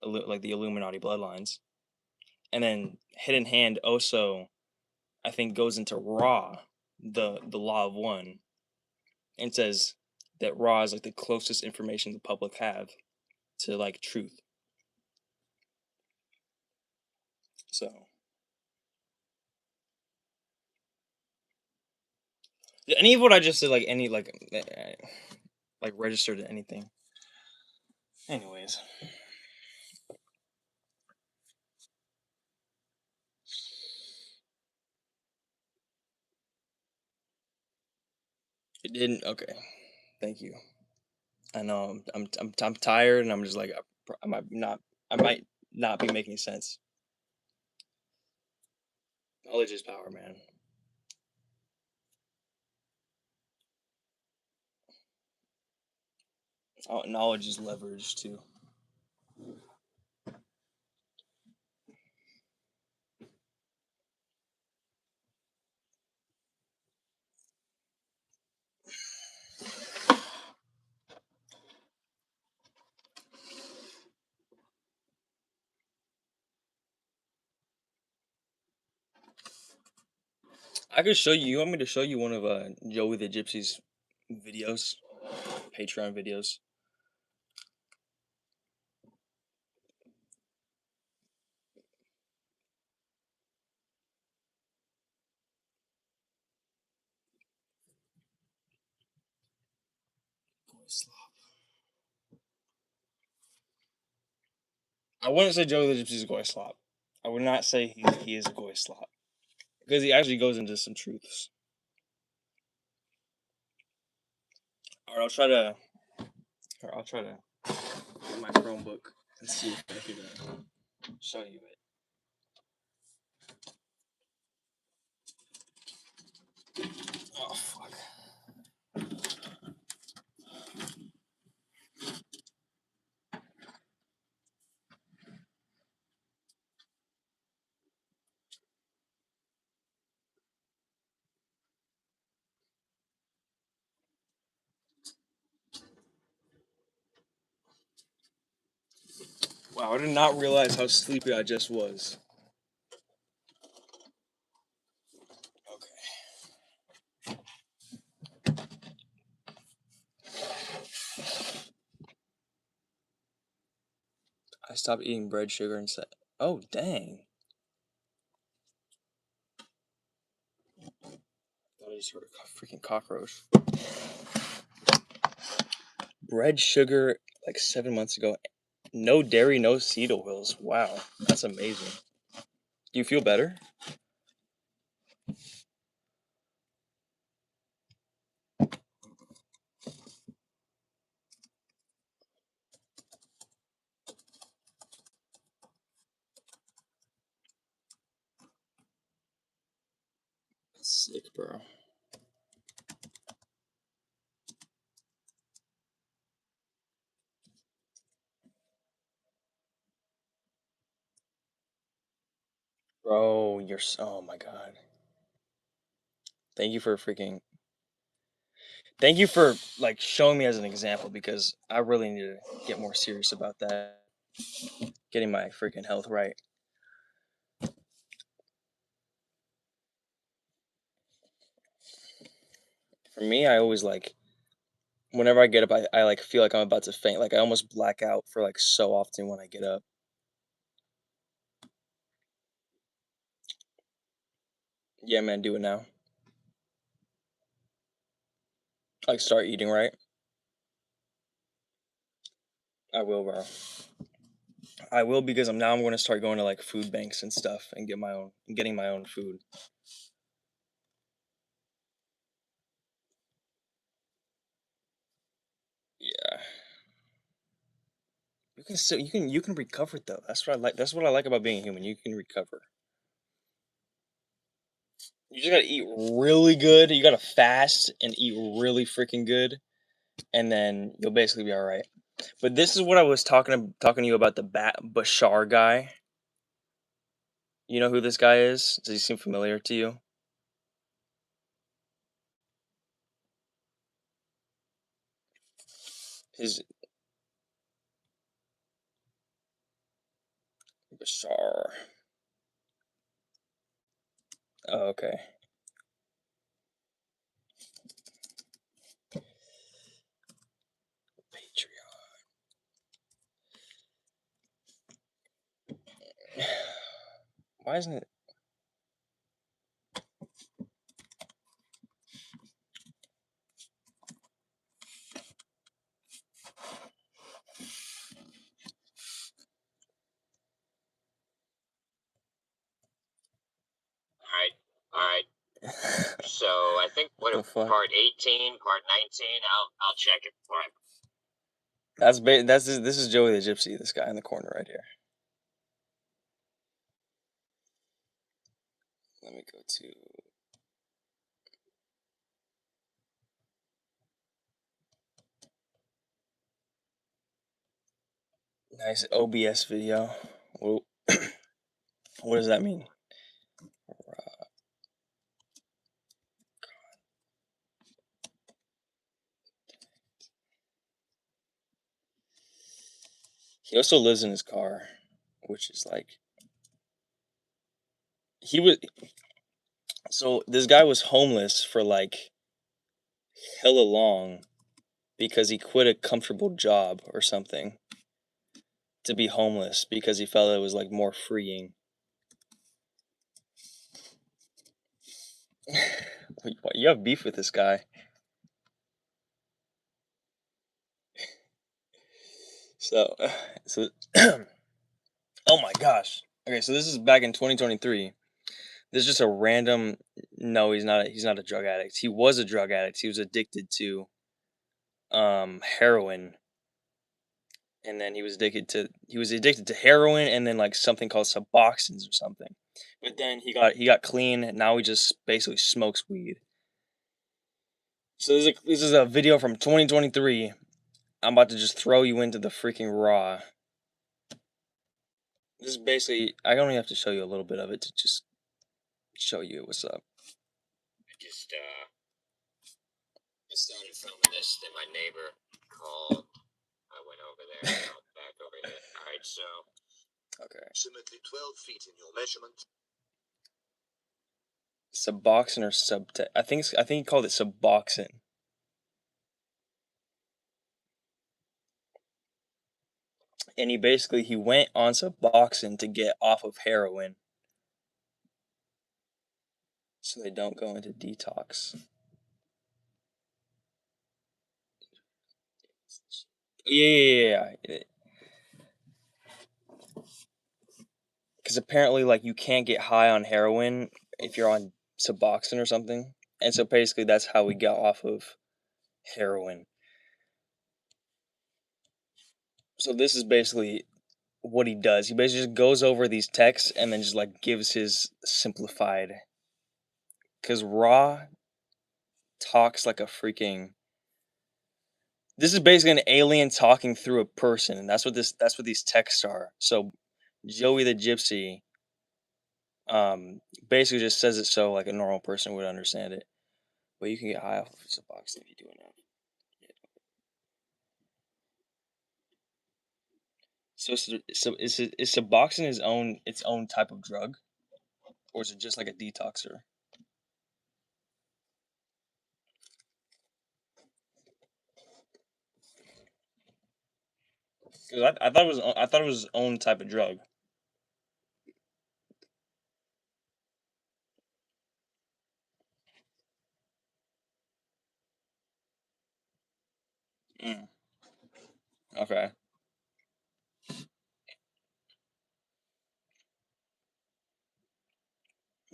like the Illuminati bloodlines. And then Hidden Hand also, I think, goes into Ra, the Law of One, and says that Ra is like the closest information the public have to like truth. So, yeah, any of what I just said, like any like registered to anything. Anyways, it didn't. Okay, thank you. I know I'm tired, and I'm just like I might not be making sense. Knowledge is power, man. Oh, knowledge is leverage too. I could show you. You want me to show you one of Joey the Gypsy's videos, Patreon videos? I wouldn't say Joey the Gypsy's a goy slop. I would not say he is a goy slop because he actually goes into some truths. Or I'll try to get my Chromebook and see if I could show you it. Oh fuck! Wow, I did not realize how sleepy I just was. Okay. I stopped eating bread, sugar, and set. Oh dang! I just heard a freaking cockroach. Bread, sugar, like 7 months ago. No dairy, no seed oils. Wow, that's amazing. Do you feel better? That's sick, bro. Bro, you're so. Oh my god. Thank you for freaking. Thank you for like showing me as an example because I really need to get more serious about that. Getting my freaking health right. For me, I always like whenever I get up, I like feel like I'm about to faint. Like I almost black out for like so often when I get up. Yeah, man, do it now. Like start eating right. I will, bro. I will because I'm going to start going to like food banks and stuff and getting my own food. Yeah. You can recover though. That's what I like. That's what I like about being human. You can recover. You just gotta eat really good. You gotta fast and eat really freaking good, and then you'll basically be all right. But this is what I was talking to you about the Bashar guy. You know who this guy is? Does he seem familiar to you? His Bashar. Oh, okay. Patreon. Why isn't it? All right. So I think what The fuck? part 18, part 19. I'll check it for him. This is Joey the Gypsy. This guy in the corner right here. Let me go to. Nice OBS video. Whoa. What does that mean? He also lives in his car, which is like he was. So this guy was homeless for like hella long because he quit a comfortable job or something to be homeless because he felt it was like more freeing. You have beef with this guy. So oh my gosh. Okay, so this is back in 2023. This is just a random. No, he's not. He's not a drug addict. He was a drug addict. He was addicted to heroin, and then he was addicted to heroin, and then like something called Suboxones or something. But then he got clean. And now he just basically smokes weed. So this is a video from 2023. I'm about to just throw you into the freaking raw. This is basically. I only have to show you a little bit of it to just show you what's up. I started filming this, then my neighbor called. I went over there, now I'm back over here. All right, so. Okay. Approximately 12 feet in your measurement. Suboxone or I think he called it Suboxone. And he went on Suboxone to get off of heroin, so they don't go into detox. Yeah. Because apparently, like, you can't get high on heroin if you're on Suboxone or something, and so basically that's how we got off of heroin. So this is basically what he does. He basically just goes over these texts and then just like gives his simplified. Because Raw talks like a freaking. This is basically an alien talking through a person, and that's what these texts are. So Joey the Gypsy basically just says it so like a normal person would understand it. But you can get high off of Suboxone if you do enough. So is Suboxone its own type of drug, or is it just like a detoxer? Because I thought it was its own type of drug. Mm. Okay.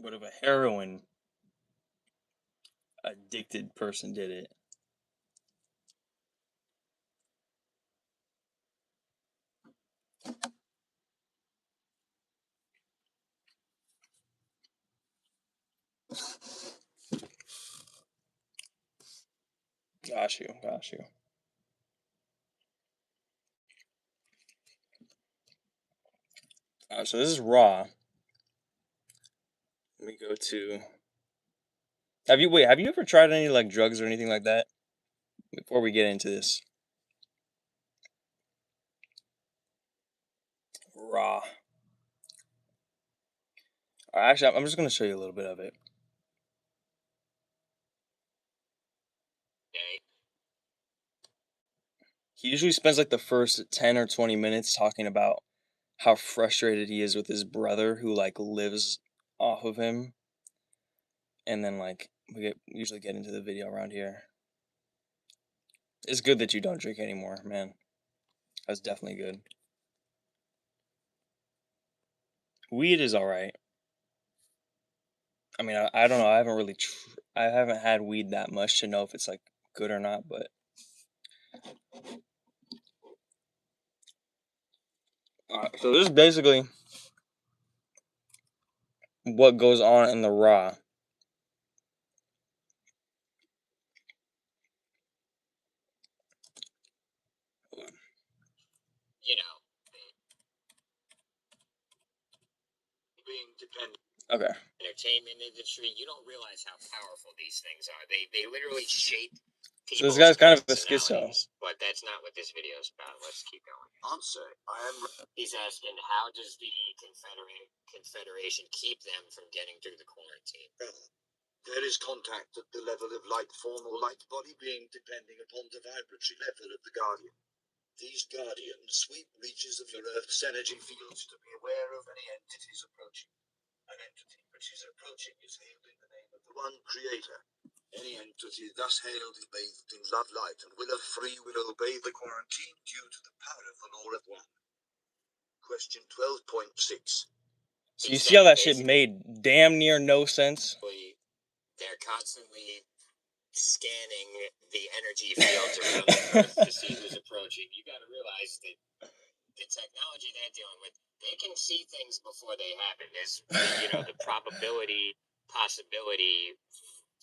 But if a heroin addicted person did it, got you. So this is Raw. Let me go to. Have you ever tried any like drugs or anything like that? Before we get into this, Raw. Actually, I'm just gonna show you a little bit of it. He usually spends like the first 10 or 20 minutes talking about how frustrated he is with his brother who like lives off of him. And then like we usually get into the video around here. It's good that you don't drink anymore, man. That's definitely good. Weed is all right. I mean, I don't know. I haven't really I haven't had weed that much to know if it's like good or not, but so this is basically what goes on in the raw. You know, being dependent. Okay. Entertainment industry, you don't realize how powerful these things are. They literally shape So this people's guy's kind of a schizo. personalities. But that's not what this video is about. Let's keep going. Answer: He's asking, how does the Confederation keep them from getting through the quarantine? There is contact at the level of light form or light body being depending upon the vibratory level of the Guardian. These Guardians sweep reaches of your Earth's energy fields to be aware of any entities approaching. An entity which is approaching is hailed in the name of the one Creator. Any entity thus hailed is bathed in love light and will of free will obey the quarantine due to the power of the law of one. Question 12.6. So you see how that shit made damn near no sense? They're constantly scanning the energy fields around the Earth to see who's approaching. You got to realize that the technology they're dealing with, they can see things before they happen. There's, you know, the possibility,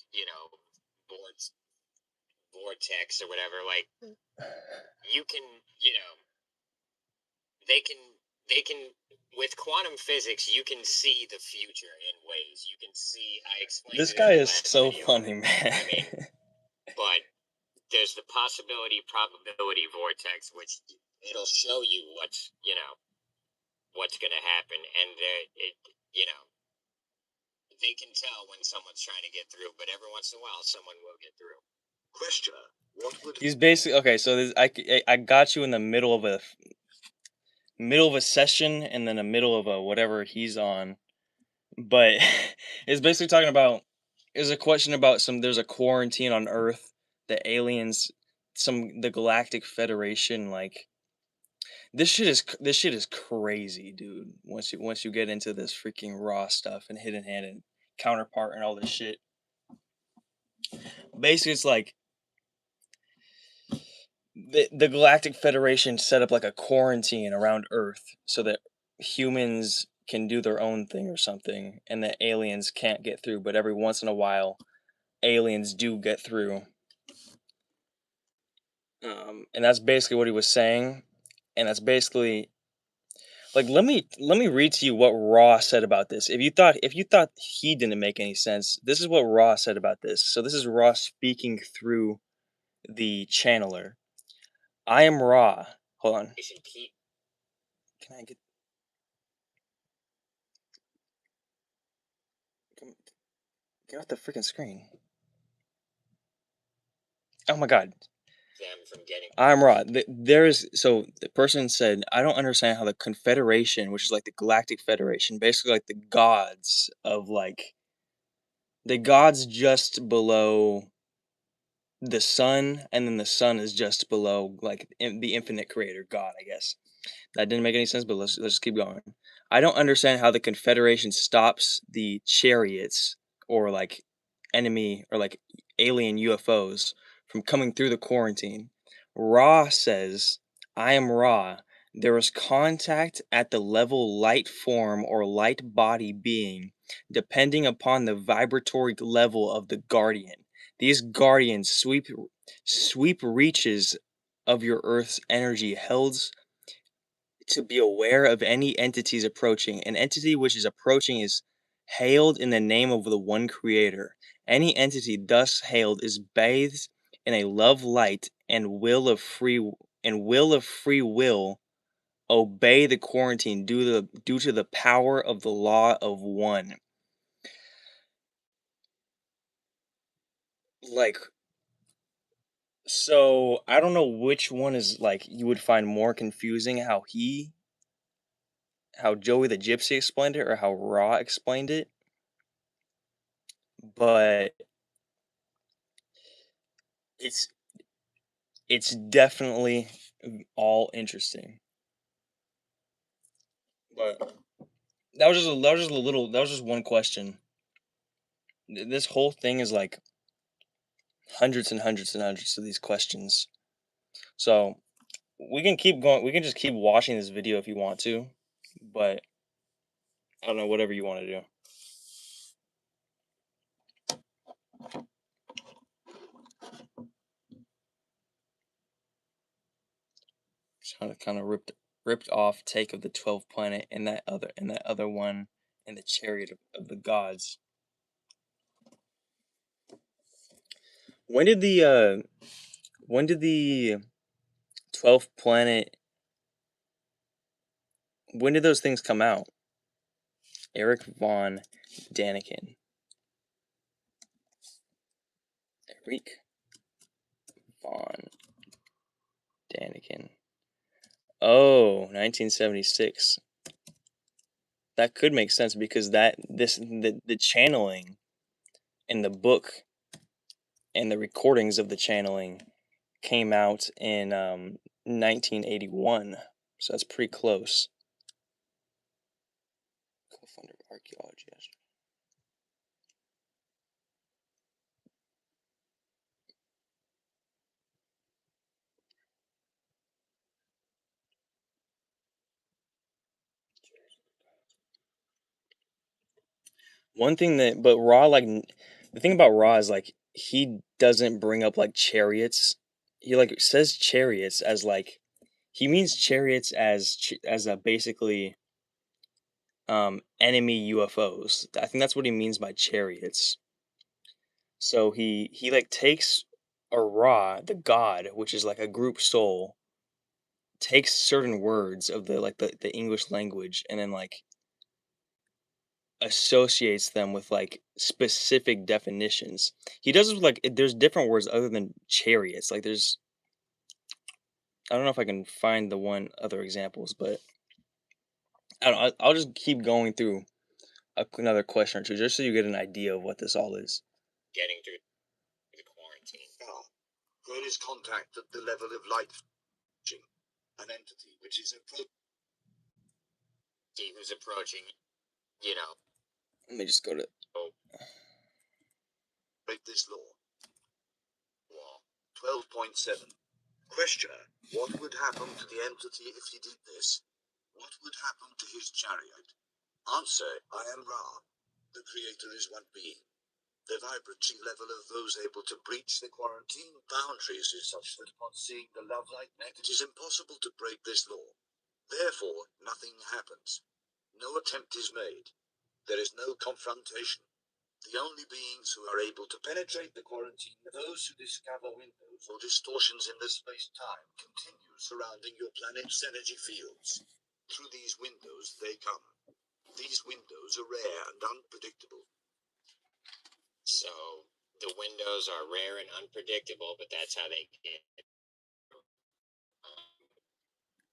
you know, vortex or whatever. Like, you can, you know, they can, with quantum physics, you can see the future in ways. You can see, I explained this guy is so funny, man. I mean, but there's the possibility probability vortex, which it'll show you what's, you know, what's going to happen. And you know, they can tell when someone's trying to get through, but every once in a while, someone will get through. Questioner, what would... He's basically, okay, so this, I got you in the middle of a session and then a middle of a whatever he's on. But it's basically talking about, there's a question about there's a quarantine on Earth, the aliens, the Galactic Federation, like, this shit is crazy, dude. Once you get into this freaking raw stuff and Hidden Hand and Counterpart and all this shit. Basically, it's like the Galactic Federation set up like a quarantine around Earth so that humans can do their own thing or something, and that aliens can't get through. But every once in a while, aliens do get through. And that's basically what he was saying. And that's basically like, let me read to you what Raw said about this. If you thought he didn't make any sense, this is what Raw said about this. So this is Raw speaking through the channeler. I am Raw. Hold on. Can I get off the freaking screen? Oh my god. I'm Raw. So the person said, I don't understand how the Confederation, which is like the Galactic Federation, basically like the gods of like the gods just below the sun, and then the sun is just below like the infinite creator God, I guess. That didn't make any sense, but let's just keep going. I don't understand how the Confederation stops the chariots or like enemy or like alien UFOs from coming through the quarantine. Ra says, I am Ra. There is contact at the level light form or light body being, depending upon the vibratory level of the guardian. These guardians sweep reaches of your Earth's energy held to be aware of any entities approaching. An entity which is approaching is hailed in the name of the one creator. Any entity thus hailed is bathed in a love light and will of free will obey the quarantine due to the power of the law of one. Like, so I don't know which one is like you would find more confusing, how he how Joey the Gypsy explained it or how Raw explained it, but it's definitely all interesting. But that was just one question. This whole thing is like hundreds and hundreds and hundreds of these questions. So we can keep going. We can just keep watching this video if you want to, but I don't know, whatever you want to do. Kind of ripped off take of the 12th planet and that other one in the chariot of the gods. When did the 12th planet, when did those things come out? Eric von Daniken. Eric von Daniken. Oh, 1976. That could make sense because the channeling and the book and the recordings of the channeling came out in 1981. So that's pretty close. Co-founder of archaeology. One thing but Ra, like, the thing about Ra is like he doesn't bring up like chariots. He like says chariots as like he means chariots as a basically enemy UFOs. I think that's what he means by chariots. So he like takes a Ra, the god, which is like a group soul, takes certain words of the English language and then like associates them with like specific definitions. He does it with like there's different words other than chariots. Like there's I don't know if I can find the one other examples, but I don't know, I'll just keep going through another question or two just so you get an idea of what this all is. Getting through the quarantine. There is contact at the level of light, an entity which is who's approaching, you know. Let me just go to break this law. Law 12.7. Questioner, what would happen to the entity if he did this? What would happen to his chariot? Answer, I am Ra. The creator is one being. The vibrating level of those able to breach the quarantine boundaries is such that upon seeing the love light net it is impossible to break this law. Therefore, nothing happens. No attempt is made. There is no confrontation. The only beings who are able to penetrate the quarantine are those who discover windows or distortions in the space-time continue surrounding your planet's energy fields. Through these windows they come. These windows are rare and unpredictable. So, the windows are rare and unpredictable, but that's how they get.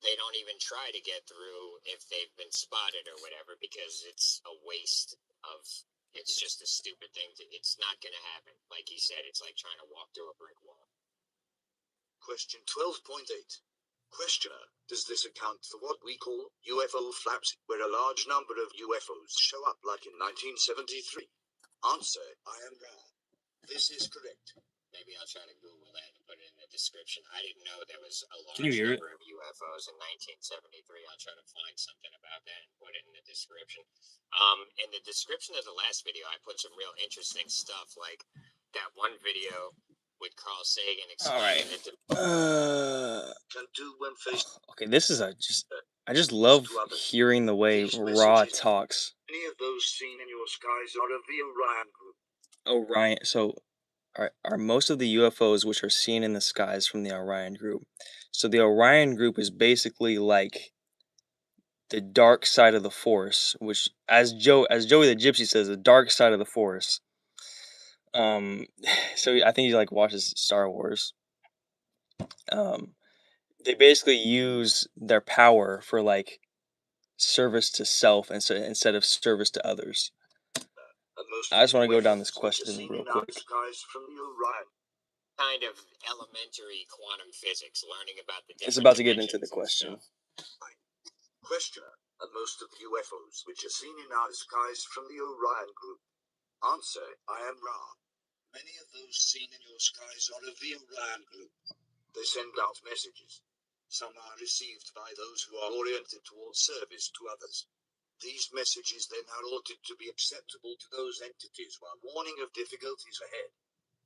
They don't even try to get through if they've been spotted or whatever because it's a waste of... It's just a stupid thing. It's not going to happen. Like he said, it's like trying to walk through a brick wall. Question 12.8. Questioner, does this account for what we call UFO flaps, where a large number of UFOs show up like in 1973? Answer, I am Ra. This is correct. Maybe I'll try to Google that and put it in the description. I didn't know there was a large number of UFOs in 1973. I'll try to find something about that and put it in the description. In the description of the last video, I put some real interesting stuff, like that one video with Carl Sagan explaining that can do when faced. Okay, this is I just love hearing the way Ra talks. Any of those seen in your skies are of the Orion group. Orion. So are most of the UFOs which are seen in the skies from the Orion group. So the Orion group is basically like the dark side of the force, which as Joey the Gypsy says, the dark side of the force. So I think he like watches Star Wars. They basically use their power for like service to self instead of service to others. I just want to go down this question real quick. Kind of elementary quantum physics, learning about the different It's about to get into the question. Questioner, are most of the UFOs which are seen in our skies from the Orion group? Answer, I am Ra. Many of those seen in your skies are of the Orion group. They send out messages. Some are received by those who are oriented towards service to others. These messages then are altered to be acceptable to those entities while warning of difficulties ahead.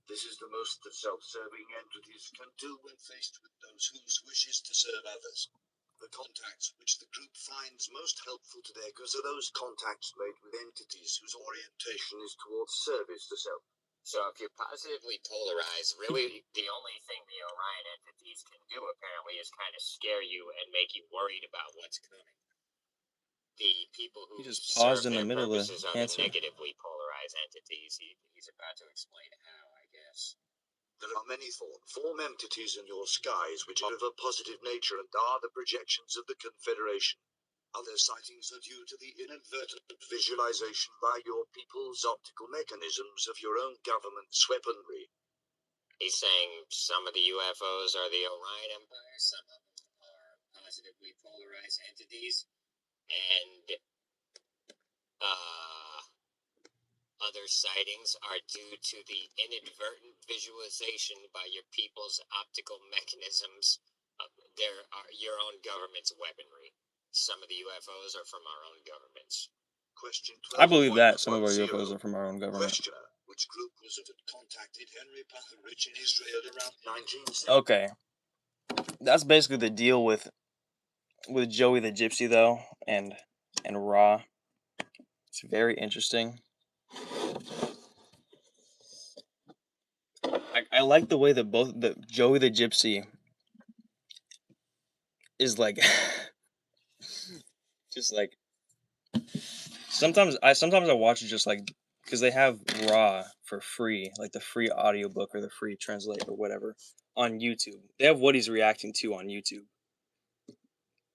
This is the most that self-serving entities can do when faced with those whose wishes to serve others. The contacts which the group finds most helpful to their cause are those contacts made with entities whose orientation is towards service to self. So if you're positively polarized, really the only thing the Orion entities can do apparently is kind of scare you and make you worried about what's coming. The people who He just paused serve in the their middle of purposes the are answer. the negatively polarized entities. He's about to explain how, I guess. There are many form entities in your skies which are of a positive nature and are the projections of the Confederation. Other sightings are due to the inadvertent visualization by your people's optical mechanisms of your own government's weaponry. He's saying some of the UFOs are the Orion Empire, some of them are positively polarized entities, and other sightings are due to the inadvertent visualization by your people's optical mechanisms of your own government's weaponry. Some of the UFOs are from our own governments. Question 12. I believe that some of our UFOs are from our own government. Questioner, which group was it that contacted Henry Pufferich in Israel around 1970? Okay, that's basically the deal with Joey the Gypsy though, and Ra. It's very interesting. I like the way that Joey the Gypsy is like, just like, sometimes I watch it just like, because they have Raw for free, like the free audiobook or the free translate or whatever on YouTube. They have what he's reacting to on YouTube.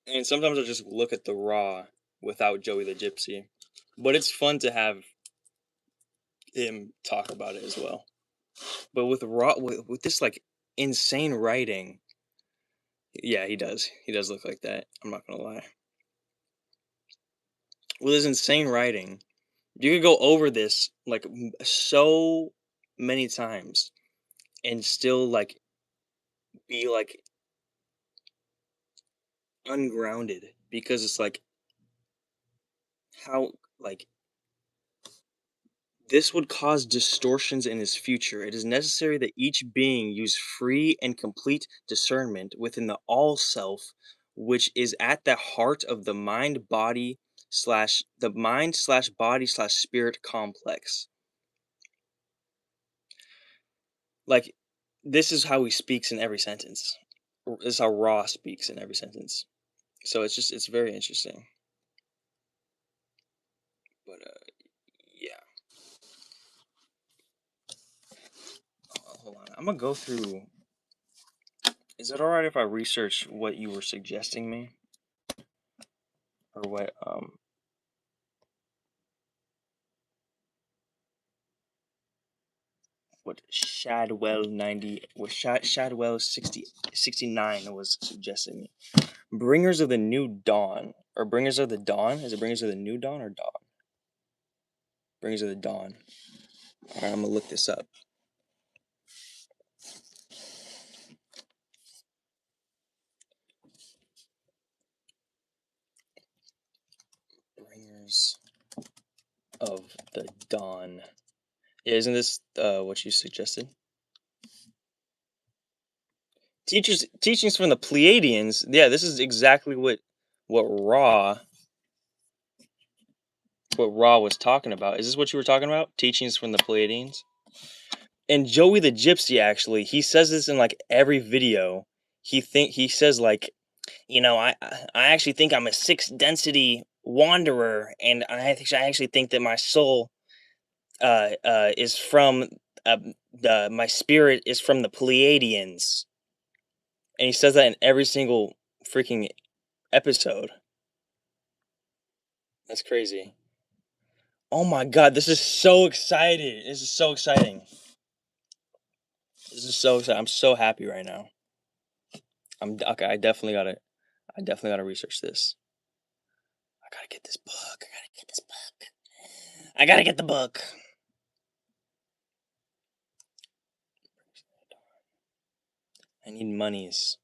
And sometimes I just look at the Raw without Joey the Gypsy. But it's fun to have him talk about it as well. But with Raw, with this like insane writing, yeah, he does. He does look like that. I'm not gonna lie. With his insane writing, you could go over this like so many times and still like be like ungrounded, because it's like how like this would cause distortions in his future. It is necessary that each being use free and complete discernment within the all self, which is at the heart of the mind body slash body slash spirit complex. Like, this is how he speaks in every sentence. This is how Raw speaks in every sentence. So it's very interesting. But yeah. Hold on. I'm gonna go through. Is it alright if I research what you were suggesting me? Or what Shadwell 69 was suggesting me. Bringers of the New Dawn. Or Bringers of the Dawn? Is it Bringers of the New Dawn or Dawn? Bringers of the Dawn. Alright, I'm gonna look this up. Bringers of the Dawn. Yeah, isn't this what you suggested? Teachings from the Pleiadians. Yeah, this is exactly what Ra was talking about. Is this what you were talking about? Teachings from the Pleiadians? And Joey the Gypsy, actually, he says this in like every video. He says like, I actually think I'm a 6th density wanderer, and I actually think that my soul is from my spirit is from the Pleiadians. And he says that in every single freaking episode. That's crazy. Oh my god, this is so exciting. This is so exciting. This is so exciting. I'm so happy right now. Okay, I definitely gotta research this. I gotta get this book. I gotta get the book. I need monies.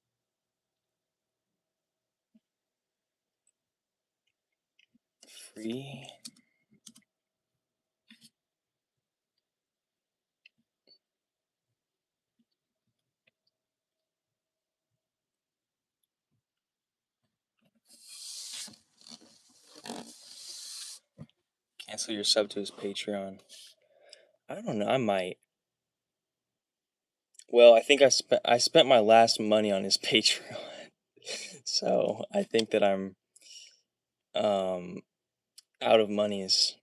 Free. Cancel your sub to his Patreon. I don't know. I might. Well, I think I spent my last money on his Patreon, so I think that I'm out of monies.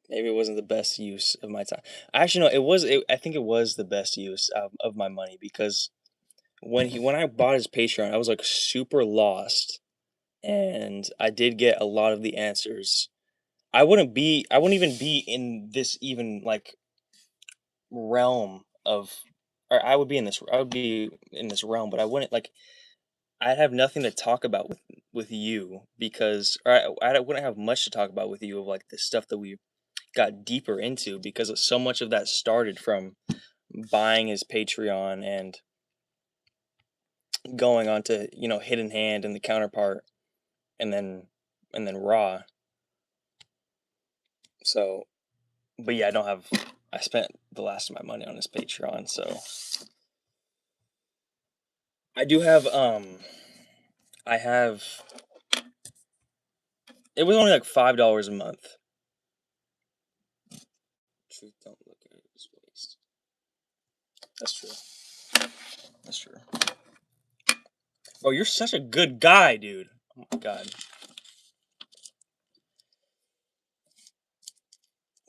Maybe it wasn't the best use of my time. Actually, no, it was. I think it was the best use of my money because when I bought his Patreon, I was like super lost, and I did get a lot of the answers. I wouldn't even be in this even like realm of, or I would be in this realm, but I wouldn't like. I'd have nothing to talk about with you because, or I wouldn't have much to talk about with you of like the stuff that we got deeper into because so much of that started from buying his Patreon and going on to Hidden Hand and the Counterpart and then Raw. So, but yeah, I spent the last of my money on his Patreon, so I do have I have it was only like $5 a month. Truth don't look at it as waste. That's true. That's true. Oh, you're such a good guy, dude. Oh my god.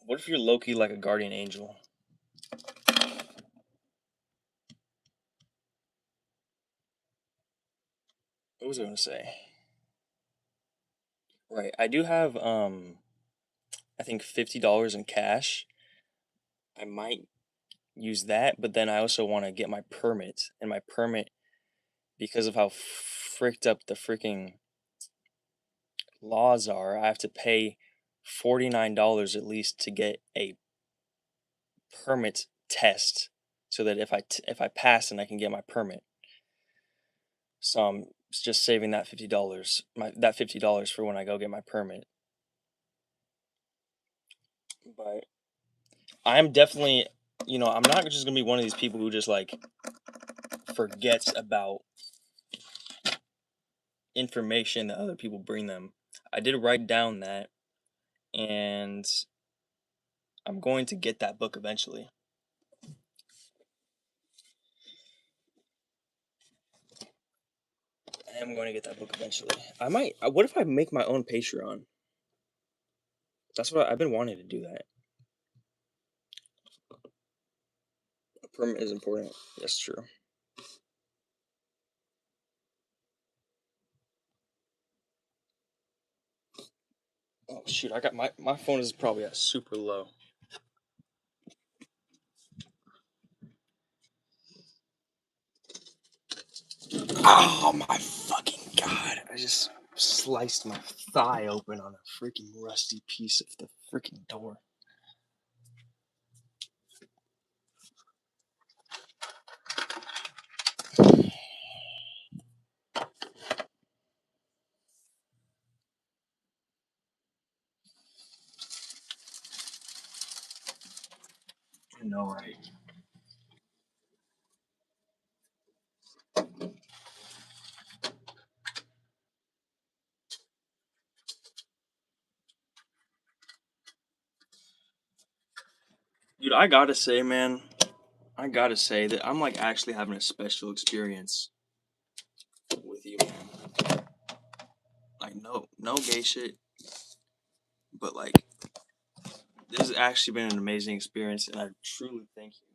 What if you're low-key like a guardian angel? What was I gonna say? Right. I do have I think $50 in cash. I might use that, but then I also want to get my permit. And my permit, because of how fricked up the freaking laws are, I have to pay $49 at least to get a permit test so that if I pass, then I can get my permit. So I'm just saving that $50 for when I go get my permit. But I'm definitely, I'm not just gonna be one of these people who just like forgets about information that other people bring them. I did write down that, and I'm going to get that book eventually. I am going to get that book eventually. I might. What if I make my own Patreon? That's what I've been wanting to do. That a permit is important. That's true. Oh shoot! I got my phone is probably at super low. Oh my fucking god! I just sliced my thigh open on a freaking rusty piece of the freaking door. I know, right? Dude, I gotta say, man, that I'm like actually having a special experience with you, man. Like, no gay shit, but like, this has actually been an amazing experience, and I truly thank you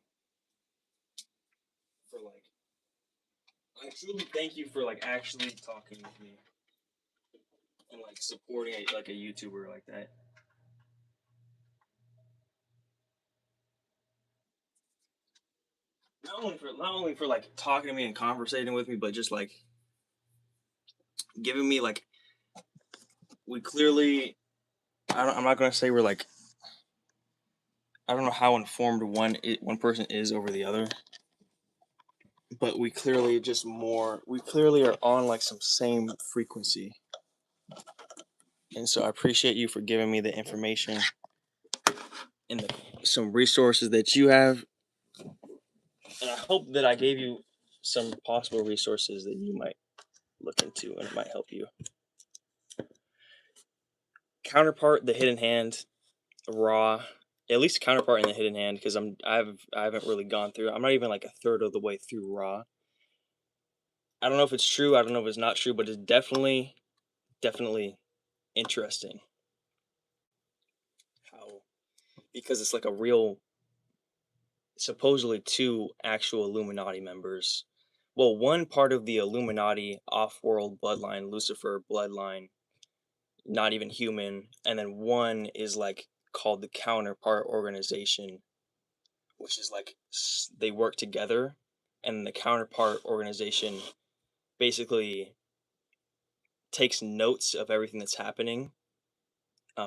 for like, actually talking with me, and like like supporting like a YouTuber like that. Not only for like talking to me and conversating with me, but just like giving me like we clearly. I'm not gonna say we're like. I don't know how informed one person is over the other, but we clearly are on like some same frequency. And so I appreciate you for giving me the information and some resources that you have. And I hope that I gave you some possible resources that you might look into and it might help you. Counterpart, the hidden hand, raw, at least counterpart in the hidden hand, because I haven't really gone through. I'm not even like a third of the way through raw. I don't know if it's true. I don't know if it's not true, but it's definitely interesting. How, because it's like a real, supposedly two actual Illuminati members. Well, one part of the Illuminati off-world bloodline, Lucifer bloodline, not even human, and then one is like called the counterpart organization, which is like they work together, and the counterpart organization basically takes notes of everything that's happening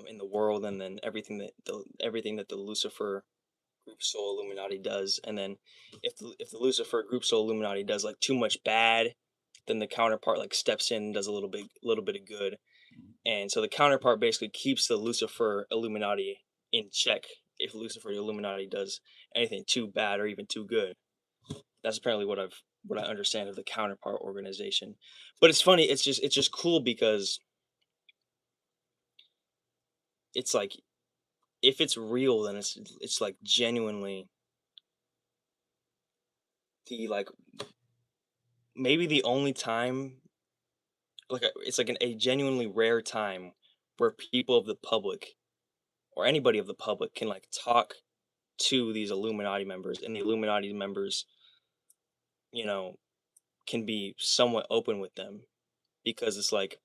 in the world, and then everything that the Lucifer group soul Illuminati does, and then if the Lucifer group soul Illuminati does like too much bad, then the counterpart like steps in and does a little bit of good, and so the counterpart basically keeps the Lucifer Illuminati in check if Lucifer Illuminati does anything too bad or even too good. That's apparently what I understand of the counterpart organization. But it's funny. It's just cool because it's like if it's real, then it's like genuinely the like maybe the only time like it's like a genuinely rare time where people of the public or anybody of the public can like talk to these Illuminati members, and the Illuminati members, you know, can be somewhat open with them because it's like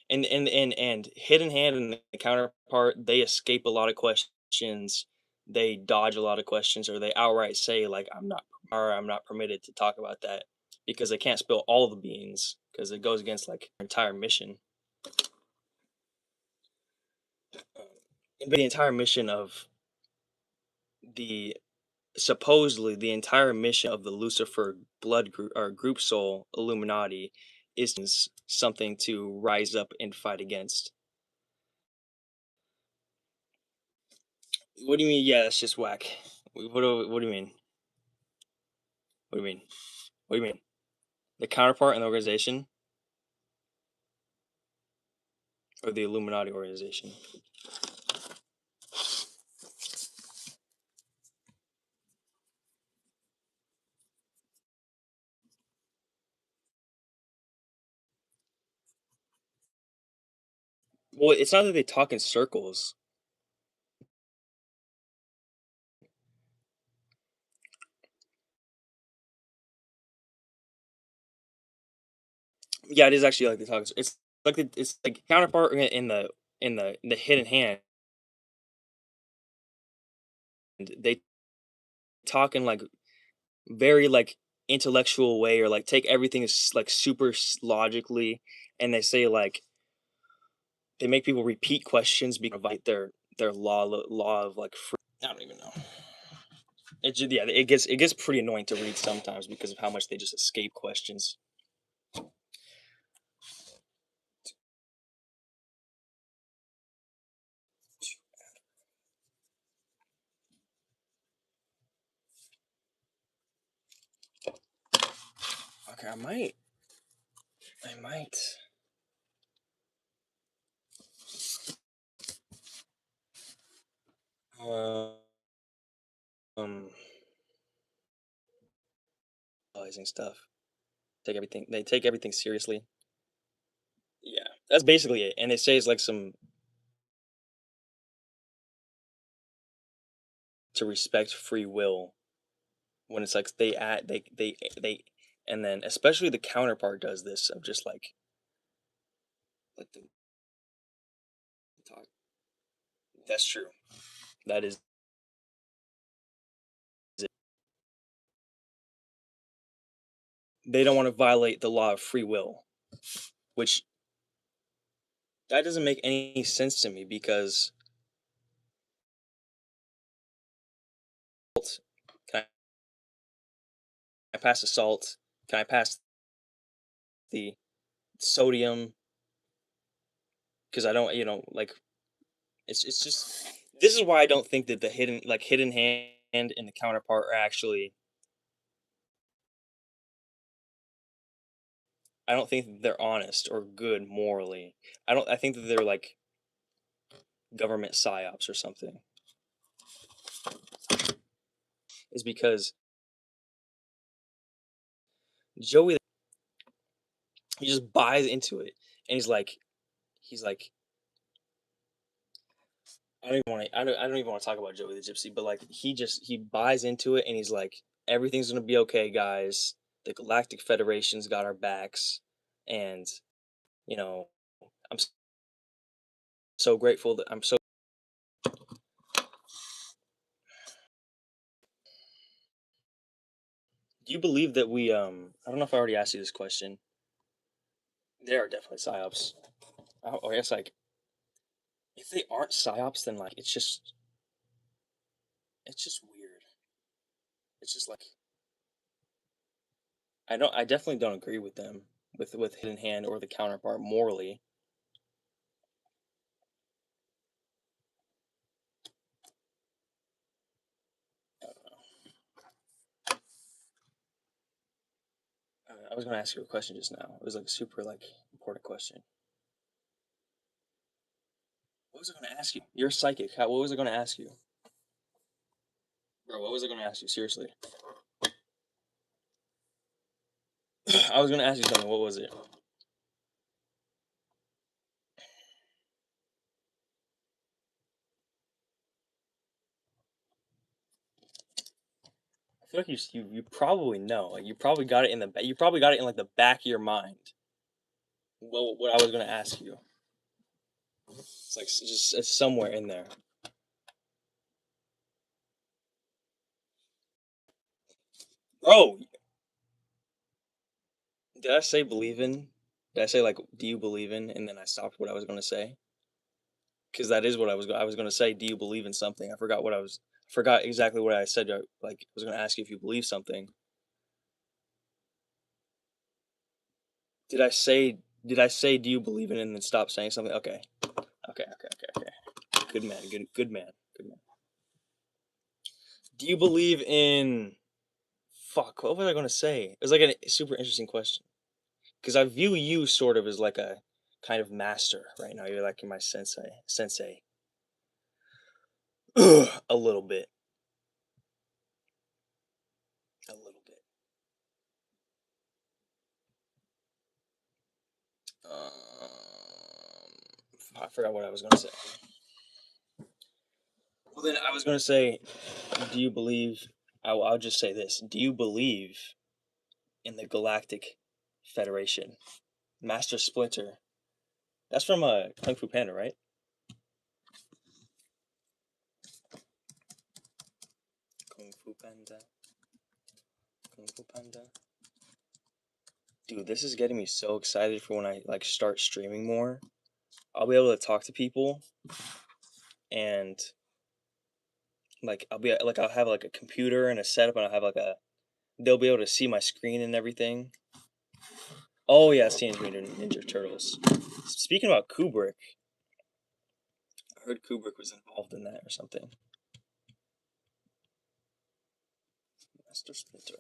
and hidden hand and the counterpart, they escape a lot of questions, they dodge a lot of questions, or they outright say like I'm not permitted to talk about that because they can't spill all the beans because it goes against like their entire mission. But the entire mission of the supposedly the entire mission of the Lucifer blood group or group soul Illuminati is something to rise up and fight against. What do you mean? Yeah, it's just whack. What do you mean? What do you mean? What do you mean? The counterpart in the organization or the Illuminati organization? Well, it's not that they talk in circles. Yeah, it is actually like they talk. It's like it's like counterpart in the hidden hand. They talk in like very like intellectual way or like take everything like super logically, and they say like they make people repeat questions because their law of like free. I don't even know. Yeah, it gets pretty annoying to read sometimes because of how much they just escape questions. Okay, I might. Um, Realizing stuff. They take everything seriously. Yeah, that's basically it. And they say it's like some to respect free will when it's like they add they and then especially the counterpart does this of just like the talk. That's true. That is it. They don't want to violate the law of free will, which that doesn't make any sense to me because can I pass the salt? Can I pass the sodium? Because I don't, like it's just this is why I don't think that the hidden hand and the counterpart are actually. I don't think that they're honest or good morally. I think that they're like government psyops or something. Is because Joey, he just buys into it, and he's like, I don't even want to talk about Joey the Gypsy, but like he buys into it, and he's like, everything's gonna be okay, guys. The Galactic Federation's got our backs, and you know, I'm so grateful that I'm so. Do you believe that we I don't know if I already asked you this question. There are definitely psyops. I guess like if they aren't psyops, then like it's just weird. It's just like I definitely don't agree with them with Hidden Hand or the counterpart morally. I was gonna ask you a question just now. It was like a super like important question. What was I gonna ask you? You're psychic. What was I gonna ask you? Bro, what was I gonna ask you? Seriously. I was gonna ask you something. What was it? I feel like you probably know. Like you probably got it in like the back of your mind. What I was gonna ask you. It's like it's somewhere in there. Bro, did I say believe in? Did I say like do you believe in? And then I stopped what I was gonna say. Because that is what I was gonna say. Do you believe in something? I forgot exactly what I said. Like I was gonna ask you if you believe something. Did I say do you believe in it and then stop saying something? Okay. Good man. Good man. Do you believe in fuck, what was I gonna say? It was like a super interesting question. Because I view you sort of as like a kind of master right now. You're like my sensei. A little bit. I forgot what I was gonna say. Well, then I was gonna say, do you believe? I'll just say this: do you believe in the Galactic Federation? Master Splinter. That's from Kung Fu Panda, right? Kung Fu Panda. Kung Fu Panda. Dude, this is getting me so excited for when I like start streaming more. I'll be able to talk to people, and like I'll have like a computer and a setup, and I'll have like they'll be able to see my screen and everything. Oh yeah, Teenage Mutant Ninja Turtles. Speaking about Kubrick, I heard Kubrick was involved in that or something. Master Splinter.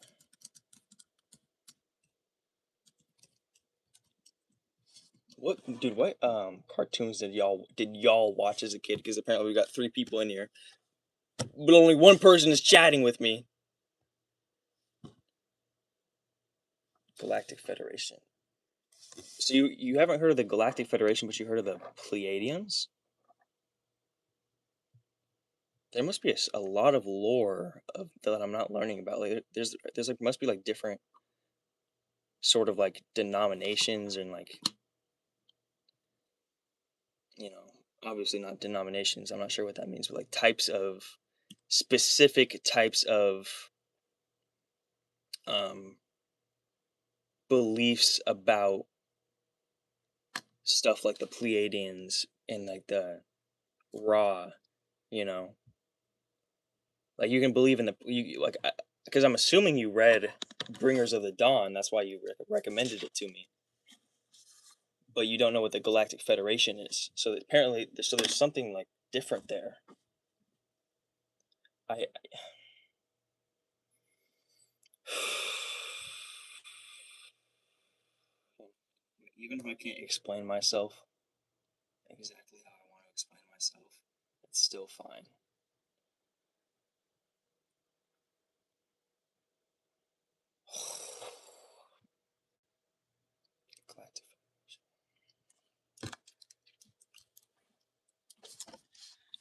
What cartoons did y'all watch as a kid? Because apparently we got 3 people in here, but only one person is chatting with me. Galactic Federation. So you haven't heard of the Galactic Federation, but you heard of the Pleiadians? There must be a lot of lore that I'm not learning about. Like there's like must be like different sort of like denominations and like obviously not denominations, I'm not sure what that means, but like types of, specific types of beliefs about stuff like the Pleiadians and like the Ra, you know, like you can believe in the like, because I'm assuming you read Bringers of the Dawn, that's why you recommended it to me, but you don't know what the Galactic Federation is, so apparently there's something like different there. Even if I can't explain myself exactly how I want to explain myself, it's still fine.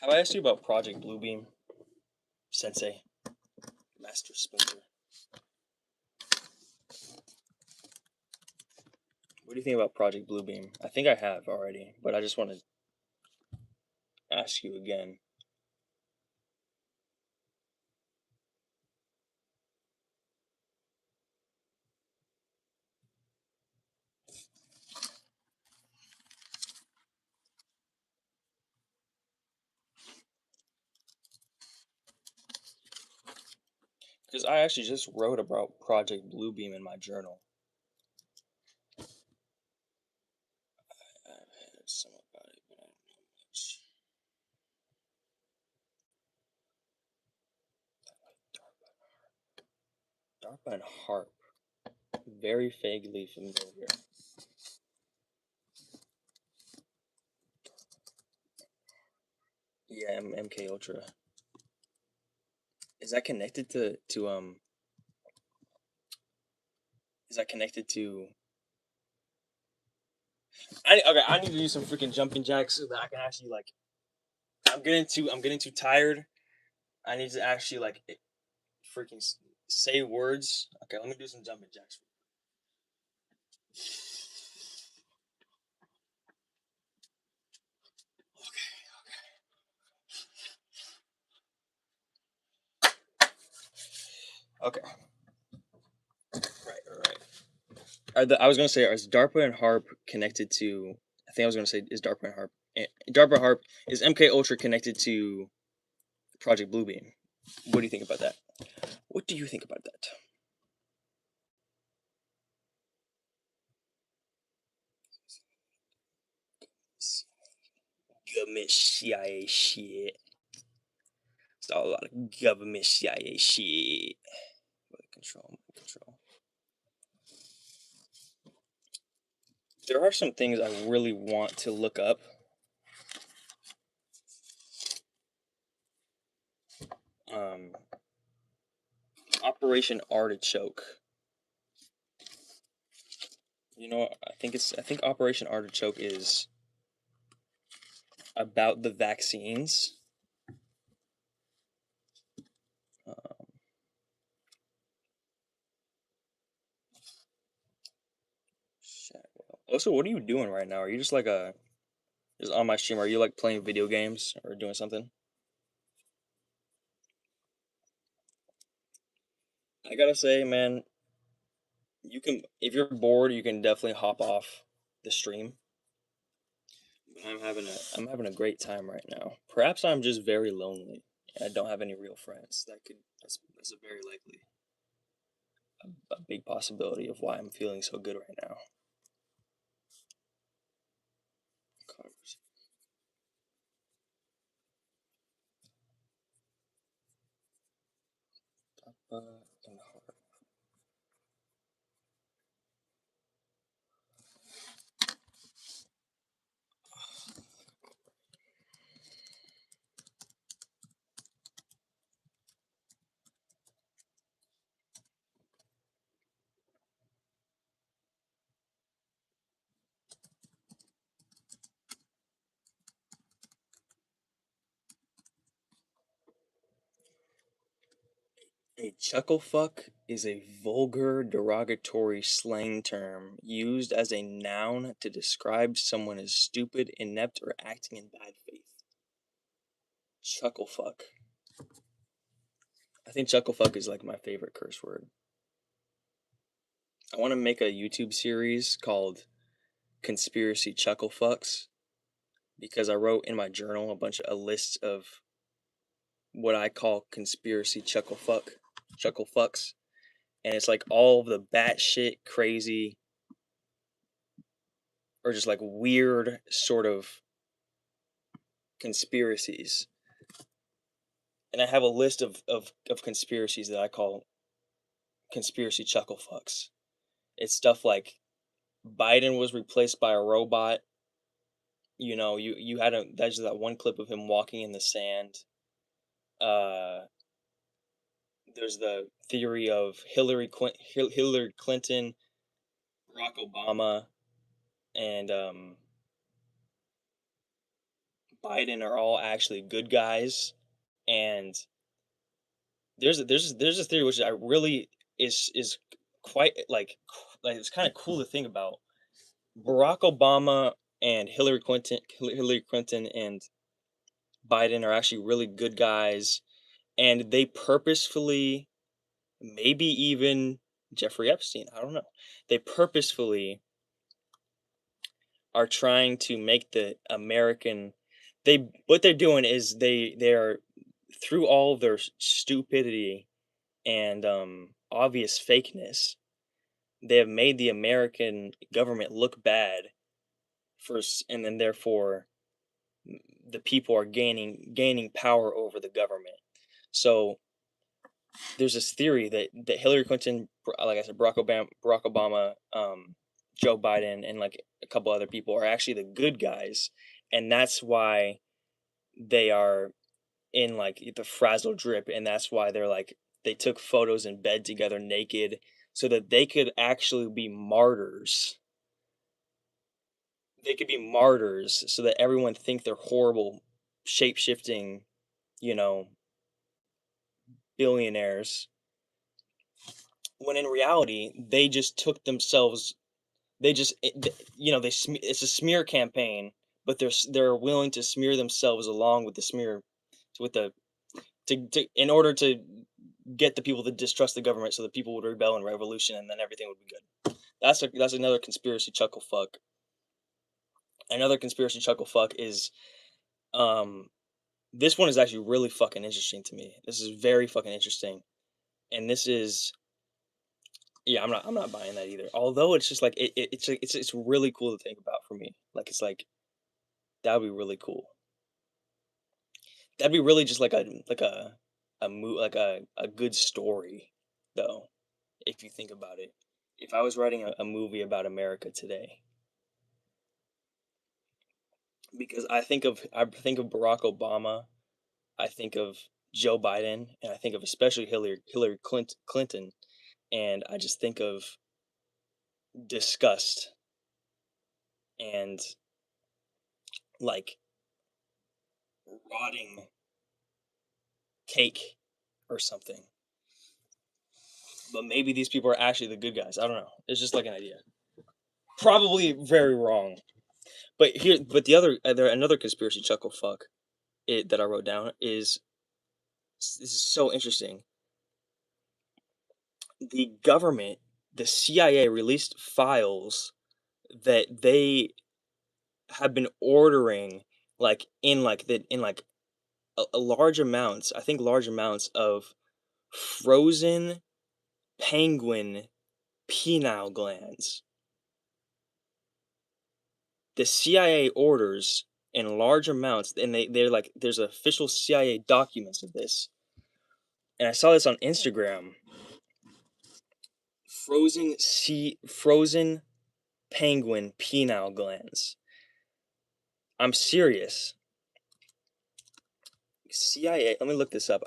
Have I asked you about Project Bluebeam, Sensei, Master Splinter? What do you think about Project Bluebeam? I think I have already, but I just want to ask you again. Because I actually just wrote about Project Bluebeam in my journal. I've heard some about it, but I don't know much. DARPA and HARP. Very vaguely familiar. Yeah, MK Ultra. Is that connected to is that connected to I need to do some freaking jumping jacks so that I can actually like I'm getting too tired. I need to actually like freaking say words. Okay, let me do some jumping jacks. Okay. Right. I was gonna say, is DARPA and HARP connected to? I think I was gonna say, is DARPA and HARP? DARPA HARP is MK Ultra connected to Project Bluebeam? What do you think about that? What do you think about that? Government CIA shit. It's all a lot of government CIA shit. Control. There are some things I really want to look up. Operation Artichoke. You know, I think Operation Artichoke is about the vaccines. Also, what are you doing right now? Are you just like just on my stream? Are you like playing video games or doing something? I gotta say, man, you can, if you're bored, you can definitely hop off the stream. But I'm having a great time right now. Perhaps I'm just very lonely and I don't have any real friends. That's a very likely a big possibility of why I'm feeling so good right now. A chuckle fuck is a vulgar, derogatory slang term used as a noun to describe someone as stupid, inept, or acting in bad faith. Chuckle fuck. I think chuckle fuck is like my favorite curse word. I want to make a YouTube series called Conspiracy Chuckle Fucks, because I wrote in my journal a list of what I call conspiracy chuckle fucks, and it's like all the batshit crazy or just like weird sort of conspiracies. And I have a list of conspiracies that I call conspiracy chuckle fucks. It's stuff like Biden was replaced by a robot. You know, you had that's that one clip of him walking in the sand. There's the theory of Hillary Clinton, Barack Obama, and Biden are all actually good guys. And there's a theory which I really is quite like it's kind of cool to think about. Barack Obama and Hillary Clinton and Biden are actually really good guys, and they purposefully, maybe even Jeffrey Epstein, I don't know, they purposefully are trying to make the American, what they're doing is they are, through all of their stupidity and obvious fakeness, they have made the American government look bad first, and then therefore the people are gaining power over the government. So there's this theory that Hillary Clinton, like I said, Barack Obama, Joe Biden, and like a couple other people are actually the good guys, and that's why they are in like the frazzle drip, and that's why they took photos in bed together naked so that they could actually be martyrs. They could be martyrs so that everyone think they're horrible, shape-shifting, billionaires, when in reality they just took themselves, it's a smear campaign, but they're willing to smear themselves along with the smear, with the in order to get the people to distrust the government, so that people would rebel in revolution, and then everything would be good. That's another conspiracy chuckle fuck. Another conspiracy chuckle fuck is this one is actually really fucking interesting to me. This is very fucking interesting, and this is, yeah, I'm not buying that either. Although it's just like it's really cool to think about for me. Like it's like that would be really cool. That'd be really just like a good story, though, if you think about it. If I was writing a movie about America today, because I think of Barack Obama, I think of Joe Biden, and I think of especially Hillary Clinton, and I just think of disgust and like rotting cake or something. But maybe these people are actually the good guys. I don't know. It's just like an idea. Probably very wrong. But another conspiracy chuckle fuck that I wrote down is, this is so interesting. The government, the CIA, released files that they have been ordering, like in a large amounts, I think large amounts of frozen penguin pineal glands. The CIA orders in large amounts, and they're like, there's official CIA documents of this. And I saw this on Instagram. Frozen penguin pineal glands. I'm serious. CIA. Let me look this up.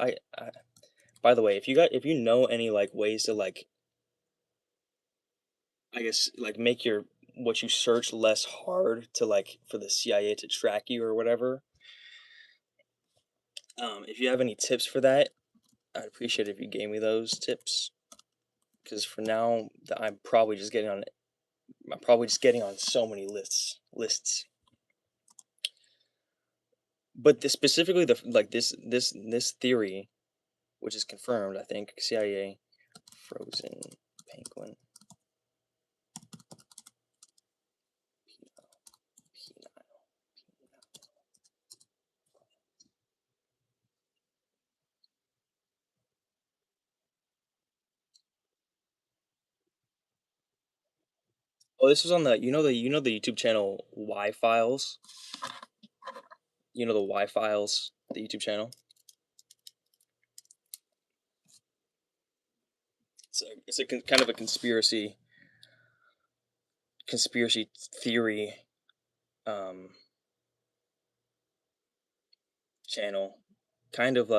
By the way, if you know any like ways to like, I guess like make what you search less hard to like for the CIA to track you or whatever. If you have any tips for that, I'd appreciate it if you gave me those tips. Because for now, I'm probably just getting on so many lists. But specifically this theory, which is confirmed, I think, CIA, frozen penguin. Oh, this was on the you know the YouTube channel Y Files. You know the Y Files, the YouTube channel. It's a kind of a conspiracy theory channel. Kind of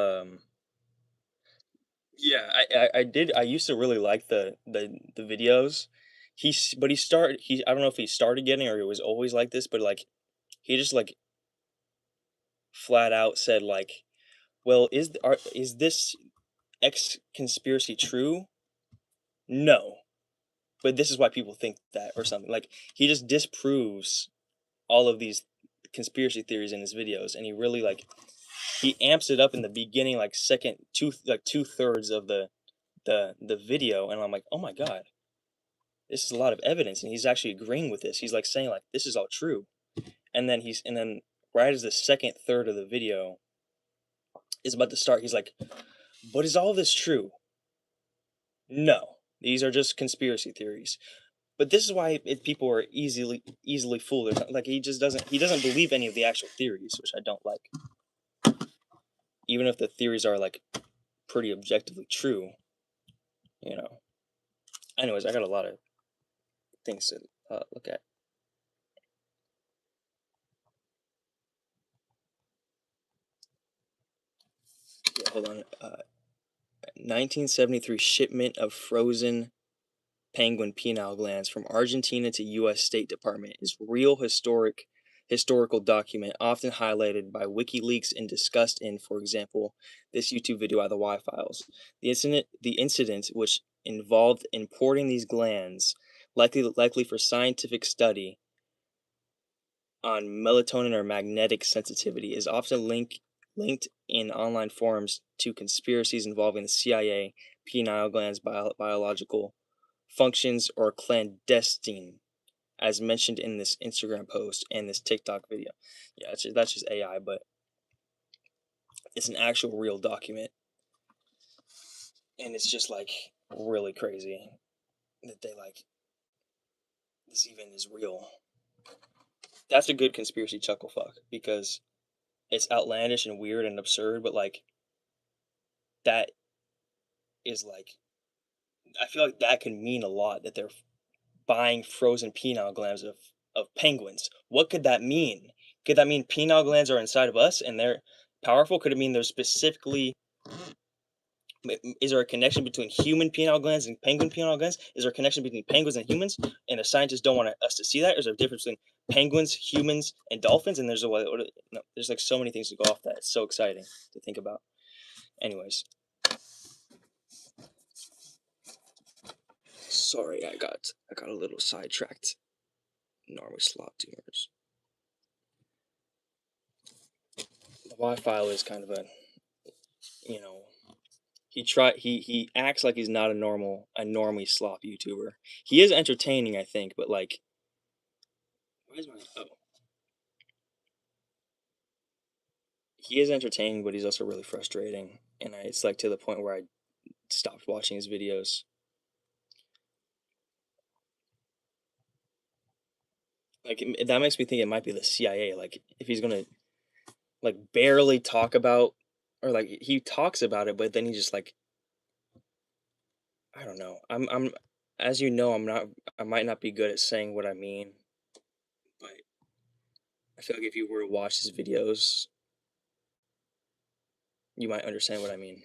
yeah, I used to really like the videos. He I don't know if he started getting or it was always like this, but like he just like flat out said like, well, is this X conspiracy true? No. But this is why people think that or something. Like he just disproves all of these conspiracy theories in his videos, and he really like he amps it up in the beginning, like two-thirds of the video, and I'm like, oh my god, this is a lot of evidence, and he's actually agreeing with this. He's like saying like this is all true, and then right as the second third of the video is about to start, he's like, but is all this true? No, these are just conspiracy theories. But this is why people are easily fooled. Like he doesn't believe any of the actual theories, which I don't like. Even if the theories are like pretty objectively true, you know. Anyways, I got a lot of things to look at. Yeah, hold on. 1973 shipment of frozen penguin penile glands from Argentina to U.S. State Department is real historical document, often highlighted by WikiLeaks and discussed in, for example, this YouTube video by the Y Files. The incident, which involved importing these glands, likely for scientific study on melatonin or magnetic sensitivity, is often linked in online forums to conspiracies involving the CIA, penile glands, biological functions, or clandestine, as mentioned in this Instagram post and this TikTok video. Yeah, that's just AI, but it's an actual real document. And it's just like really crazy that they like this even is real. That's a good conspiracy chuckle fuck, because it's outlandish and weird and absurd, but like that is like, I feel like that can mean a lot, that they're buying frozen penile glands of penguins. What could that mean? Could that mean penile glands are inside of us and they're powerful? Could it mean they're specifically... Is there a connection between human penile glands and penguin penile glands? Is there a connection between penguins and humans, and the scientists don't want us to see that? Is there a difference between penguins, humans, and dolphins? And there's there's like so many things to go off that. It's so exciting to think about. Anyways, sorry, I got a little sidetracked. Norway slop tumors. The Y-File is kind of a, you know, he acts like he's not a normie slop YouTuber. He is entertaining, I think, but like, why is my he is entertaining, but he's also really frustrating, and it's like to the point where I stopped watching his videos. Like that makes me think it might be the CIA. Like if he's gonna like barely talk about, or like he talks about it, but then he just like, I don't know. I'm as you know, I might not be good at saying what I mean, but I feel like if you were to watch his videos, you might understand what I mean.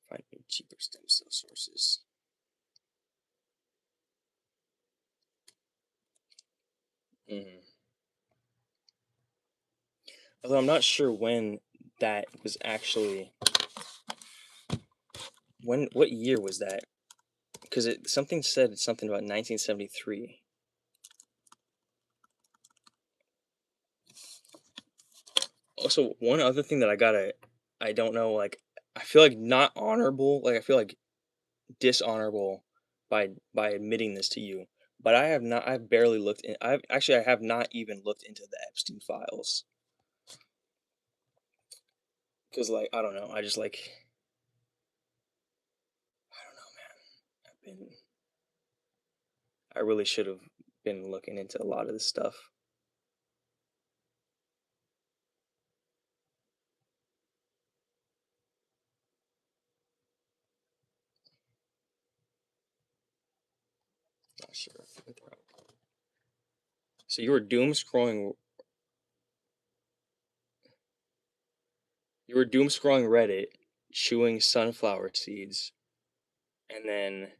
Find cheaper stem cell sources. Although I'm not sure when that was actually. What year was that? Because something said something about 1973. Also, one other thing that I don't know, like, I feel like not honorable, like, I feel like dishonorable by admitting this to you, but I've barely looked in I have not even looked into the Epstein files, because like, I don't know, I just, like I don't know, man. I really should have been looking into a lot of this stuff. Not sure. So you were doom scrolling Reddit, chewing sunflower seeds, and then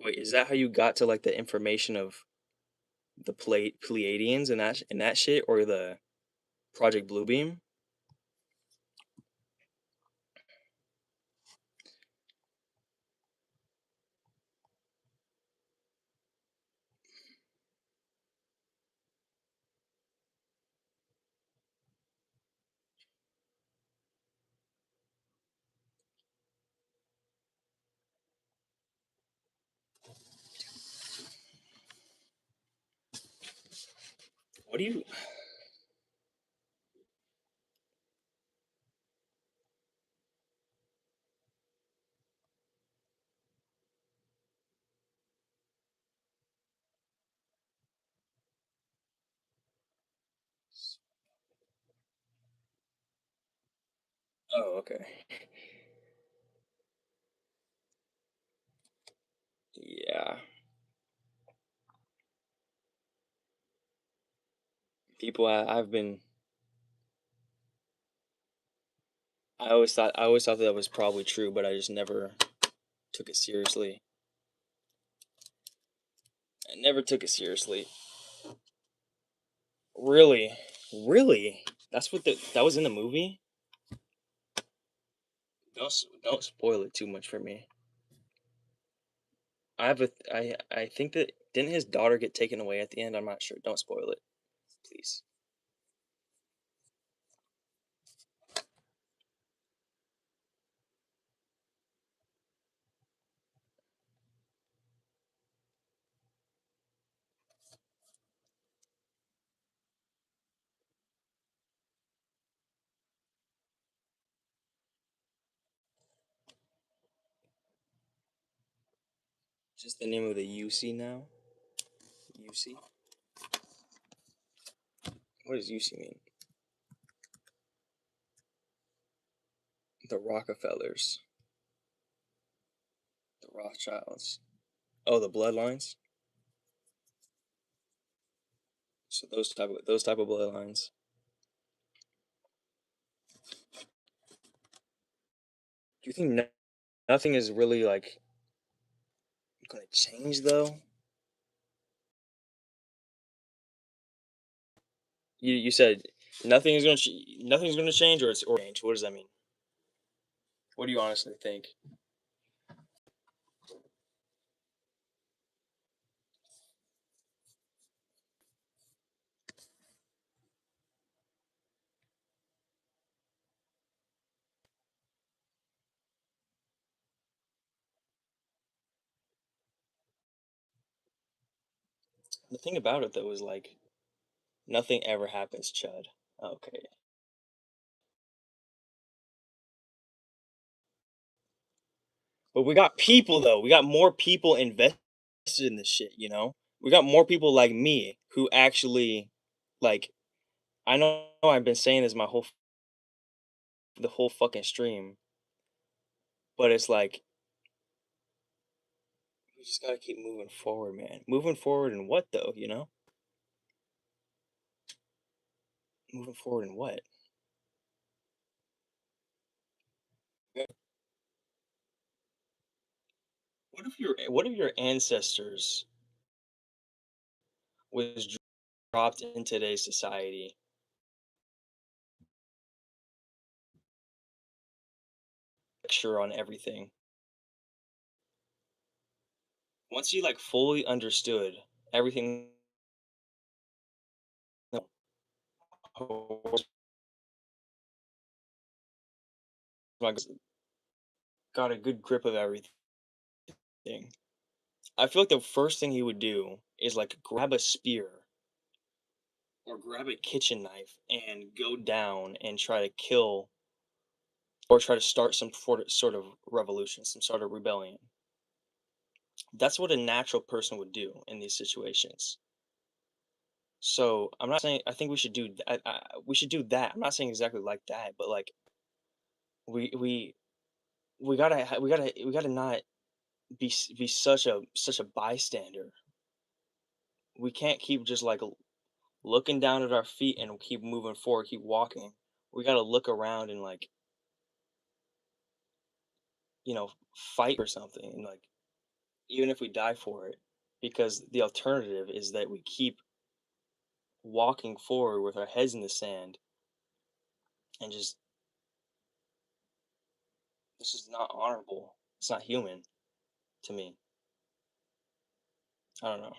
wait, is that how you got to like the information of the Pleiadians and that shit, or the Project Bluebeam? What do you? Oh, okay. Yeah. People I've been I always thought that was probably true, but I just never took it seriously. I never took it seriously. Really? Really? That was in the movie? Don't spoil it too much for me. I think that didn't his daughter get taken away at the end? I'm not sure. Don't spoil it, please. Just the name of the UC now? UC? What does UC mean? The Rockefellers. The Rothschilds. Oh, the bloodlines? So those type of bloodlines. Do you think nothing is really like gonna change though? You said nothing's gonna change, or change. What does that mean? What do you honestly think? The thing about it though is like nothing ever happens, Chud. Okay. But we got people though. We got more people invested in this shit, you know? We got more people like me who actually like I know I've been saying this the whole fucking stream, but it's like we just gotta keep moving forward, man. Moving forward in what though, you know? Moving forward in what? Yeah. What if your ancestors was dropped in today's society? Lecture on everything. Once you like fully understood everything, got a good grip of everything. I feel like the first thing he would do is like grab a spear or grab a kitchen knife and go down and try to kill or try to start some sort of revolution, some sort of rebellion. That's what a natural person would do in these situations. So I'm not saying I think we should do we should do that. I'm not saying exactly like that, but like we we we gotta not be such a bystander. We can't keep just like looking down at our feet and keep moving forward, keep walking. We gotta look around and like fight for something, and like even if we die for it, because the alternative is that we keep walking forward with our heads in the sand and just this is not honorable. It's not human to me. I don't know.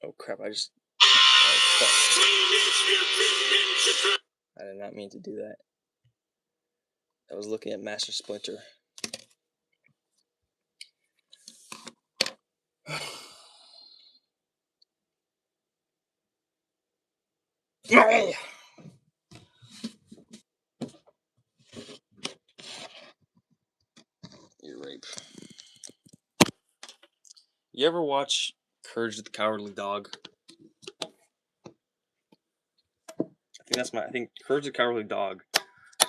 Oh crap! Oh, fuck. I did not mean to do that. I was looking at Master Splinter. Ear rape. You ever watch Courage the Cowardly Dog? I think Courage the Cowardly Dog,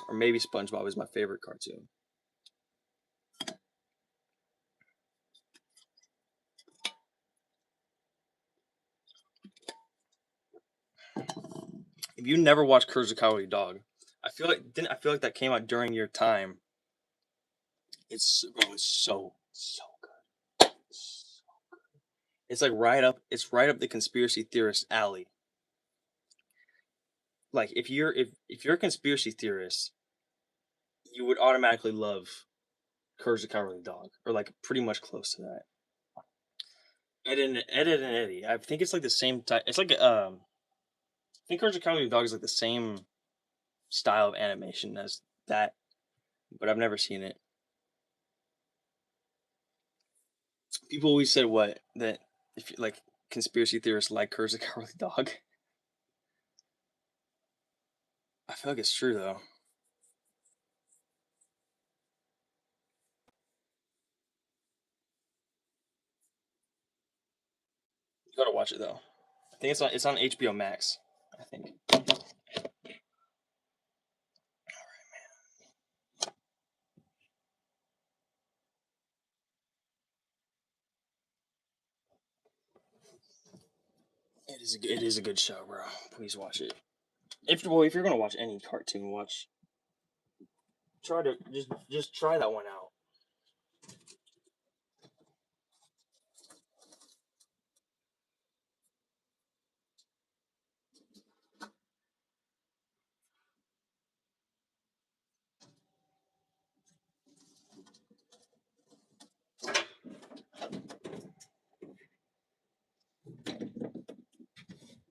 or maybe SpongeBob, is my favorite cartoon. If you never watched Courage the Cowardly Dog, I feel like that came out during your time. It's so good. So good. It's like right up the conspiracy theorist alley. Like if you're a conspiracy theorist, you would automatically love Courage the Cowardly Dog, or like pretty much close to that. Ed and Eddie. I think it's like the same type. It's like I think Courage the Cowardly Dog is like the same style of animation as that, but I've never seen it. People always said that if you like conspiracy theorists like Courage the Cowardly Dog. I feel like it's true though. You gotta watch it though. I think it's on HBO Max. I think. It is a good show, bro. Please watch it. If you're gonna watch any cartoon, try to just try that one out.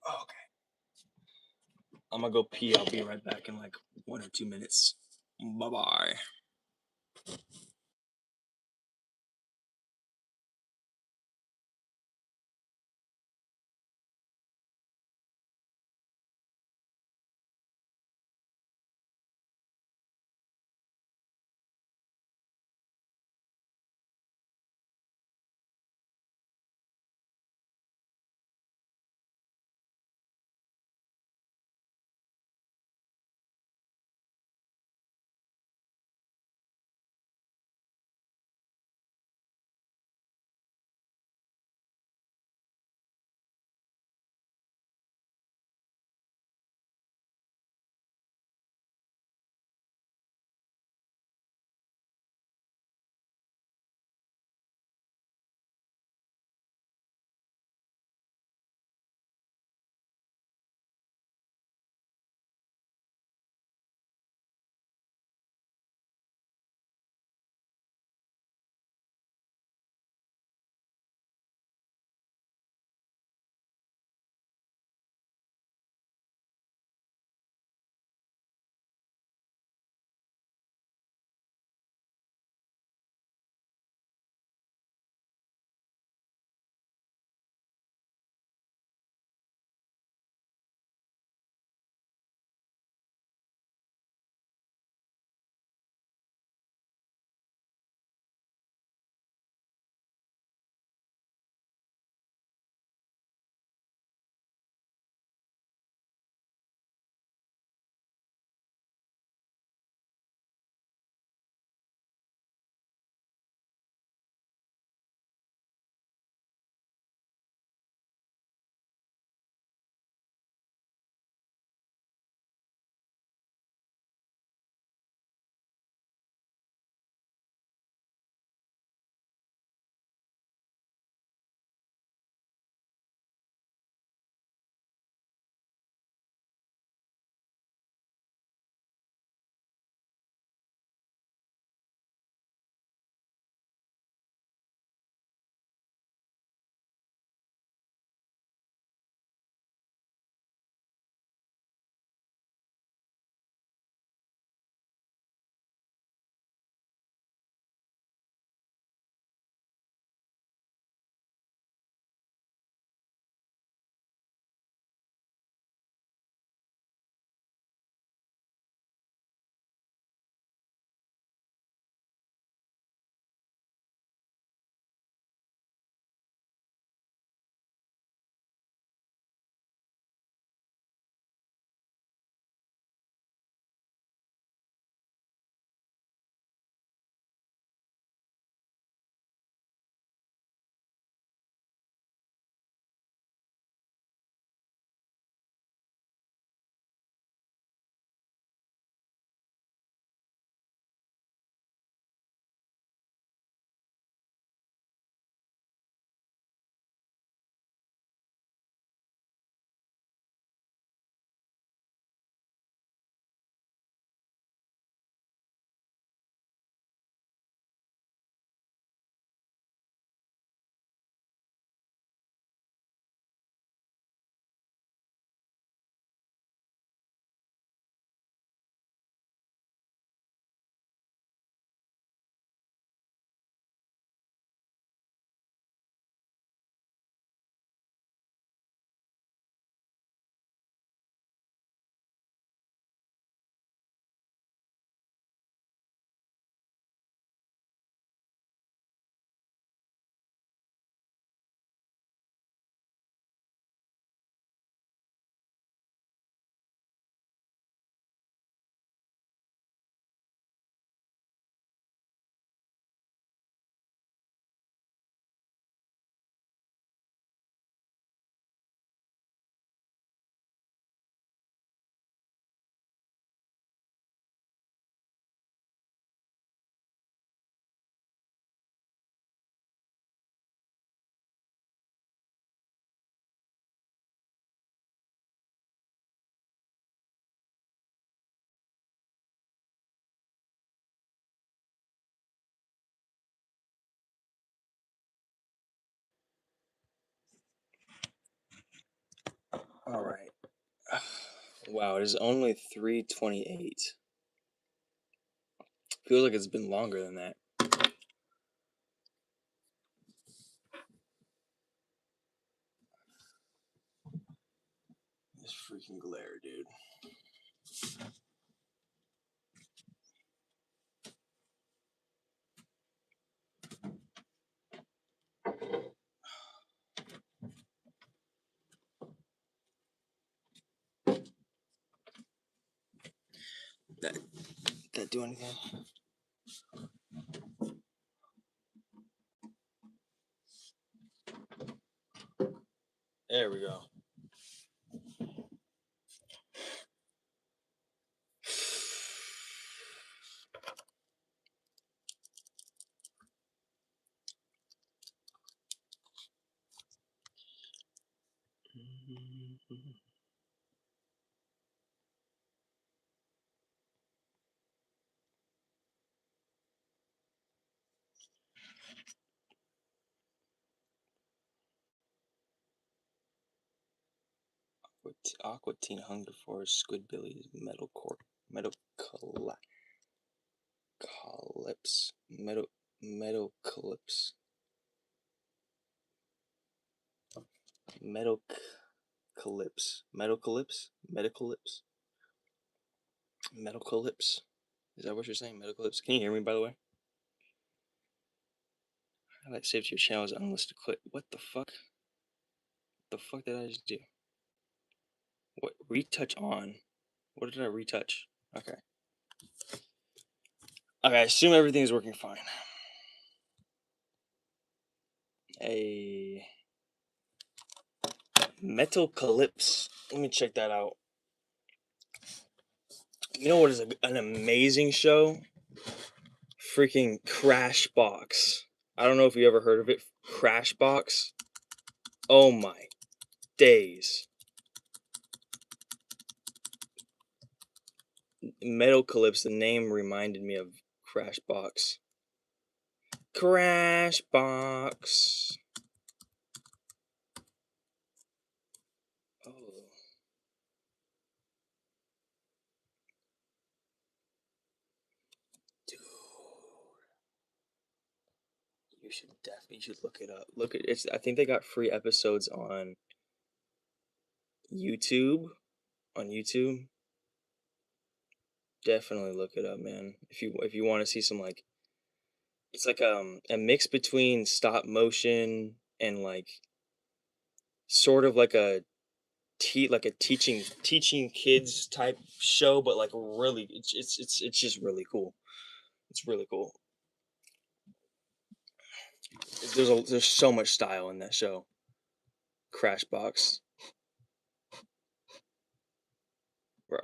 Okay. I'm gonna go pee. I'll be right back in like 1 or 2 minutes. Bye bye. All right. Wow, it is only 3:28. Feels like it's been longer than that. This freaking glare, dude. Did that do anything? There we go. Aqua Teen Hunger Force Squidbillies Metal Calypse Metal Calypse Metal Calypse Metal Calypse Metacalypse Metal Calypse. Is that what you're saying? Metal Calypse? Can you hear me, by the way? Highlight saved to your channel as unlisted clip. What the fuck? The fuck did I just do? What? Retouch on? What did I retouch? Okay. Okay, I assume everything is working fine. A Metal Calypse. Let me check that out. You know what is an amazing show? Freaking Crash Box. I don't know if you ever heard of it. Crash Box. Oh my days. Metal Calypse, the name reminded me of Crash Box. Crash Box. Oh. Dude. You should look it up. Look at it. I think they got free episodes on YouTube. Definitely look it up, man. If you want to see some, like, it's like a mix between stop motion and like sort of like a teaching kids type show, but like really it's just really cool. It's really cool. There's so much style in that show. Crash Box. Bro.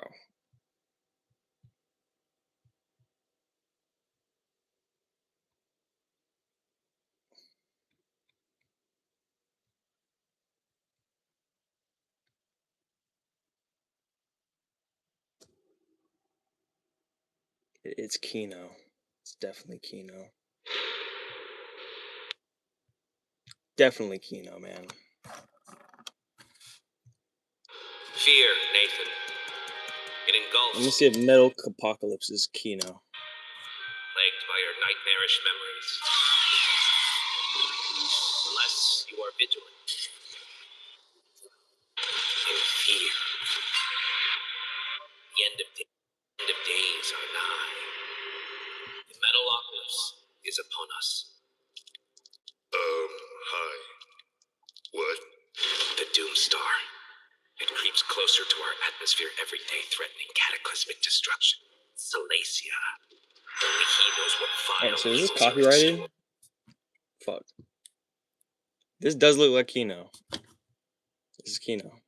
It's Kino. It's definitely Kino. Definitely Kino, man. Fear, Nathan. It engulfs. Let me see if Metal Apocalypse is Kino. Plagued by your nightmarish memories. Unless you are vigilant. In fear. The end of days are nigh. The Metalocalypse is upon us. Hi. What? The Doomstar. It creeps closer to our atmosphere every day, threatening cataclysmic destruction. Salacia. Only he knows what vile Oh, so is this evils are in copyrighted? store. Fuck. This does look like Kino. This is Kino.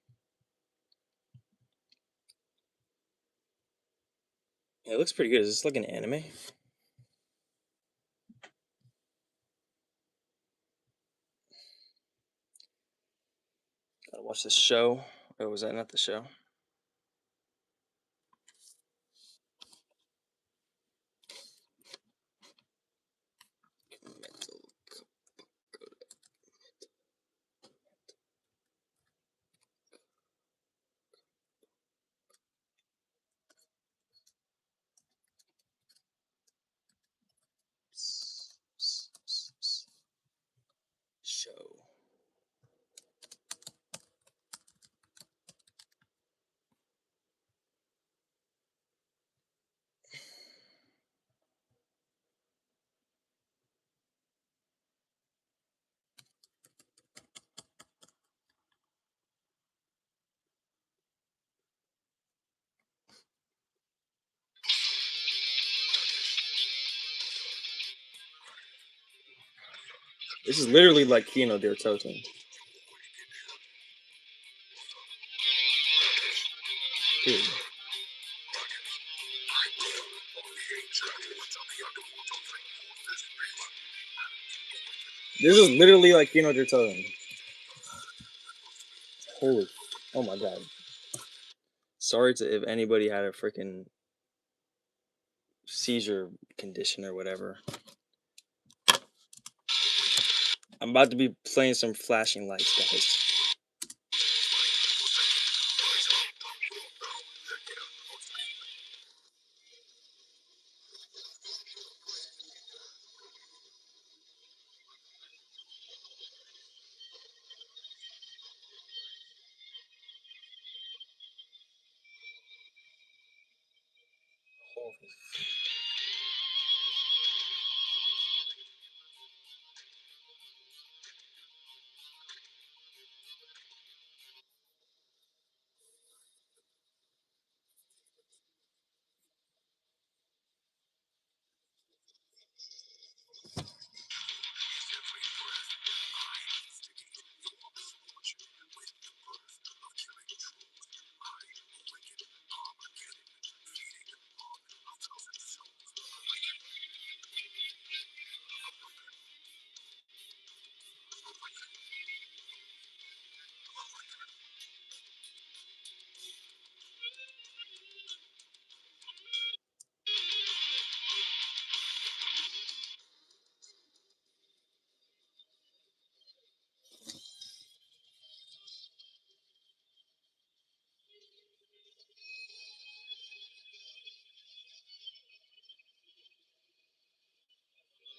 Yeah, it looks pretty good. Is this like an anime? Gotta watch this show. Or was that not the show? This is literally like Kino der Toten. Dude. This is literally like Kino der Toten. Holy, oh my god. Sorry to if anybody had a freaking seizure condition or whatever. I'm about to be playing some flashing lights, guys.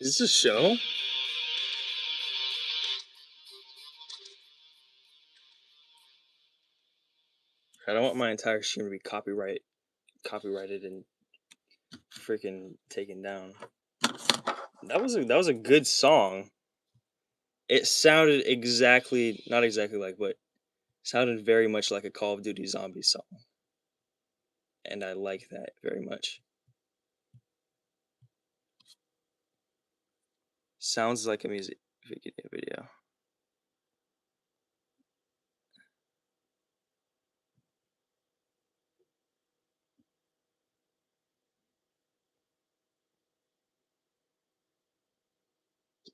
Is this a show? I don't want my entire stream to be copyrighted and freaking taken down. That was a good song. It sounded not exactly like, but sounded very much like a Call of Duty zombie song. And I like that very much. Sounds like a music video.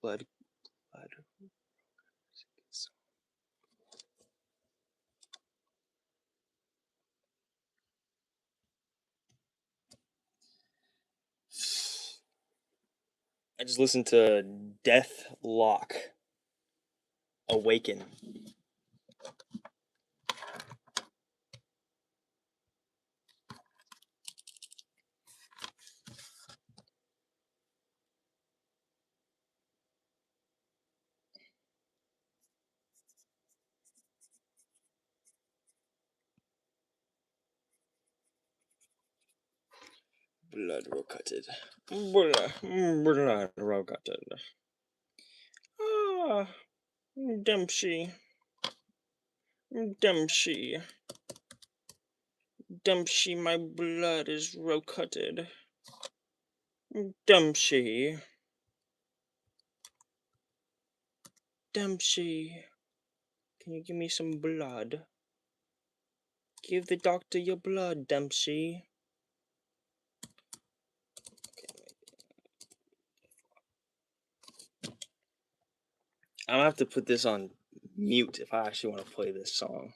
Blood. I just listened to Death Lock Awaken. Blood rocketed. Blood rocketed. Ah, Dempsey. Dempsey. Dempsey, my blood is rocketed. Dempsey. Dempsey. Can you give me some blood? Give the doctor your blood, Dempsey. I'm gonna have to put this on mute if I actually want to play this song.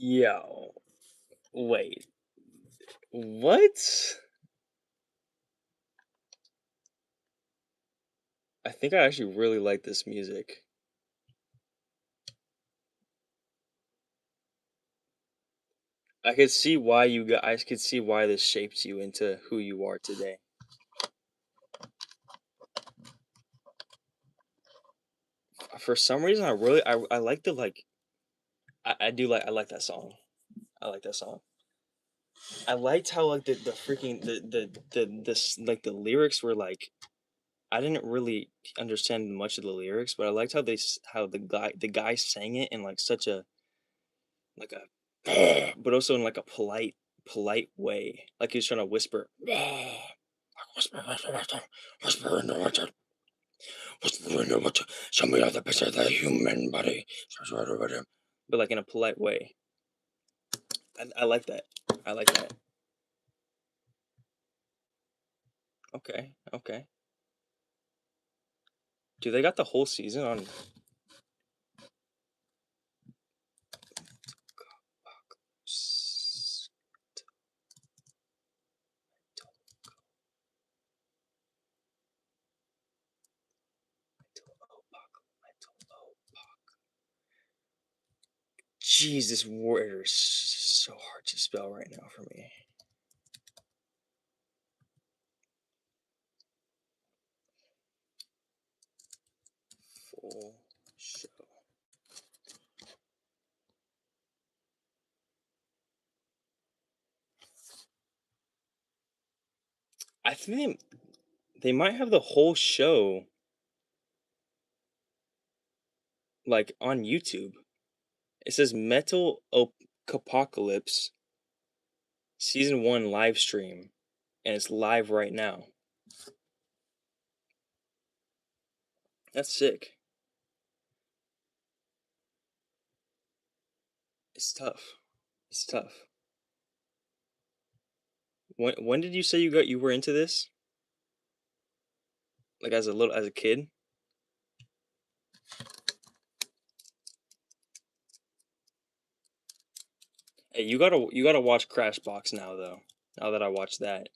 Yo, wait, what? I think I actually really like this music. I could see why I could see why this shaped you into who you are today. For some reason, I like the I like that song. I like that song. I liked how like the freaking like the lyrics were like, I didn't really understand much of the lyrics, but I liked how how the guy sang it in like such a like a but also in like a polite way, like he was trying to whisper, whisper, whisper in the water, whisper in the water. Show me all the bits of the human body, but like in a polite way. I like that. I like that. Okay, okay. Do they got the whole season on? Jeez, this word is so hard to spell right now for me. Full show. I think they might have the whole show like on YouTube. It says Metal Apocalypse Season 1 live stream, and it's live right now. That's sick. It's tough. It's tough. When did you say you were into this? Like as a kid? Hey, you gotta watch Crashbox now though. Now that I watched that.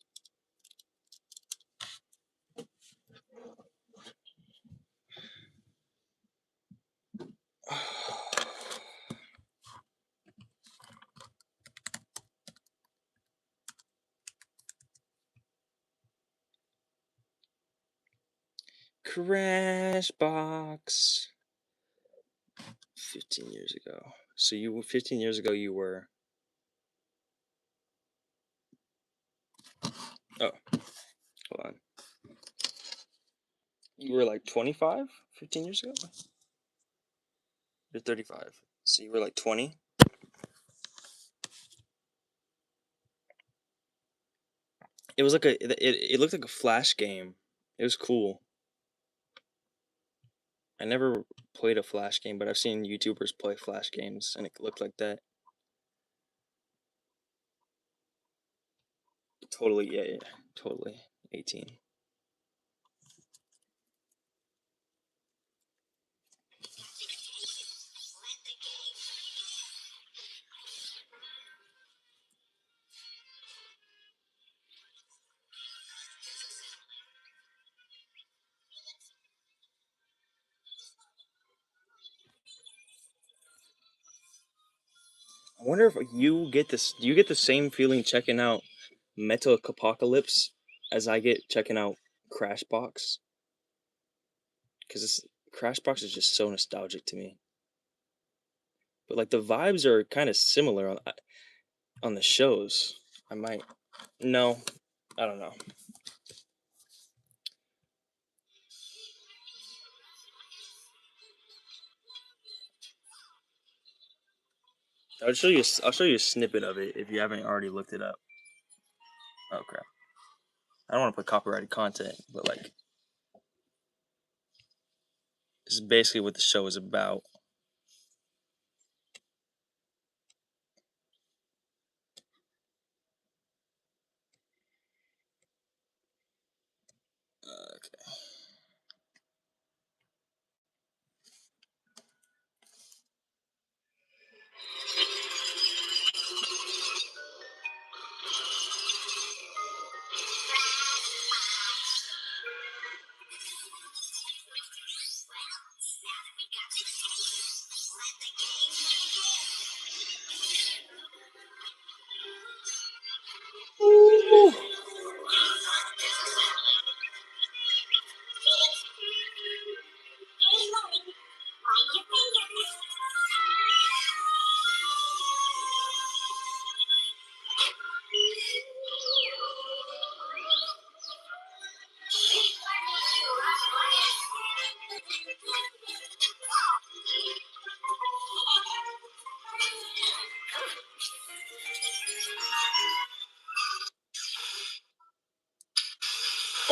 Crashbox. 15 years ago. So 15 years ago you were. Oh, hold on. You were like 25 15 years ago? You're 35. So you were like 20? It was like it looked like a Flash game. It was cool. I never played a Flash game, but I've seen YouTubers play Flash games, and it looked like that. Totally, yeah, totally. 18. I wonder if you get this. Do you get the same feeling checking out Metal Apocalypse as I get checking out Crashbox? Because Crashbox is just so nostalgic to me. But like the vibes are kind of similar on the shows. I might. No, I don't know. I'll show you. I'll show you a snippet of it if you haven't already looked it up. Oh crap! I don't want to put copyrighted content, but like, this is basically what the show is about. Okay.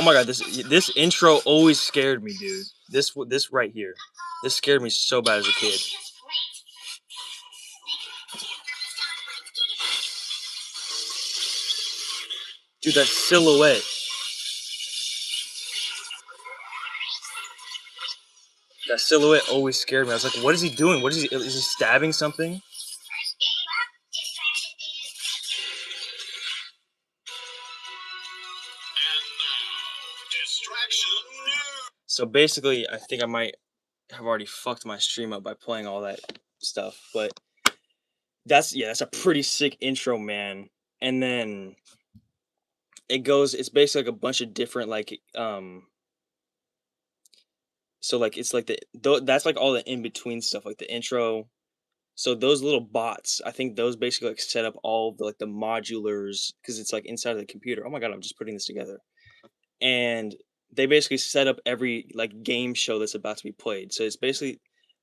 Oh my god, this intro always scared me, dude. This right here. This scared me so bad as a kid. Dude, that silhouette. That silhouette always scared me. I was like, what is he doing? Is he stabbing something? So basically, I think I might have already fucked my stream up by playing all that stuff, but that's a pretty sick intro, man. And then it's basically like a bunch of different so like it's like that's like all the in between stuff, like the intro. So those little bots, I think those basically like set up all the the modulars because it's like inside of the computer. Oh my god, I'm just putting this together. And they basically set up every like game show that's about to be played. So it's basically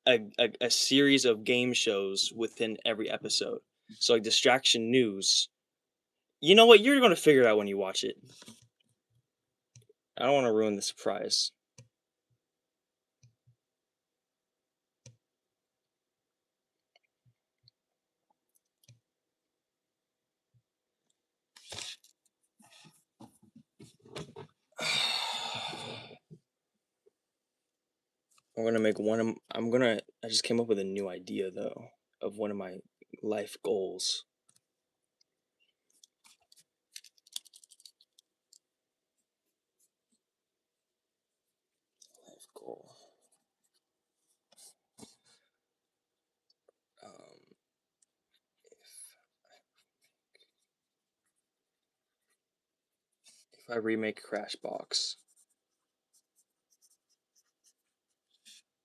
a series of game shows within every episode. So like Distraction News. You know what? You're gonna figure it out when you watch it. I don't want to ruin the surprise. I'm gonna make I just came up with a new idea though of one of my life goals. Life goal. If I remake Crashbox,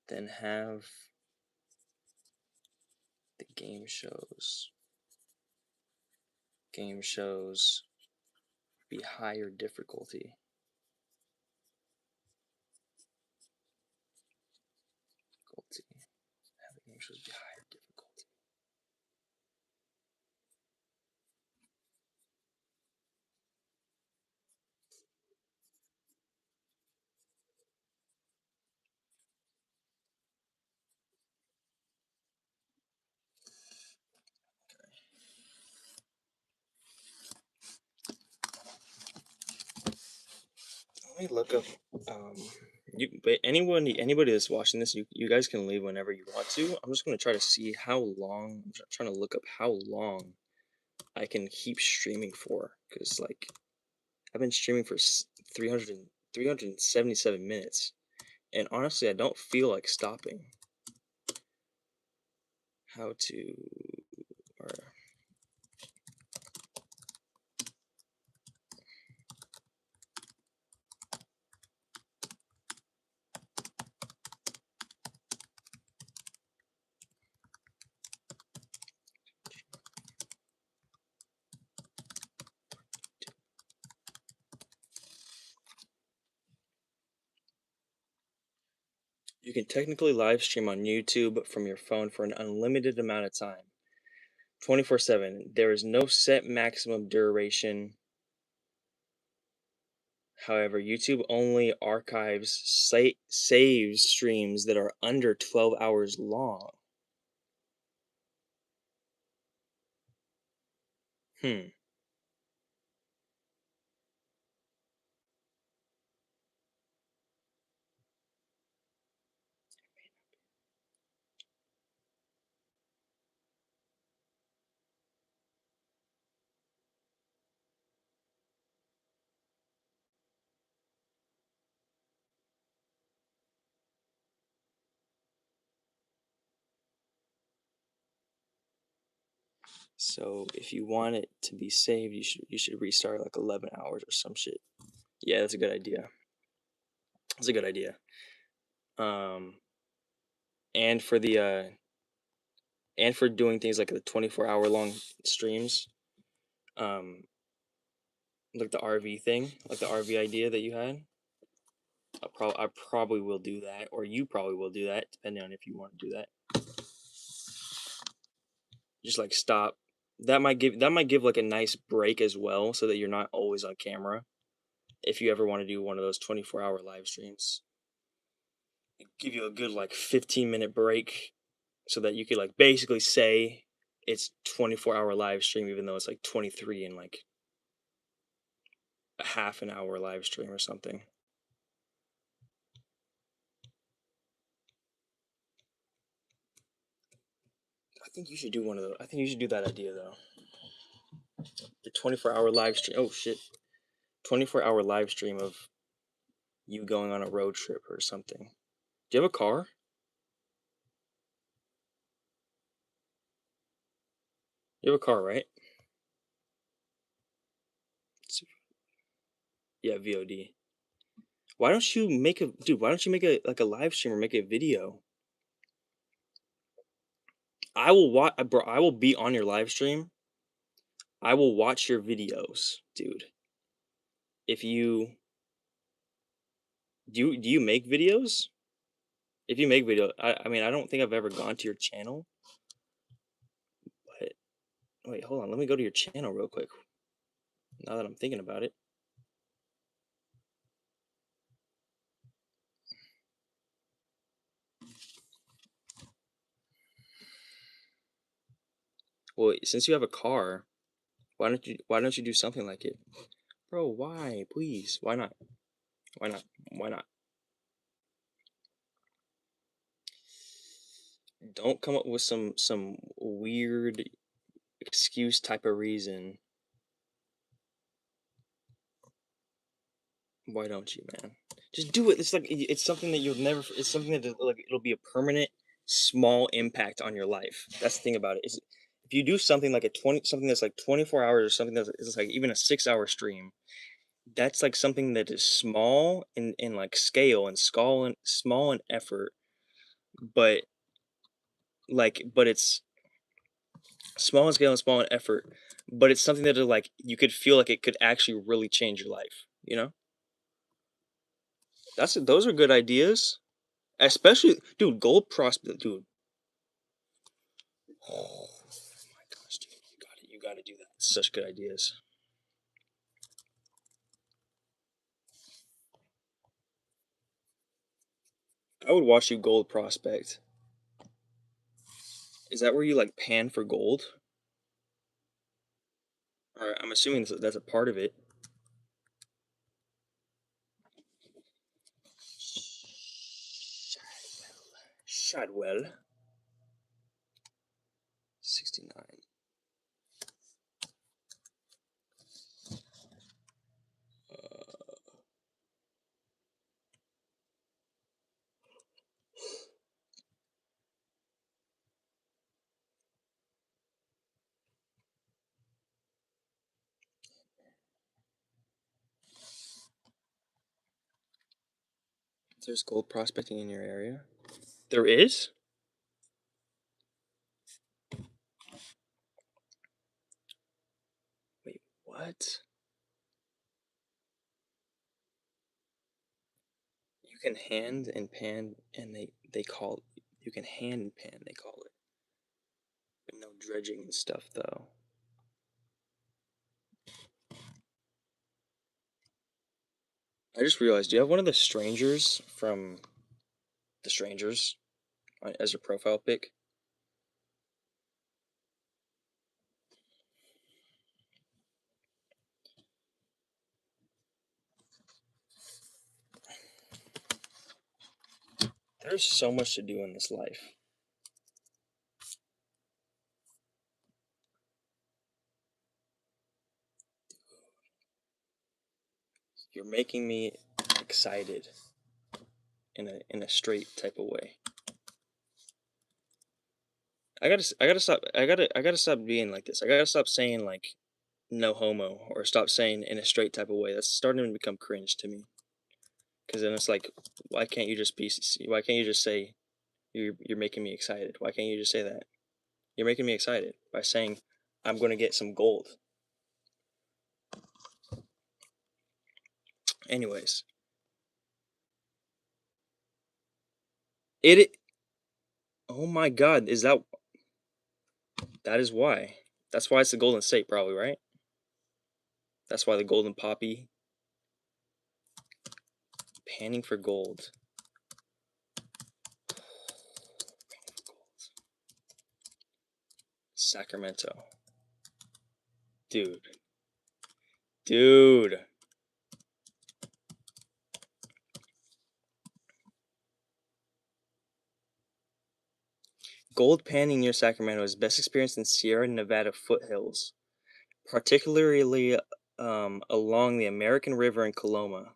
then have the game shows be higher difficulty. Have the game shows be higher difficulty. Let me look up. But anybody that's watching this, you guys can leave whenever you want to. I'm just gonna try to see how long. I'm trying to look up how long I can keep streaming for, because like I've been streaming for 377 minutes, and honestly, I don't feel like stopping. How to or you can technically live stream on YouTube from your phone for an unlimited amount of time. 24/7. There is no set maximum duration. However, YouTube only archives saves streams that are under 12 hours long. So if you want it to be saved, you should restart like 11 hours or some shit. Yeah, that's a good idea. That's a good idea. And for doing things like the 24-hour long streams, like the RV thing, like the RV idea that you had, I probably will do that, or you probably will do that, depending on if you want to do that. Just like stop. That might give like a nice break as well, so that you're not always on camera. if you ever want to do one of those 24-hour live streams. Give you a good like 15-minute break so that you could like basically say it's 24-hour live stream, even though it's like 23 and like a half an hour live stream or something. I think you should do one of those. I think you should do that idea though. The 24-hour live stream. Oh shit. 24-hour live stream of you going on a road trip or something. Do you have a car? You have a car, right? Yeah, VOD. Why don't you make a Why don't you make a like a live stream or make a video? I will watch, bro. I will be on your live stream. I will watch your videos, dude. If you do you make videos? If you make video, I mean, I don't think I've ever gone to your channel. But wait, hold on. Let me go to your channel real quick. Now that I'm thinking about it. Well, since you have a car, why don't you do something like it? Bro, why? Please. Why not? Why not? Why not? Don't come up with some weird excuse type of reason. Why don't you, man? Just do it. It's like it's something that you'll never. It's something that like it'll be a permanent small impact on your life. That's the thing about it. Is if you do something like something that's like 24 hours or something that's like even a 6-hour stream, that's like something that is small in like scale and small in effort, but it's small in scale and small in effort, but it's something that like you could feel like it could actually really change your life. You know, those are good ideas. Especially, dude, gold prospect, dude. Oh my gosh, dude, you gotta do that. Such good ideas. I would watch you gold prospect. Is that where you like pan for gold? All right, I'm assuming that's a part of it. Shadwell. 69. There's gold prospecting in your area? There is? Wait, what? You can hand and pan, and they call you can hand and pan, they call it. But no dredging and stuff, though. I just realized, do you have one of the strangers from The Strangers as your profile pic? There's so much to do in this life. You're making me excited in a straight type of way. I gotta stop being like this. I gotta stop saying like no homo or stop saying in a straight type of way. That's starting to become cringe to me. Because then it's like, why can't you just say you're making me excited? Why can't you just say that? You're making me excited by saying I'm gonna get some gold. Anyways, oh my God, that is why? That's why it's the Golden State, probably, right? That's why the Golden Poppy. Panning for gold. Sacramento. Dude. Gold panning near Sacramento is best experienced in Sierra Nevada foothills, particularly along the American River in Coloma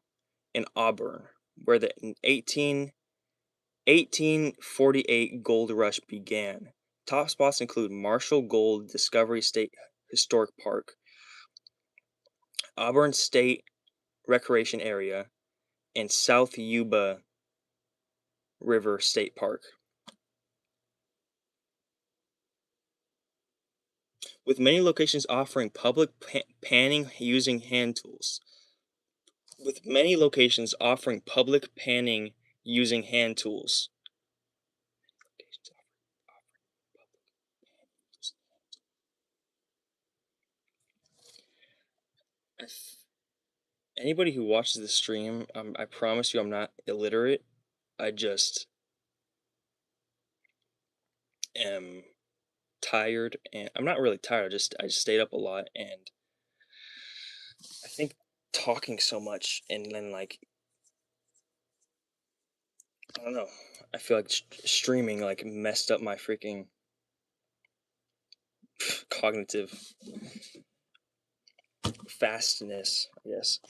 and Auburn, where the 1848 gold rush began. Top spots include Marshall Gold Discovery State Historic Park, Auburn State Recreation Area, and South Yuba River State Park. With many locations offering public panning using hand tools. Anybody who watches the stream, I promise you I'm not illiterate. I just am tired, and I'm not really tired. I just stayed up a lot, and I think talking so much and then like I don't know. I feel like streaming like messed up my freaking cognitive fastness, I guess.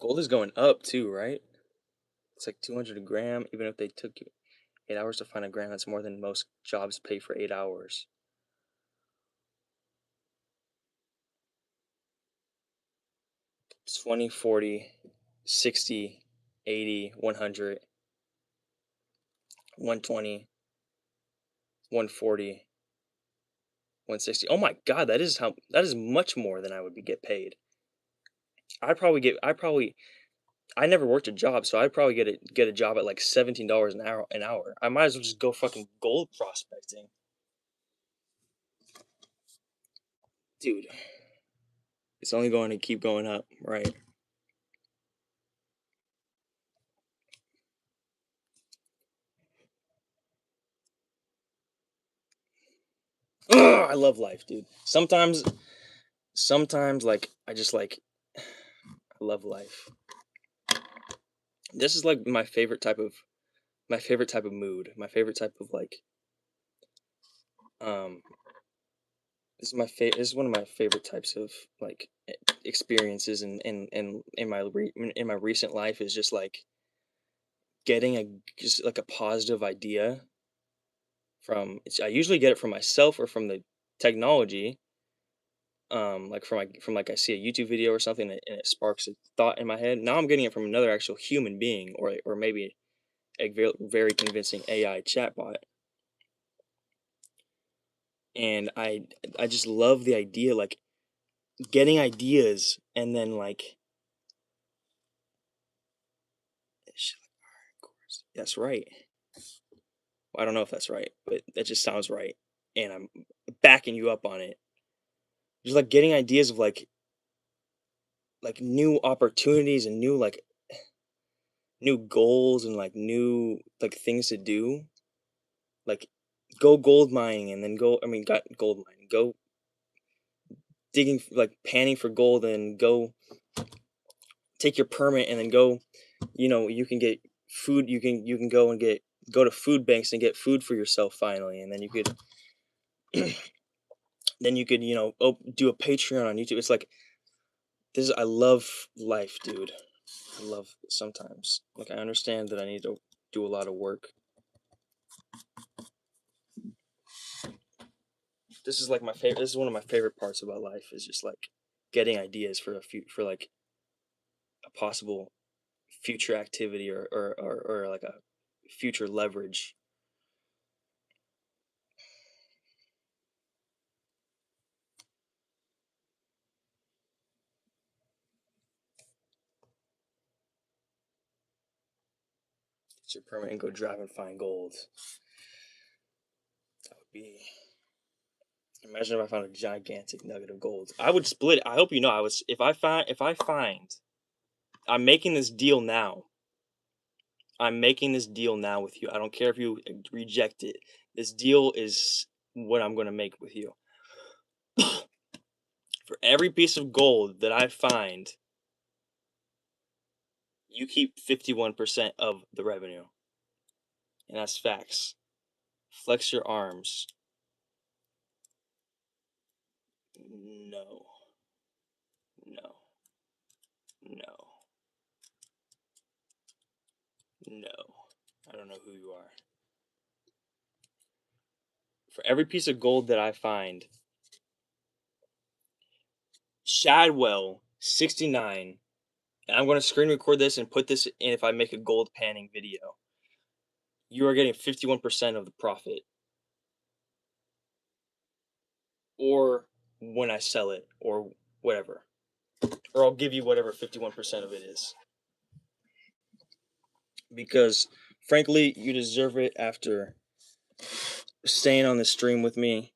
Gold is going up too, right? It's like 200 a gram. Even if they took 8 hours to find a gram, that's more than most jobs pay for 8 hours. It's 20, 40, 60, 80, 100, 120, 140, 160. Oh my god, that is much more than I would get paid. I never worked a job, so I'd probably get a job at like $17 an hour. I might as well just go fucking gold prospecting. Dude. It's only going to keep going up, right? Ugh, I love life, dude. Sometimes like I just like I love life. This is like my favorite type of mood. My favorite type of like this is one of my favorite types of like experiences in my recent life is just like getting just like a positive idea from I usually get it from myself or from the technology. Like from like I see a YouTube video or something and it sparks a thought in my head. Now I'm getting it from another actual human being or maybe a very convincing AI chatbot. And I just love the idea, like getting ideas and then like that's right. Well, I don't know if that's right, but that just sounds right. And I'm backing you up on it. Just like getting ideas of like new opportunities and new goals and like new like things to do. Like go gold mining and then got gold mining. Go digging like panning for gold and go take your permit and then go, you can get food, you can go to food banks and get food for yourself finally, and then you could do a Patreon on YouTube. It's like I love life, dude. I love sometimes. Like I understand that I need to do a lot of work. This is like my favorite. This is one of my favorite parts about life. Is just like getting ideas for like a possible future activity or like a future leverage. Get your permit and go drive and find gold. That would be. Imagine if I found a gigantic nugget of gold. I would split it. I hope you know if I find I'm making this deal now. I'm making this deal now with you. I don't care if you reject it. This deal is what I'm going to make with you. For every piece of gold that I find, you keep 51% of the revenue. And that's facts. Flex your arms. No. No. No. No. I don't know who you are. For every piece of gold that I find, Shadwell 69, and I'm going to screen record this and put this in if I make a gold panning video. You are getting 51% of the profit. Or when I sell it, or whatever. Or I'll give you whatever 51% of it is. Because, frankly, you deserve it after staying on the stream with me,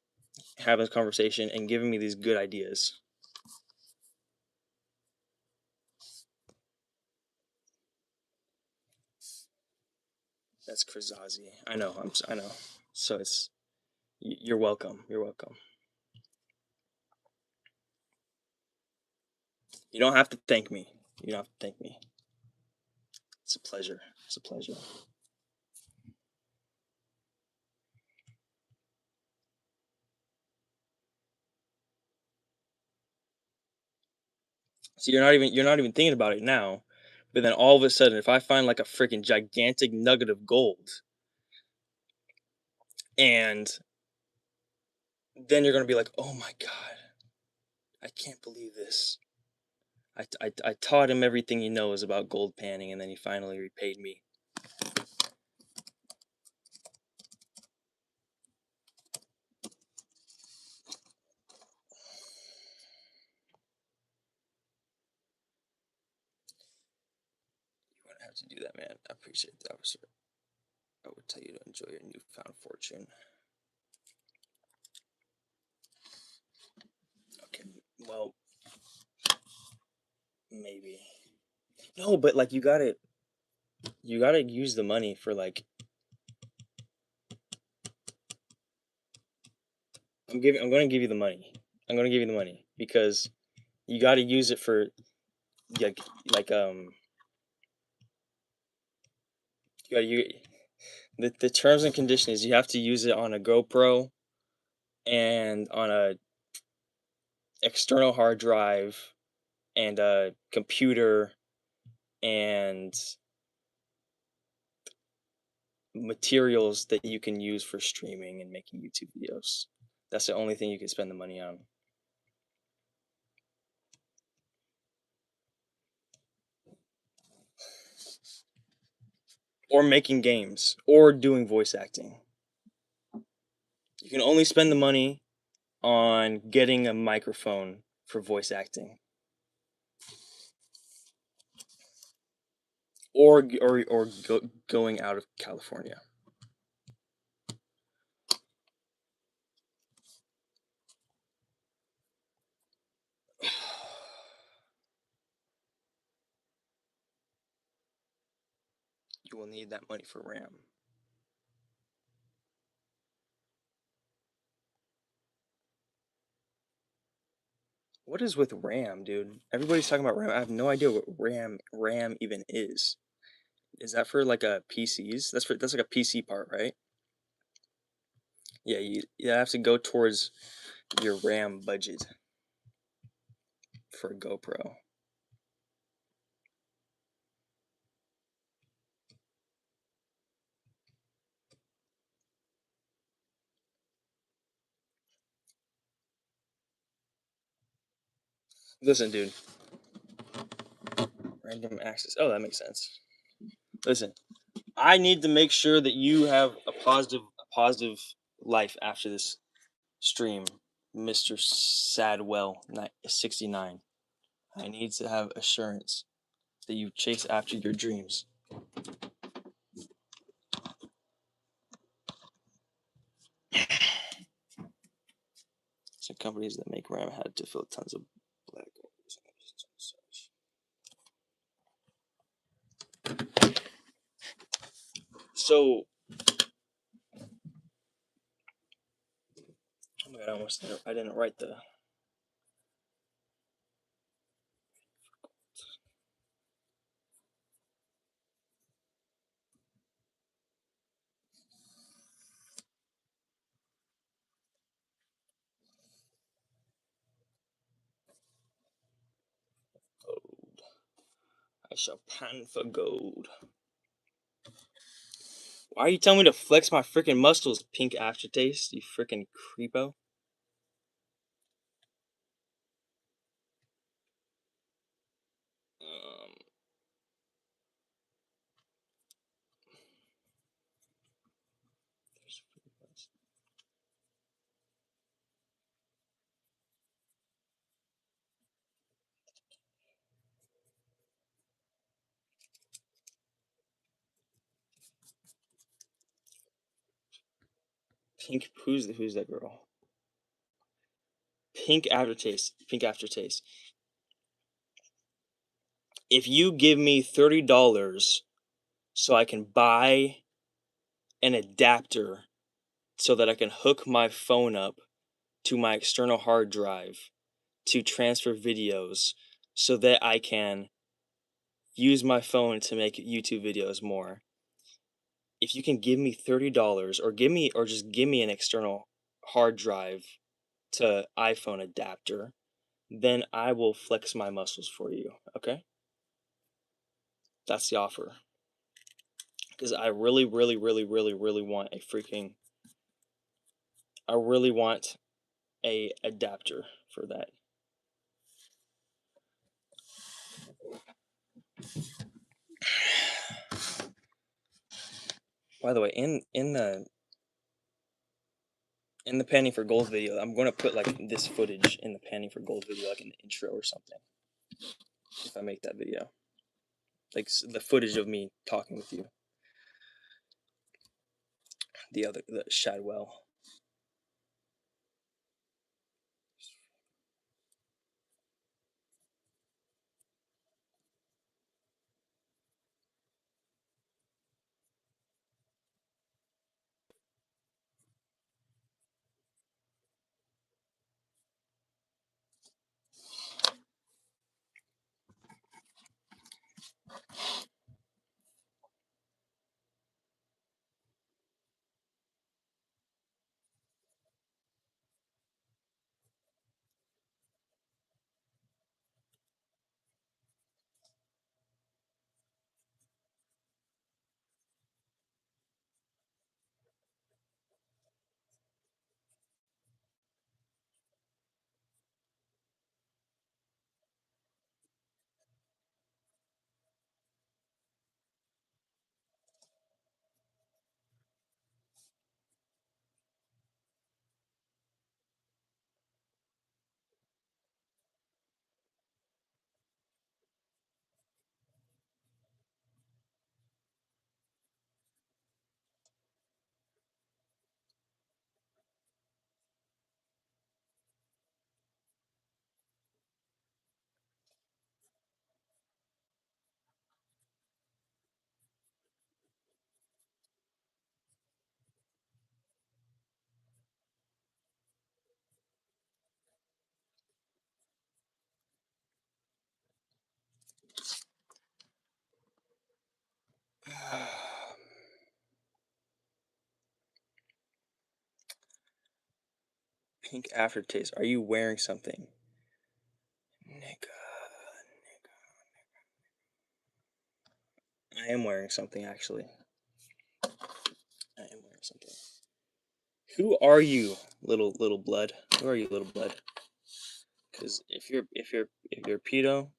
having a conversation, and giving me these good ideas. That's Krazazi. I know. I know. So it's. You're welcome. You're welcome. You don't have to thank me. You don't have to thank me. It's a pleasure. It's a pleasure. So you're not even thinking about it now, but then all of a sudden, if I find like a freaking gigantic nugget of gold, and then you're gonna be like, oh my god, I can't believe this. I taught him everything he knows about gold panning, and then he finally repaid me. You wouldn't have to do that, man. I appreciate that, officer. I would tell you to enjoy your newfound fortune. Okay, well, maybe. No, but like you gotta use the money for like. I'm gonna give you the money. I'm gonna give you the money because you gotta use it for like the terms and conditions. You have to use it on a GoPro and on a external hard drive and a computer and materials that you can use for streaming and making YouTube videos. That's the only thing you can spend the money on. Or making games or doing voice acting. You can only spend the money on getting a microphone for voice acting. Or going out of California. You will need that money for RAM. What is with RAM, dude? Everybody's talking about RAM. I have no idea what RAM even is. Is that for like a PCs? That's like a PC part, right? Yeah, you have to go towards your RAM budget for a GoPro. Listen, dude. Random access. Oh, that makes sense. Listen, I need to make sure that you have a positive life after this stream, Mr. Sadwell 69. I need to have assurance that you chase after your dreams. companies that make RAM had to fill tons of black holes. So, oh my god, I didn't write the. Gold. I shall pan for gold. Why are you telling me to flex my freaking muscles, pink aftertaste, you freaking creepo? Pink, who's that girl? Pink aftertaste. Pink aftertaste. If you give me $30 so I can buy an adapter so that I can hook my phone up to my external hard drive to transfer videos so that I can use my phone to make YouTube videos more. If you can give me $30 or just give me an external hard drive to iPhone adapter, then I will flex my muscles for you, okay? That's the offer. Because I really want I really want a adapter for that. By the way, in the Panning for Gold video, I'm going to put like this footage in the Panning for Gold video, like in the intro or something. If I make that video, like the footage of me talking with you, the Shadwell. Pink aftertaste. Are you wearing something? Nigga. I am wearing something, actually. I am wearing something. Who are you, little blood? Who are you, little blood? Because if you're pedo,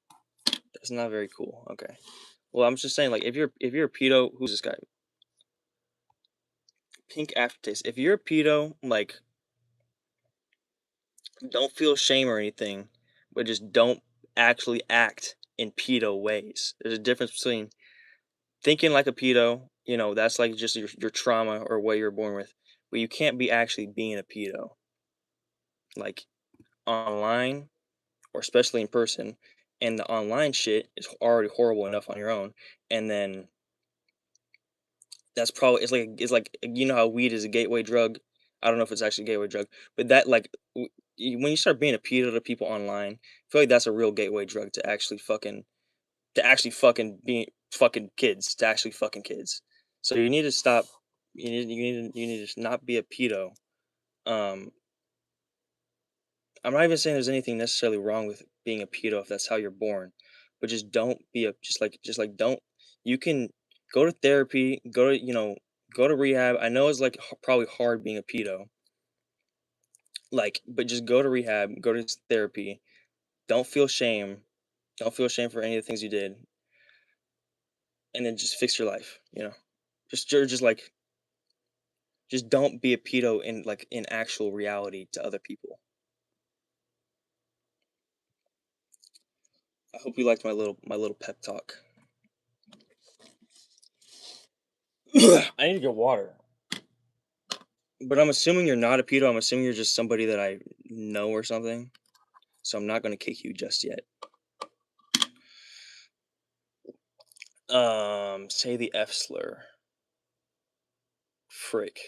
that's not very cool. Okay. Well, I'm just saying, like, if you're a pedo, who's this guy? Pink aftertaste. If you're a pedo, like, don't feel shame or anything, but just don't actually act in pedo ways. There's a difference between thinking like a pedo, you know, that's like just your trauma or what you're born with, but you can't be actually being a pedo. Like, online or especially in person, and the online shit is already horrible enough on your own, and then that's probably it's like you know how weed is a gateway drug. I don't know if it's actually a gateway drug, but that like when you start being a pedo to people online, I feel like that's a real gateway drug to actually fucking being fucking kids to actually fucking kids. So you need to stop. You need to not be a pedo. Um, I'm not even saying there's anything necessarily wrong with being a pedo if that's how you're born, but just don't be a just like don't. You can go to therapy, go to go to rehab. I know it's like probably hard being a pedo, like, but just go to rehab, go to therapy. Don't feel shame. Don't feel shame for any of the things you did, and then just fix your life. Just like just don't be a pedo in like in actual reality to other people. I hope you liked my little pep talk. I need to get water. But I'm assuming you're not a pedo. I'm assuming you're just somebody that I know or something. So I'm not gonna kick you just yet. Say the F slur. Frick.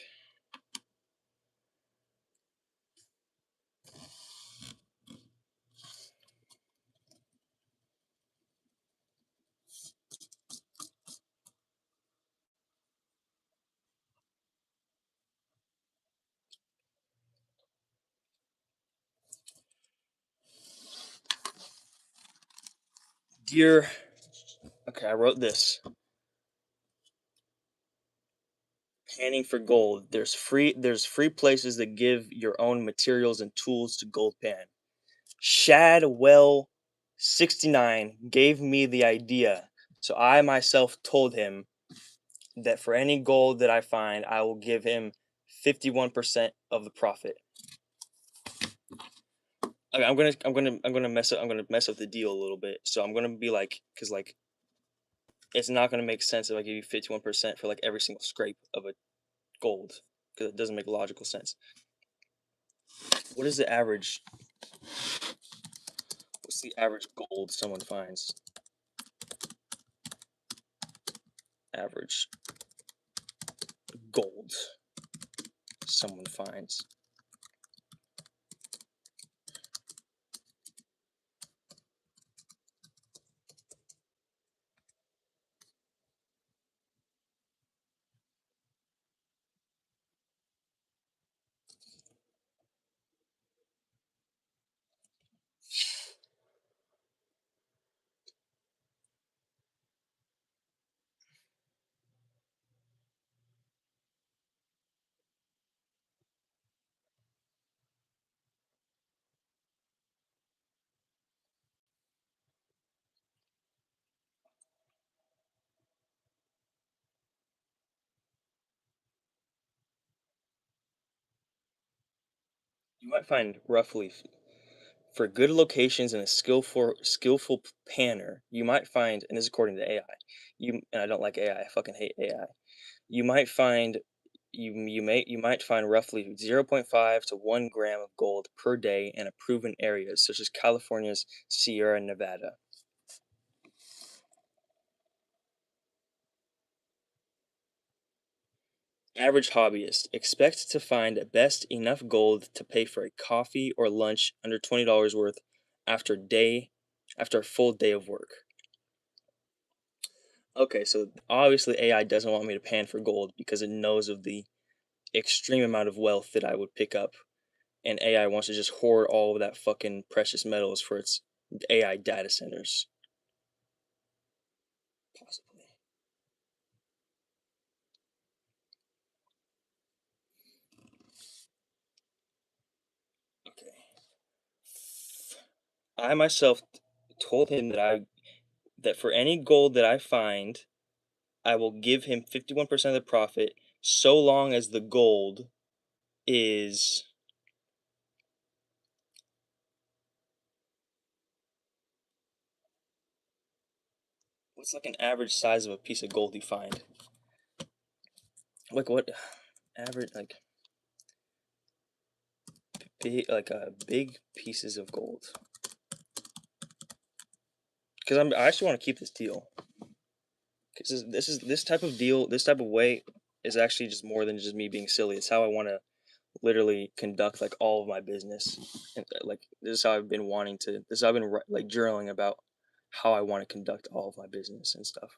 Dear. Okay, I wrote this. Panning for gold. There's free places that give your own materials and tools to gold pan. Shadwell 69 gave me the idea. So I myself told him that for any gold that I find, I will give him 51% of the profit. Okay, I'm gonna mess up the deal a little bit. So I'm gonna be like, cause like it's not gonna make sense if I give you 51% for like every single scrape of a gold, because it doesn't make logical sense. What is the average? What's the average gold someone finds? Average gold someone finds. You might find roughly for good locations and a skillful panner, you might find, and this is according to AI. And I don't like AI. I fucking hate AI. You might find you might find roughly 0.5 to 1 gram of gold per day in a proven areas such as California's Sierra Nevada. Average hobbyist expect to find at best enough gold to pay for a coffee or lunch under $20 worth after a full day of work. Okay, so obviously AI doesn't want me to pan for gold because it knows of the extreme amount of wealth that I would pick up, and AI wants to just hoard all of that fucking precious metals for its AI data centers. Possibly. Okay. I myself told him that for any gold that I find, I will give him 51% of the profit so long as the gold is what's like an average size of a piece of gold you find? Like what average like big pieces of gold. Because I actually want to keep this deal. Because this type of deal, this type of way is actually just more than just me being silly. It's how I want to literally conduct like all of my business, and like this is how I've been wanting to. This is how I've been like journaling about how I want to conduct all of my business and stuff.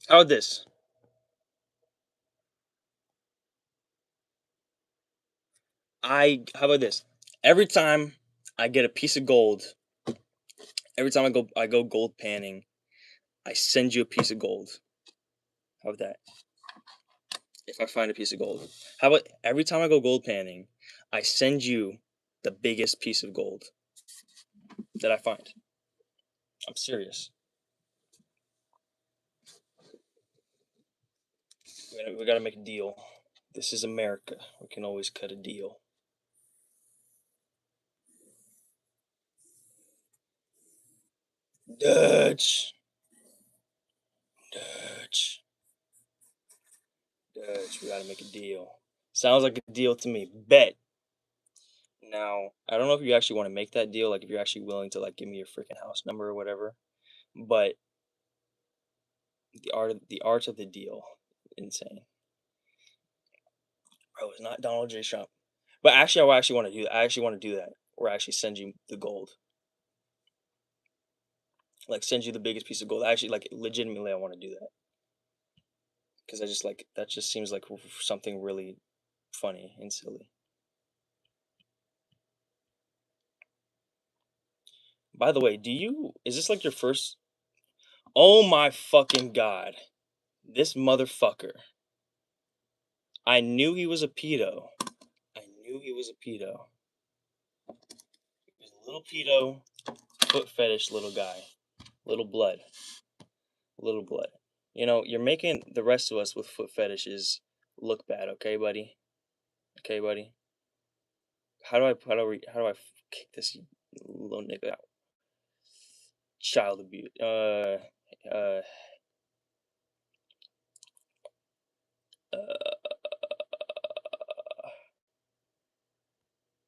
How about this? How about this? Every time I get a piece of gold, every time I go gold panning, I send you a piece of gold. How about that? If I find a piece of gold. How about every time I go gold panning, I send you the biggest piece of gold that I find. I'm serious. We gotta make a deal. This is America. We can always cut a deal. Dutch. We gotta make a deal. Sounds like a deal to me. Bet. Now, I don't know if you actually want to make that deal, like if you're actually willing to like give me your freaking house number or whatever. But the art of the deal, insane. Bro, it's not Donald J. Trump. But actually, I actually want to do that. I actually want to do that, or actually send you the gold. Like send you the biggest piece of gold. Actually, like legitimately, I want to do that because I just like that. Just seems like something really funny and silly. By the way, is this like your first? Oh my fucking god. This motherfucker. I knew he was a pedo. He's a little pedo, foot fetish little guy. Little blood. You know, you're making the rest of us with foot fetishes look bad, okay, buddy? Okay, buddy? How do I kick this little nigga out? Child abuse. Uh,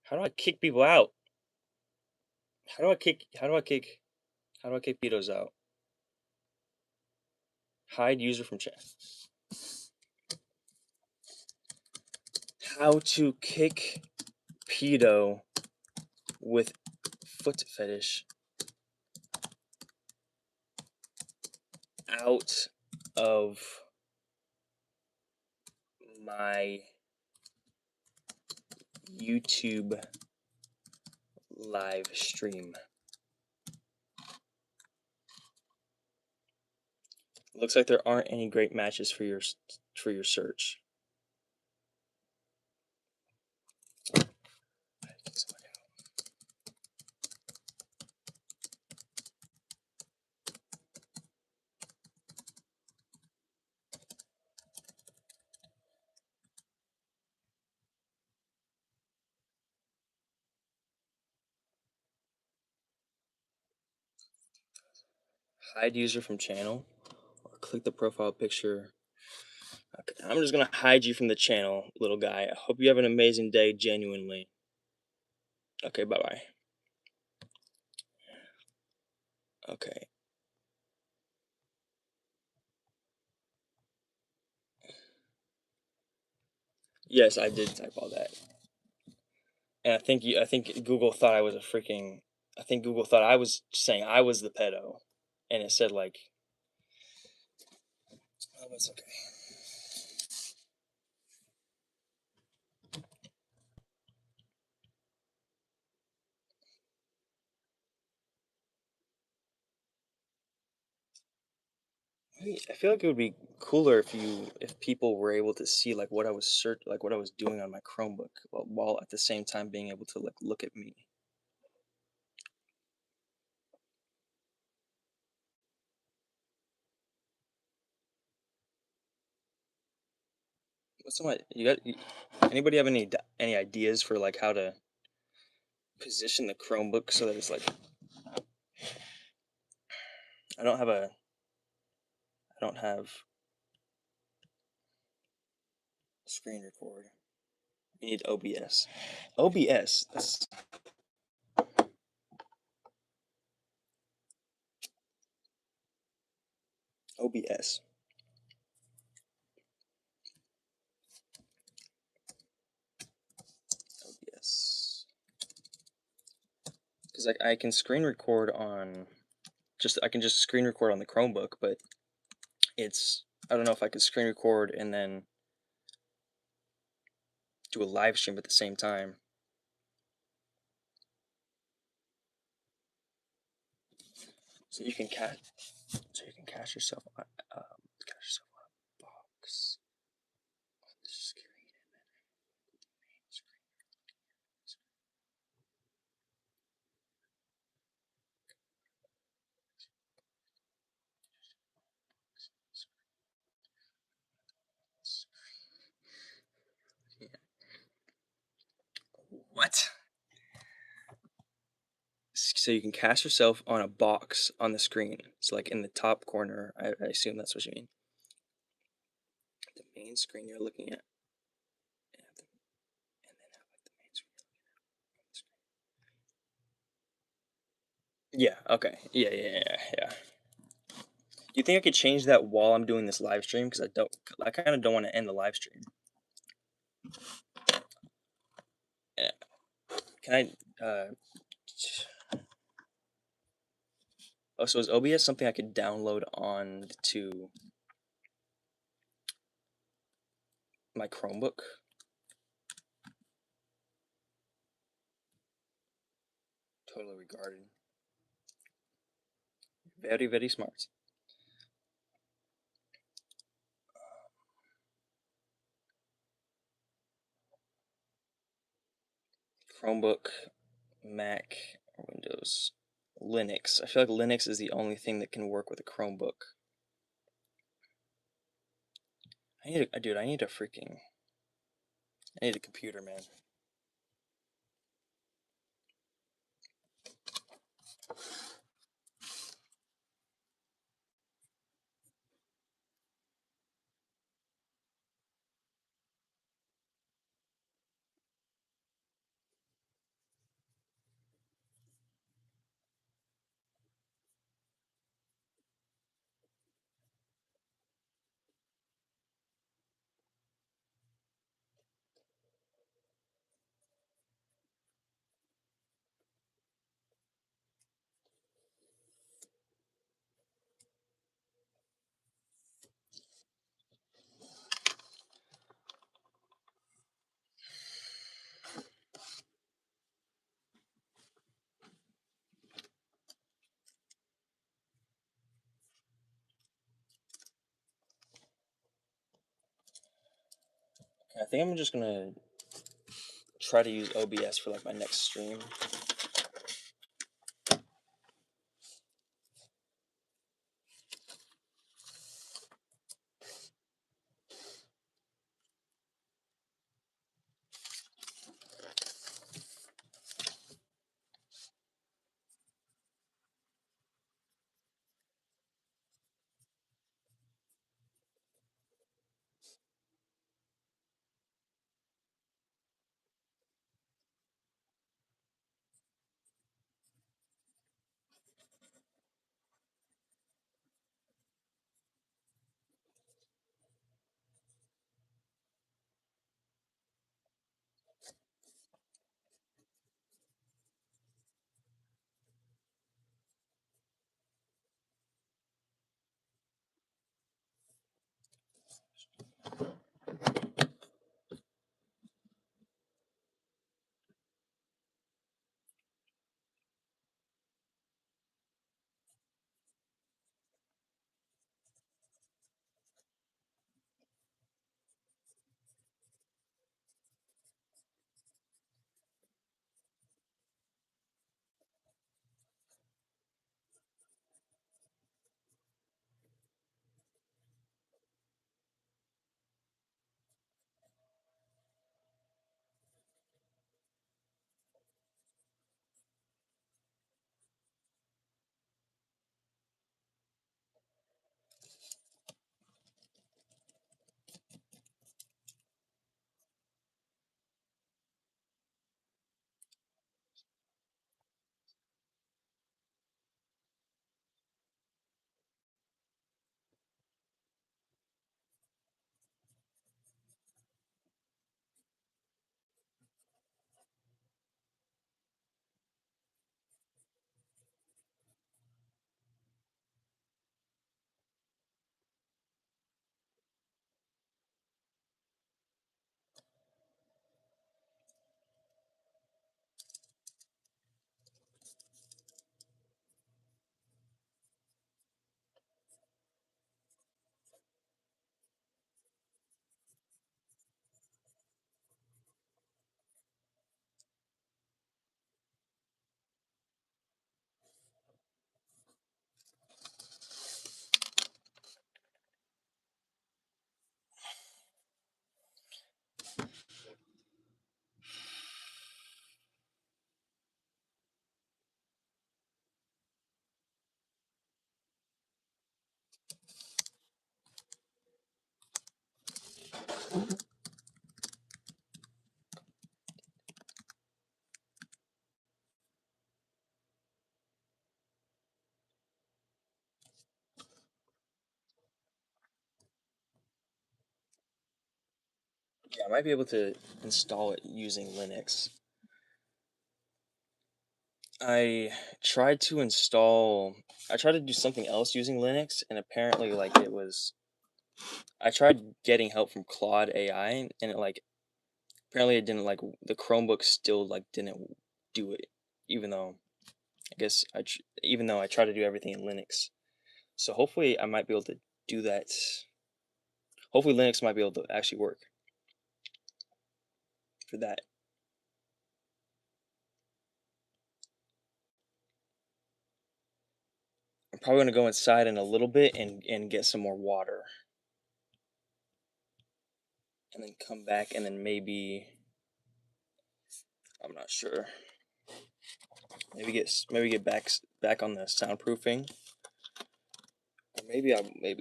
how do I kick people out? How do I kick pedos out? Hide user from chat. How to kick pedo with foot fetish out of my YouTube live stream. Looks like there aren't any great matches for your search. Hide user from channel, or click the profile picture. Okay, I'm just gonna hide you from the channel, little guy. I hope you have an amazing day, genuinely. Okay, bye-bye. Okay. Yes, I did type all that. And I think Google thought I was I think Google thought I was saying I was the pedo. And it said like, oh, it's okay. I feel like it would be cooler if people were able to see like what I was doing on my Chromebook while at the same time being able to like look at me. What's some anybody have any ideas for like how to position the Chromebook so that it's like I don't have screen record. You need OBS. OBS. That's OBS. OBS. Because I can screen record on I can just screen record on the Chromebook, but I don't know if I could screen record and then do a live stream at the same time. So you can cast yourself on a box on the screen and then the main screen. What? So you can cast yourself on a box on the screen. So like in the top corner, I assume that's what you mean. The main screen you're looking at. And then have like the main screen you're looking at on the screen. Yeah, okay. Yeah. Do you think I could change that while I'm doing this live stream? Because I kind of don't want to end the live stream. Yeah. Can I, oh, so is OBS something I could download on to my Chromebook? Totally regarded. Very, very smart. Chromebook, Mac, or Windows, Linux. I feel like Linux is the only thing that can work with a Chromebook. I need a computer, man. I think I'm just gonna try to use OBS for like my next stream. Yeah, I might be able to install it using Linux. I tried to do something else using Linux, and apparently, like, I tried getting help from Claude AI, and apparently it didn't, the Chromebook still, didn't do it, even though, I guess, even though I tried to do everything in Linux. So hopefully I might be able to do that. Hopefully Linux might be able to actually work for that. I'm probably going to go inside in a little bit and get some more water. And then come back and then maybe, I'm not sure. Maybe get back on the soundproofing. Or maybe I don't know.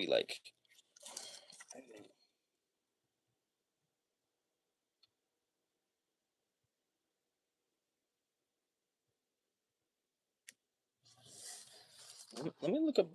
Let me look up.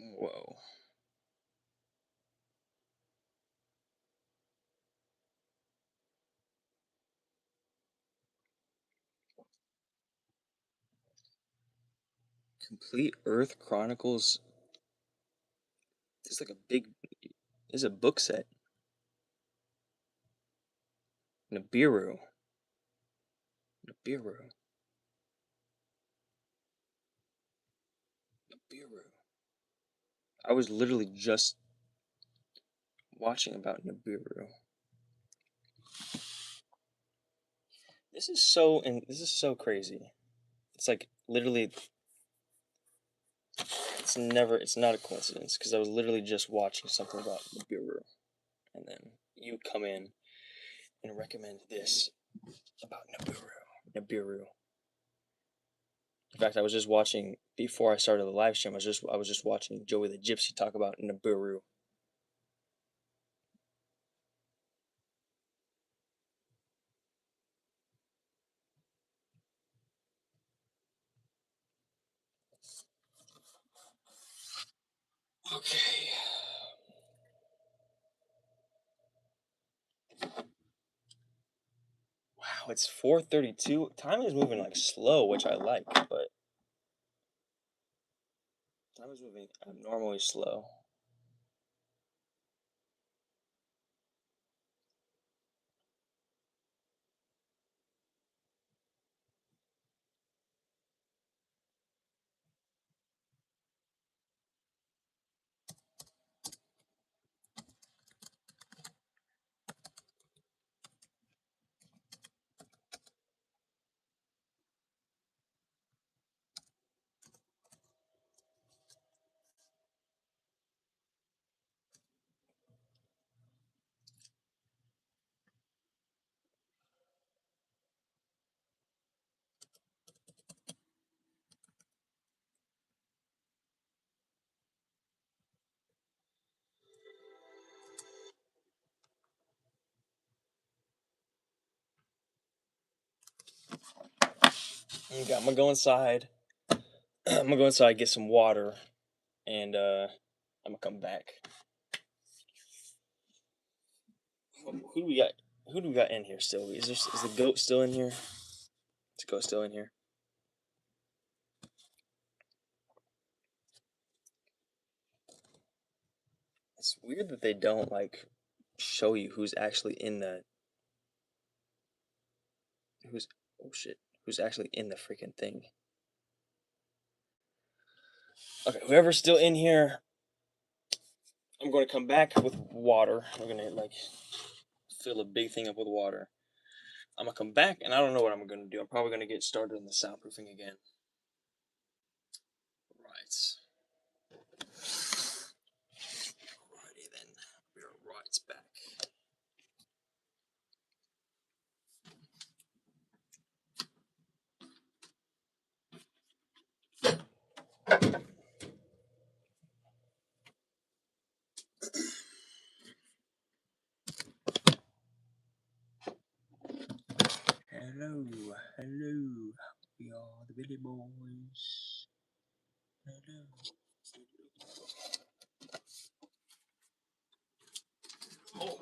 Whoa. Complete Earth Chronicles. It's like a big. It's a book set. Nibiru. Nibiru. Nibiru. I was literally just watching about Nibiru. This is so crazy. It's like literally, it's not a coincidence because I was literally just watching something about Nibiru, and then you come in and recommend this about Nibiru. In fact, I was just watching before I started the live stream. I was just watching Joey the Gypsy talk about Nibiru. Okay. Wow, it's 4:32. Time is moving like slow, which I like, but time is moving abnormally slow. Okay, I'm gonna go inside. I'm gonna go inside, get some water, and I'm gonna come back. Who do we got? Who do we got in here still? Is the goat still in here? Is the goat still in here? It's weird that they don't like show you who's actually in the who's actually in the freaking thing. Okay, whoever's still in here, I'm going to come back with water. I'm going to like fill a big thing up with water. I'm going to come back and I don't know what I'm going to do. I'm probably going to get started on the soundproofing again. Right. Alrighty then. We're right back. Hello, hello. We are the Billy Boys. Hello. Oh.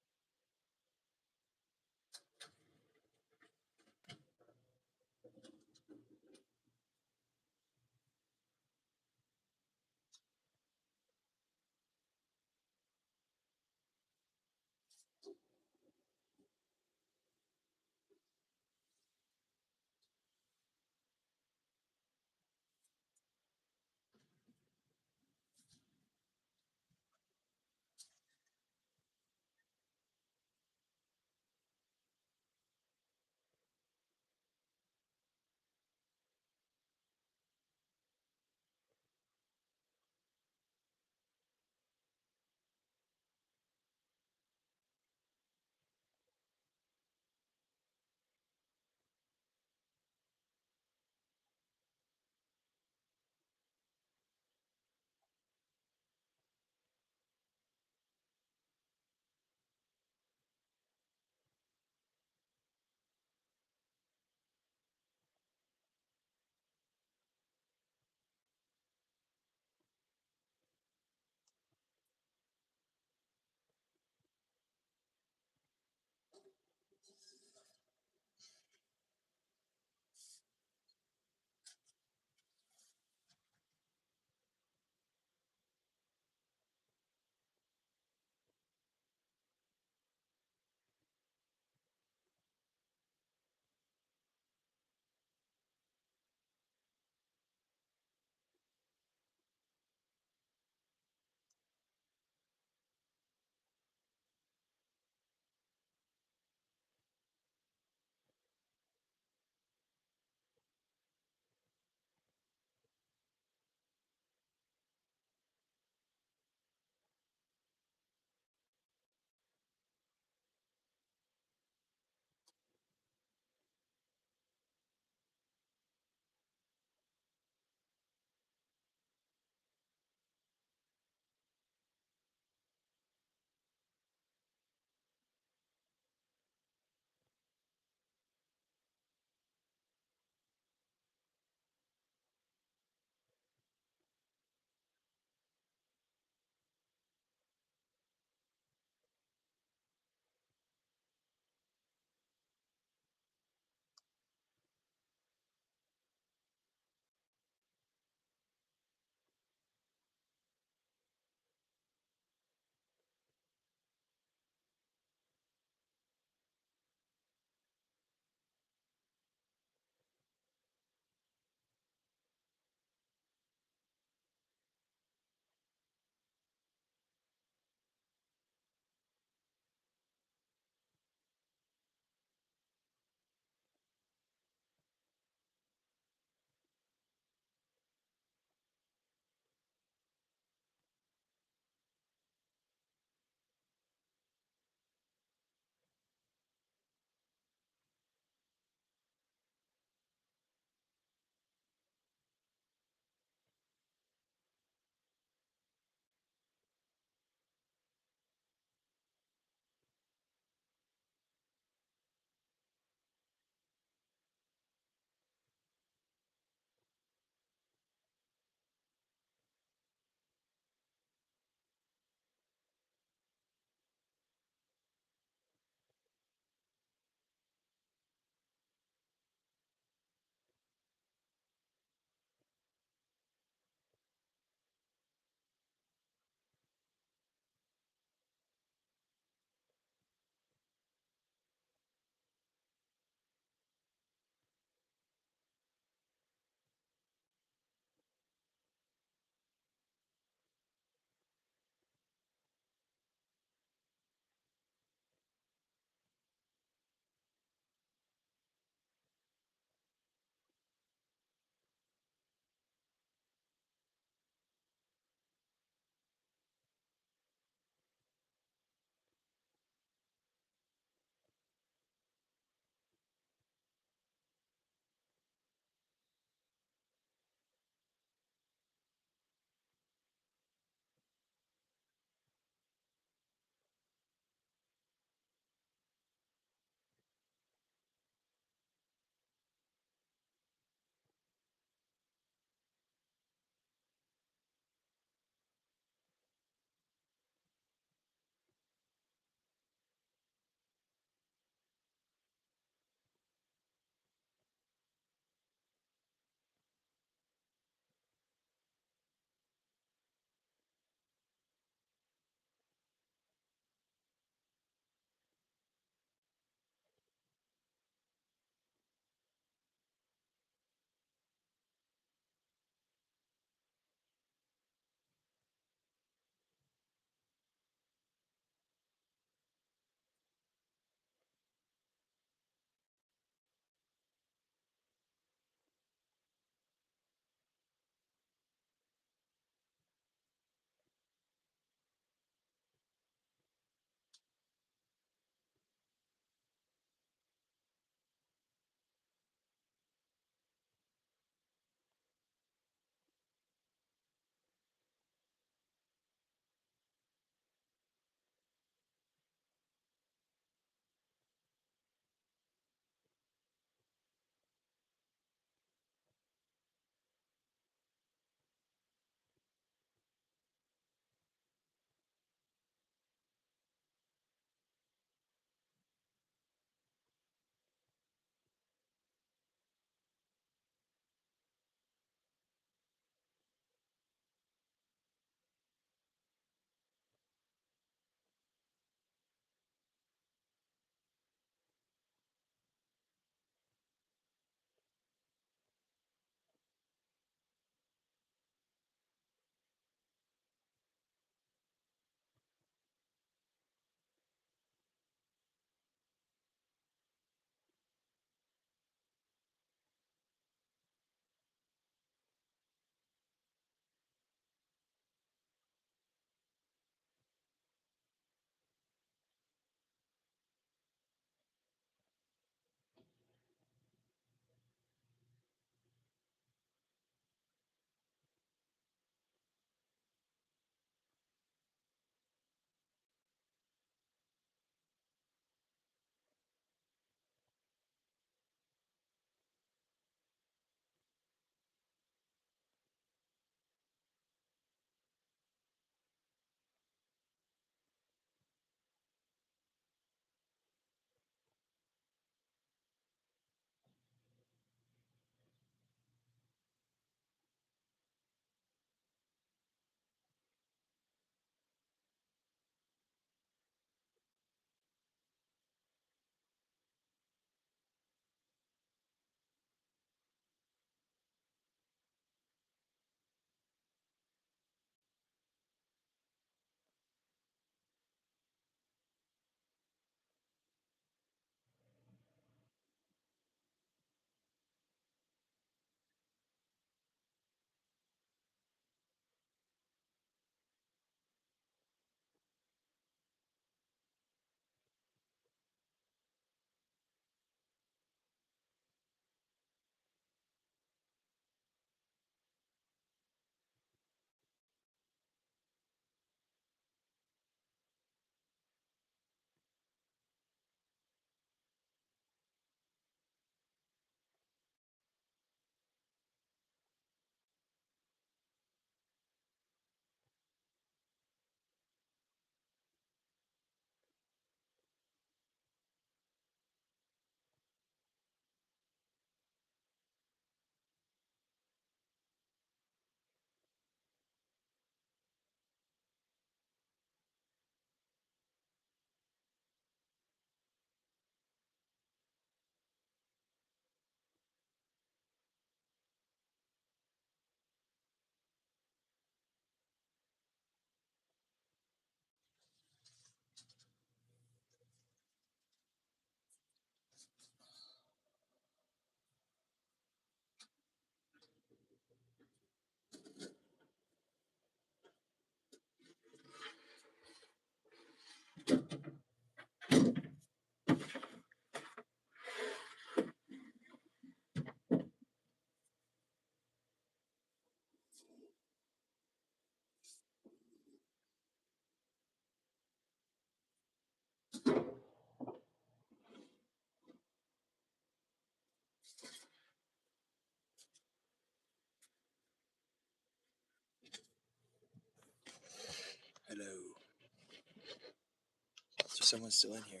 someone's still in here.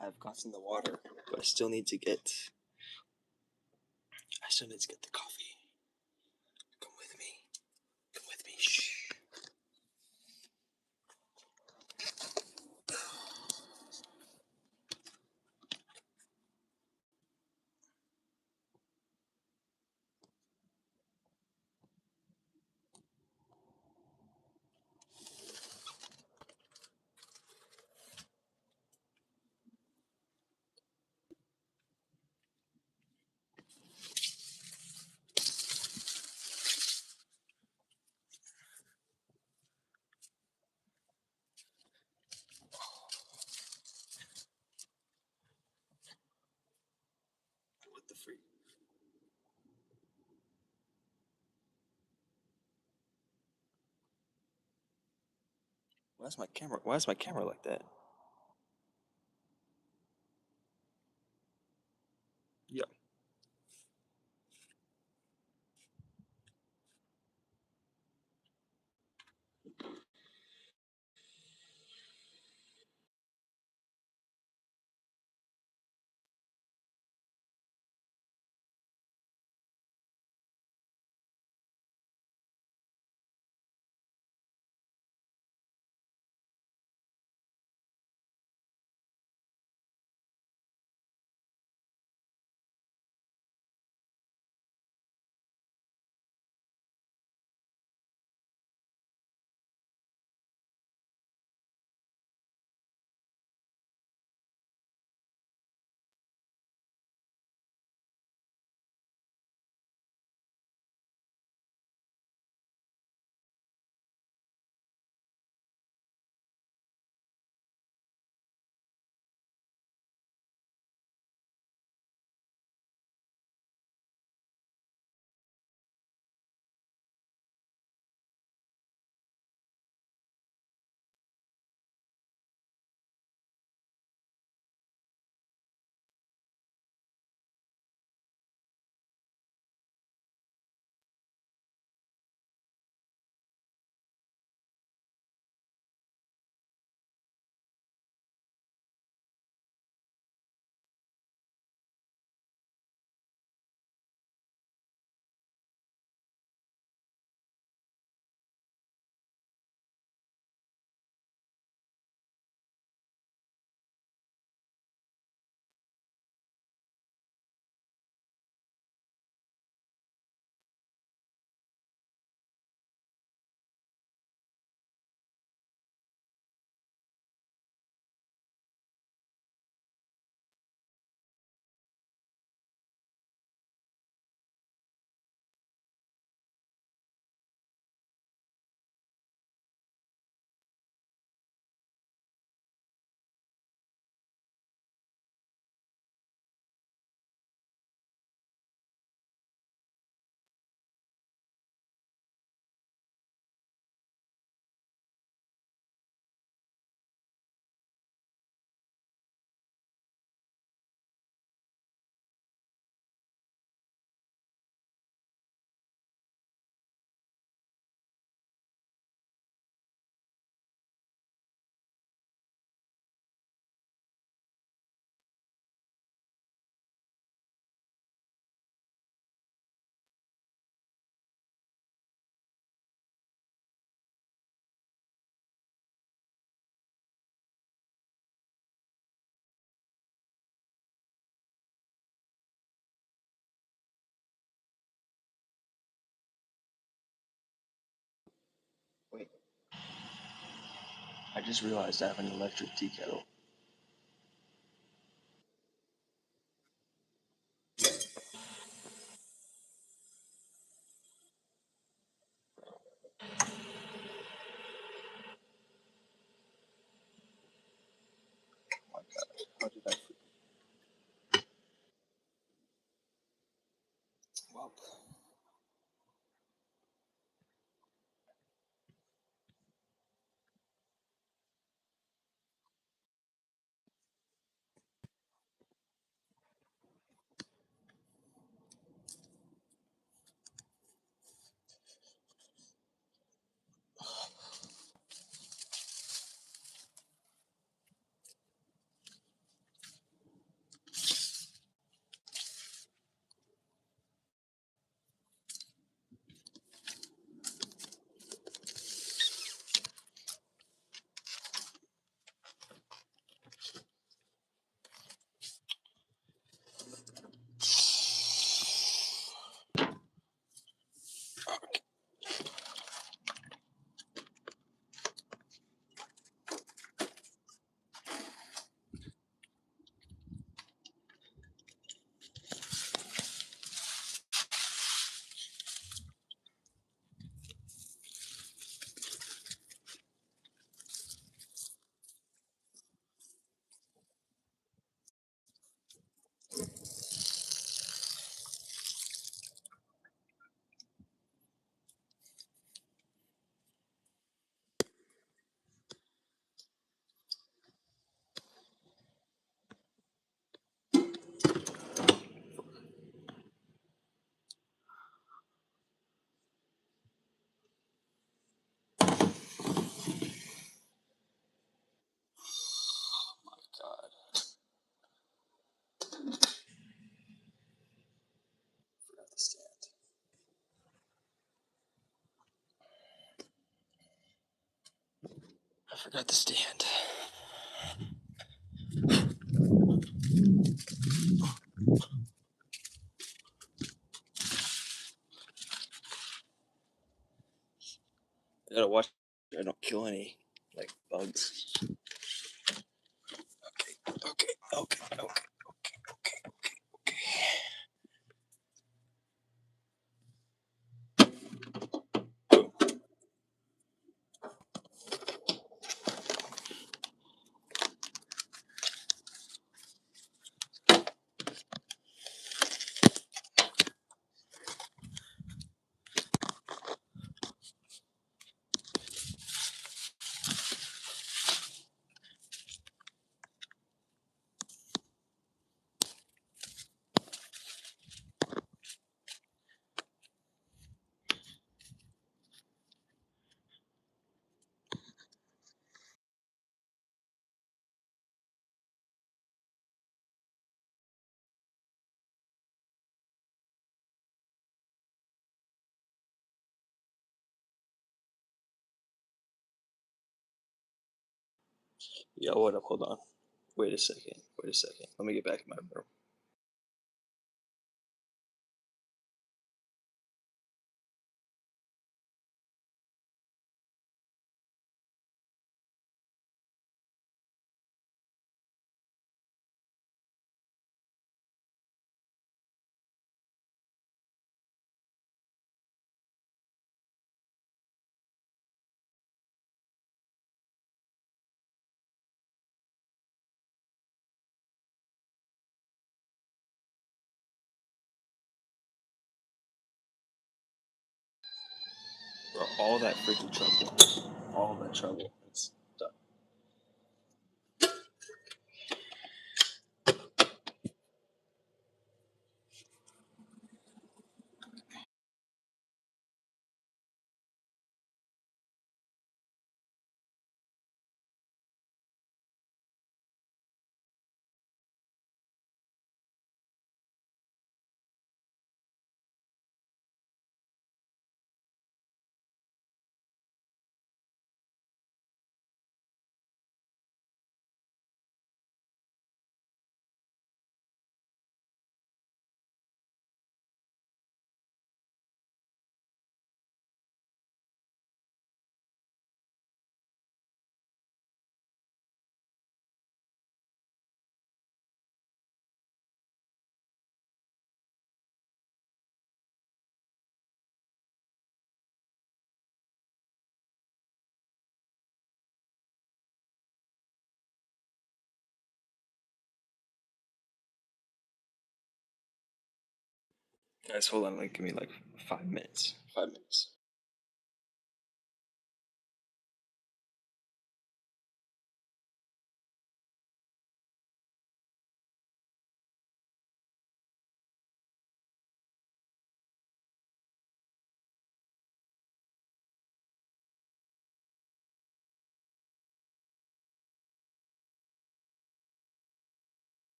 I've gotten the water, but I still need to get the coffee. Come with me. Come with me. Shh. What the freak? Why is my camera like that? Yeah. Wait. I just realized I have an electric tea kettle. Oh my god. How did I forget? Well, Forgot the stand. I gotta watch I don't kill any like bugs. Okay. Yo, what up? Hold on. Wait a second. Let me get back in my room. Bro, all that freaking trouble. All that trouble. It's done. Guys, hold on. Like, give me like 5 minutes. 5 minutes.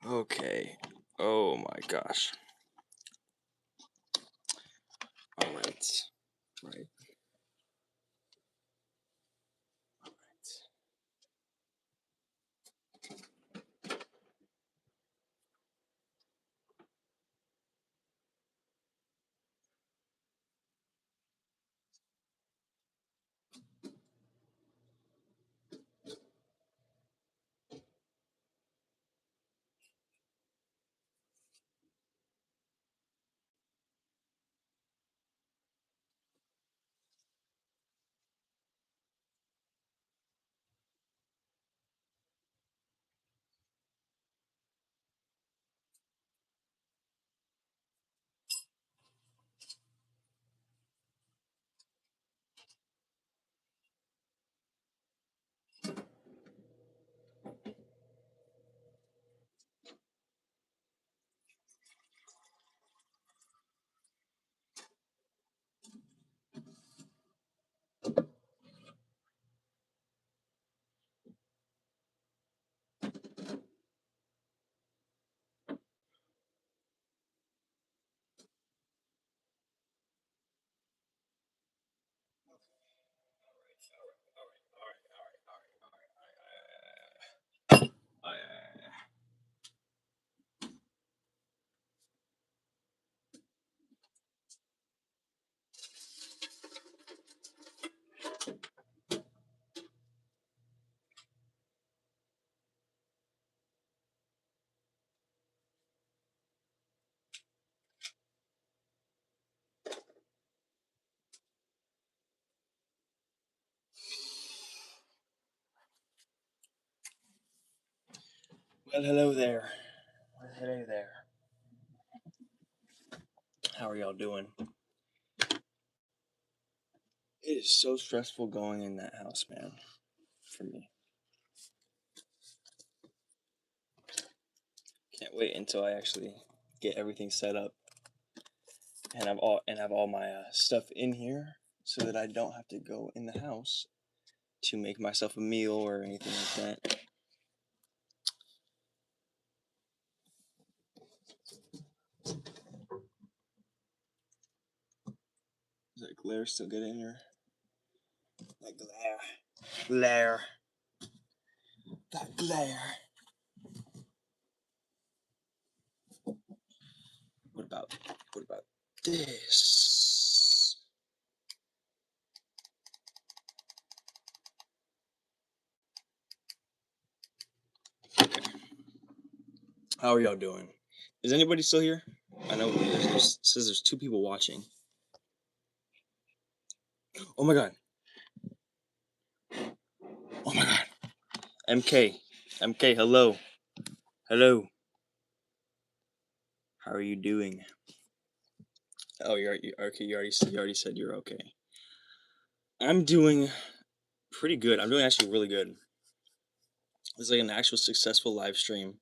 Okay. Oh my gosh. All right. Right. All right. Well, hello there. Well, hello there. How are y'all doing? It is so stressful going in that house, man. For me. Can't wait until I actually get everything set up and have all my stuff in here, so that I don't have to go in the house to make myself a meal or anything like that. Is that glare still get in here? That glare, that glare. What about this? How are y'all doing? Is anybody still here? I know it says there's 2 people watching. Oh my god. Oh my god. MK, hello. Hello. How are you doing? Oh, okay. You already said you're okay. I'm doing pretty good. I'm doing actually really good. It's like an actual successful live stream.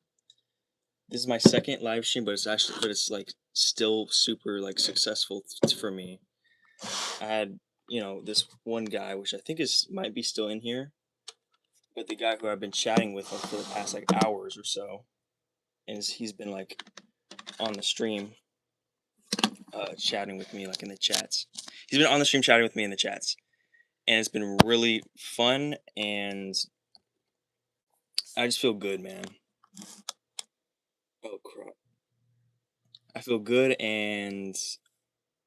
This is my second live stream, but it's like still super like successful for me. I had, this one guy, which I think might be still in here, but the guy who I've been chatting with like for the past like hours or so, and he's been like on the stream, chatting with me like in the chats. He's been on the stream chatting with me in the chats, and it's been really fun, and I just feel good, man. Oh crap! I feel good, and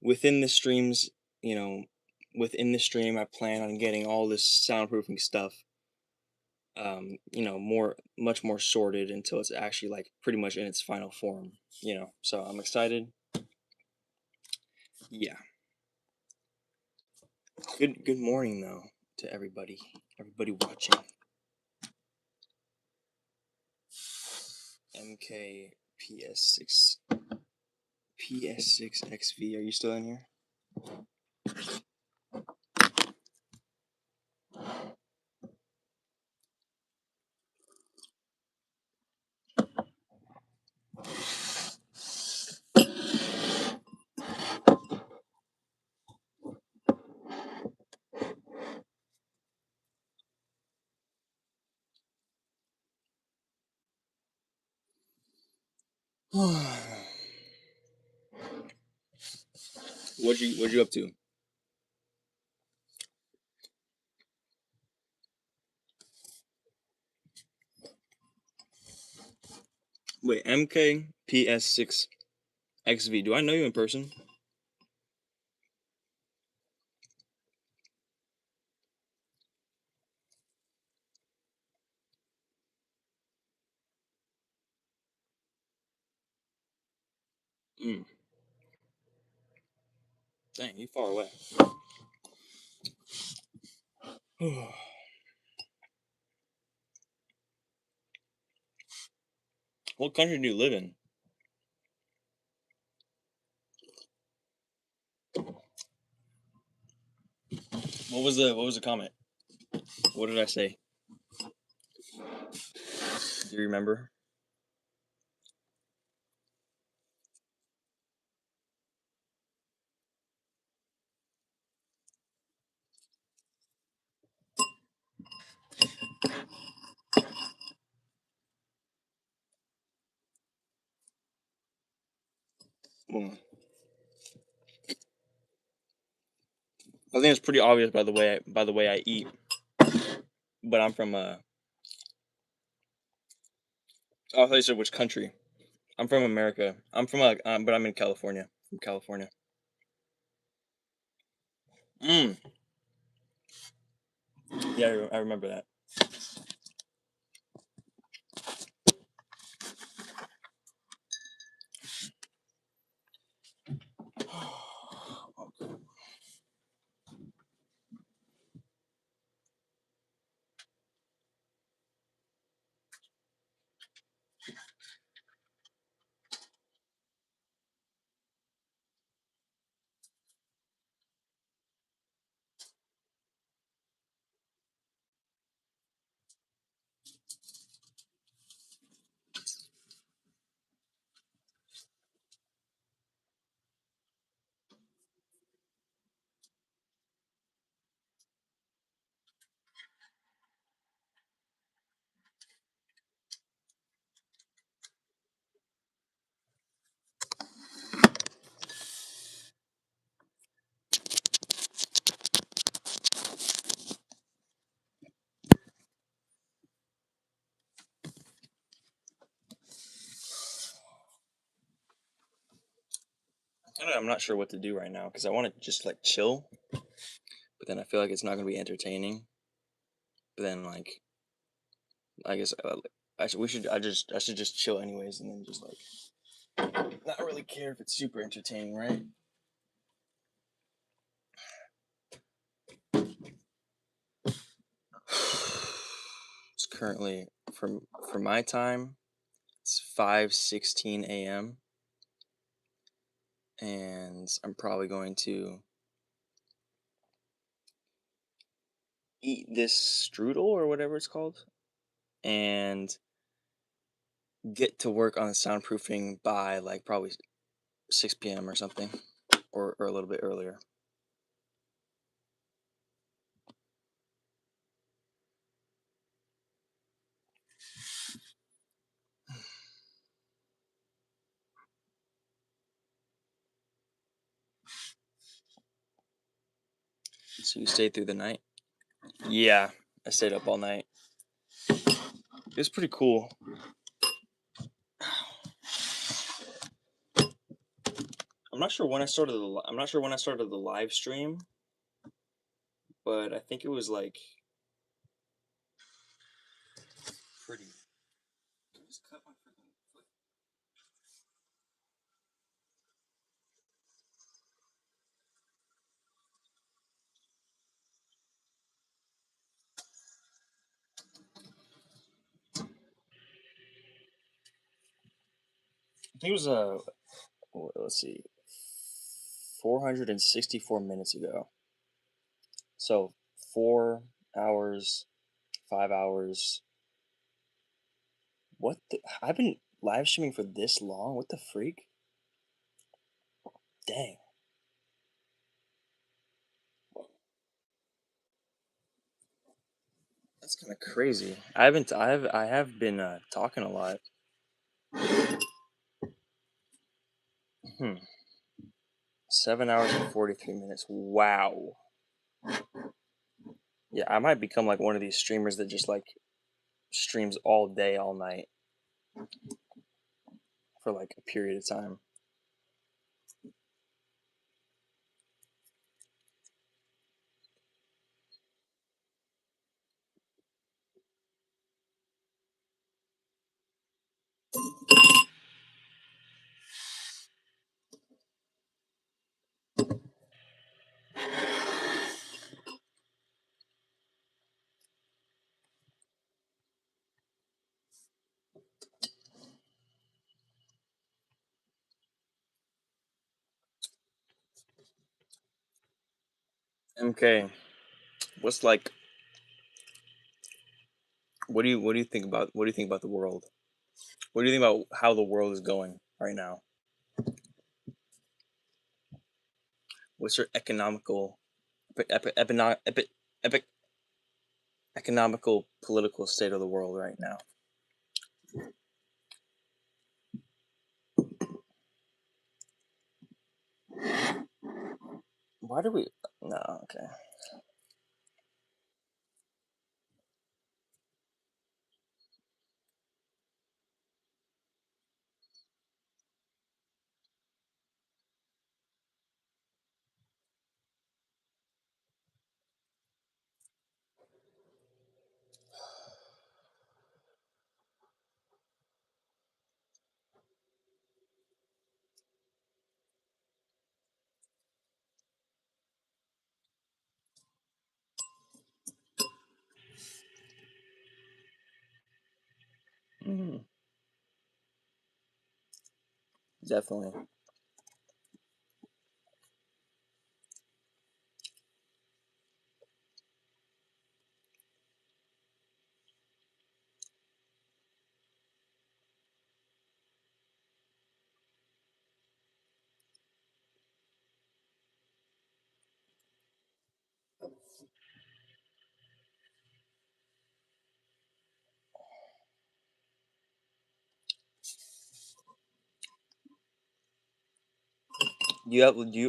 within the streams, within the stream, I plan on getting all this soundproofing stuff, much more sorted until it's actually like pretty much in its final form, So I'm excited. Yeah. Good morning though to everybody watching. MK PS6 XV, are you still in here? What'd you up to? Wait, MKPS6XV. Do I know you in person? Mm. Dang, you far away. What country do you live in? What was the comment? What did I say? Do you remember? Mm. I think it's pretty obvious by the way I eat. But I'm from oh, I thought you said which country. I'm from America. I'm from but I'm in California. From California. Mm. Yeah, I remember that. I'm not sure what to do right now because I want to just like chill, but then I feel like it's not gonna be entertaining. But then like I guess I should just chill anyways, and then just like not really care if it's super entertaining, right? It's currently for my time. It's 5:16 a.m. and I'm probably going to eat this strudel or whatever it's called and get to work on the soundproofing by like probably 6 p.m. or something, or a little bit earlier. So you stayed through the night? Yeah, I stayed up all night. It was pretty cool. I'm not sure when I started the live stream, but I think it was like pretty. Just cut my freaking foot. I think it was let's see, 464 minutes ago. So 4 hours, 5 hours. What the? I've been live streaming for this long. What the freak? Dang. That's kind of crazy. I have been talking a lot. 7 hours and 43 minutes. Wow. Yeah, I might become like one of these streamers that just like streams all day, all night for like a period of time. MK, what's like? What do you think about the world? What do you think about how the world is going right now? What's your epi, economical political state of the world right now? Why do we? No, okay. Mm, definitely.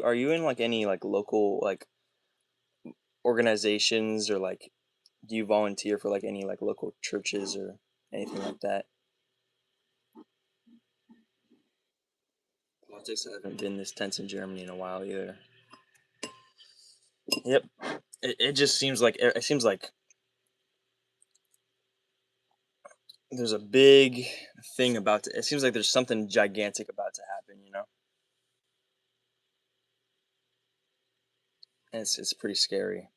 Are you in like any like local like organizations, or like do you volunteer for like any like local churches or anything like that? Politics haven't been this tense in Germany in a while either. Yep. It just seems like there's a big thing about to. It seems like there's something gigantic about to happen, and it's pretty scary,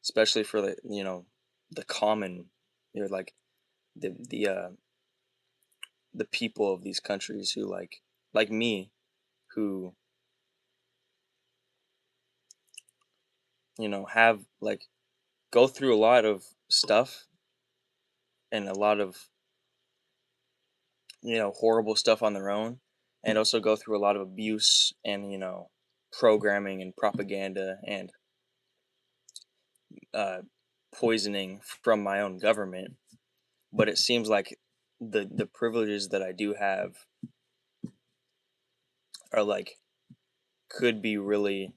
especially for the common, like the the people of these countries who like me, who have like go through a lot of stuff and a lot of horrible stuff on their own, and also go through a lot of abuse and programming and propaganda and uh, poisoning from my own government. But it seems like the privileges that I do have are like could be really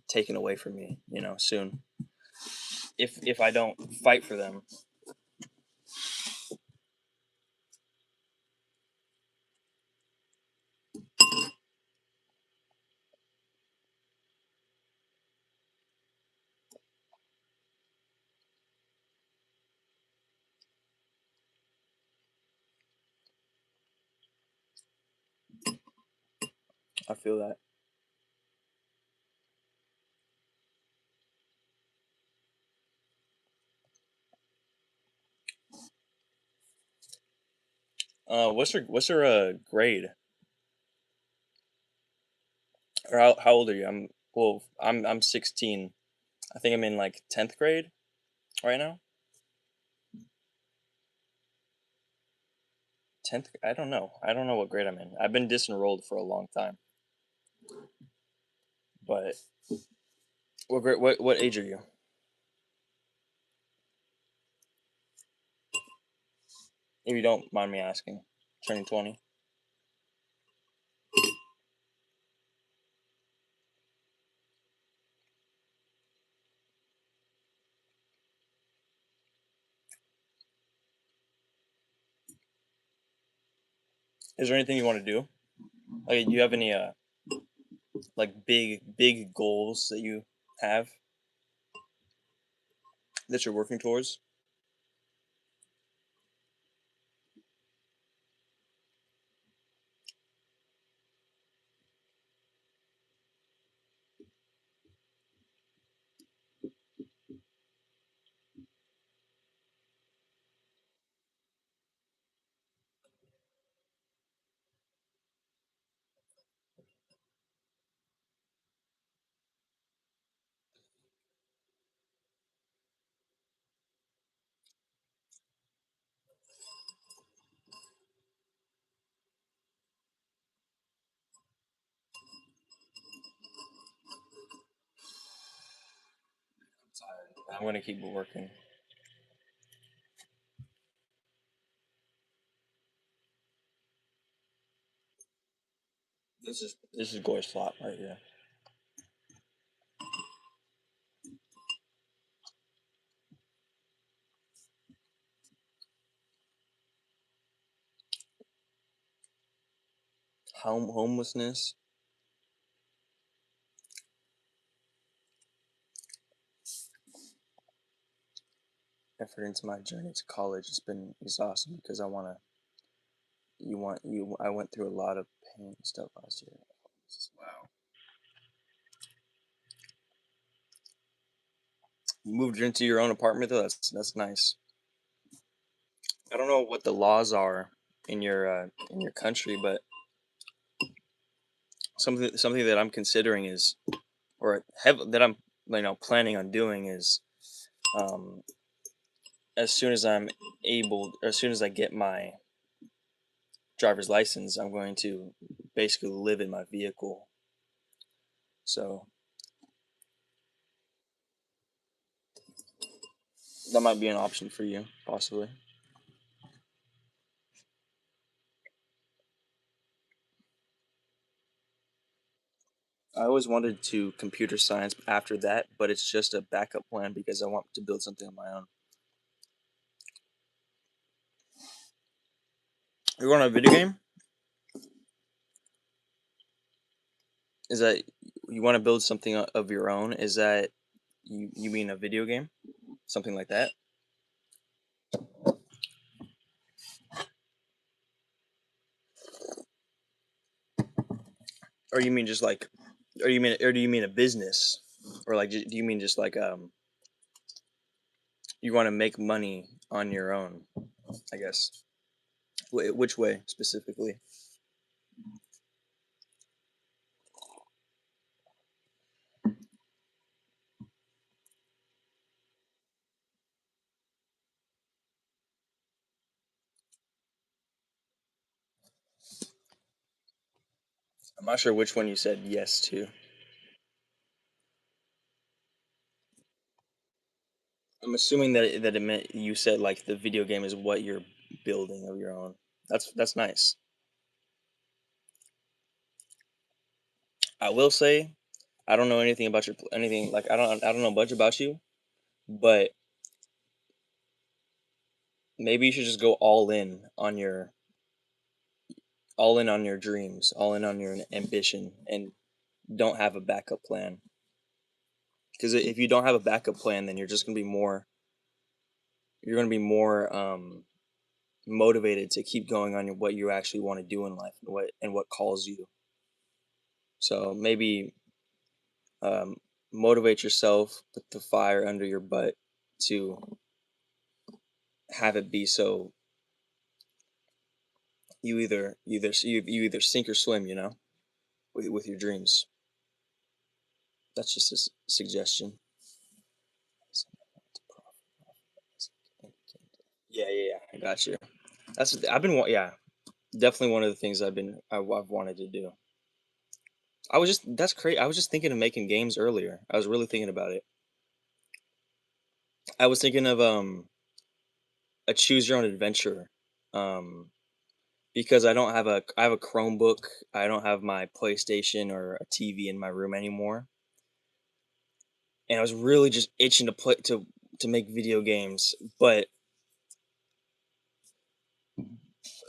taken away from me, soon, if I don't fight for them. I feel that. What's her grade? Or how old are you? I'm 16. I think I'm in like 10th grade right now. 10th. I don't know. I don't know what grade I'm in. I've been disenrolled for a long time. But what grade? What age are you? If you don't mind me asking, turning 20. Is there anything you want to do? Like, do you have any like big goals that you have that you're working towards? I'm gonna keep working. This is Gore's flop right here. Homelessness. Effort into my journey to college has been exhausting because I went through a lot of pain and stuff last year. Wow. You moved into your own apartment though. That's nice. I don't know what the laws are in your country, but something that I'm considering is, or that I'm planning on doing is, um, as soon as I'm able, or as soon as I get my driver's license, I'm going to basically live in my vehicle. So that might be an option for you, possibly. I always wanted to computer science after that, but it's just a backup plan because I want to build something on my own. You want a video game? Is that you want to build something of your own? Is that you mean a video game? Something like that? Or you mean just like, or do you mean a business? Or like, do you mean just like you want to make money on your own, I guess. Which way specifically? I'm not sure which one you said yes to. I'm assuming that it meant you said like the video game is what you're building of your own. That's nice. I will say I don't know anything about your anything like I don't know much about you, but maybe you should just go all in on your dreams, all in on your ambition, and don't have a backup plan. Because if you don't have a backup plan, then you're gonna be more motivated to keep going on what you actually want to do in life and what calls you. So maybe um, motivate yourself, put the fire under your butt to have it be so you either sink or swim, with your dreams. That's just a suggestion. Yeah. I got you. Yeah, definitely one of the things I've wanted to do. That's crazy. I was just thinking of making games earlier. I was really thinking about it. I was thinking of a choose your own adventure. Um, because I have a Chromebook. I don't have my PlayStation or a TV in my room anymore. And I was really just itching to play to make video games, but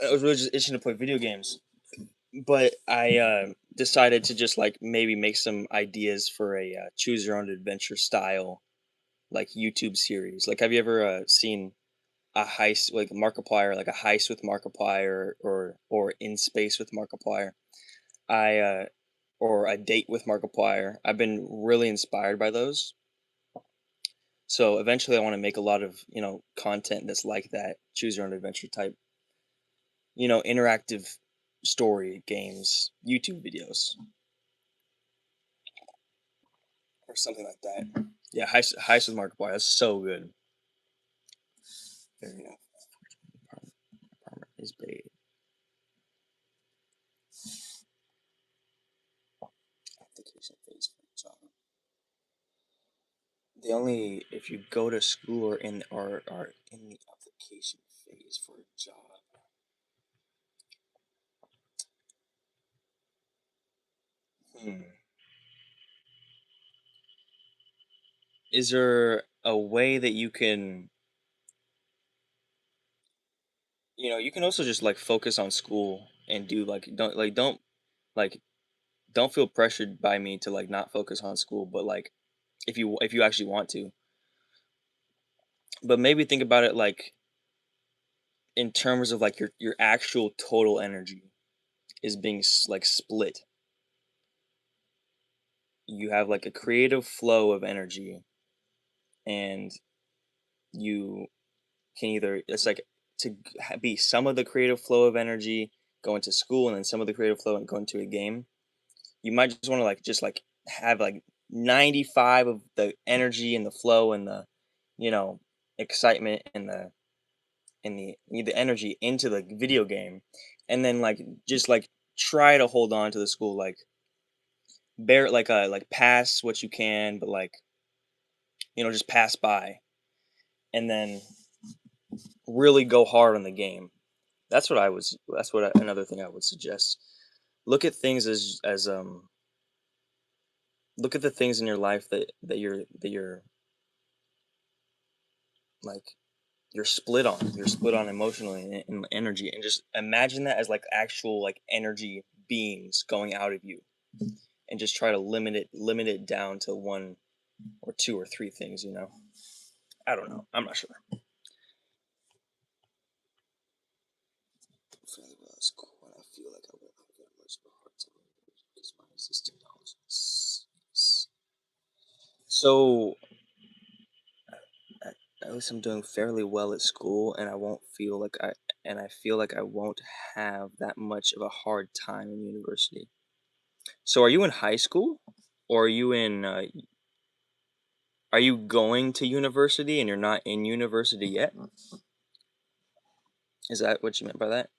I was really just itching to play video games. But I decided to just like maybe make some ideas for a choose your own adventure style like YouTube series. Like, have you ever seen a heist like Markiplier, like a heist with Markiplier, or in space with Markiplier? I or a date with Markiplier. I've been really inspired by those. So eventually, I want to make a lot of content that's like that, choose your own adventure type, interactive story games, YouTube videos, or something like that. Yeah, Heist with Markiplier. That's so good. There you go. Apartment is paid. Application phase for a job. They only if you go to school or are in the application phase for a job. Hmm. Is there a way that you can, you can also just like focus on school and do like like don't feel pressured by me to like not focus on school, but like if you actually want to, but maybe think about it like in terms of like your actual total energy is being like split. You have like a creative flow of energy, and you can either it's like to be some of the creative flow of energy going to school, and then some of the creative flow and going to a game. You might just want to like just like have like 95 of the energy and the flow and the you know excitement and the energy into the video game, and then like just like try to hold on to the school, like bear like pass what you can, but like just pass by, and then really go hard on the game. Another thing I would suggest. Look at things as look at the things in your life that you're like you're split on emotionally and energy, and just imagine that as like actual like energy beings going out of you, and just try to limit it down to one or two or three things. I don't know, I'm not sure. Fairly well at school, and I feel like I won't have that much of a hard time because my existing knowledge is so at least I'm doing fairly well at school, and I feel like I won't have that much of a hard time in university. So are you in high school, or are you going to university and you're not in university yet? Is that what you meant by that?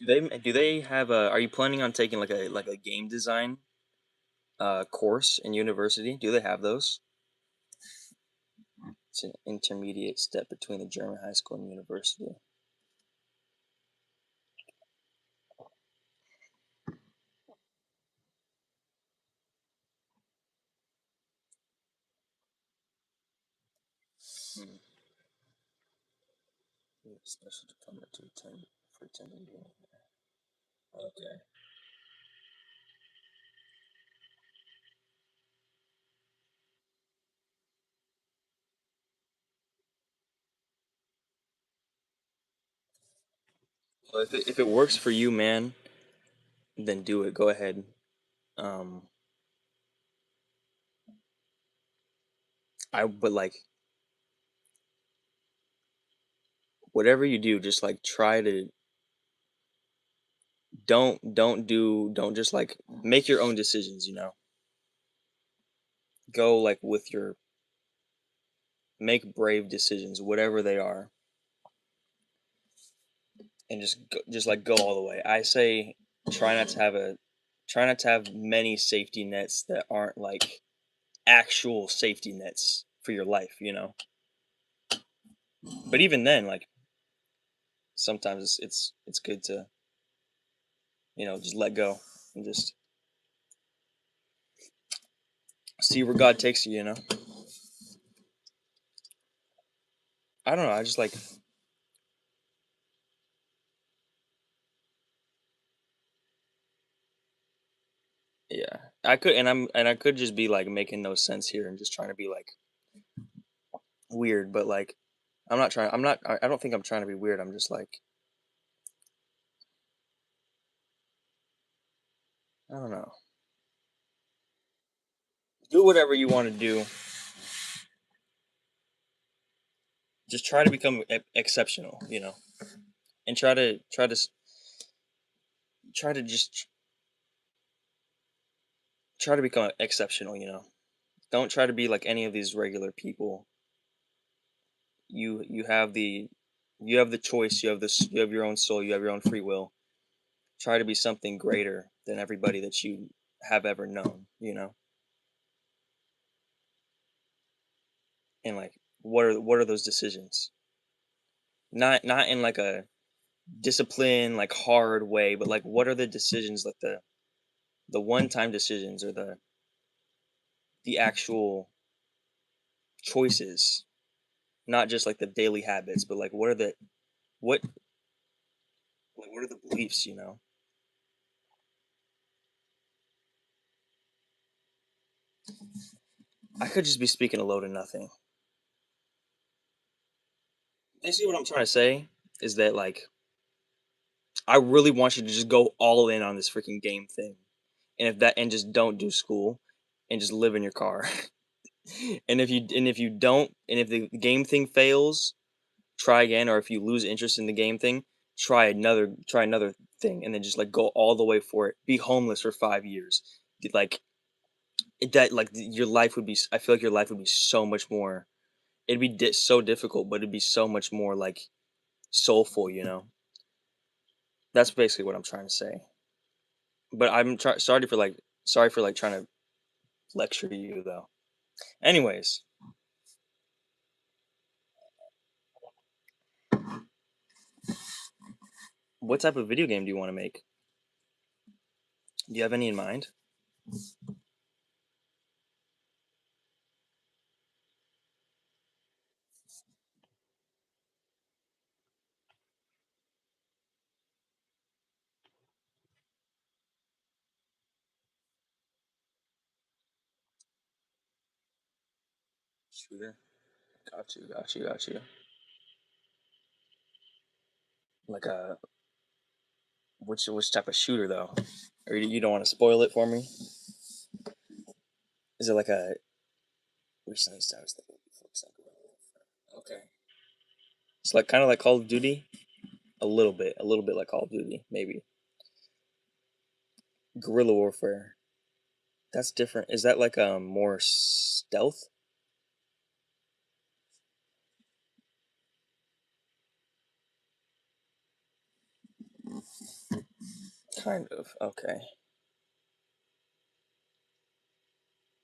Do they have a are you planning on taking like a game design course in university? Do they have those? It's an intermediate step between the German high school and university. Hmm. Special diploma to attend for attending. Okay. Well, if it works for you, man, then do it. Go ahead. Um, but like whatever you do, just like try to don't just like make your own decisions. Go like with your make brave decisions, whatever they are, and just like go all the way. I say try not to have a try not to have many safety nets that aren't like actual safety nets for your life, you know. But even then, like sometimes it's good to, you know, just let go and just see where God takes you, you know. I don't know, I just like, yeah. I could just be like making no sense here and just trying to be like weird, but like I don't think I'm trying to be weird. I'm just like, I don't know. Do whatever you want to do. Just try to become exceptional, you know. And try to just try to become exceptional, you know. Don't try to be like any of these regular people. You have the choice, you have your own soul, you have your own free will. Try to be something greater than everybody that you have ever known, you know. And like what are those decisions? Not in like a discipline like hard way, but like what are the decisions, like the one time decisions, or the actual choices, not just like the daily habits, but like what what are the beliefs, you know. I could just be speaking a load of nothing. Basically what I'm trying to say is that like I really want you to just go all in on this freaking game thing. And just don't do school and just live in your car. And if the game thing fails, try again. Or if you lose interest in the game thing, try another thing, and then just like go all the way for it. Be homeless for 5 years. Like your life would be. I feel like your life would be so much more. It'd be so difficult, but it'd be so much more like soulful. You know. That's basically what I'm trying to say. But sorry for like trying to lecture you though. Anyways, what type of video game do you want to make? Do you have any in mind? Shooter. Got you. Like a which type of shooter though? Or you don't want to spoil it for me? Is it like a recently started thinking before okay. It's like kind of like Call of Duty, a little bit like Call of Duty, maybe. Guerrilla warfare. That's different. Is that like more stealth? Kind of. Okay.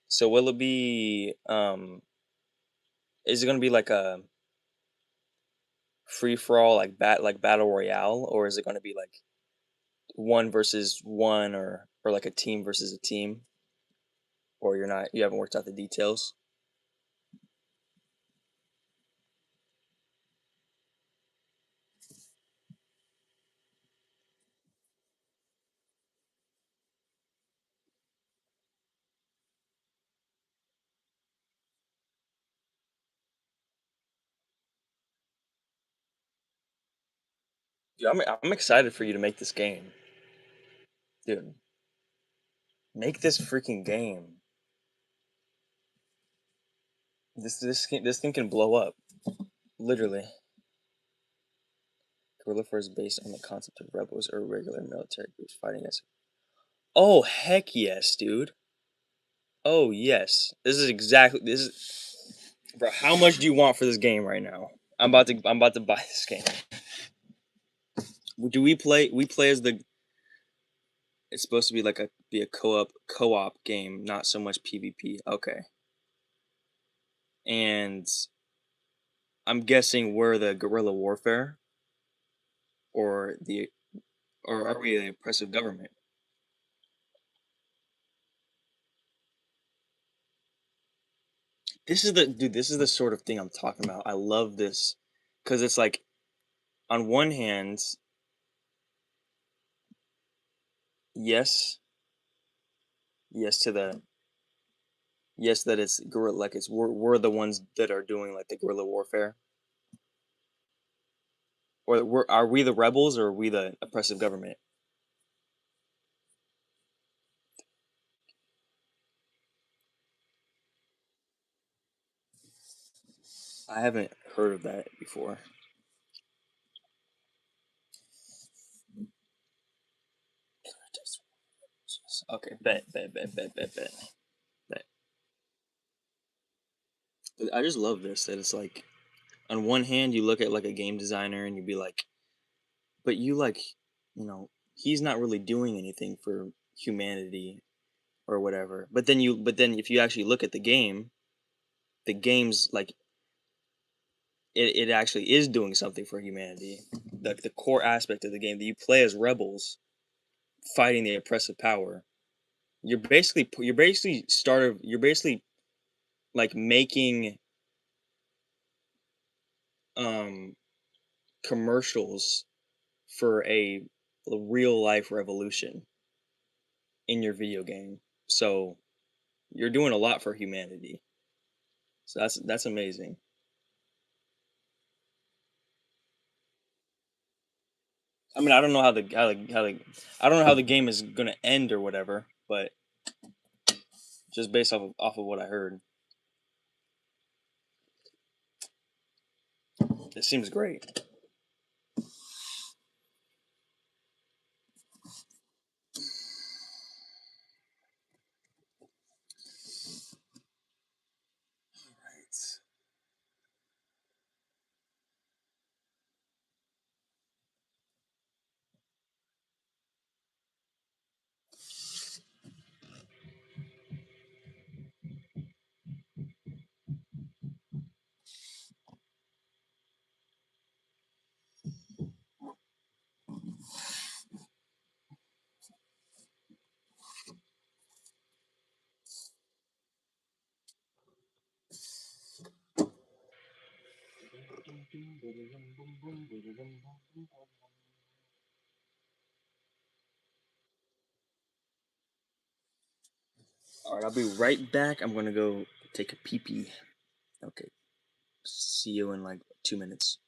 So will it be is it gonna be like a free for all like battle royale, or is it gonna be like one versus one, or like a team versus a team? Or you haven't worked out the details? Dude, I'm excited for you to make this game. Dude, make this freaking game. This thing can blow up. Literally. Guerrilla Force is based on the concept of rebels or regular military groups fighting against. Oh heck yes, dude. Oh yes. This is bro, how much do you want for this game right now? I'm about to buy this game. Do we play as the it's supposed to be like a co-op game, not so much PvP. Okay. and I'm guessing we're the guerrilla warfare, or are we the oppressive government? This is the sort of thing I'm talking about. I love this because it's like, on one hand, yes, yes to the yes that it's guerrilla, like it's we're the ones that are doing like the guerrilla warfare, or are we the rebels, or are we the oppressive government? I haven't heard of that before. Okay, bet. But I just love this, that it's like, on one hand you look at like a game designer and you'd be like, but you like, he's not really doing anything for humanity or whatever. But then if you actually look at the game's like, it actually is doing something for humanity. The core aspect of the game, that you play as rebels fighting the oppressive power. You're basically like making um commercials for a real life revolution in your video game. So you're doing a lot for humanity. So that's amazing. I mean, I don't know I don't know how the game is gonna end or whatever, but just based off of what I heard, it seems great. All right, I'll be right back. I'm gonna go take a pee pee. Okay, see you in like 2 minutes.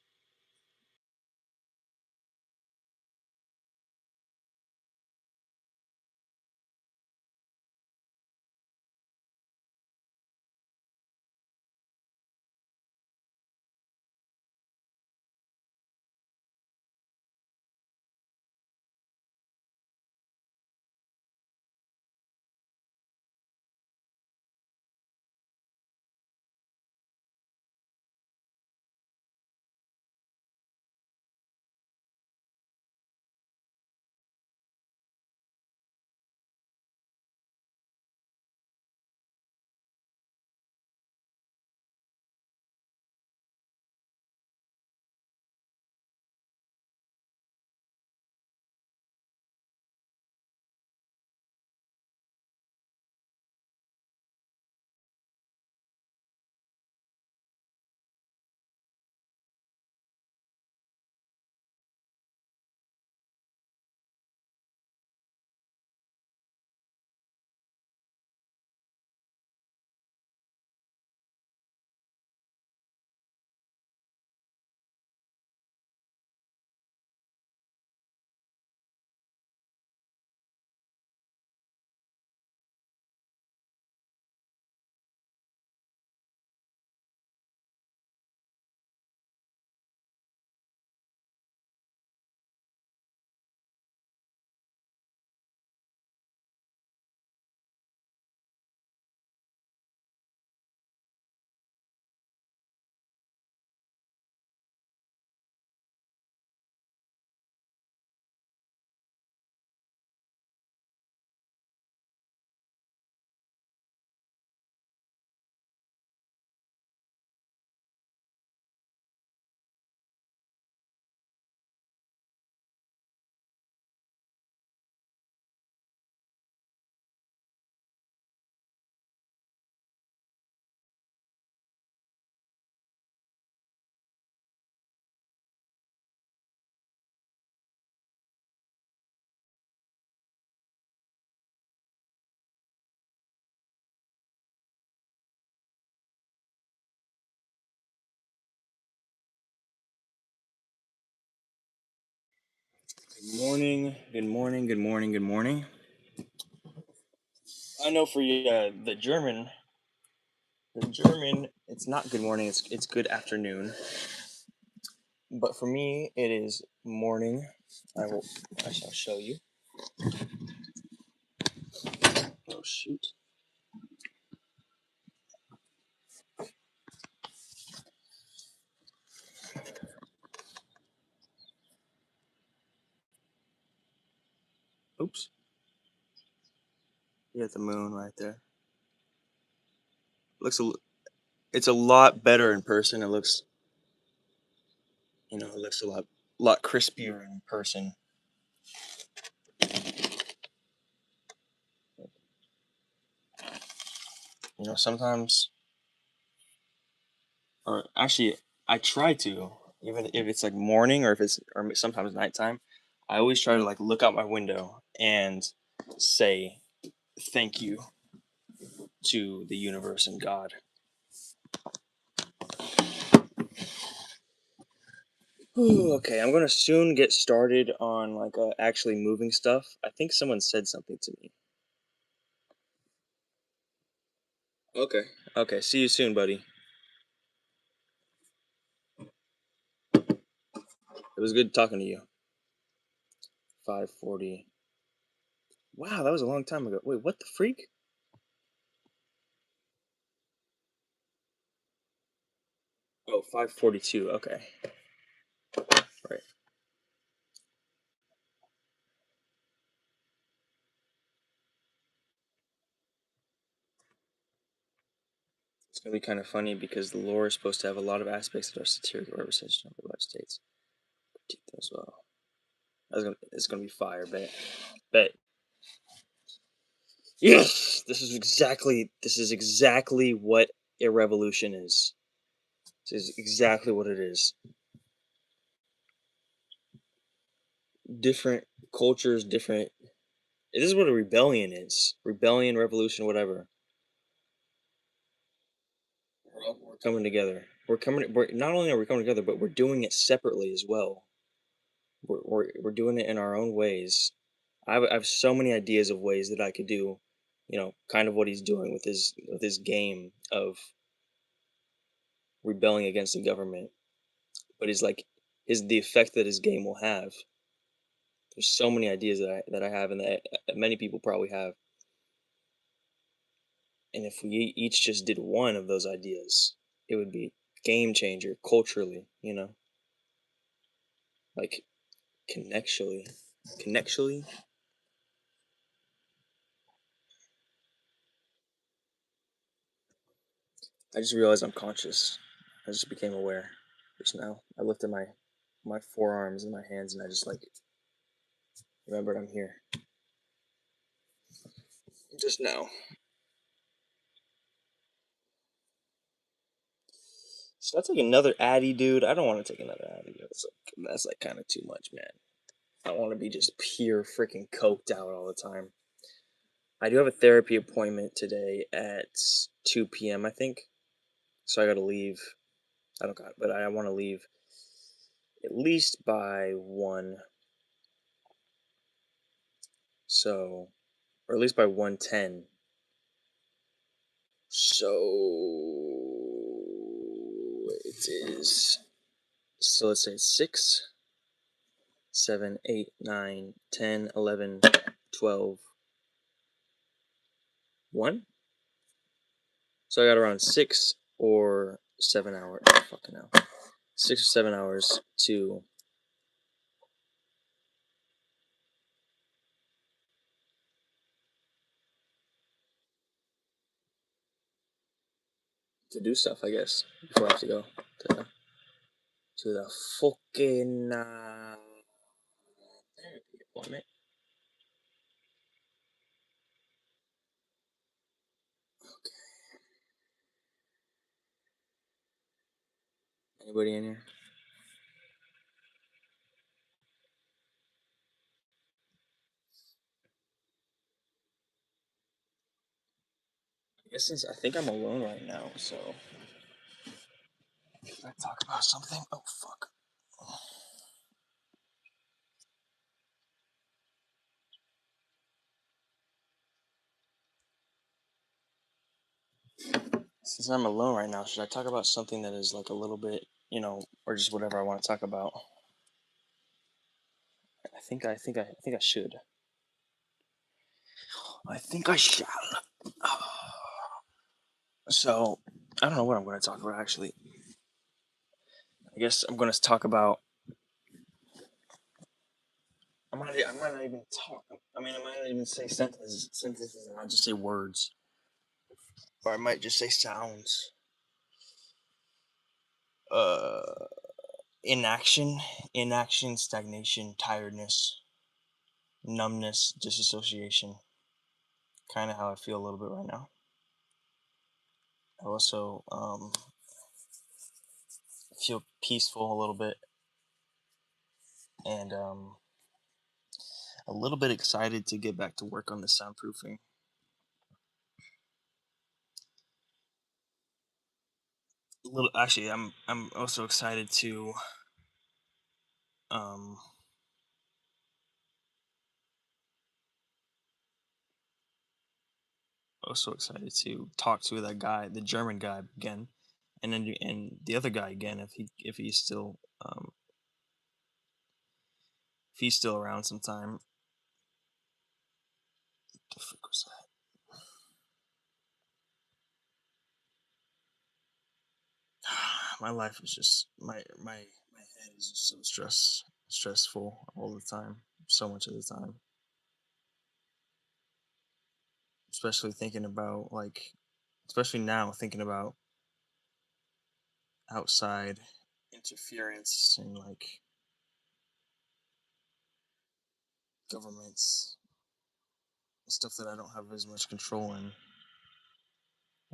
Good morning, good morning, good morning, good morning. I know for you, the German, it's not good morning, it's good afternoon. But for me, it is morning. I shall show you. Oh, shoot. Oops. You got the moon right there. It's a lot better in person. It looks, it looks a lot crispier in person. Sometimes, or actually, I try to, even if it's like morning or sometimes nighttime, I always try to like look out my window and say thank you to the universe and God. Okay, I'm gonna soon get started on like actually moving stuff. I think someone said something to me. Okay, see you soon, buddy. It was good talking to you. 5:40. Wow, that was a long time ago. Wait, what the freak? Oh, 5:42. Okay. Right. It's gonna be kind of funny because the lore is supposed to have a lot of aspects that are satirical representation of the United States. Critique them as well. It's gonna be fire, bet. Yes, this is exactly what a revolution is. This is exactly what it is. Different cultures, different. This is what a rebellion is. Rebellion, revolution, whatever. We're coming together. We're not only are we coming together, but we're doing it separately as well. We're doing it in our own ways. I have so many ideas of ways that I could do, kind of what he's doing with his game of rebelling against the government. But the effect that his game will have. There's so many ideas that I have and that many people probably have. And if we each just did one of those ideas, it would be game changer culturally, like connectually. I just realized I'm conscious. I just became aware just now. I lifted my forearms and my hands, and I just remembered I'm here. Just now. So that's like another Addy, dude. I don't want to take another Addy. That's kind of too much, man. I don't want to be just pure freaking coked out all the time. I do have a therapy appointment today at 2 p.m. I think, so I gotta leave. But I want to leave at least by 1. So, or at least by 1:10. So it is. So let's say 6, 7, 8, 9, 10, 11, 12, 1. So I got around 6 or 7 hours. Fucking hell. 6 or 7 hours to do stuff, I guess, before I have to go to the fucking therapy appointment. Okay. Anybody in here? I guess since I think I'm alone right now, so can I talk about something? Oh fuck. Since I'm alone right now, should I talk about something that is like a little bit, or just whatever I want to talk about? I think I should. I think I shall. So, I don't know what I'm going to talk about actually. I guess I'm going to talk about. I might not even talk. I mean, I might not even say sentences. I might just say words, or I might just say sounds. Uh, inaction, stagnation, tiredness, numbness, disassociation. Kind of how I feel a little bit right now. I also feel peaceful a little bit, and a little bit excited to get back to work on the soundproofing. Actually, I'm also excited to um talk to that guy, the German guy again, and the other guy again if he's still around sometime. What the frick was that? My life is just my head is just so stressful all the time, so much of the time. Especially now thinking about outside interference and like governments, stuff that I don't have as much control in.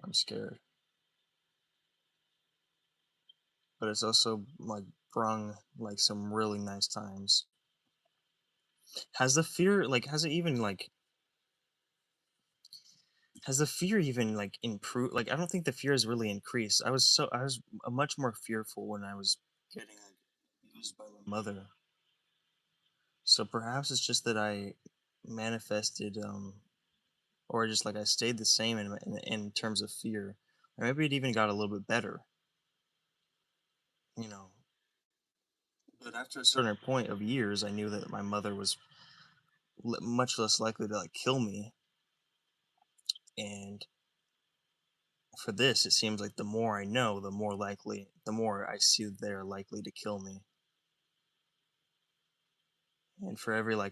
I'm scared. But it's also like brung like some really nice times. Has the fear improved? Like I don't think the fear has really increased. I was much more fearful when I was getting abused by my mother. So perhaps it's just that I manifested or just like I stayed the same in terms of fear. Or maybe it even got a little bit better, you know. But after a certain point of years, I knew that my mother was much less likely to like kill me. And for this, it seems like the more I know, the more I see they're likely to kill me. And for every way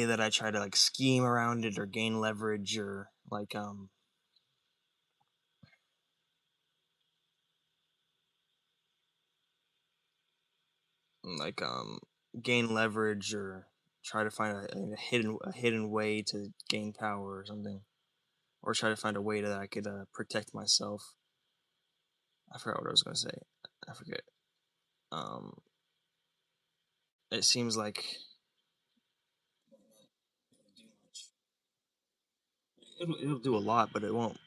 that I try to like scheme around it or gain leverage or gain leverage or try to find a hidden way to gain power or something, or try to find a way that I could protect myself. I forgot what I was gonna say. I forget. It seems like it'll do a lot, but it won't.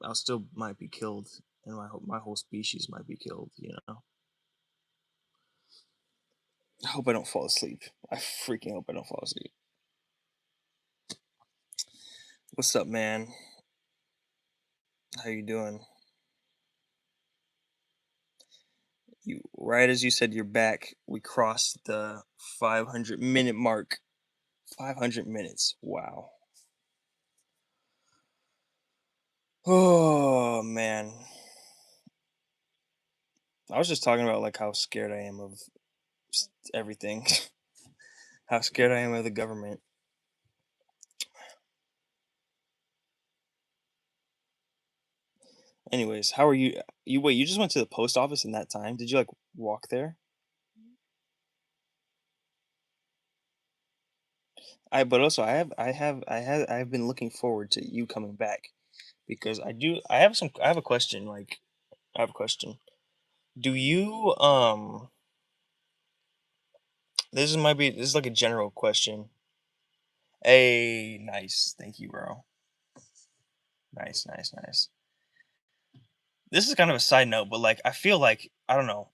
I'll still might be killed, and my whole species might be killed. I hope I don't fall asleep. I freaking hope I don't fall asleep. What's up, man? How you doing? Right as you said you're back, we crossed the 500-minute mark. 500 minutes. Wow. Oh man. I was just talking about like how scared I am of everything. How scared I am of the government. Anyways, how are you? You just went to the post office in that time? Did you like walk there? But also I've been looking forward to you coming back because I have a question. I have a question. Do you this is like a general question. Hey, nice. Thank you, bro. Nice, nice, nice. This is kind of a side note, but like I feel like I don't know,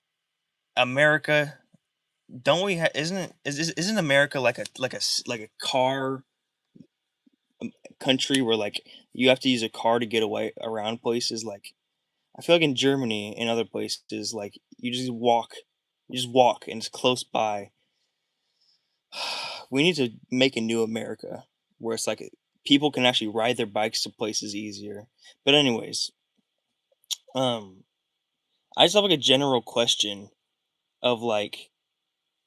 America. Don't we? Isn't America like a car country where like you have to use a car to get away around places. Like I feel like in Germany and other places, like you just walk and it's close by. We need to make a new America where it's like people can actually ride their bikes to places easier. But anyways, um, I just have like a general question of like,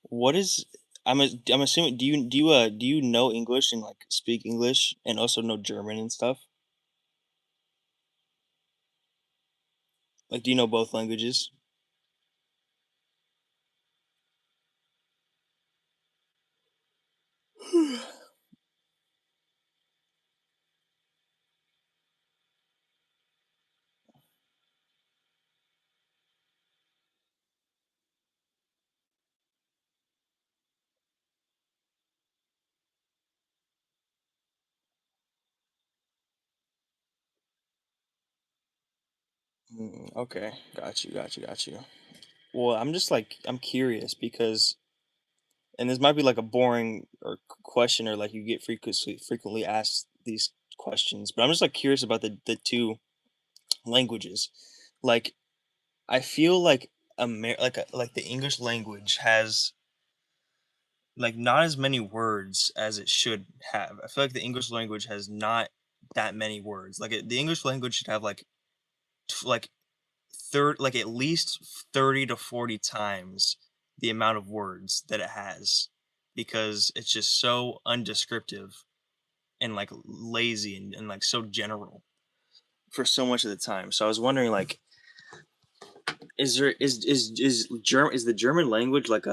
what is I'm assuming do you know English and like speak English and also know German and stuff? Like, do you know both languages? Okay, got you. Well, I'm just like I'm curious because, and this might be like a boring or question or like you get frequently asked these questions, but I'm just like curious about the two languages. Like I feel like like the English language has like not as many words as it should have. I feel like the English language has not that many words. Like the English language should have like like like at least 30 to 40 times the amount of words that it has because it's just so undescriptive and like lazy and like so general for so much of the time. So I was wondering like is the German language like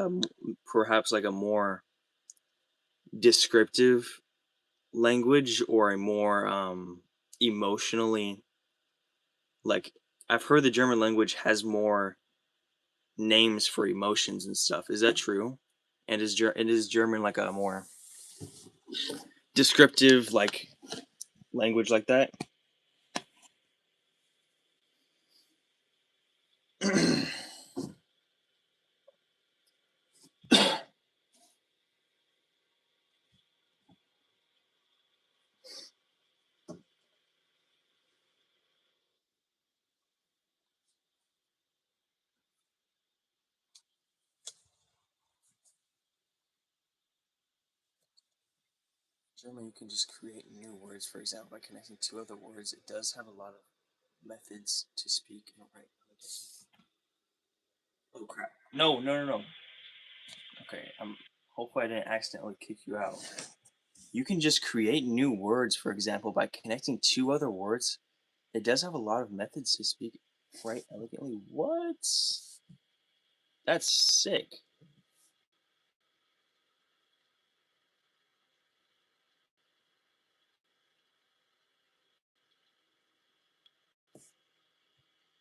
perhaps like a more descriptive language or a more emotionally like I've heard the German language has more names for emotions and stuff. Is that true? And is German like a more descriptive like language like that? German, you can just create new words, for example, by connecting two other words. It does have a lot of methods to speak and write. Oh crap! No, no, no, no. Okay, hopefully I didn't accidentally kick you out. You can just create new words, for example, by connecting two other words. It does have a lot of methods to speak right elegantly. What? That's sick.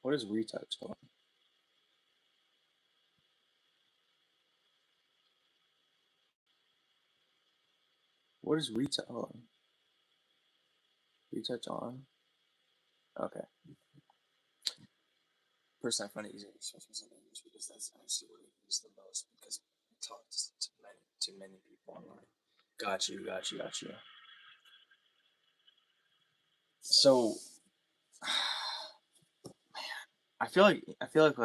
What is retouch? Hold on. What is retouch? Hold on. Retouch on? Okay. Personally, I find it easier to express myself in English because that's actually what I use the most because I talk to many people online. Got you, got you, got you. So, I feel like I feel like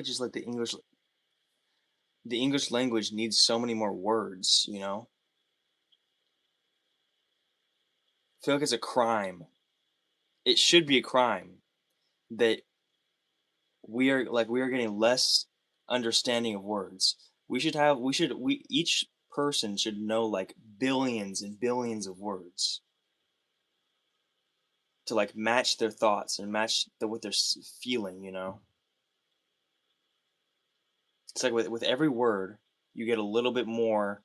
just like the English language needs so many more words, you know? I feel like it's a crime. It should be a crime that we are getting less understanding of words. We each person should know like billions and billions of words to like match their thoughts and match what they're feeling, you know? It's like with every word, you get a little bit more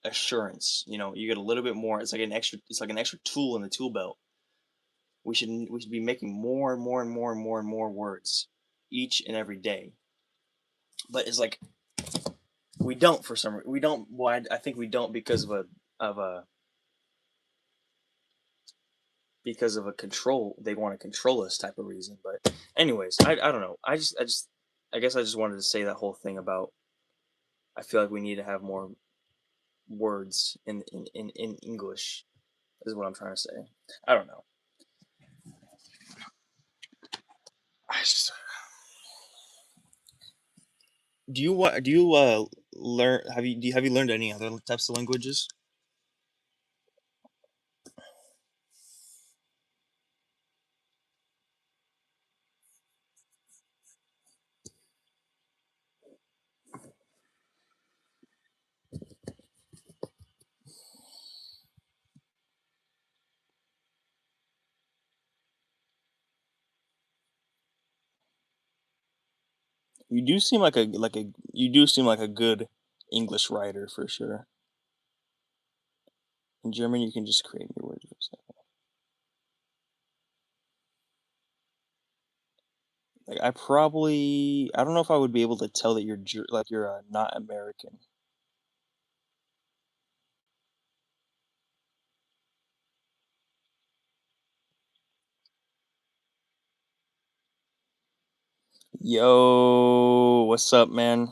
assurance, you know, you get a little bit more. It's like an extra tool in the tool belt. We should be making more and more and more and more and more words each and every day. But it's like we don't for some we don't well I think we don't because of a control they want to control us type of reason. But anyways, I don't know. I guess I just wanted to say that whole thing about I feel like we need to have more words in English, is what I'm trying to say. I don't know. I just, do you learn? Have you learned any other types of languages? You do seem like a good English writer for sure. In German, you can just create new words. Like I don't know if I would be able to tell that you're not American. Yo, what's up, man?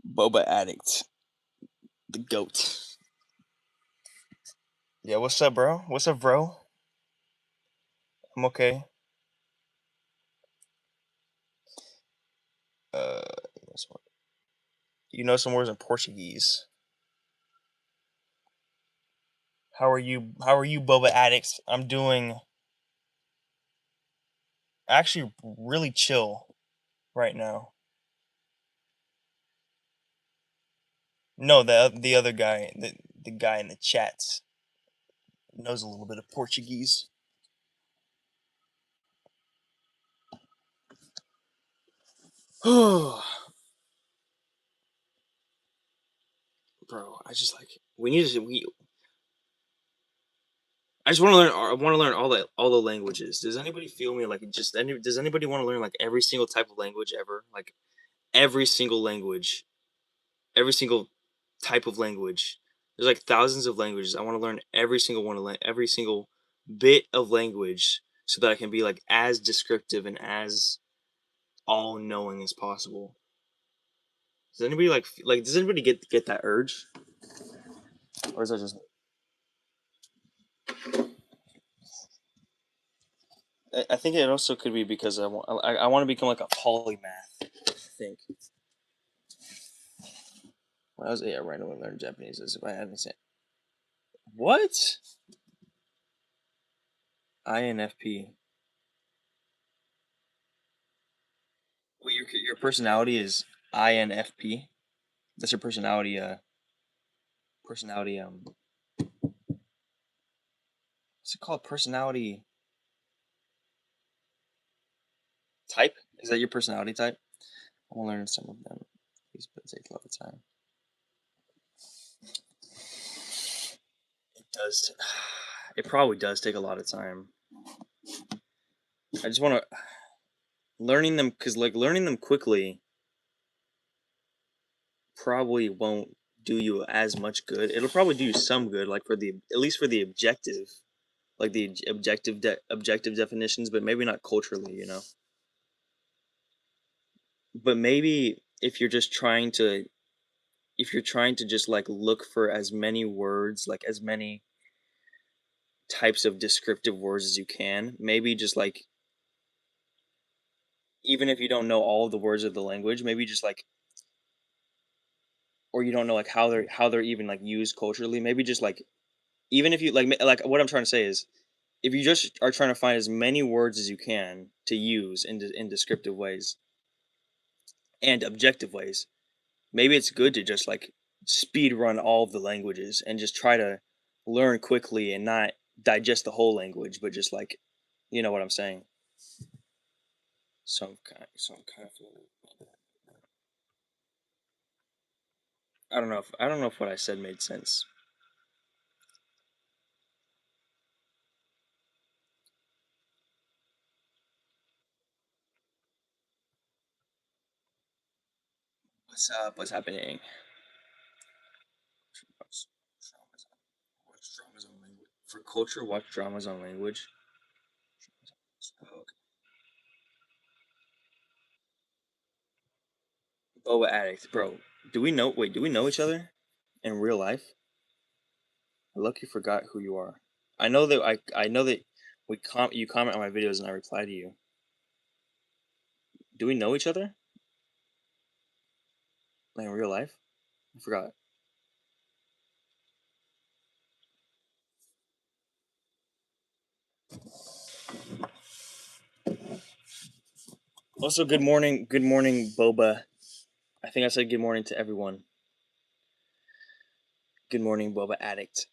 Boba Addict, the goat. Yeah, what's up, bro? What's up, bro? I'm okay. Uh, you know some words in Portuguese. How are you? How are you, Boba Addicts? I'm doing actually really chill right now. No, the other guy, the guy in the chats knows a little bit of Portuguese. Bro, I just like we. I just want to learn. I want to learn all the languages. Does anybody feel me like does anybody want to learn like every single type of language ever? Like every single language, every single type of language. There's like thousands of languages. I want to learn every single every single bit of language so that I can be like as descriptive and as all knowing as possible. Does anybody does anybody get that urge? Or is that just I think it also could be because I want to become like a polymath, I think. When I was 8, I randomly learned Japanese as if I hadn't said. What? INFP. Well, your personality is INFP. That's your personality. Personality. What's it called? Personality type. Is that your personality type? I want to learn some of them. These but take a lot of time. It does. It probably does take a lot of time. I just want to learning them because like learning them quickly probably won't do you as much good. It'll probably do you some good, like at least for the objective, like the objective definitions, but maybe not culturally, you know. But maybe if you're trying to just like look for as many words, like as many types of descriptive words as you can, maybe just like even if you don't know all of the words of the language, maybe just like or you don't know like how they're even like used culturally, maybe just like even if you like what I'm trying to say is if you just are trying to find as many words as you can to use in descriptive ways and objective ways, maybe it's good to just like speed run all of the languages and just try to learn quickly and not digest the whole language, but just like, you know what I'm saying. So I'm kind of feeling. I don't know if what I said made sense. What's up? What's happening? Watch dramas on language. For culture, watch dramas on language. Oh, okay. Boba Addict, bro. Do we know? Wait, do we know each other in real life? I lucky forgot who you are. I know that I know that you comment on my videos and I reply to you. Do we know each other? Like in real life? I forgot. Also, good morning, Boba. I think I said good morning to everyone. Good morning, Boba addict.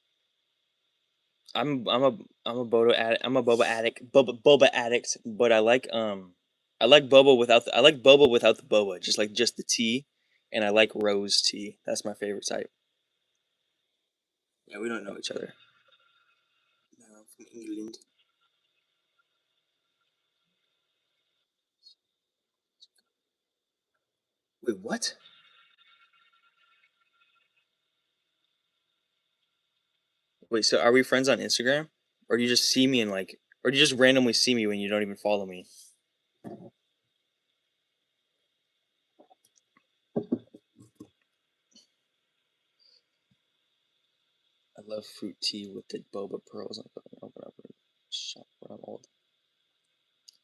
I'm a Boba addict. I'm a Boba addict. Boba addict. But I like boba without the boba. Just the tea, and I like rose tea. That's my favorite type. Yeah, we don't know each other. No, I'm from England. Wait, what? Wait, so are we friends on Instagram, or do you just see me and like, or do you just randomly see me when you don't even follow me? I love fruit tea with the boba pearls. Open up and shop where I'm old.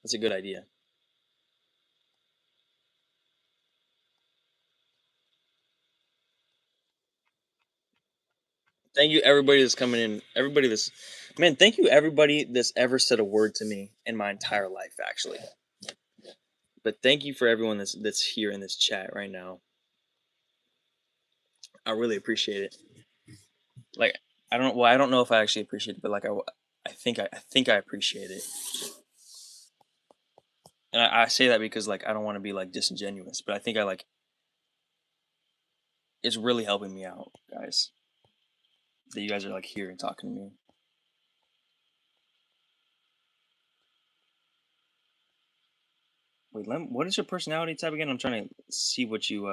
That's a good idea. Thank you, everybody that's coming in. Thank you, everybody that's ever said a word to me in my entire life, actually. But thank you for everyone that's here in this chat right now. I really appreciate it. Like, I don't know if I actually appreciate it, but like I think I appreciate it. And I say that because like I don't want to be like disingenuous, but I think it's really helping me out, guys. That you guys are like here and talking to me. Wait, what is your personality type again? I'm trying to see what you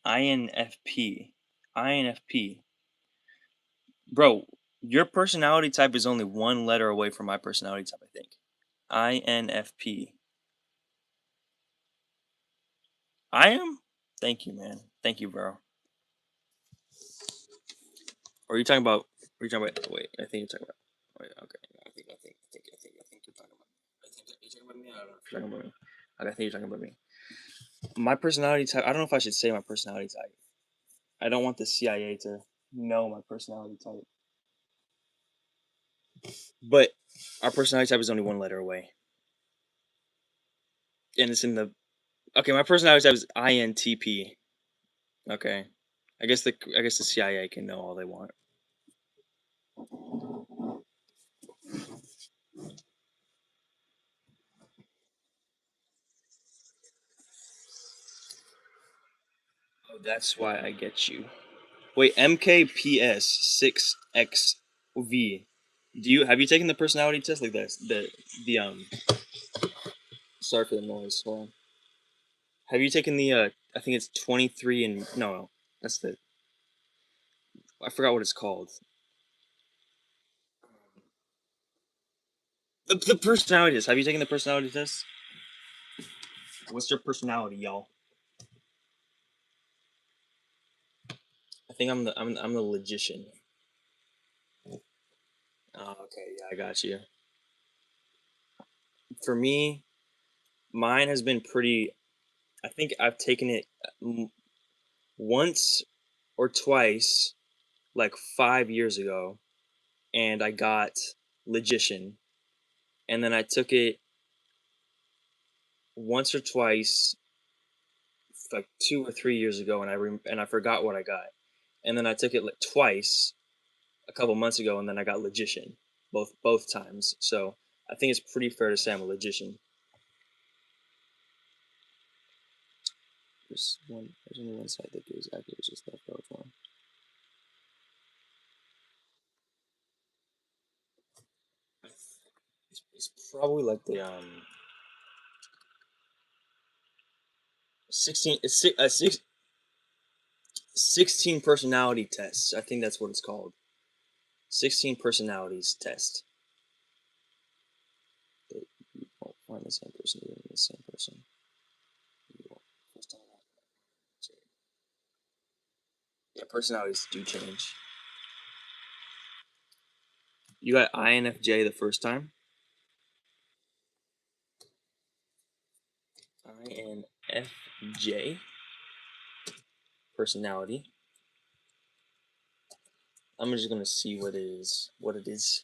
INFP. INFP. Bro, your personality type is only one letter away from my personality type, I think. INFP. I am? Thank you, man. Thank you, bro. Or are you talking about? Wait, I think you're talking about. Wait, okay. I think you're talking about. You're talking about me. I don't know if you're talking about me. Okay, I think you're talking about me. My personality type. I don't know if I should say my personality type. I don't want the CIA to know my personality type. But our personality type is only one letter away, and it's in the. Okay, my personality type is INTP. Okay, I guess the CIA can know all they want. Oh, that's why I get you. Wait, MKPS6XV. Have you taken the personality test like this? Sorry for the noise. Hold on. Have you taken the I think it's 23 and no, that's I forgot what it's called. The personality test. Have you taken the personality test? What's your personality, y'all? I think I'm the logician. Oh, okay, yeah, I got you. For me, mine has been pretty. I think I've taken it once or twice, like 5 years ago, and I got logician, and then I took it once or twice, like 2 or 3 years ago, and I forgot what I got, and then I took it like twice a couple months ago, and then I got logician both times. So I think it's pretty fair to say I'm a logician. There's only one side that goes accurate, it's just that both one. It's probably like the 16 personality tests. I think that's what it's called. 16 personalities test. But you won't find the same person even the same person. You won't. Yeah, personalities do change. You got INFJ the first time. INFJ personality. I'm just gonna see what it is.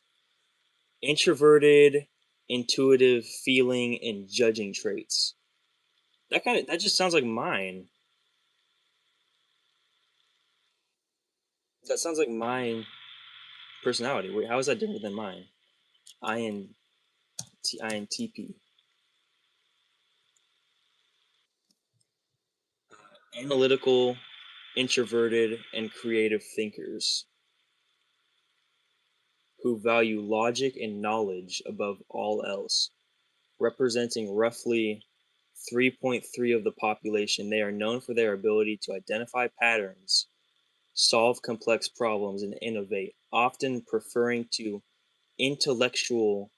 Introverted, intuitive, feeling, and judging traits. That just sounds like mine. That sounds like my personality. Wait, how is that different than mine? INTP. Analytical, introverted, and creative thinkers who value logic and knowledge above all else. Representing roughly 3.3 of the population, they are known for their ability to identify patterns, solve complex problems, and innovate, often preferring to intellectual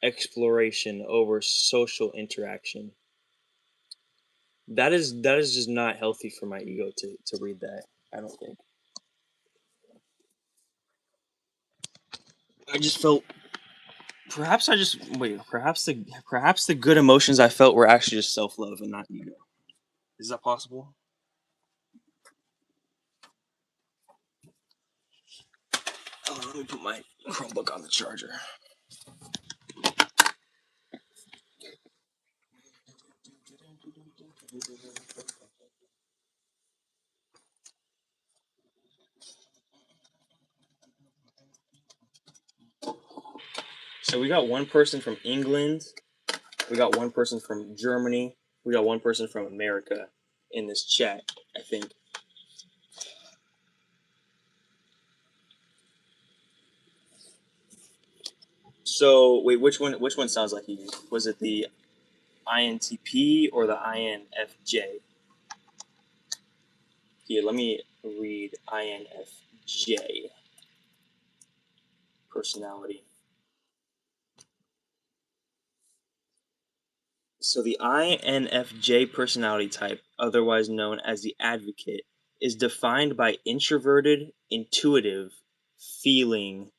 exploration over social interaction. That is just not healthy for my ego to read that. I don't think. I just felt perhaps the good emotions I felt were actually just self-love and not ego. Is that possible? Oh, let me put my Chromebook on the charger. So we got one person from England, we got one person from Germany, we got one person from America in this chat, I think. So wait, which one sounds like you? Was it the INTP or the INFJ? Here, let me read INFJ personality. So the INFJ personality type, otherwise known as the advocate, is defined by introverted, intuitive, feeling,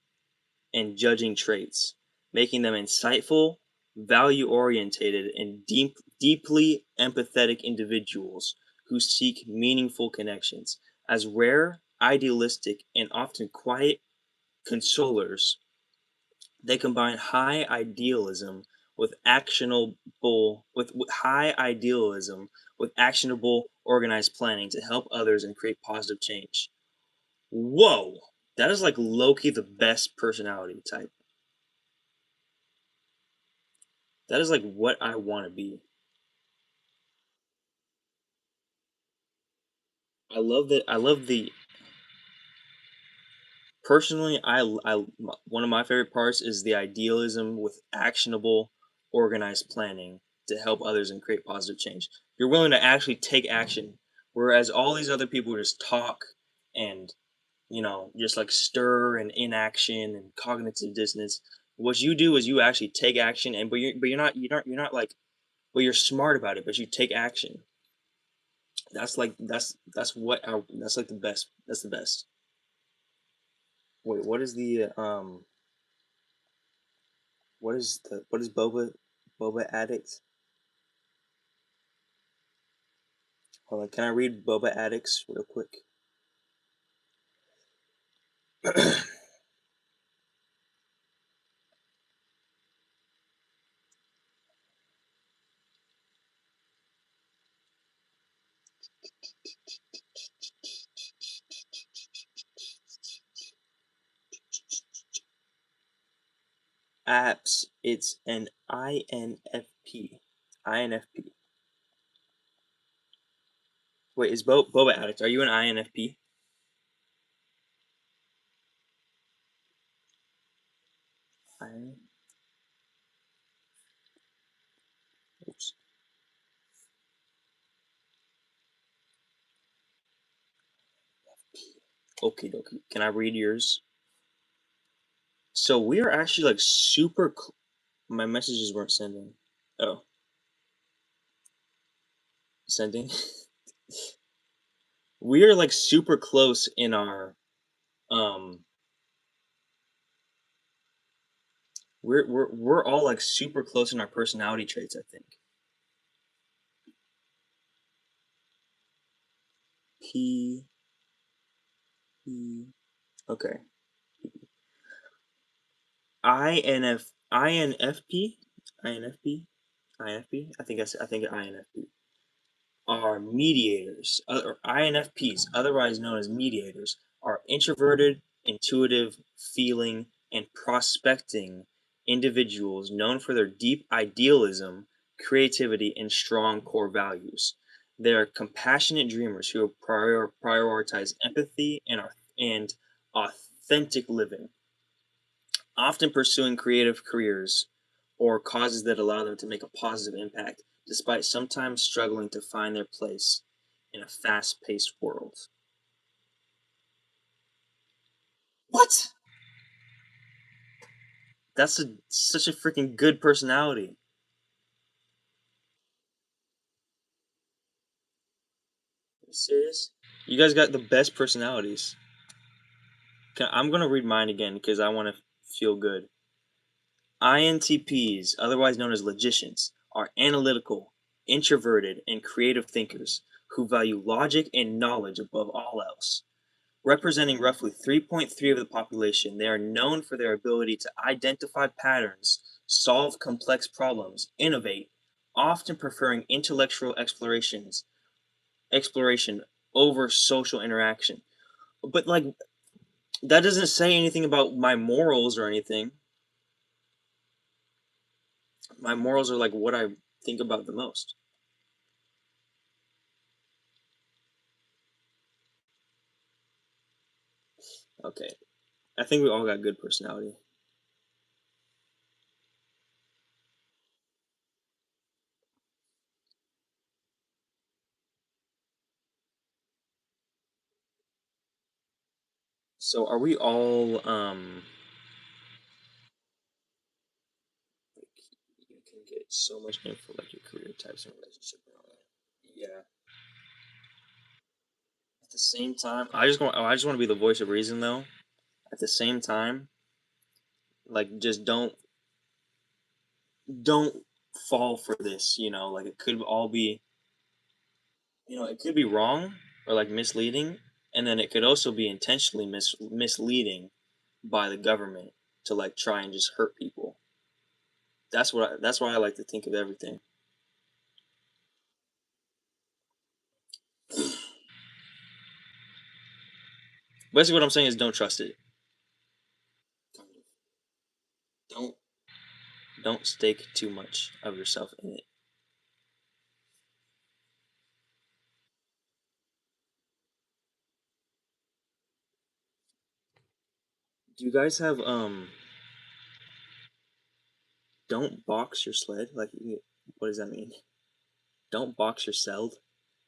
and judging traits, making them insightful, value-oriented, and deeply empathetic individuals who seek meaningful connections. As rare, idealistic, and often quiet consolers, they combine high idealism with actionable organized planning to help others and create positive change. Whoa, that is like low-key the best personality type. That is like what I want to be. I love the personally one of my favorite parts is the idealism with actionable organized planning to help others and create positive change. You're willing to actually take action, whereas all these other people just talk and just like stir and inaction and cognitive dissonance. What you do is you actually take action, and but you're not like, well, you're smart about it, but you take action. That's like that's like the best. That's the best. Wait, what is Boba Addicts? Hold on, can I read Boba Addicts real quick? Apps. It's an INFP. INFP. Wait, is Boba Addict? Are you an INFP? Oops. Okie dokie. Can I read yours? So we are actually like super. My messages weren't sending. Oh, sending. we are like super close in our we're all like super close in our personality traits, I think. Okay. INFP. I think INFP are mediators, or INFPs, otherwise known as mediators, are introverted, intuitive, feeling, and prospecting individuals known for their deep idealism, creativity, and strong core values. They are compassionate dreamers who prioritize empathy and authentic living, often pursuing creative careers or causes that allow them to make a positive impact, despite sometimes struggling to find their place in a fast-paced world. What? That's such a freaking good personality. Are you serious? You guys got the best personalities. I'm gonna read mine again because I want to feel good. INTPs, otherwise known as logicians, are analytical, introverted, and creative thinkers who value logic and knowledge above all else. Representing roughly 3.3% of the population, they are known for their ability to identify patterns, solve complex problems, innovate, often preferring intellectual exploration over social interaction. But like, that doesn't say anything about my morals or anything. My morals are like what I think about the most. Okay, I think we all got good personality. So are we all like, you can get so much info like your career types and relationship and all that. Yeah. At the same time, I just want to be the voice of reason though. At the same time, like just don't fall for this, like it could all be, it could be wrong or like misleading, and then it could also be intentionally misleading by the government to like try and just hurt people. That's why I like to think of everything. Basically what I'm saying is don't trust it. Don't don't stake too much of yourself in it. Do you guys have don't box your sled? Like, what does that mean? Don't box yourself.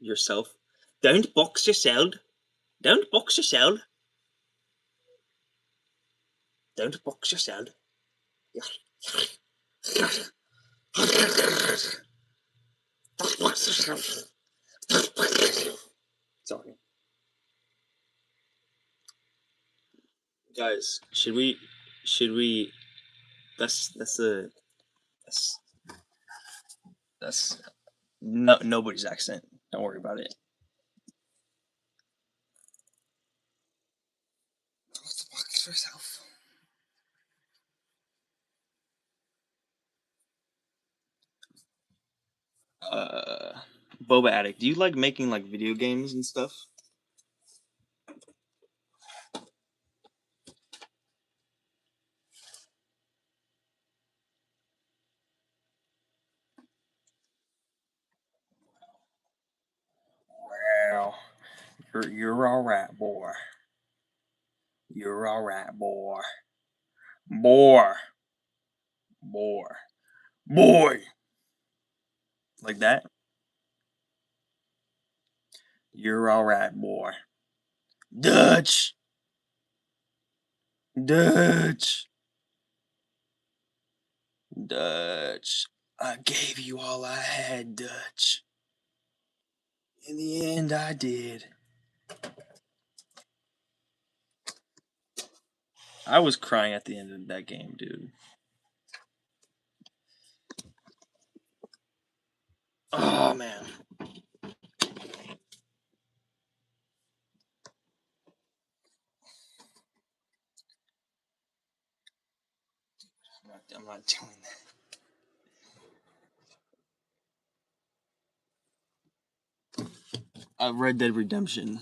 Yourself. Don't box yourself. Don't box yourself. Don't box yourself. Don't box yourself. Sorry, guys. Should we? Should we? That's a that's that's no nobody's accent. Don't worry about it. Don't box yourself. Boba Addict, do you like making like video games and stuff? Well, you're all right, boy. You're all right, boy. Boy. Boy. Boy. Like that? You're all right, boy. Dutch. Dutch. Dutch. I gave you all I had, Dutch. In the end, I did. I was crying at the end of that game, dude. Oh man. I'm not doing that. Red Dead Redemption.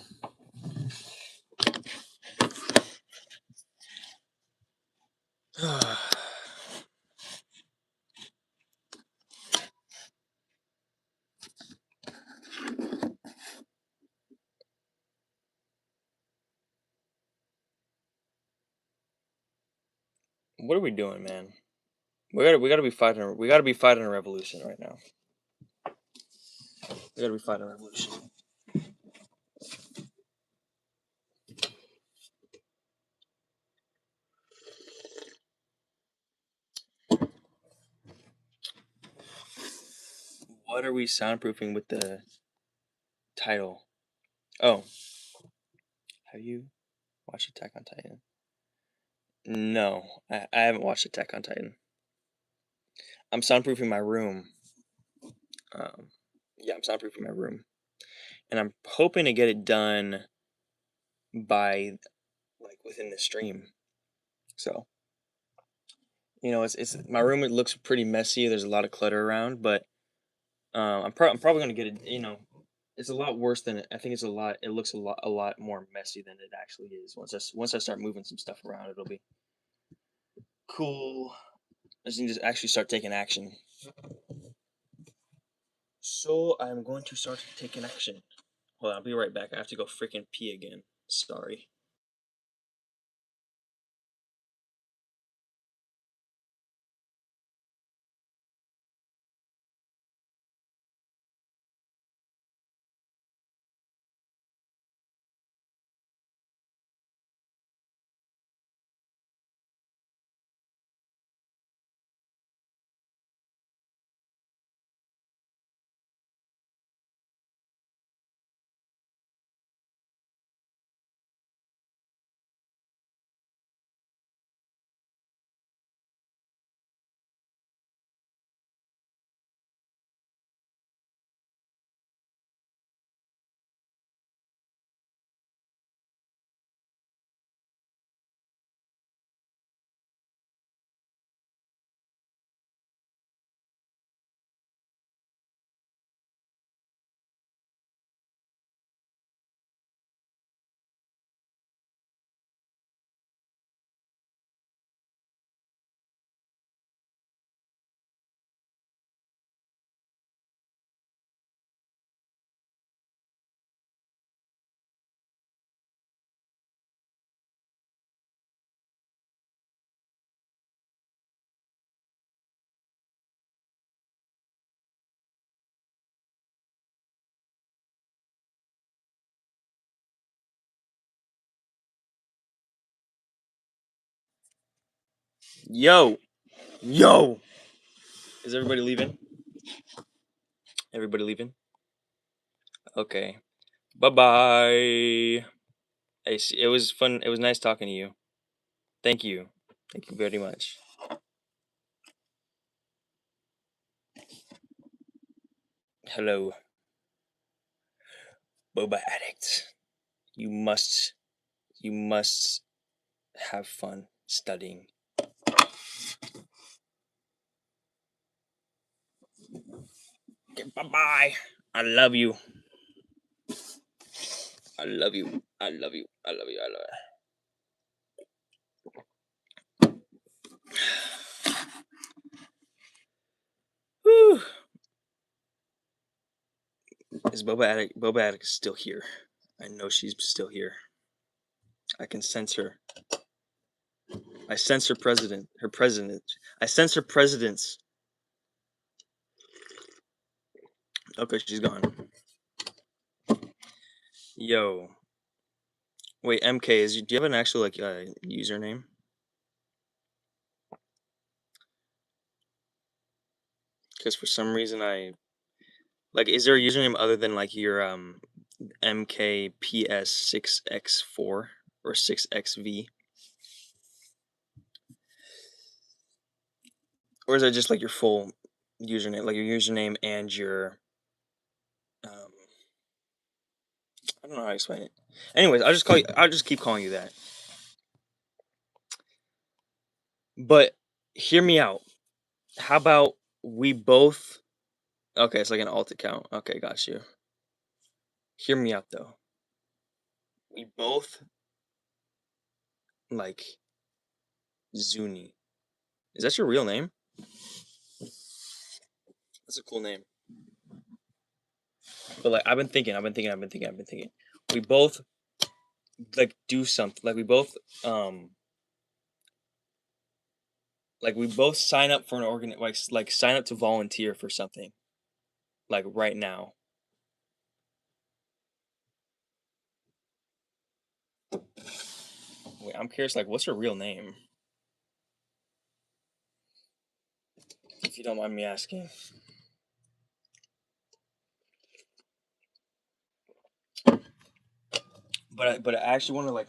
What are we doing, man? We gotta be fighting a revolution right now. We gotta be fighting a revolution. What are we soundproofing with the title? Oh. Have you watched Attack on Titan? No, I haven't watched Attack on Titan. I'm soundproofing my room. Yeah, I'm soundproofing my room. And I'm hoping to get it done by like within the stream. So, you know, it's my room. It looks pretty messy. There's a lot of clutter around, but I'm probably gonna get it. You know, it's a lot worse than I think. It's a lot. It looks a lot more messy than it actually is. Once I start moving some stuff around, it'll be cool. I just need to actually start taking action. So I'm going to start taking action. Hold on, I'll be right back. I have to go freaking pee again. Sorry. Yo! Is everybody leaving? Everybody leaving? Okay. Bye-bye. It was fun. It was nice talking to you. Thank you. Thank you very much. Hello. Boba Addict. You must have fun studying. Okay, bye-bye. I love you. I love you. I love you. I love you. I love you. Whew. Is Boba Addict is still here? I know she's still here. I can sense her. I sense her president. I sense her presidents. Okay, she's gone. Yo. Wait, MK, do you have an actual like username? Because for some reason is there a username other than like your MKPS6X4 or 6XV? Or is that just like your full username, like your username and your I don't know how to explain it. Anyways, I'll just keep calling you that. But hear me out. How about we both Okay, it's like an alt account. Okay, got you. Hear me out though. We both like Zuni. Is that your real name? That's a cool name. But like I've been thinking. We both like do something. Like we both sign up for an like sign up to volunteer for something. Like right now. Wait, I'm curious, like what's your real name? If you don't mind me asking. But I actually want to like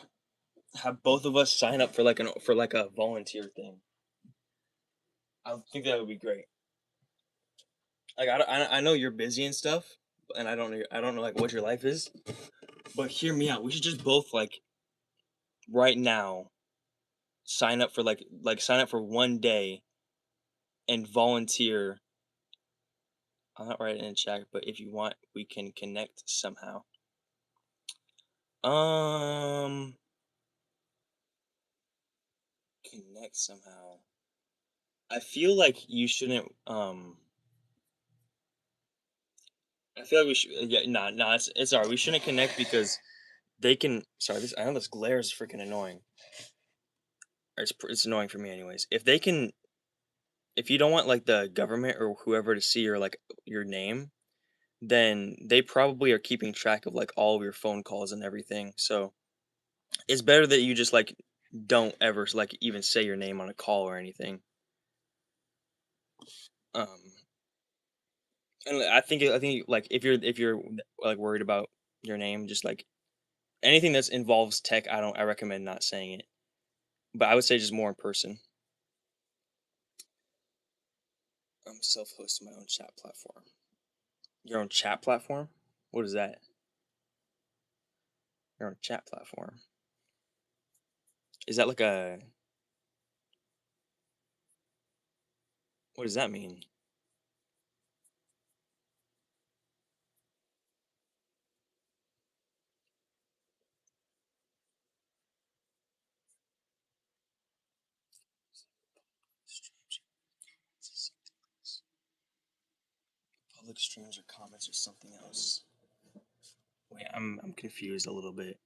have both of us sign up for like a volunteer thing. I think that would be great. Like I know you're busy and stuff, and I don't know like what your life is, but hear me out. We should just both like right now sign up for sign up for one day and volunteer. I'll not write it in chat, but if you want, we can connect somehow. Connect somehow. I feel like you shouldn't. I feel like we should. Yeah, nah. It's alright. We shouldn't connect because they can. Sorry, I know this glare is freaking annoying. It's annoying for me, anyways. If you don't want like the government or whoever to see your name, then they probably are keeping track of like all of your phone calls and everything. So it's better that you just like don't ever like even say your name on a call or anything. And I think like if you're like worried about your name, just like anything that involves tech, I recommend not saying it. But I would say just more in person. I'm self-hosting my own chat platform. Your own chat platform? What is that? Your own chat platform. Is that like a... What does that mean? Public streams or comments or something else. Wait, I'm confused a little bit.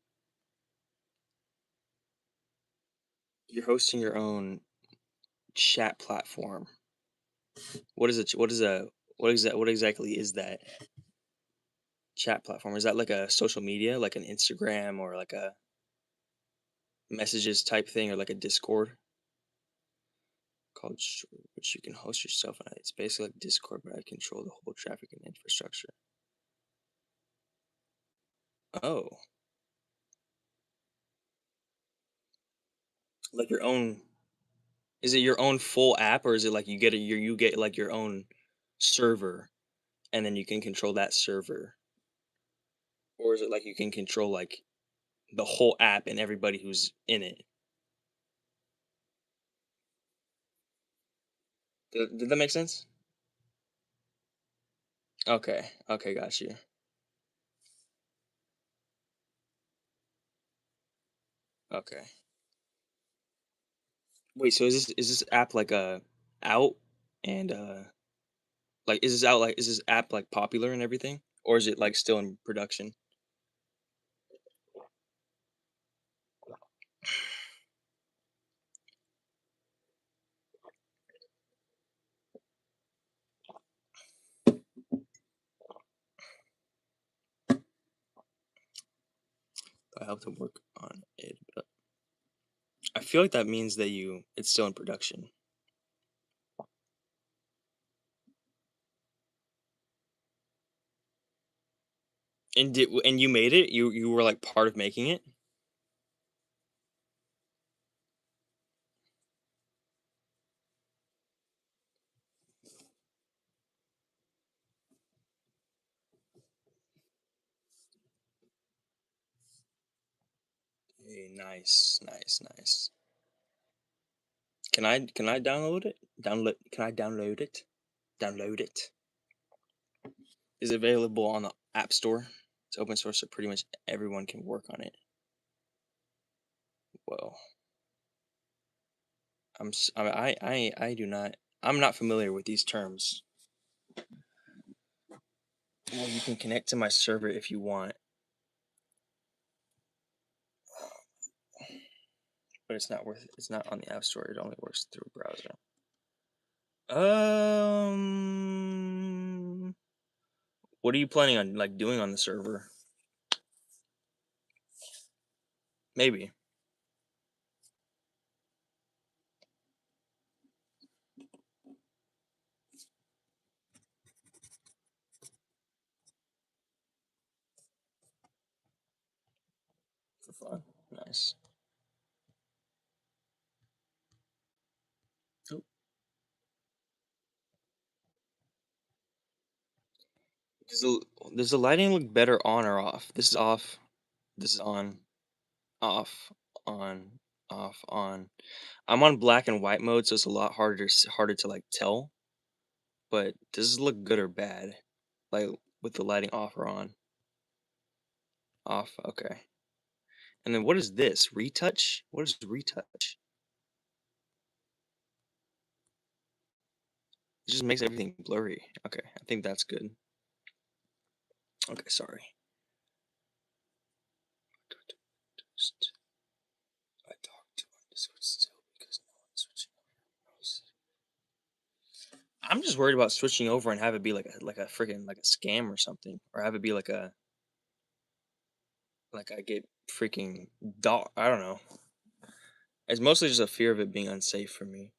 You're hosting your own chat platform. What exactly is that chat platform? Is that like a social media, like an Instagram or like a messages type thing or like a Discord? Called which you can host yourself on. It's basically like Discord, but I control the whole traffic and infrastructure. Oh, like your own. Is it your own full app, or is it like you get like your own server, and then you can control that server, or is it like you can control like the whole app and everybody who's in it? Did that make sense? Okay, got you. Okay. Wait, so is this app like out and like is this app like popular and everything, or is it like still in production? I helped him work on it, but I feel like that means that it's still in production. And you made it? You were like part of making it? Hey, nice, nice, nice. Can I download it? Can I download it? Download it. Is it available on the App Store? It's open source, so pretty much everyone can work on it. Well, I do not. I'm not familiar with these terms. Well, you can connect to my server if you want, but it's not worth. It's not on the App Store. It only works through a browser. What are you planning on like doing on the server? Maybe. For fun. Nice. Oh. Does the lighting look better on or off? This is off. This is on. Off. On. Off. On. I'm on black and white mode, so it's a lot harder to like tell. But does it look good or bad? Like with the lighting off or on? Off. Okay. And then what is this? Retouch? What is retouch? It just makes everything blurry. Okay, I think that's good. Okay, sorry. I talked to on Discord still because no one's switching over. I'm just worried about switching over and have it be like a freaking like a scam or something, or have it be like I get freaking dog. I don't know. It's mostly just a fear of it being unsafe for me,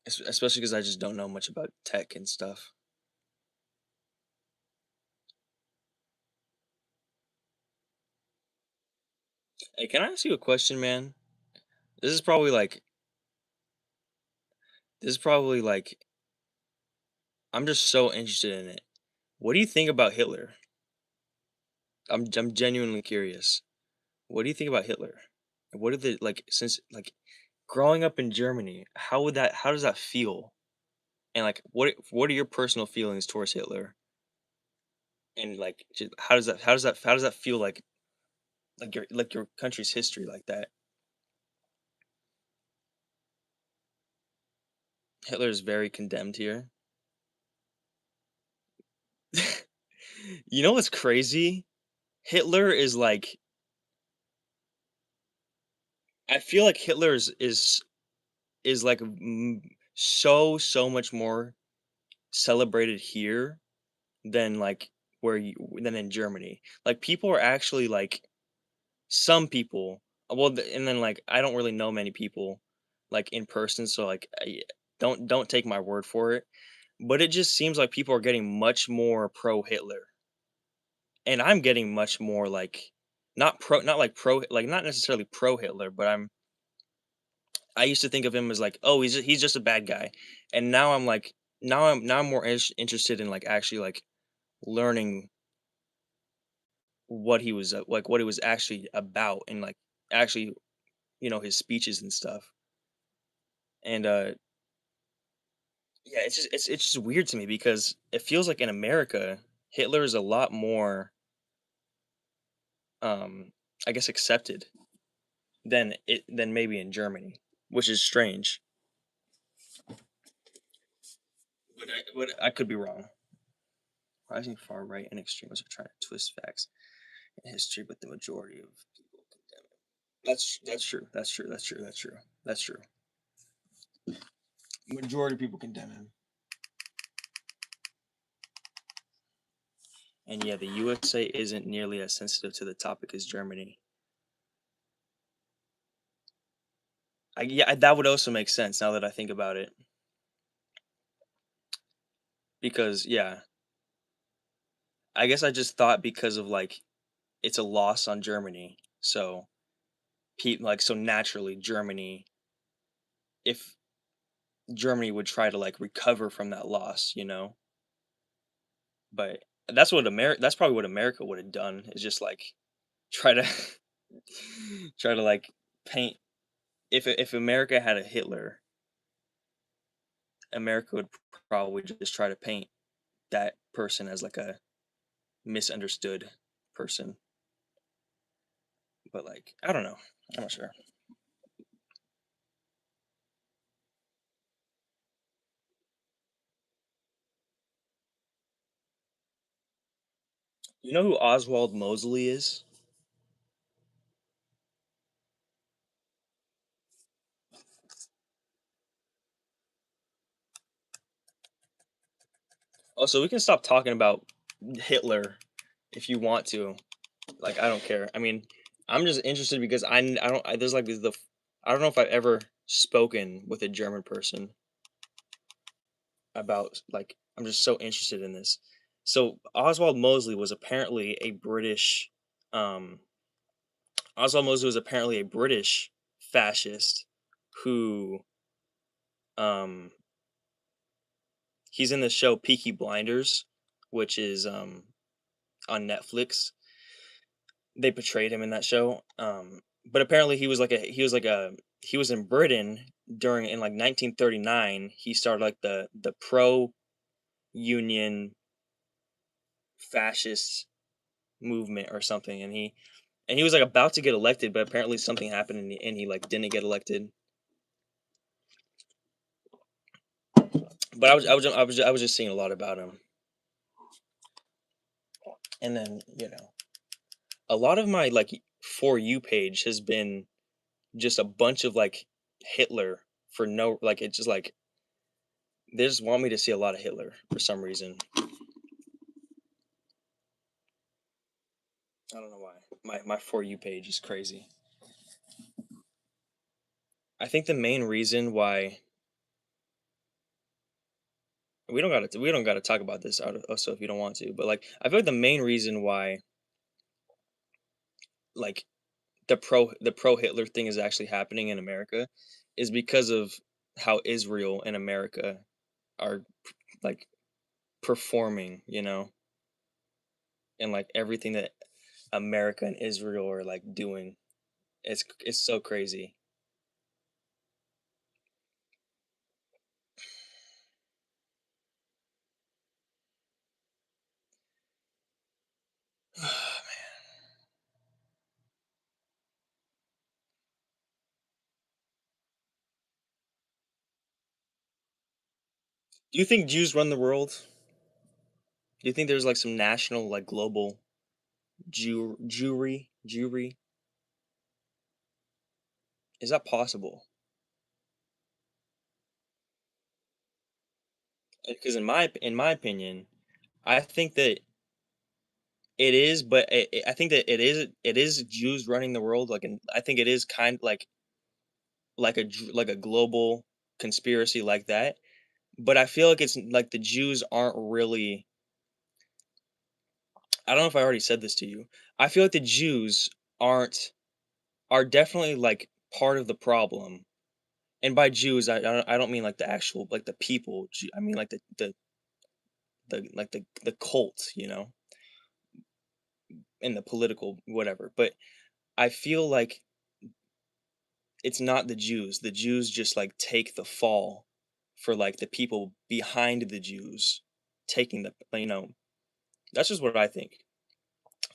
especially because I just don't know much about tech and stuff. Hey, can I ask you a question, man? This is probably like I'm just so interested in it. What do you think about Hitler? I'm genuinely curious. What do you think about Hitler? And what are the like since like growing up in Germany, how does that feel? And like what are your personal feelings towards Hitler? And like just, how does that feel like your country's history like that? Hitler is very condemned here. You know what's crazy? Hitler is like I feel like Hitler is like so much more celebrated here than like than in Germany. Like people are actually like some people. Well, and then like I don't really know many people like in person, so like don't take my word for it. But it just seems like people are getting much more pro Hitler, and I'm getting much more like not necessarily pro Hitler, but I used to think of him as like, oh, he's just a bad guy, and now I'm like, now I'm more interested in like actually like learning what he was like, what it was actually about, and like actually, his speeches and stuff. And yeah, it's just weird to me because it feels like in America, Hitler is a lot more, um, I guess, accepted than maybe in Germany, which is strange. But I could be wrong. Rising far right and extremists are trying to twist facts in history, but the majority of people condemn it. That's true. That's true. That's true. That's true. That's true. Majority of people condemn him. And yeah, the USA isn't nearly as sensitive to the topic as Germany. Yeah, that would also make sense now that I think about it. Because yeah, I guess I just thought because of like it's a loss on Germany, so so naturally Germany, if Germany would try to like recover from that loss, you know. But that's probably what America would have done is just like try to try to like paint if America had a Hitler, America would probably just try to paint that person as like a misunderstood person. But like I don't know. I'm not sure. You know who Oswald Mosley is? Oh, so we can stop talking about Hitler if you want to. Like I don't care. I mean, I'm just interested because I don't I, there's like I don't know if I've ever spoken with a German person about like I'm just so interested in this. So Oswald Mosley was apparently a British um Oswald Mosley was apparently a British fascist who um he's in the show Peaky Blinders, which is on Netflix. They portrayed him in that show. But apparently he was in Britain during in like 1939. He started like the pro union fascist movement or something, and he was like about to get elected, but apparently something happened and he like didn't get elected. But I was just seeing a lot about him, and then a lot of my like for you page has been just a bunch of like Hitler for no like it's just like they just want me to see a lot of Hitler for some reason. I don't know why. My for you page is crazy. I think the main reason why we don't gotta talk about this out of also if you don't want to, but like I feel like the main reason why like the pro Hitler thing is actually happening in America is because of how Israel and America are like performing, and like everything that America and Israel are like doing. It's so crazy. Do you think Jews run the world? Do you think there's like some national, like global Jewry? Is that possible? Because in my opinion, I think that it is, but I think that it is Jews running the world. Like, I think it is kind like a global conspiracy like that. But I feel like it's like the Jews aren't really. I don't know if I already said this to you. I feel like the Jews aren't are definitely like part of the problem. And by Jews, I don't mean like the actual like the people. I mean like the cult, and the political whatever. But I feel like it's not the Jews. The Jews just like take the fall for like the people behind the Jews taking that's just what I think.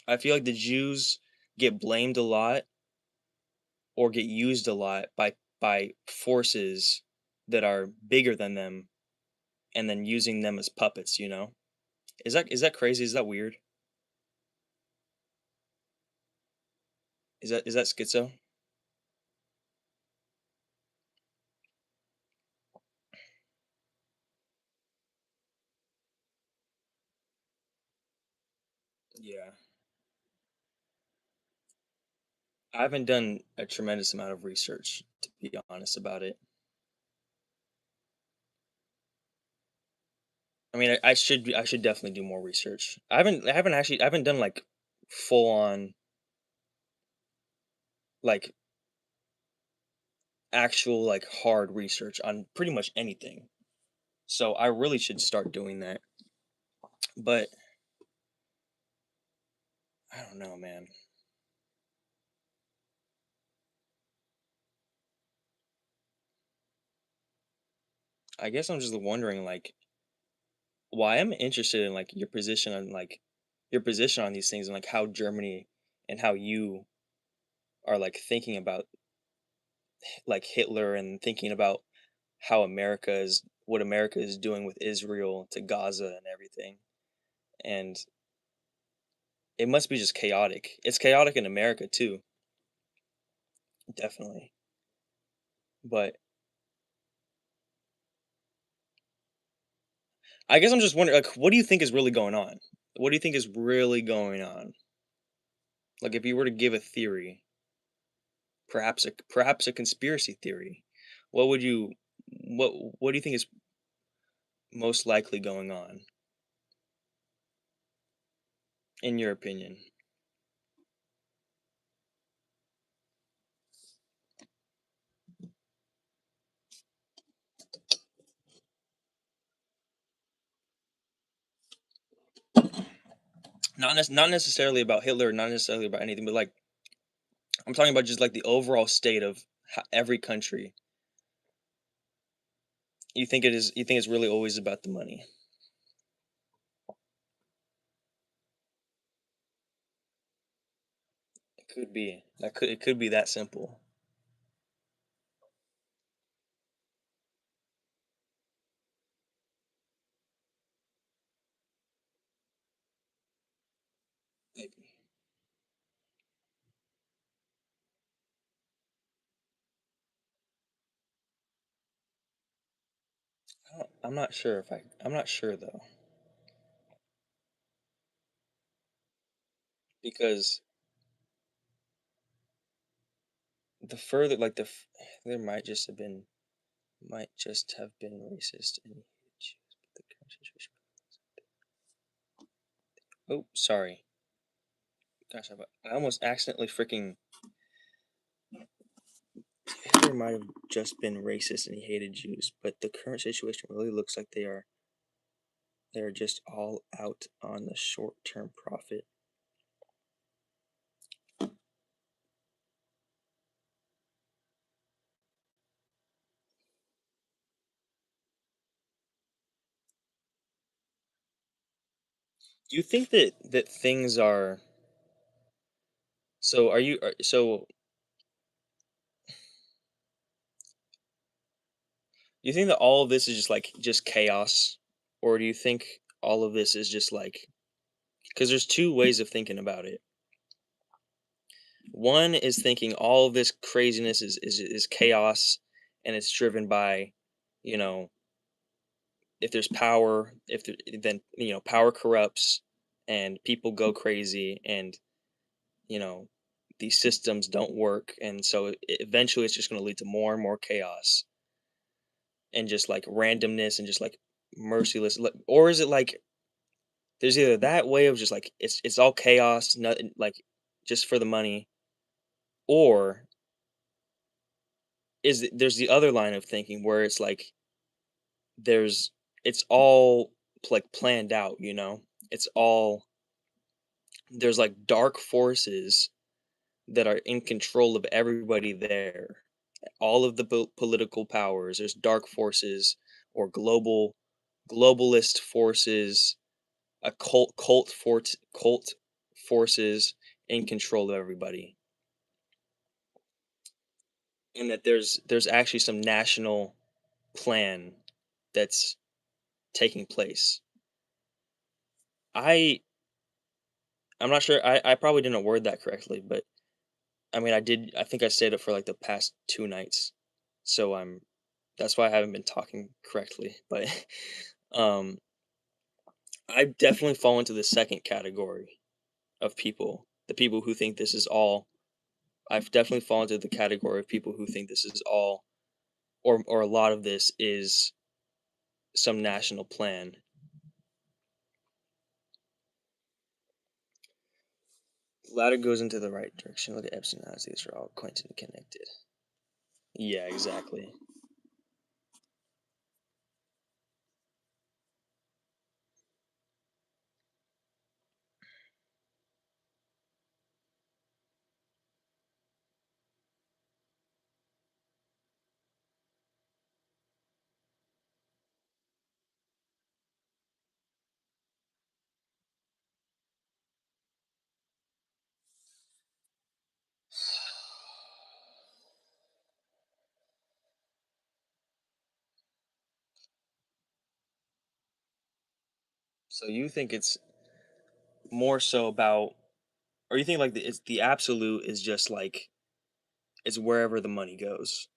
I feel like the Jews get blamed a lot or get used a lot by forces that are bigger than them and then using them as puppets. Is that crazy? Is that weird? Is that schizo? Yeah. I haven't done a tremendous amount of research, to be honest about it. I mean, I should definitely do more research. I haven't done like full on like actual like hard research on pretty much anything. So I really should start doing that. But I don't know, man. I guess I'm just wondering like why I'm interested in like your position on these things and like how Germany and how you are like thinking about like Hitler and thinking about how America is doing with Israel to Gaza and everything. And it must be just chaotic. It's chaotic in America too, definitely. But I guess I'm just wondering like what do you think is really going on? What do you think is really going on? Like if you were to give a theory, perhaps a conspiracy theory, what would you what do you think is most likely going on in your opinion? Not necessarily about Hitler, not necessarily about anything, but like I'm talking about just like the overall state of every country. You think it's really always about the money? It could be. It could be that simple. Maybe. I'm not sure if I'm not sure though because the further like there might just have been racist and Jews, but the current situation. Oh, sorry. Gosh, I almost accidentally freaking. Hitler might have just been racist and he hated Jews, but the current situation really looks like they're just all out on the short-term profit. Do you think that things are so? Are you so? Do you think that all of this is just chaos, or do you think all of this is just like because there's two ways of thinking about it. One is thinking all of this craziness is chaos, and it's driven by, you know, if there's power, if there, then power corrupts, and people go crazy, and you know these systems don't work, and so eventually it's just going to lead to more and more chaos and just like randomness and just like merciless. Or is it like there's either that way of just like it's all chaos, nothing like just for the money, or there's the other line of thinking where it's like there's it's all like planned out, it's all there's like dark forces that are in control of everybody there, all of the political powers. There's dark forces or globalist forces, a cult forces in control of everybody, and that there's actually some national plan that's taking place. I I'm not sure. I probably didn't word that correctly, but I mean I did. I think I said it for like the past 2 nights, so that's why I haven't been talking correctly. But um, I definitely fall into the second category of people, the people who think this is all. I've definitely fallen into the category of people who think this is all, or a lot of this is some national plan, Ladder goes into the right direction. Look at Epson odds. These are all acquainted and connected. Yeah, exactly. So you think it's more so about, or you think like it's the absolute is just like it's wherever the money goes?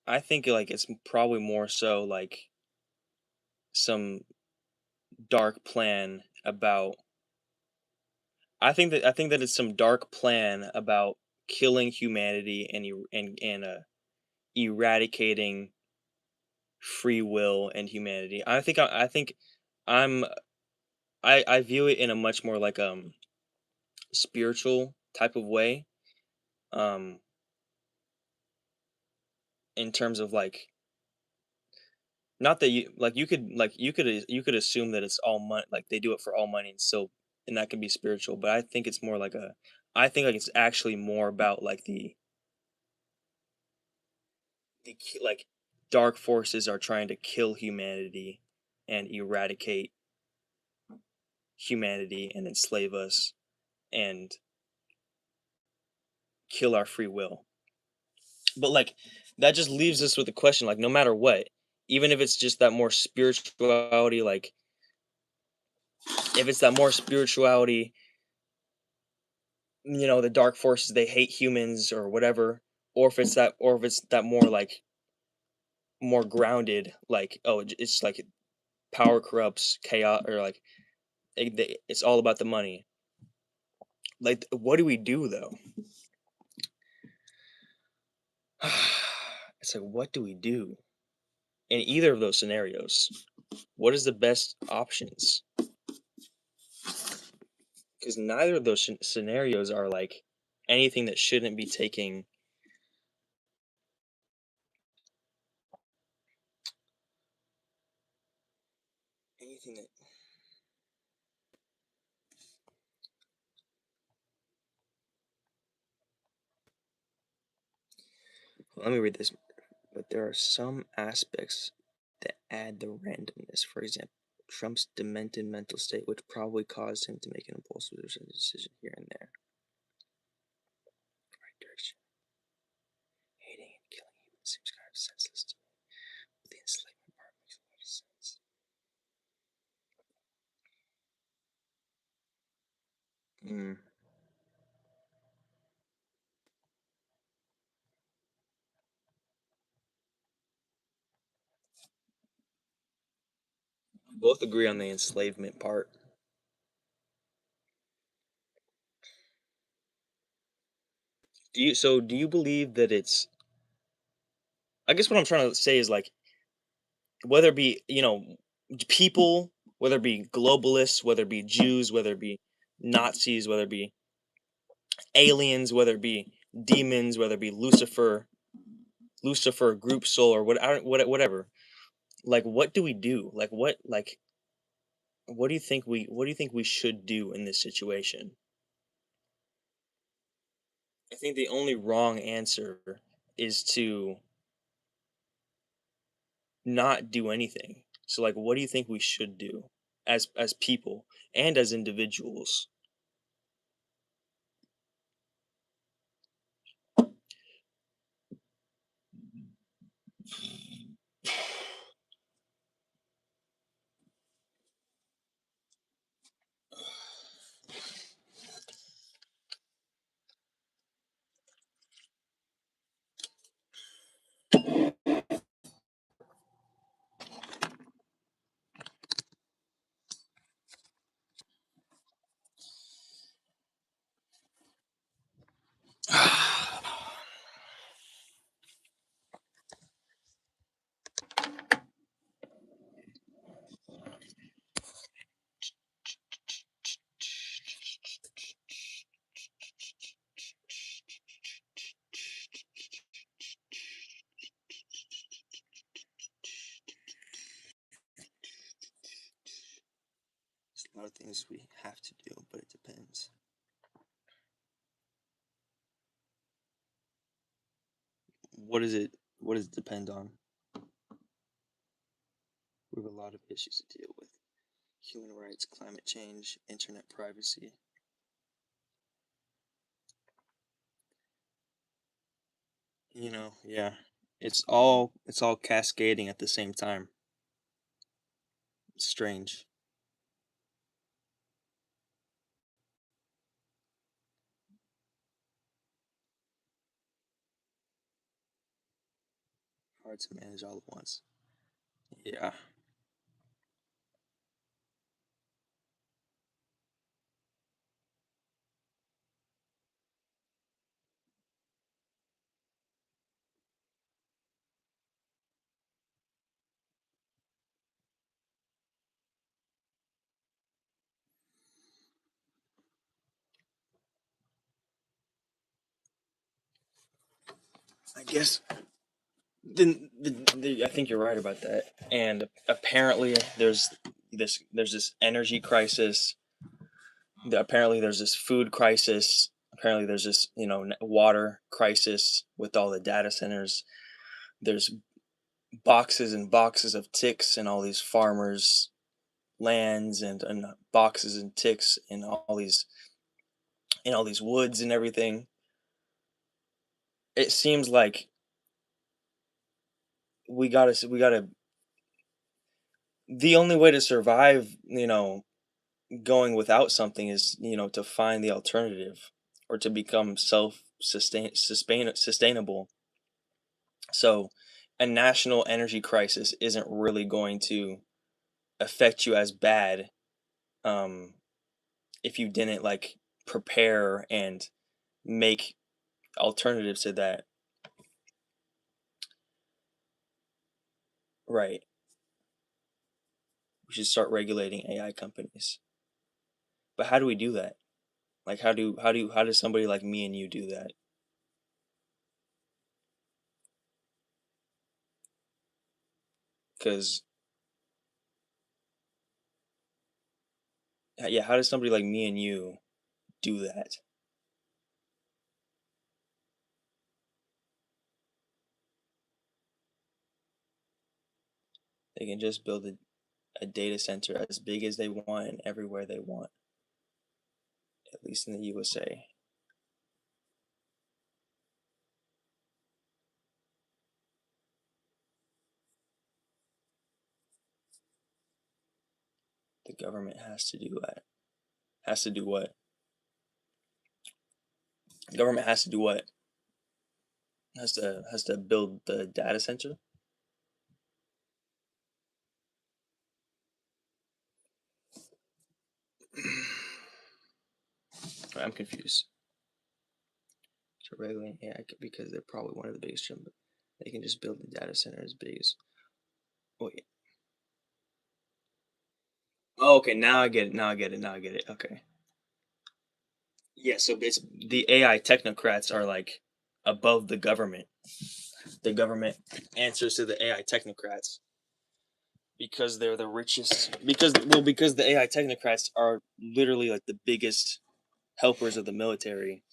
I think like it's probably more so like some dark plan about. I think that it's some dark plan about killing humanity and eradicating free will and humanity. I think I'm I view it in a much more like spiritual type of way. Um in terms of like, not that you like you could assume that it's all money, like they do it for all money, and so and that can be spiritual, but I think it's more like a, I think like it's actually more about like like dark forces are trying to kill humanity and eradicate humanity and enslave us and kill our free will. But like that just leaves us with the question, like no matter what, even if it's just that more spirituality, like if it's that more spirituality, you know, the dark forces, they hate humans or whatever, or if it's that more like more grounded, like oh it's like power corrupts chaos, or like it's all about the money. Like what do we do though? It's like what do we do in either of those scenarios? What is the best options? Because neither of those scenarios are like anything that shouldn't be taking anything that. Let me read this. But there are some aspects that add the randomness. For example, Trump's demented mental state, which probably caused him to make an impulsive decision here and there. Right direction. Hating and killing humans seems kind of senseless to me. But the enslavement part makes a lot of sense. Both agree on the enslavement part. Do you believe that it's, I guess what I'm trying to say is like, whether it be, you know, people, whether it be globalists, whether it be Jews, whether it be Nazis, whether it be aliens, whether it be demons, whether it be Lucifer, group soul, or whatever. Like, what do we do? What do you think we should do in this situation? I think the only wrong answer is to not do anything. So, like, what do you think we should do as people and as individuals? a lot of things we have to do, but it depends. What does it depend on? We have a lot of issues to deal with. Human rights, climate change, internet privacy. Yeah. It's all cascading at the same time. It's strange. Hard to manage all at once. Yeah. I guess I think you're right about that. And apparently there's this energy crisis. Apparently there's this food crisis. Apparently there's this water crisis with all the data centers. There's boxes and boxes of ticks in all these farmers' lands, and boxes and ticks in all these woods and everything. It seems like we gotta the only way to survive, going without something is, to find the alternative, or to become sustainable. So a national energy crisis isn't really going to affect you as bad, um, if you didn't like prepare and make alternatives to that. Right. We should start regulating AI companies. But how do we do that? Like how does somebody like me and you do that? Because yeah, how does somebody like me and you do that? They can just build a data center as big as they want and everywhere they want, at least in the USA. The government has to do that. Has to do what? The government has to do what? Has to build the data center? I'm confused. So regulating AI because they're probably one of the biggest, but they can just build the data center as big as. Wait. Oh, okay, now I get it. Now I get it. Now I get it. Okay. Yeah, so the AI technocrats are like above the government. The government answers to the AI technocrats because they're the richest. Because the AI technocrats are literally like the biggest helpers of the military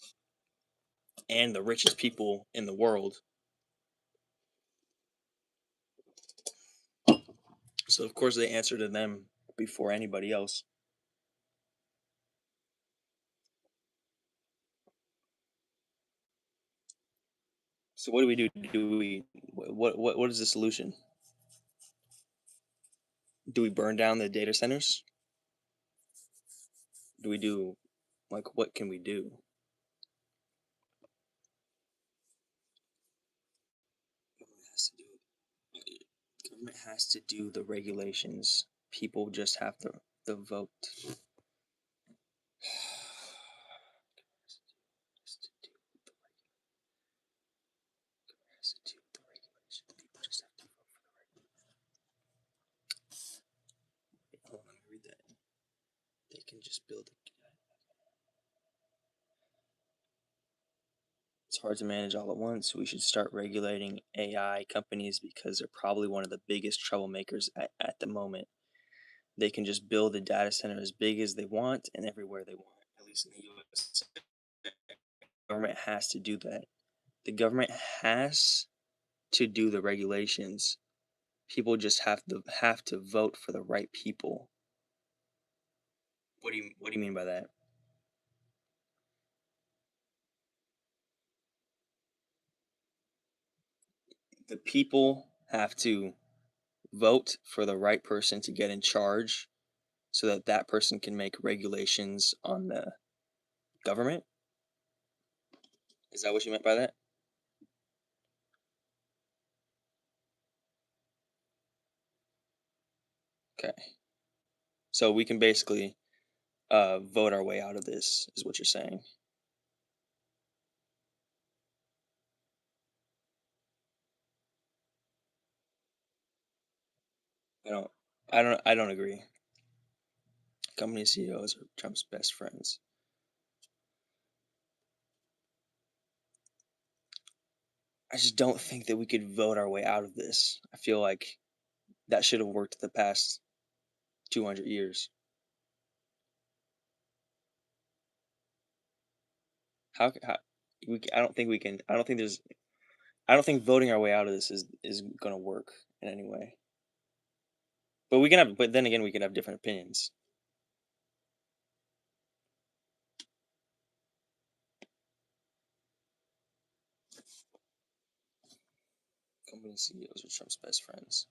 and the richest people in the world. So of course they answer to them before anybody else. So what do we do? What is the solution? Do we burn down the data centers? Do we do like what can we do? Government has to do the regulations. People just have to the vote. People just have to vote for the regulations. Hold on, let me read that. They can just build it. It's hard to manage all at once. We should start regulating AI companies because they're probably one of the biggest troublemakers at the moment. they can just build a data center as big as they want and everywhere they want, at least in the US. The government has to do that. The government has to do the regulations. People just have to vote for the right people. What do you mean by that? The people have to vote for the right person to get in charge so that that person can make regulations on the government? Is that what you meant by that? Okay. So we can basically vote our way out of this, is what you're saying. I don't agree. Company CEOs are Trump's best friends. I just don't think that we could vote our way out of this. I feel like that should have worked the past 200 years. How I don't think we can. I don't think there's. I don't think voting our way out of this is going to work in any way. But we can have. But then again, we can have different opinions. Company CEOs are Trump's best friends.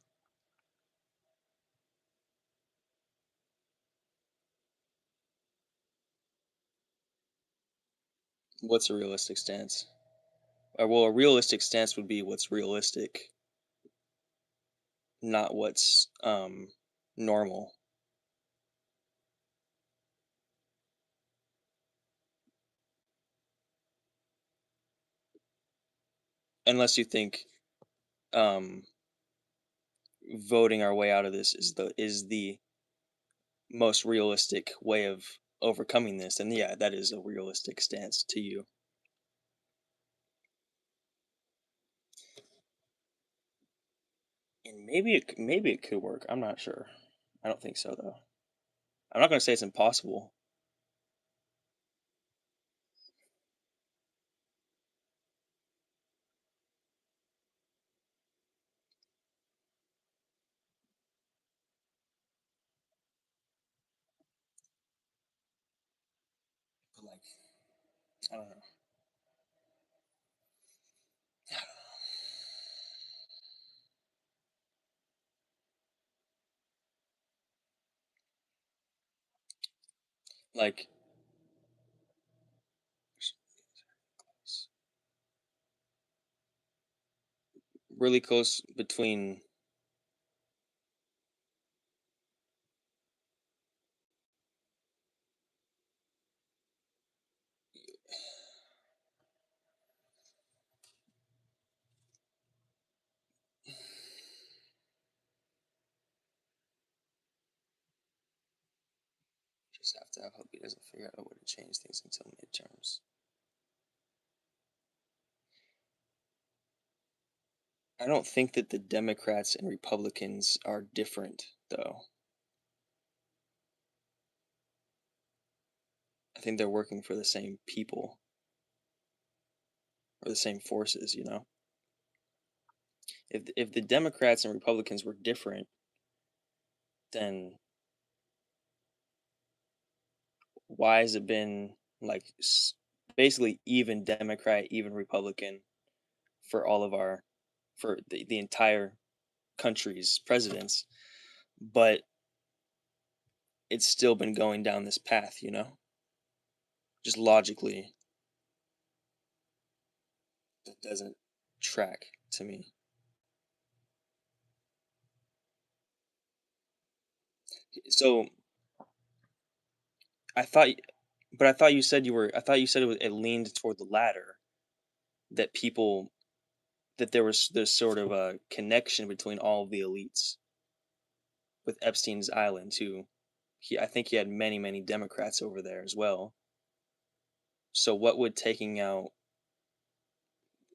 What's a realistic stance? Well, a realistic stance would be what's realistic, not what's normal. Unless you think voting our way out of this is the most realistic way of overcoming this, and yeah, that is a realistic stance to you. And maybe it could work. I'm not sure. I don't think so though. I'm not going to say it's impossible. But like, I don't know. Like, really close between. Just have to hope he doesn't figure out a way to change things until midterms. I don't think that the Democrats and Republicans are different, though. I think they're working for the same people or the same forces, you know? If the Democrats and Republicans were different, then why has it been like basically even Democrat, even Republican for all of our for the entire country's presidents, but it's still been going down this path, you know? Just logically, it doesn't track to me. So I thought, but I thought you said I thought you said it leaned toward the latter. That people, that there was this sort of a connection between all of the elites with Epstein's Island too. I think he had many Democrats over there as well. So what would taking out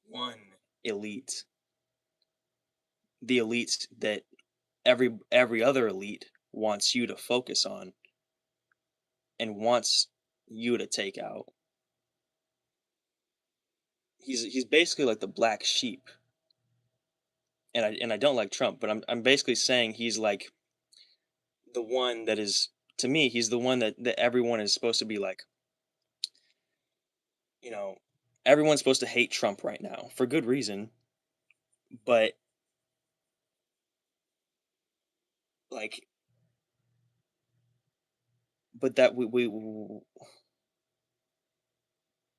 one elite, the elites that every other elite wants you to focus on and wants you to take out. He's basically like the black sheep. And I don't like Trump, but I'm basically saying he's like the one that is, to me, he's the one that everyone is supposed to be like, you know, everyone's supposed to hate Trump right now for good reason, but like, but that we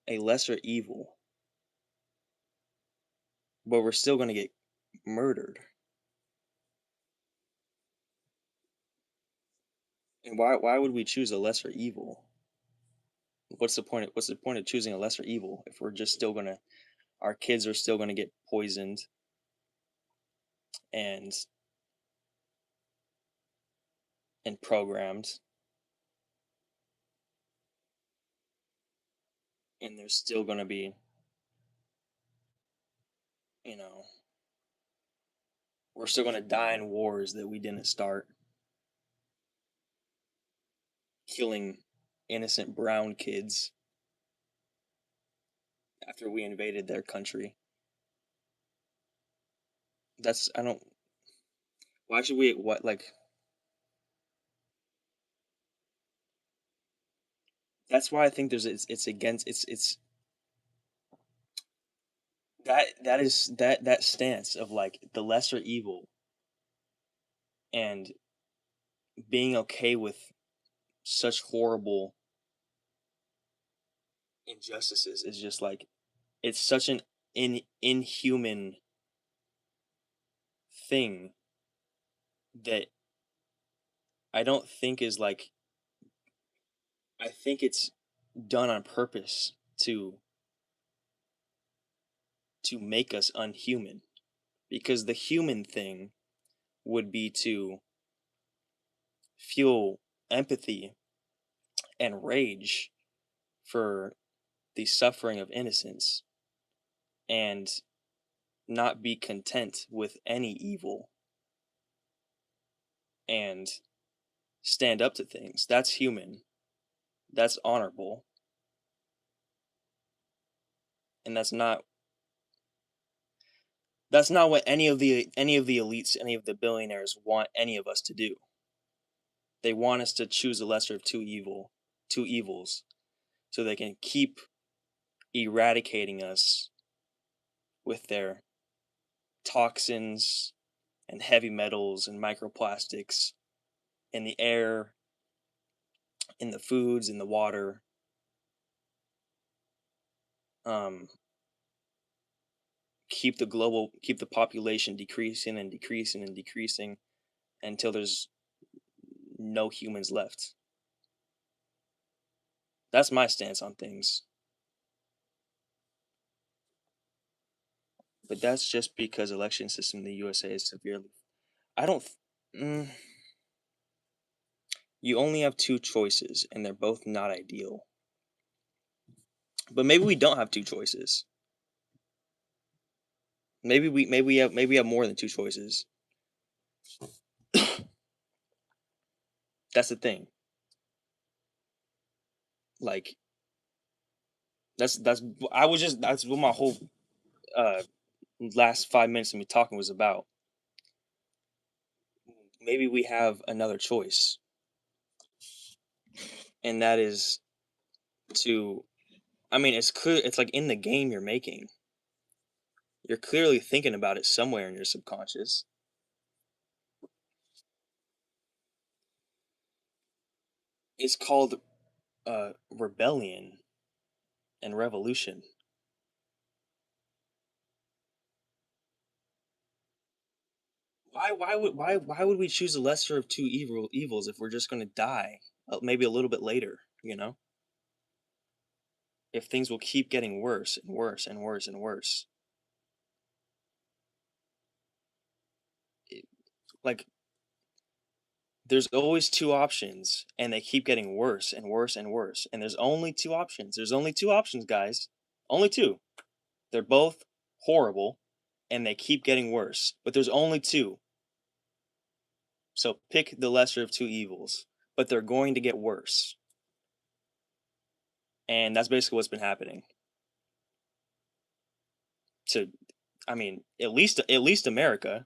a lesser evil, but we're still gonna get murdered. And why would we choose a lesser evil? What's the point of choosing a lesser evil if we're just still gonna, our kids are still gonna get poisoned and programmed, and there's still gonna be, you know, we're still gonna die in wars that we didn't start, killing innocent brown kids after we invaded their country. That's, I don't, why should we, what, like, that's why I think there's, it's against, it's that is that stance of like the lesser evil and being okay with such horrible injustices is just like, it's such an inhuman thing that I don't think is like, I think it's done on purpose to make us unhuman, because the human thing would be to feel empathy and rage for the suffering of innocence and not be content with any evil and stand up to things. That's human. That's honorable. And that's not what any of the elites, any of the billionaires want any of us to do. They want us to choose the lesser of two evils, so they can keep eradicating us with their toxins and heavy metals and microplastics in the air, in the foods, in the water. Keep the population decreasing and decreasing and decreasing until there's no humans left. That's my stance on things. But that's just because election system in the USA is severely, I don't, you only have two choices and they're both not ideal. But maybe we don't have two choices. Maybe we have more than two choices. That's the thing. Like, that's what my whole last 5 minutes of me talking was about. Maybe we have another choice, and that is to, I mean, it's clear, it's like in the game you're making. You're clearly thinking about it somewhere in your subconscious. It's called rebellion and revolution. Why would we choose the lesser of two evils if we're just going to die maybe a little bit later, you know? If things will keep getting worse and worse and worse and worse. Like, there's always two options and they keep getting worse and worse and worse. And there's only two options. There's only two options, guys. Only two. They're both horrible and they keep getting worse. But there's only two. So pick the lesser of two evils, but they're going to get worse. And that's basically what's been happening. I mean, at least America.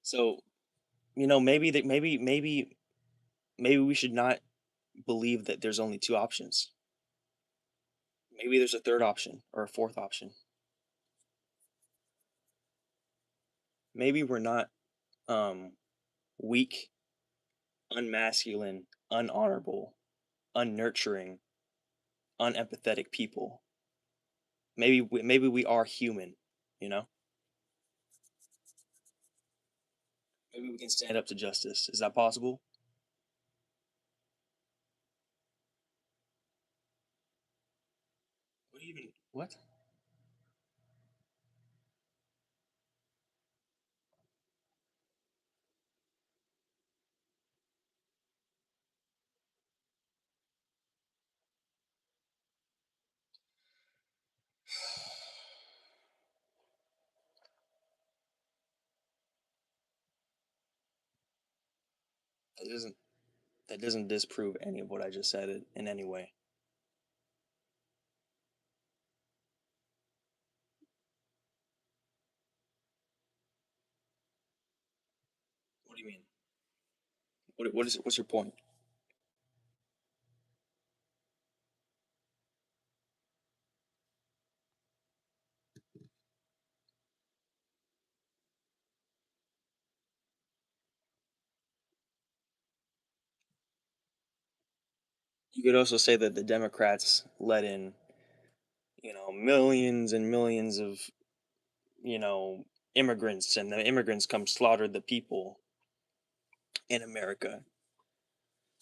So, maybe we should not believe that there's only two options. Maybe there's a third option or a fourth option. Maybe we're not weak, unmasculine, unhonorable, unnurturing, unempathetic people. Maybe we are human, you know? Maybe we can stand up to justice. Is that possible? What? That doesn't disprove any of what I just said in any way. What do you mean? What's your point? You could also say that the Democrats let in, millions and millions of, immigrants, and the immigrants come slaughter the people in America.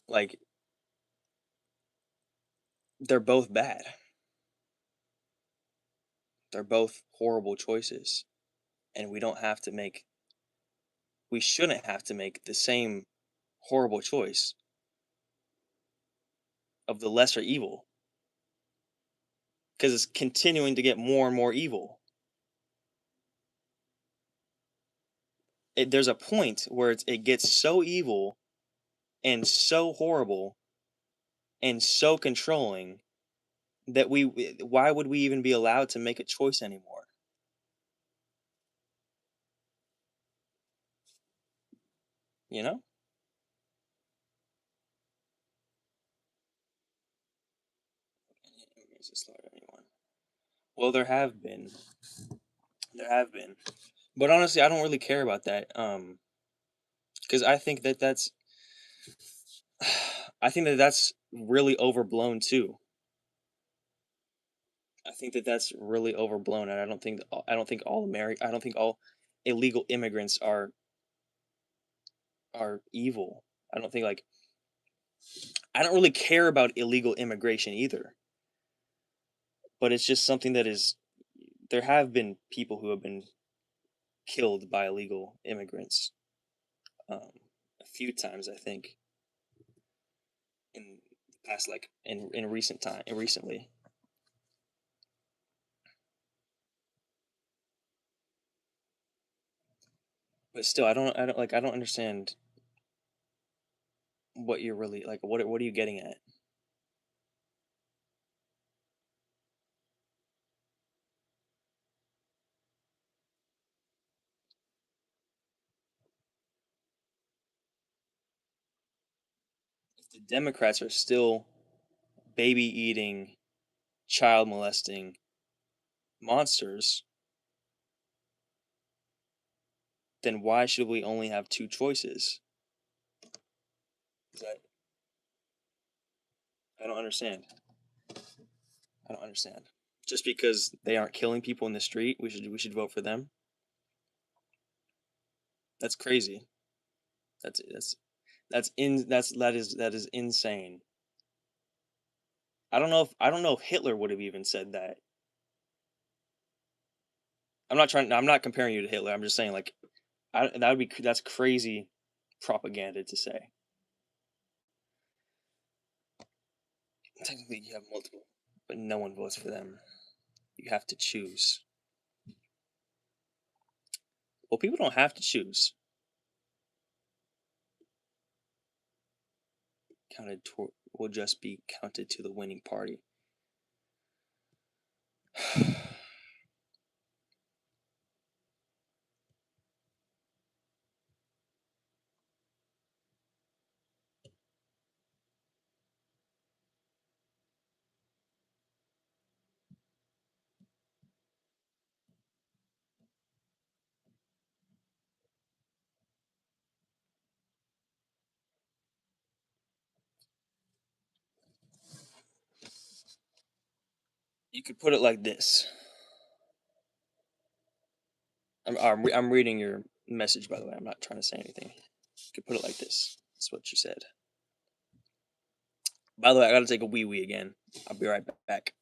Like, they're both bad. They're both horrible choices. And we shouldn't have to make the same horrible choice of the lesser evil, because it's continuing to get more and more evil. There's a point where it gets so evil and so horrible and so controlling that why would we even be allowed to make a choice anymore? You know? Well, there have been. But honestly, I don't really care about that. Because I think that that's really overblown too. I think that that's really overblown, and I don't think all illegal immigrants are evil. I don't think like I don't really care about illegal immigration either. But it's just something that is there have been people who have been killed by illegal immigrants a few times, I think, in the past, like in recently. But still, I don't understand what you're really like. What are you getting at? If the Democrats are still baby eating, child molesting monsters, then why should we only have two choices? Is that I don't understand. I don't understand. Just because they aren't killing people in the street, we should vote for them. That's crazy. That is insane. I don't know if Hitler would have even said that. I'm not comparing you to Hitler. I'm just saying like that's crazy propaganda to say. Technically, you have multiple, but no one votes for them. You have to choose. Well, people don't have to choose. Will just be counted to the winning party. You could put it like this. I'm reading your message, by the way. I'm not trying to say anything. You could put it like this. That's what you said. By the way, I gotta take a wee again. I'll be right back.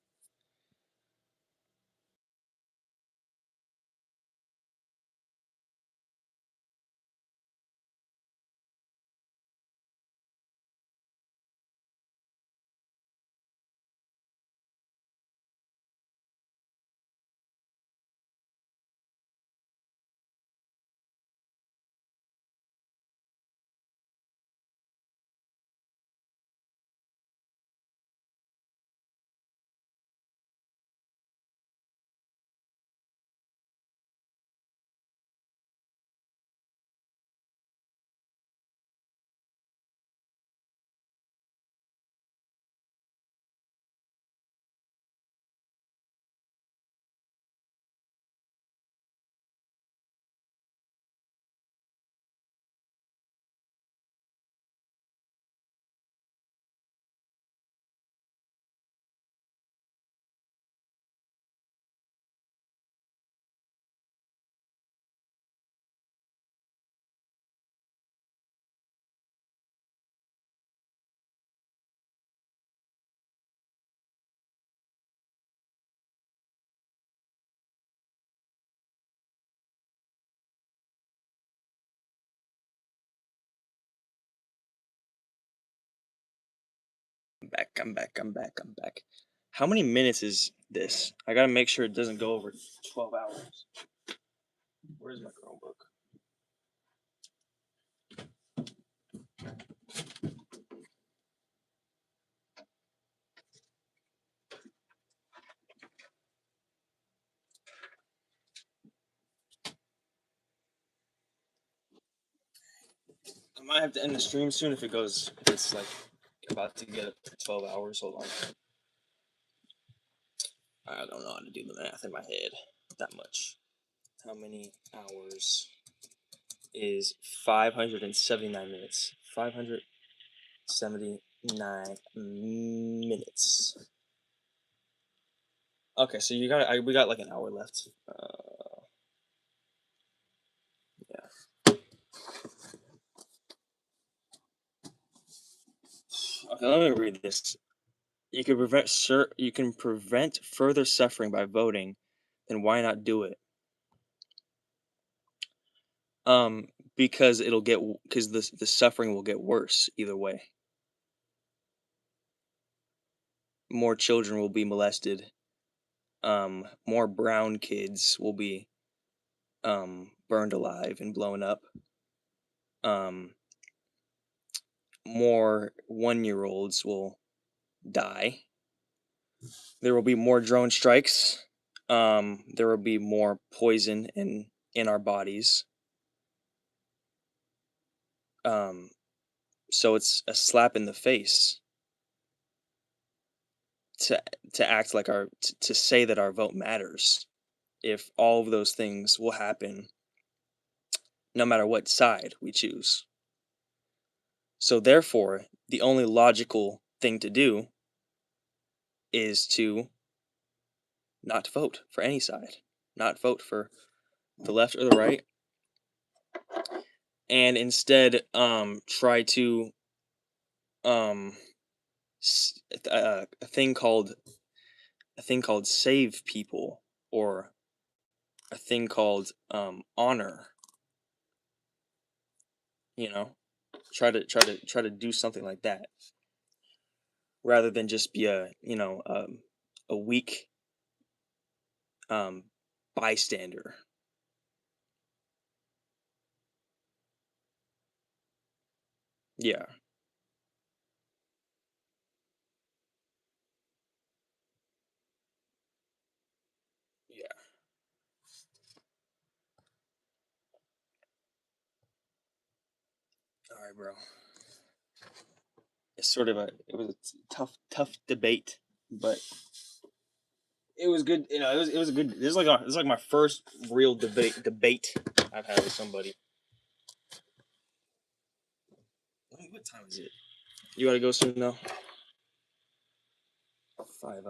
I'm back. How many minutes is this? I gotta make sure it doesn't go over 12 hours. Where's my Chromebook? I might have to end the stream soon if it's like about to get up to 12 hours. Hold on. I don't know how to do the math in my head that much. How many hours is 579 minutes? 579 minutes. Okay, so we got like an hour left. Yeah. Okay, let me read this. You can prevent further suffering by voting, then why not do it? Because the suffering will get worse either way. More children will be molested. More brown kids will be burned alive and blown up. More 1-year-olds will die. There will be more drone strikes. There will be more poison in our bodies. So it's a slap in the face to act like to say that our vote matters if all of those things will happen no matter what side we choose. So therefore, the only logical thing to do is to not vote for any side, not vote for the left or the right, and instead try to a thing called save people, or a thing called honor. Try to do something like that rather than just be a weak bystander. Yeah. Yeah. All right, bro. It's sort of it was a tough debate, but it was good. You know, it was a good. This is like my first real debate I've had with somebody. What time is it? You gotta go soon though. 5.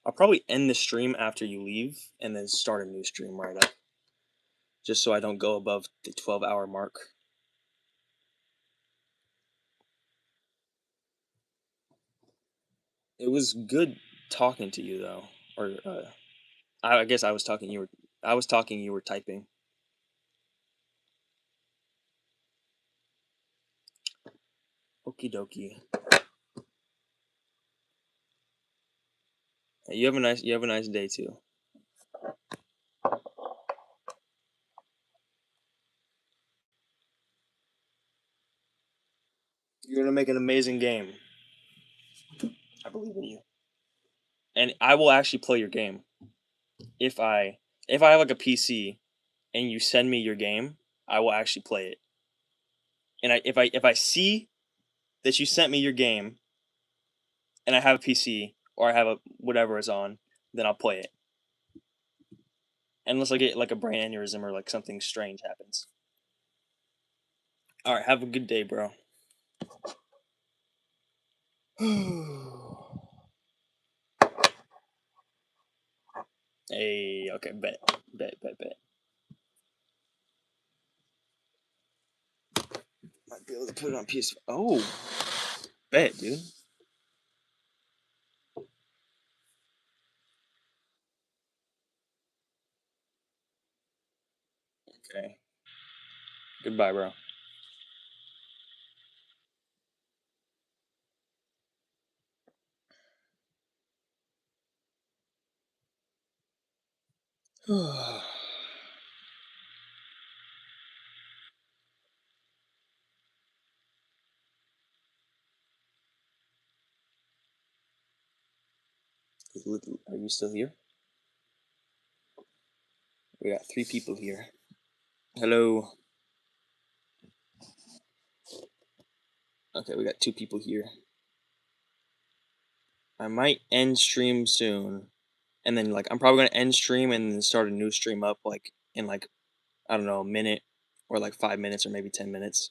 I'll probably end the stream after you leave, and then start a new stream right up, just so I don't go above the 12-hour mark. It was good talking to you though, or I guess I was talking. I was talking. You were typing. Okie dokie. You have a nice day too. You're gonna make an amazing game. I believe in you. And I will actually play your game. If I have like a PC and you send me your game, I will actually play it. And if I see that you sent me your game and I have a PC or I have a whatever is on, then I'll play it. Unless I get like a brain aneurysm or like something strange happens. All right, have a good day, bro. Hey, okay, bet. Might be able to put it on PS. Oh, bet, dude. Okay. Goodbye, bro. Are you still here? We got 3 people here. Hello. Okay, we got 2 people here. I might end stream soon, and then like I'm probably gonna end stream and then start a new stream up like in like I don't know, a minute or like 5 minutes or maybe 10 minutes.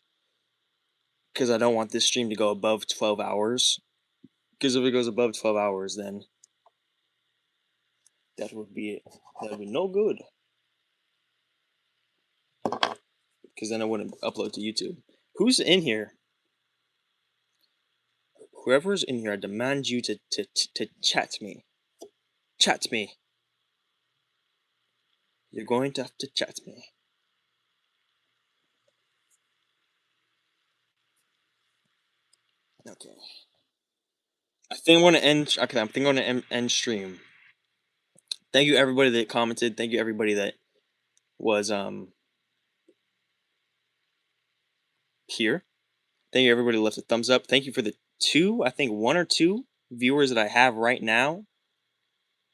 Because I don't want this stream to go above 12 hours. Because if it goes above 12 hours, then that would be no good. Because then I wouldn't upload to YouTube. Who's in here? Whoever's in here, I demand you to chat me. Chat me. You're going to have to chat me. Okay. I think I'm going to end. Okay, I think I'm going to end stream. Thank you everybody that commented. Thank you everybody that was here. Thank you everybody that left a thumbs up. Thank you for the 1 or 2 viewers that I have right now.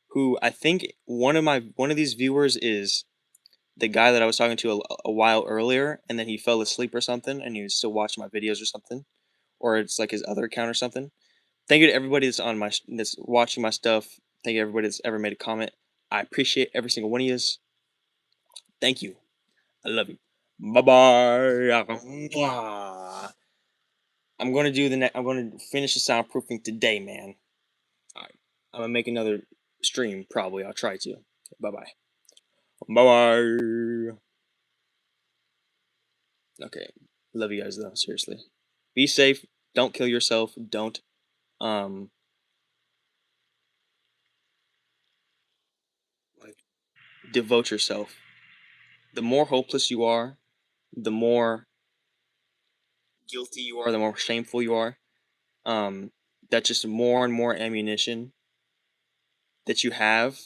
Who I think one of these viewers is the guy that I was talking to a while earlier, and then he fell asleep or something, and he was still watching my videos or something, or it's like his other account or something. Thank you to everybody that's watching my stuff. Thank you to everybody that's ever made a comment. I appreciate every single one of you. Thank you. I love you. Bye bye. I'm gonna do I'm gonna finish the soundproofing today, man. All right. I'm gonna make another stream probably. I'll try to. Bye bye. Bye bye. Okay. Love you guys though. Seriously. Be safe. Don't kill yourself. Don't like devote yourself. The more hopeless you are, the more guilty you are, the more shameful you are. That's just more and more ammunition that you have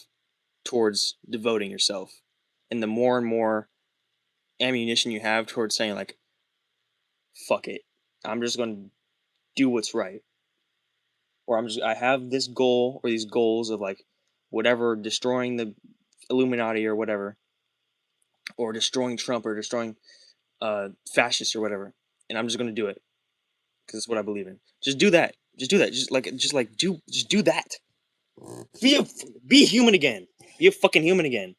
towards devoting yourself. And the more and more ammunition you have towards saying like, fuck it, I'm just going to do what's right, or I have this goal or these goals of like whatever, destroying the Illuminati or whatever, or destroying Trump or destroying fascists or whatever, and I'm just going to do it because it's what I believe in. Just do that. Just do that. Just do that. Be human again. Be a fucking human again.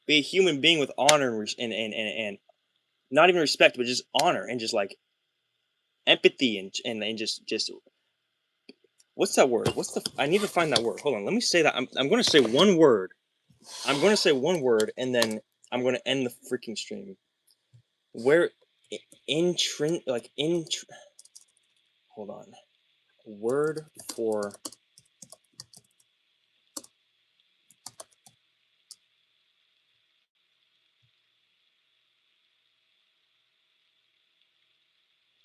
Be a human being with honor and not even respect, but just honor and just like empathy and just what's that word? I need to find that word. Hold on, let me say that. I'm going to say one word. I'm going to say one word, and then I'm going to end the freaking stream. Where hold on. Word for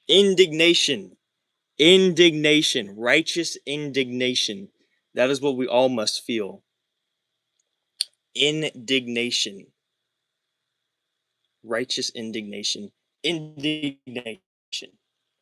indignation. Indignation, righteous indignation. That is what we all must feel. Indignation. Righteous indignation. Indignation.